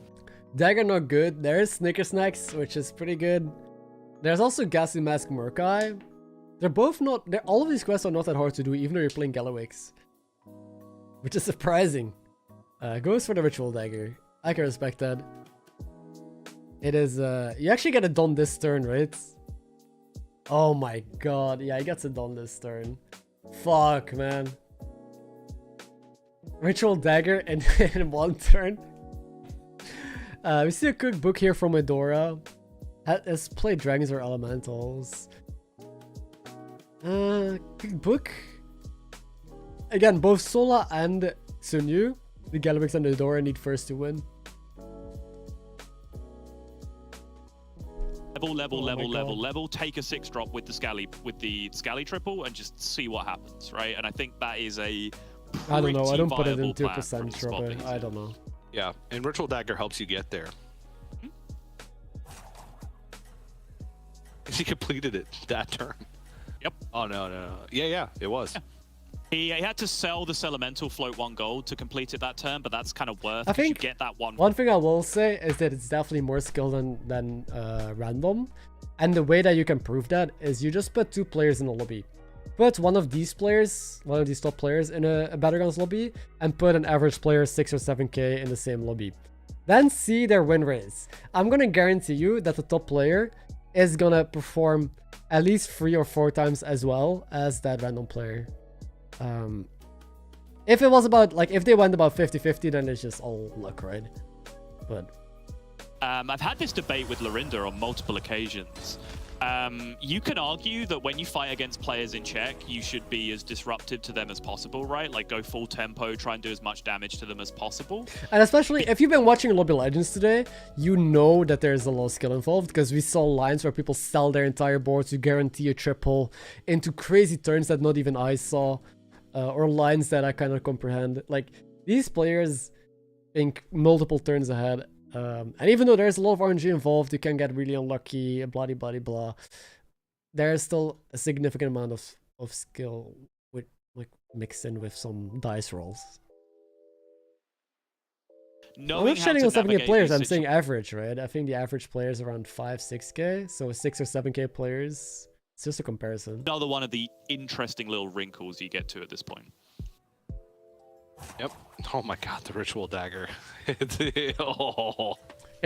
Dagger not good. There's Snicker Snacks, which is pretty good. There's also Ghastly Mask Murkai. They're both not... all of these quests are not that hard to do, even though you're playing Gallywix. Which is surprising. Goes for the Ritual Dagger. I can respect that. It is... you actually get it done this turn, right? Oh my god. Yeah, he gets it done this turn. Fuck, man. Ritual Dagger in 1 turn. We see a cookbook here from Eudora. Has played dragons or elementals. Cookbook. Again, both Sola and Sunyu, the Gallywix and the Eudora, need first to win. Level. Take a 6-drop with the Scally triple and just see what happens, right? And I think that is a I don't know. I don't put it viable into plan percent from drop. spot I don't know. Yeah, and Ritual Dagger helps you get there. He completed it that turn. Yep. Oh, no. Yeah, it was. Yeah. He had to sell this elemental, float 1 gold to complete it that turn, but that's kind of worth. I think you get that one thing I will say is that it's definitely more skill than random, and the way that you can prove that is you just put 2 players in a lobby. Put one of these players, one of these top players in a Battlegrounds lobby, and put an average player 6 or 7k in the same lobby. Then see their win rates. I'm gonna guarantee you that the top player is gonna perform at least 3 or 4 times as well as that random player. If it was about, like, if they went about 50-50, then it's just all luck, right? But I've had this debate with Lorinda on multiple occasions. You can argue that when you fight against players in check, you should be as disruptive to them as possible, right? Like, go full tempo, try and do as much damage to them as possible. And especially if you've been watching Lobby Legends today, you know that there's a lot of skill involved, because we saw lines where people sell their entire board to guarantee a triple into crazy turns that not even I saw, or lines that I cannot comprehend. Like, these players think multiple turns ahead. And even though there's a lot of RNG involved, you can get really unlucky, blah blah blah. There's still a significant amount of skill with, like, mixed in with some dice rolls. I'm not shitting on 7k players, I'm saying average, right? I think the average player is around 5-6k, so 6 or 7k players, it's just a comparison. Another one of the interesting little wrinkles you get to at this point. Yep. Oh my god, the Ritual Dagger. It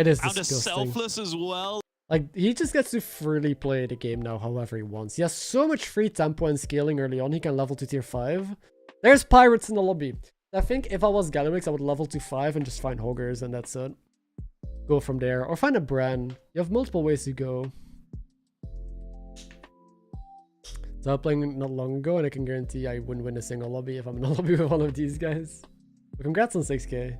is And disgusting. a selfless as well. Like, he just gets to freely play the game now however he wants. He has so much free tempo and scaling early on, he can level to tier 5. There's pirates in the lobby. I think if I was Gallywix, I would level to 5 and just find Hoggers and that's it. Go from there. Or find a brand. You have multiple ways to go. So I was playing not long ago, and I can guarantee I wouldn't win a single lobby if I'm in a lobby with one of these guys. But congrats on 6k.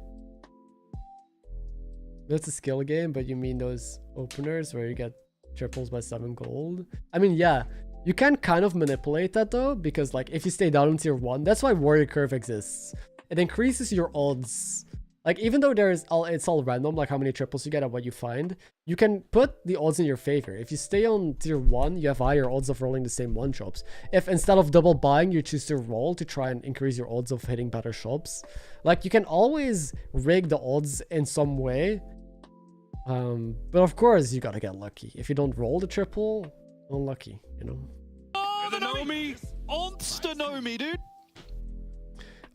That's a skill game, but you mean those openers where you get triples by 7 gold? I mean, yeah, you can kind of manipulate that though, because, like, if you stay down in tier 1, that's why Warrior Curve exists. It increases your odds Like, even though it's all random, like how many triples you get and what you find, you can put the odds in your favor. If you stay on tier 1, you have higher odds of rolling the same one shops. If instead of double buying, you choose to roll to try and increase your odds of hitting better shops. Like, you can always rig the odds in some way. But of course, you gotta get lucky. If you don't roll the triple, unlucky, you know? Oh, the Nomi! Monster Nomi, dude!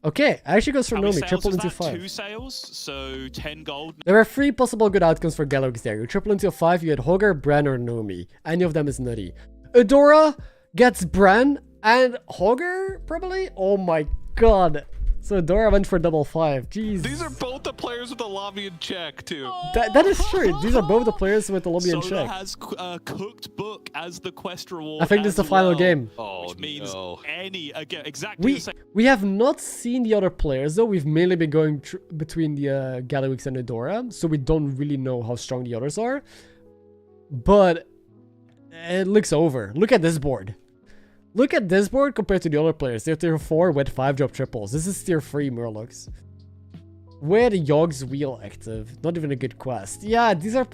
Okay, actually goes for How many Nomi, sales triple was into that? 5. 2 sales, so 10 gold. There are 3 possible good outcomes for Galux there. You triple into a 5, you had Hogger, Bran, or Nomi. Any of them is nutty. Adora gets Bran and Hogger, probably? Oh my god. So Adora went for double 5. Jeez. These are both the players with the lobby in check, too. That is true. These are both the players with the lobby in Solar check. has cooked book as the quest reward. I think this is the as final well, game. Oh, which means no. again, exactly the same. We have not seen the other players though. We've mainly been going between the Galawix and Adora, so we don't really know how strong the others are. But it looks over. Look at this board. Look at this board compared to the other players. They're tier 4 with 5-drop triples. This is tier 3 Murlocs. Where the Yogg's wheel active. Not even a good quest. Yeah, these are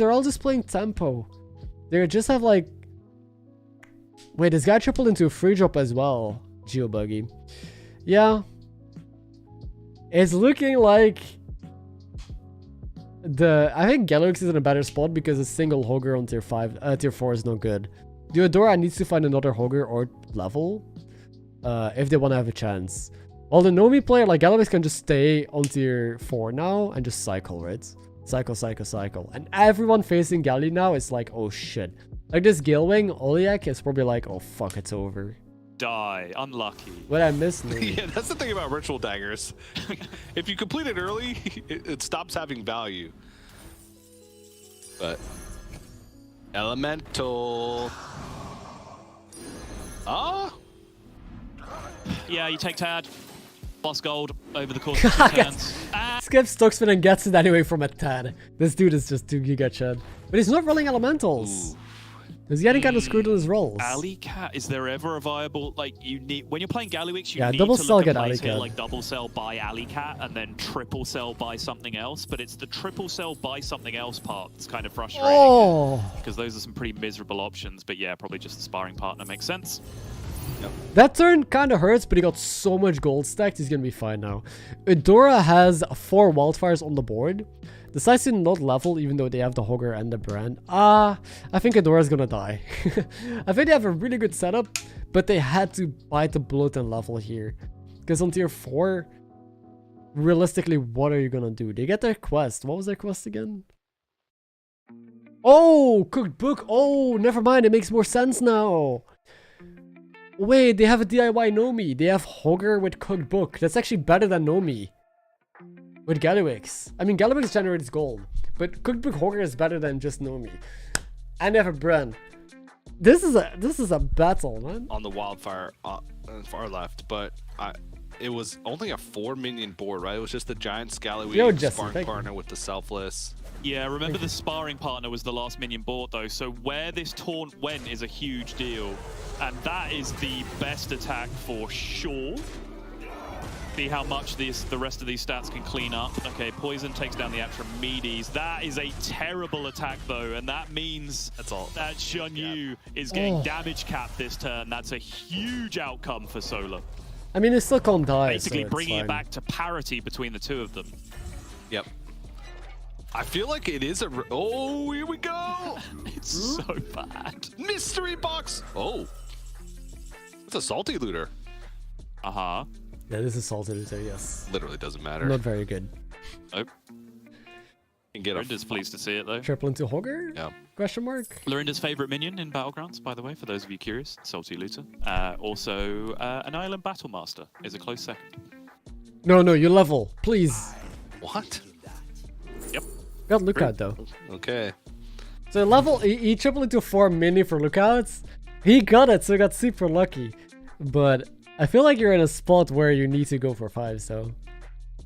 all just playing tempo. They just have like... Wait, this guy tripled into a free drop as well. Geobuggy. Yeah. It's looking like... I think Galux is in a better spot because a single Hogger on tier 4 is no good. The Adora needs to find another Hogger or level if they want to have a chance. While the Nomi player like Galux can just stay on tier 4 now and just cycle, right? Cycle. And everyone facing Gali now is like, oh shit. Like this Galewing, Oliak is probably like, oh fuck, it's over. Die. Unlucky. What I missed, Nomi. Yeah, that's the thing about ritual daggers. If you complete it early, it stops having value. But elemental. Yeah, you take Tad. Plus gold over the course of 2 turns. Skips Stockspin and gets it anyway from a Tad. This dude is just 2 Giga Chad. But he's not rolling elementals. Ooh. He's getting kind of screwed on his rolls. Alley Cat, is there ever a viable, like, you need, when you're playing Galliwix, you Yeah, need double to sell look get at Alley plays here Cat. like double sell by Alley Cat and then triple sell by something else, but it's the triple sell by something else part that's kind of frustrating. Oh! Because those are some pretty miserable options, but yeah, probably just the sparring partner makes sense. That turn kind of hurts, but he got so much gold stacked, he's gonna be fine now. Adora has 4 wildfires on the board. Decides to not level, even though they have the Hogger and the Brand. I think Adora's gonna die. I think they have a really good setup, but they had to bite the bullet and level here. Because on tier 4, realistically, what are you gonna do? They get their quest. What was their quest again? Oh, cooked book. Oh, never mind. It makes more sense now. Wait, they have a DIY Nomi. They have Hogger with cooked book. That's actually better than Nomi. With Galliwix. I mean, Galliwix generates gold. But cooked book Hogger is better than just Nomi. And they have a Bren. This is a battle, man. On the wildfire far left, but it was only a 4 minion board, right? It was just the giant Scallywig sparring partner with the selfless. Yeah, remember the sparring partner was the last minion bought though, so where this taunt went is a huge deal. And that is the best attack for sure. See how much the rest of these stats can clean up. Okay, Poison takes down the Atramedes. That is a terrible attack though, and that means that Xun Yu is getting damage capped this turn. That's a huge outcome for Solar. I mean, it still can't die. Basically so bringing it back to parity between the two of them. Yep. I feel like it is a... Oh, here we go! It's so bad. Mystery box! Oh. It's a salty looter. Uh-huh. Yeah, this is salted looter, yes. Literally doesn't matter. Not very good. Nope. Can get Lorinda's pleased to see it though. Triple into Hogger? Yeah. Question mark? Lorinda's favorite minion in Battlegrounds, by the way, for those of you curious. Salty Looter. Also, an Island Battlemaster is a close second. No, you level. Please. What? Yep. Got lookout though. Okay. So level, he tripled into 4 mini for lookouts. He got it, so he got super lucky. But I feel like you're in a spot where you need to go for 5, so...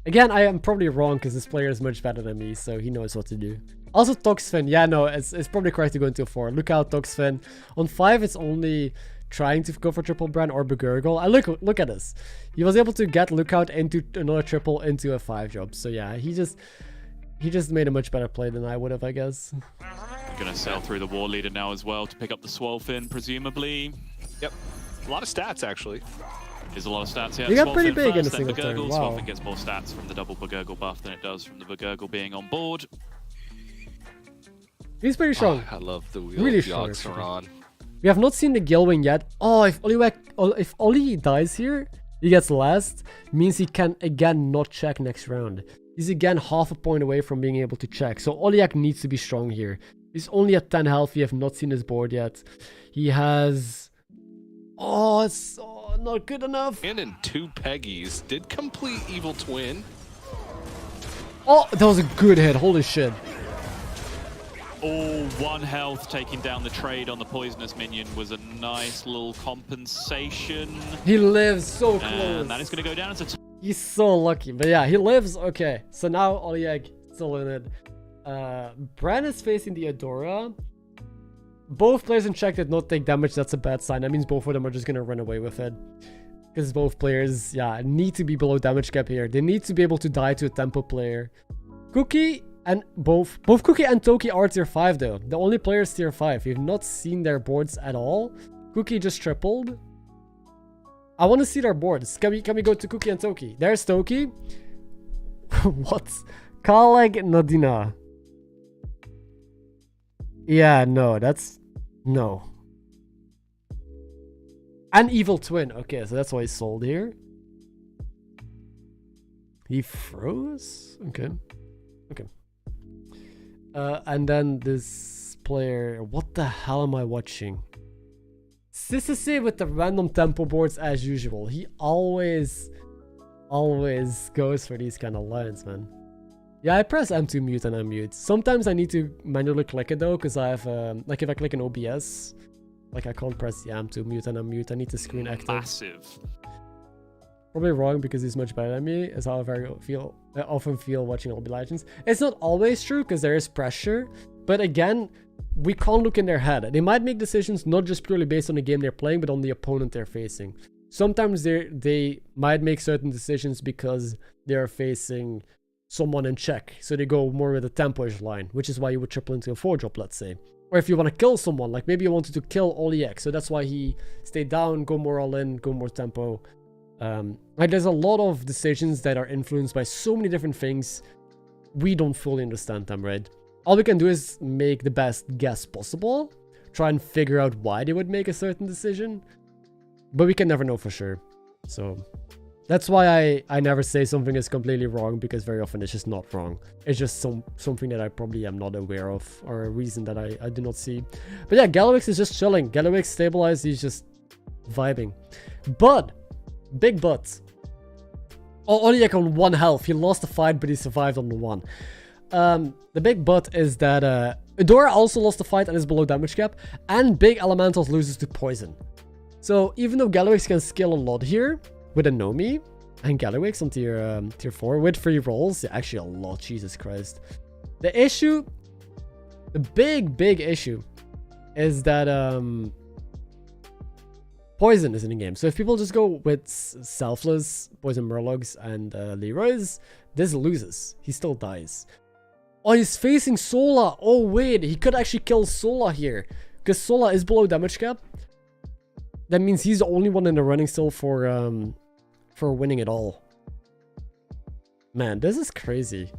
Again, I am probably wrong because this player is much better than me, so he knows what to do. Also, Toxfin. Yeah, no, it's probably correct to go into 4. Look out, Toxfin. On 5, it's only trying to go for triple brand or Begurgle. And look at this. He was able to get Lookout into another triple into a 5 drop. So yeah, he just made a much better play than I would have, I guess. Gonna sail through the war leader now as well to pick up the Swolefin, presumably. Yep. A lot of stats, actually. There's a lot of stats here. He got pretty Swolefin big in a first, then single turn. Begurgle. Wow. Swolefin gets more stats from the double Begurgle buff than it does from the Begurgle being on board. He's pretty strong. I love the wheel Really of strong, Yogg-Saron. We have not seen the Gilwing yet. Oh, if Oli dies here, he gets last, means he can again not check next round. He's again half a point away from being able to check. So Oliak needs to be strong here. He's only at 10 health. We have not seen his board yet. He has... Oh, it's not good enough. And in 2 Peggies, did complete Evil Twin. Oh, that was a good hit. Holy shit. Oh, 1 health taking down the trade on the poisonous minion was a nice little compensation. He lives so close. And that is going to go down as a... He's so lucky. But yeah, he lives. Okay, so now Oliag still in it. Bran is facing the Adora. Both players in check did not take damage. That's a bad sign. That means both of them are just going to run away with it. Because both players, yeah, need to be below damage cap here. They need to be able to die to a tempo player. Cookie and both Cookie and Toki are tier 5 though. The only players tier 5. We've not seen their boards at all. Cookie just tripled. I want to see their boards. Can we go to Cookie and Toki? There's Toki. What? Kaleg Nadina. Yeah, no, that's... No. An Evil Twin. Okay, so that's why he's sold here. He froze? Okay. Okay. And then this player... What the hell am I watching? CCC with the random tempo boards as usual. He always goes for these kind of lines, man. Yeah, I press M to mute and unmute. Sometimes I need to manually click it though, because I have, like if I click an OBS, like I can't press the M to mute and unmute. I need to screen active. Massive. Probably wrong because he's much better than me, is how I often feel watching Lobby Legends. It's not always true because there is pressure, but again, we can't look in their head. They might make decisions not just purely based on the game they're playing, but on the opponent they're facing. Sometimes they might make certain decisions because they're facing someone in check, so they go more with a tempo-ish line, which is why you would triple into a 4-drop, let's say. Or if you want to kill someone, like maybe you wanted to kill Oliek, so that's why he stayed down, go more all in, go more tempo. Like there's a lot of decisions that are influenced by so many different things. We don't fully understand them, right? All we can do is make the best guess possible, try and figure out why they would make a certain decision, but we can never know for sure. So that's why I never say something is completely wrong, because very often it's just not wrong. It's just something that I probably am not aware of, or a reason that I do not see. But yeah, Galawix is just chilling. Galawix stabilized, he's just vibing. But, big but. Oliek on 1 health. He lost the fight, but he survived on the 1. The big but is that Adora also lost the fight and is below damage cap, and Big Elementals loses to poison. So even though Galawix can scale a lot here, with a Nomi and Galawix on tier 4 with 3 rolls, yeah, actually a lot, Jesus Christ. The big issue is that poison is in the game. So if people just go with selfless poison Murlocs and Leroy's, this loses. He still dies. Oh, he's facing Sola. Oh wait, he could actually kill Sola here, because Sola is below damage cap. That means he's the only one in the running still for winning it all. Man, this is crazy.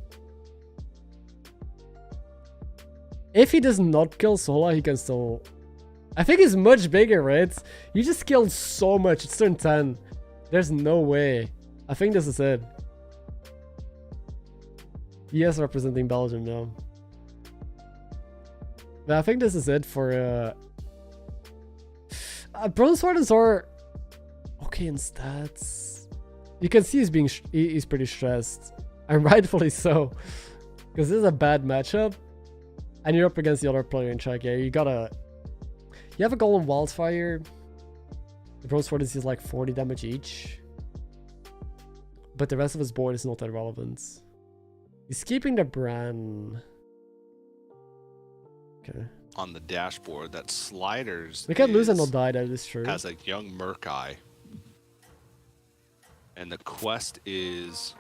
If he does not kill Sola, he can still... I think he's much bigger, right? You just killed so much. It's turn 10. There's no way. I think this is it. Yes, representing Belgium now. But I think this is it for... Bronze Wardens are okay in stats. You can see he's pretty stressed, and rightfully so, because this is a bad matchup, and you're up against the other player in check. Yeah, you have a Golden Wildfire. The Bronze Wardens is like 40 damage each, but the rest of his board is not that relevant. He's keeping the Bran. Okay. on the dashboard that Sliders We can't lose and is- not die, that is true. has a young Murk-Eye. And the quest is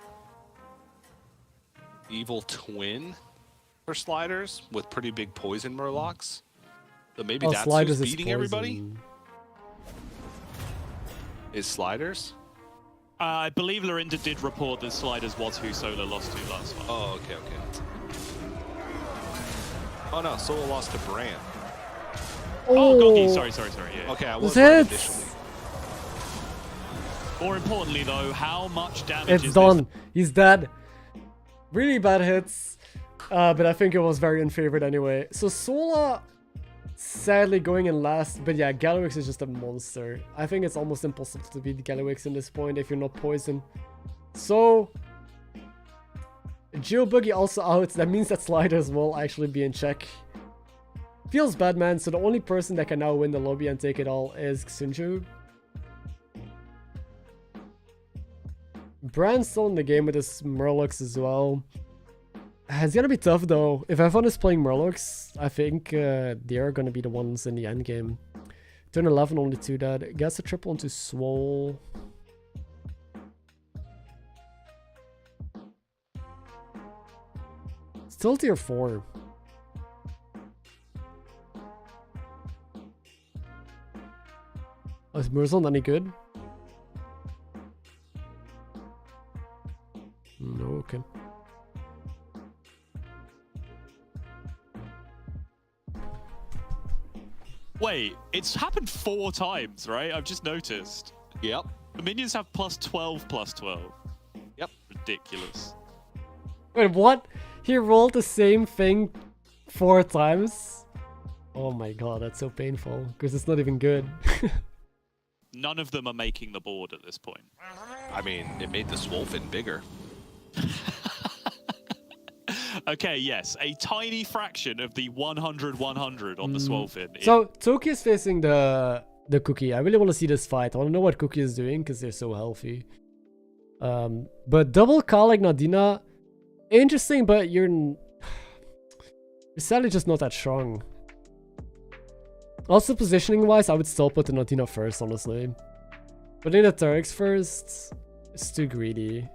Evil Twin for Sliders with pretty big poison Murlocs. So maybe Oh, that's Sliders who's is beating everybody? poison. Is Sliders? I believe Lorinda did report that Sliders was who Solo lost to last time. Oh, okay. Oh no, Solo lost to Brand. Oh, Gongi, sorry, yeah. Okay, I was This right hits. initially. More importantly, though, how much damage It's is done. He's dead. Really bad hits. But I think it was very unfavored anyway. So Sola, sadly going in last. But yeah, Galawix is just a monster. I think it's almost impossible to beat Galawix in this point if you're not poisoned. So Geoboogie also out. That means that Sliders will actually be in check. Feels bad, man. So the only person that can now win the lobby and take it all is Xunju. Brand's still in the game with his Murlocs as well. It's gonna be tough though. If everyone is playing Murlocs, I think they're gonna be the ones in the end game. Turn 11 only 2 dead. Gets a triple into Swole. Still tier 4. Oh, is Murzon any good? No, okay. Wait, it's happened 4 times, right? I've just noticed. Yep. The minions have +12/+12. Yep. Ridiculous. Wait, what? He rolled the same thing 4 times? Oh my god, that's so painful. Because it's not even good. None of them are making the board at this point. I mean, it made the Swolfin bigger. Okay, yes, a tiny fraction of the 100/100 on the Swolfin. So, Toki is facing the Cookie. I really want to see this fight. I want to know what Cookie is doing because they're so healthy. But double Kalik Nadina, interesting, but you're sadly just not that strong. Also, positioning wise, I would still put the Nadina first, honestly. Putting the Turks first is too greedy.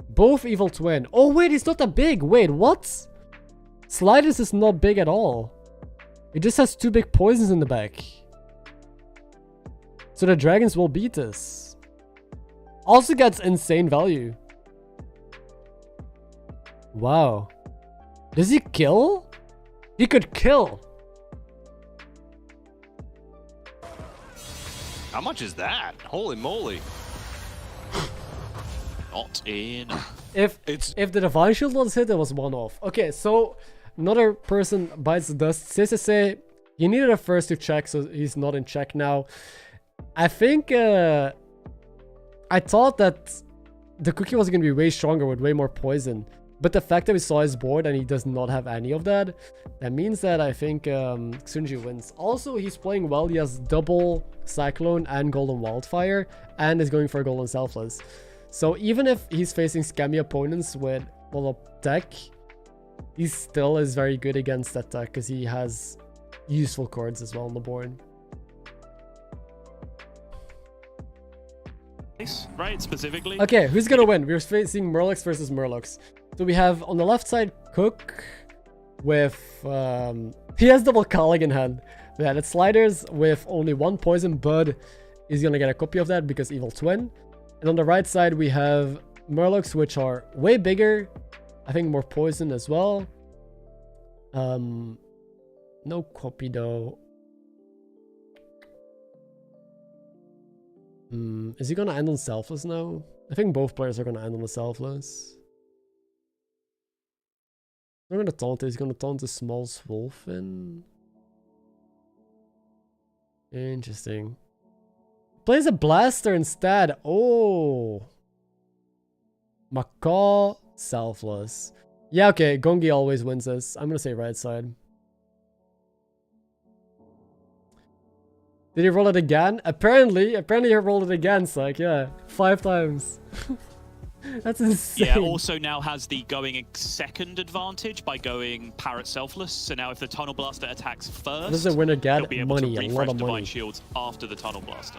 Both Evil Twin. Oh wait, he's not that big. Wait, what? Sliders is not big at all. It just has 2 big poisons in the back. So the dragons will beat this. Also gets insane value. Wow. Does he kill? He could kill. How much is that? Holy moly. Not in. If the Divine Shield was hit, it was 1-off. Okay, so another person bites the dust. CEST, he needed a first to check, so he's not in check now. I think I thought that the Cookie was going to be way stronger with way more poison. But the fact that we saw his board and he does not have any of that, that means that I think Xunju wins. Also, he's playing well. He has double Cyclone and Golden Wildfire and is going for a Golden Selfless. So even if he's facing scammy opponents with a lot of tech, he still is very good against that tech because he has useful cards as well on the board. Right, specifically. Okay, who's gonna win? We're facing Murlocs versus Murlocs. So we have on the left side Cook with he has double Kalik in hand. Yeah, that's Sliders with only 1 poison, but he's gonna get a copy of that because Evil Twin. And on the right side we have Murlocs, which are way bigger. I think more poison as well. No copy though. Is he gonna end on Selfless now? I think both players are gonna end on the Selfless. I'm gonna taunt it. He's gonna taunt the small Swolfin. Interesting. Plays a Blaster instead. Oh. Macaw Selfless. Yeah, okay. Gongi always wins this. I'm gonna say right side. Did he roll it again? Apparently he rolled it again, Psych. Yeah, 5 times. That's insane. Yeah, also now has the going second advantage by going Parrot Selfless. So now if the Tunnel Blaster attacks first, This is a winner he'll be get able money, to a refresh lot of Divine money. Shields after the Tunnel Blaster.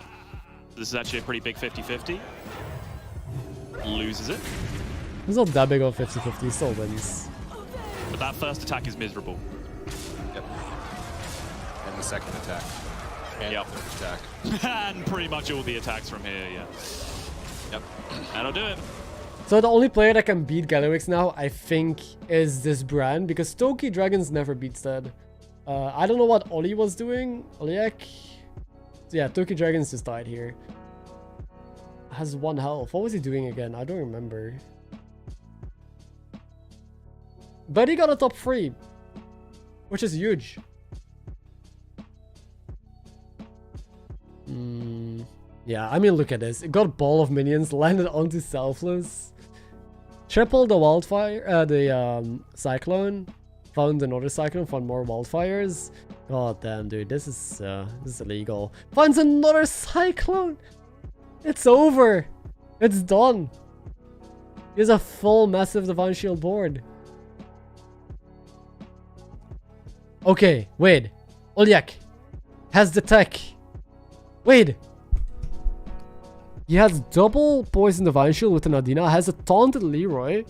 So this is actually a pretty big 50-50. Loses it. It's not that big of a 50-50, still wins. But that first attack is miserable. Yep. And the second attack. And Yep. the third attack. And pretty much all the attacks from here, yeah. Yep. That'll do it. So the only player that can beat Galliwix now, I think, is this brand, because Toki Dragons never beats that. I don't know what Oli was doing. Oliek. So yeah, Toki Dragons just died here. Has 1 health. What was he doing again? I don't remember. But he got a top 3, which is huge. Yeah, I mean, look at this. It got Ball of Minions, landed onto Selfless. Tripled the wildfire, cyclone. Found another cyclone, found more wildfires. God damn, dude, this is illegal. Finds another cyclone. It's over. It's done. He has a full massive Divine Shield board. Okay, wait. Olyak has the tech. Wait. He has double Poison Divine Shield with an Adina, has a taunted Leroy.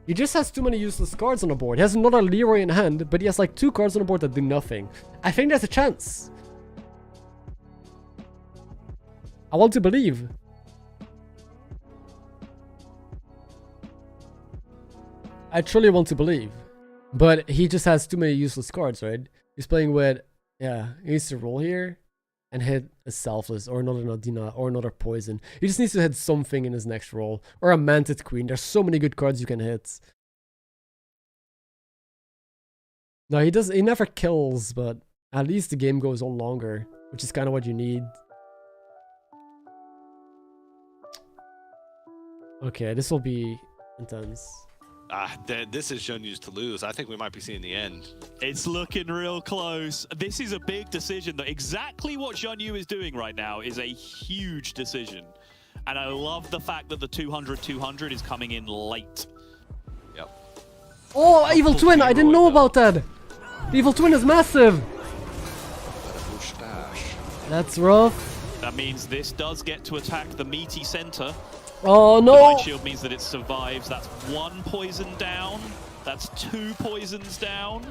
He just has too many useless cards on the board. He has another Leroy in hand, but he has like 2 cards on the board that do nothing. I think there's a chance. I want to believe. I truly want to believe. But he just has too many useless cards, right? He's playing with... Yeah, he needs to roll here and hit a Selfless or another Nadina or another Poison. He just needs to hit something in his next roll. Or a Manted Queen. There's so many good cards you can hit. No, he never kills, but at least the game goes on longer, which is kind of what you need. Okay, this will be intense. This is Jean-Yu's to lose. I think we might be seeing the end. It's looking real close. This is a big decision. That exactly what Jean-Yu is doing right now is a huge decision. And I love the fact that the 200-200 is coming in late. Yep. Oh, Evil Twin! I didn't know about that! The Evil Twin is massive! That's rough. That means this does get to attack the meaty center. Oh no! Divine Shield means that it survives. That's 1 poison down. That's 2 poisons down.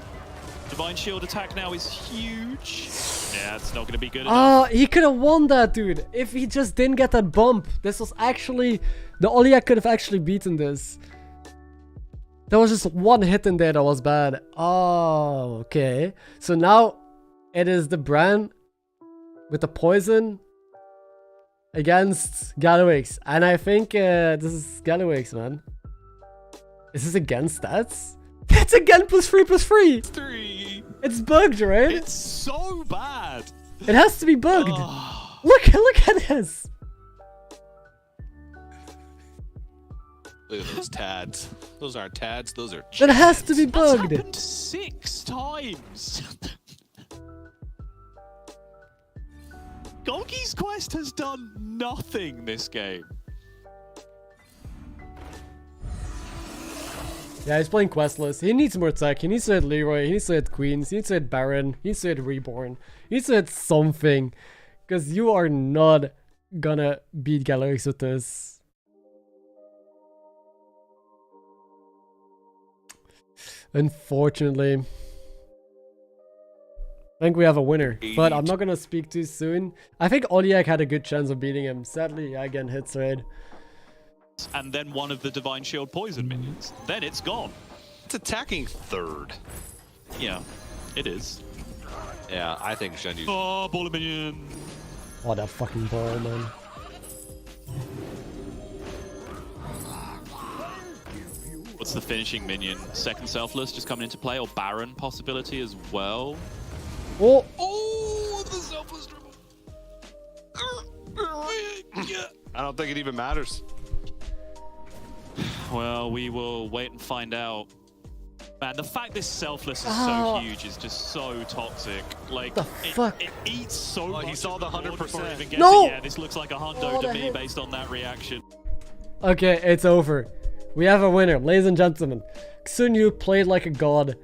Divine Shield attack now is huge. Yeah, it's not going to be good enough. He could have won that, dude. If he just didn't get that bump. This was actually... The Oliak could have actually beaten this. There was just 1 hit in there that was bad. Oh, okay. So now it is the Bran with the poison against Galliwix. And I think this is Galliwix, man. Is this against stats? It's again +3/+3. 3. It's bugged, right? It's so bad. It has to be bugged. Oh. Look at this. Look at those tads. Those aren't tads. Those are. It has to be That's bugged. happened 6 times. Golgi's Quest has done nothing this game. Yeah, he's playing questless. He needs more tech. He needs to hit Leroy. He needs to hit Queens. He needs to hit Baron. He needs to hit Reborn. He needs to hit something. Because you are not gonna beat Galliwix with this. Unfortunately. I think we have a winner. But I'm not gonna speak too soon. I think Oliak had a good chance of beating him. Sadly, again, hits right. And then one of the Divine Shield poison minions. Then it's gone. It's attacking third. Yeah, it is. Yeah, I think Jean-Yu. Oh, ball of minion. Oh, that fucking ball, man. What's the finishing minion? Second Selfless just coming into play, or Baron possibility as well. Oh! Oh, the selfless dribble. I don't think it even matters. Well, we will wait and find out. Man, the fact this selfless is so huge is just so toxic. Like, The fuck? It eats so much. He saw the 100%. No! Yeah, this looks like a hundo to me based on that reaction. Okay, it's over. We have a winner, ladies and gentlemen. Xunyu played like a god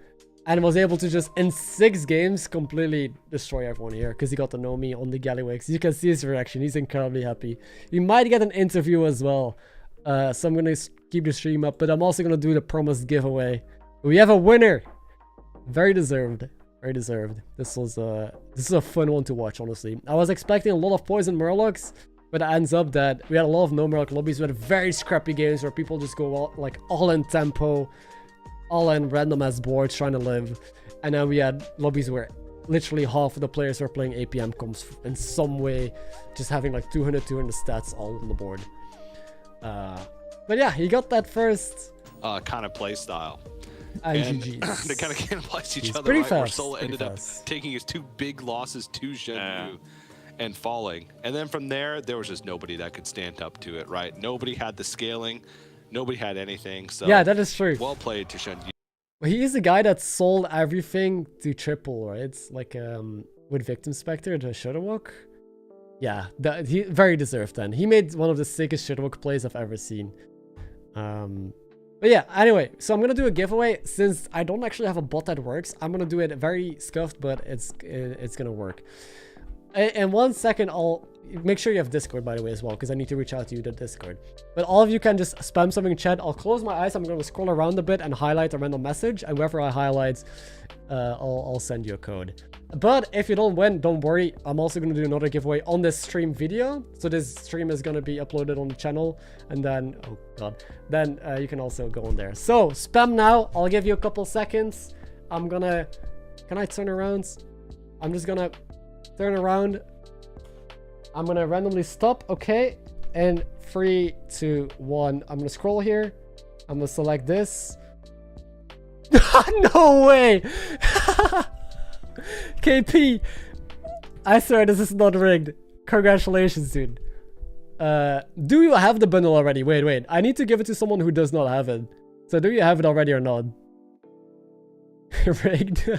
and was able to just, in 6 games, completely destroy everyone here because he got to know me on the Galliwix. You can see his reaction. He's incredibly happy. We might get an interview as well. So I'm going to keep the stream up, but I'm also going to do the promised giveaway. We have a winner. Very deserved. Very deserved. This is a fun one to watch, honestly. I was expecting a lot of poison Murlocs, but it ends up that we had a lot of no Murloc lobbies. We had very scrappy games where people just go all in tempo, all in random ass boards trying to live. And then we had lobbies where literally half of the players were playing APM comps in some way, just having like 200 stats all on the board. But yeah, he got that first kind of play style. And they kind of cannibalized each other. Pretty Right? Where fast. Soul ended up fast. taking his 2 big losses to Shenmue and falling. And then from there was just nobody that could stand up to it, right? Nobody had the scaling. Nobody had anything. So Yeah, that is true. well played to Shenmue. Well, he is the guy that sold everything to triple, right? It's like with Victim Spectre to Shutterwalk. Yeah, he very deserved then. He made one of the sickest Shutterwalk plays I've ever seen. But yeah, anyway, so I'm gonna do a giveaway. Since I don't actually have a bot that works, I'm gonna do it very scuffed, but it's gonna work. In 1 second, I'll make sure you have Discord, by the way, as well, because I need to reach out to you to Discord. But all of you can just spam something in chat. I'll close my eyes. I'm gonna scroll around a bit and highlight a random message, and whoever I highlight, I'll send you a code. But if you don't win, don't worry. I'm also going to do another giveaway on this stream video. So this stream is going to be uploaded on the channel. And then, oh god, then you can also go on there. So spam now. I'll give you a couple seconds. I'm going to, can I turn around? I'm just going to turn around. I'm going to randomly stop. Okay. And 3, 2, 1. I'm going to scroll here. I'm going to select this. No way. KP, I swear this is not rigged. Congratulations, dude. Do you have the bundle already? Wait. I need to give it to someone who does not have it. So do you have it already or not? Rigged.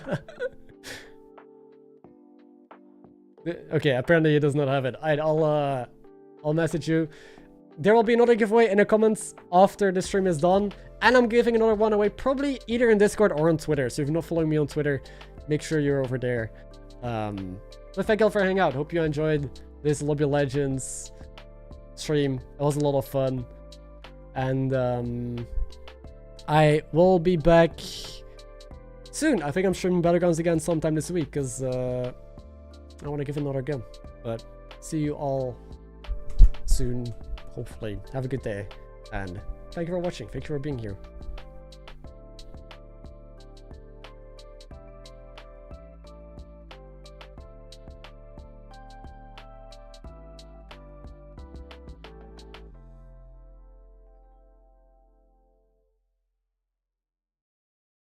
Okay, apparently he does not have it. I'll message you. There will be another giveaway in the comments after the stream is done. And I'm giving another one away probably either in Discord or on Twitter. So if you're not following me on Twitter, make sure you're over there. But thank you all for hanging out. Hope you enjoyed this Lobby Legends stream. It was a lot of fun. And I will be back soon. I think I'm streaming Battlegrounds again sometime this week because I want to give another go. But see you all soon, hopefully. Have a good day. And thank you for watching. Thank you for being here.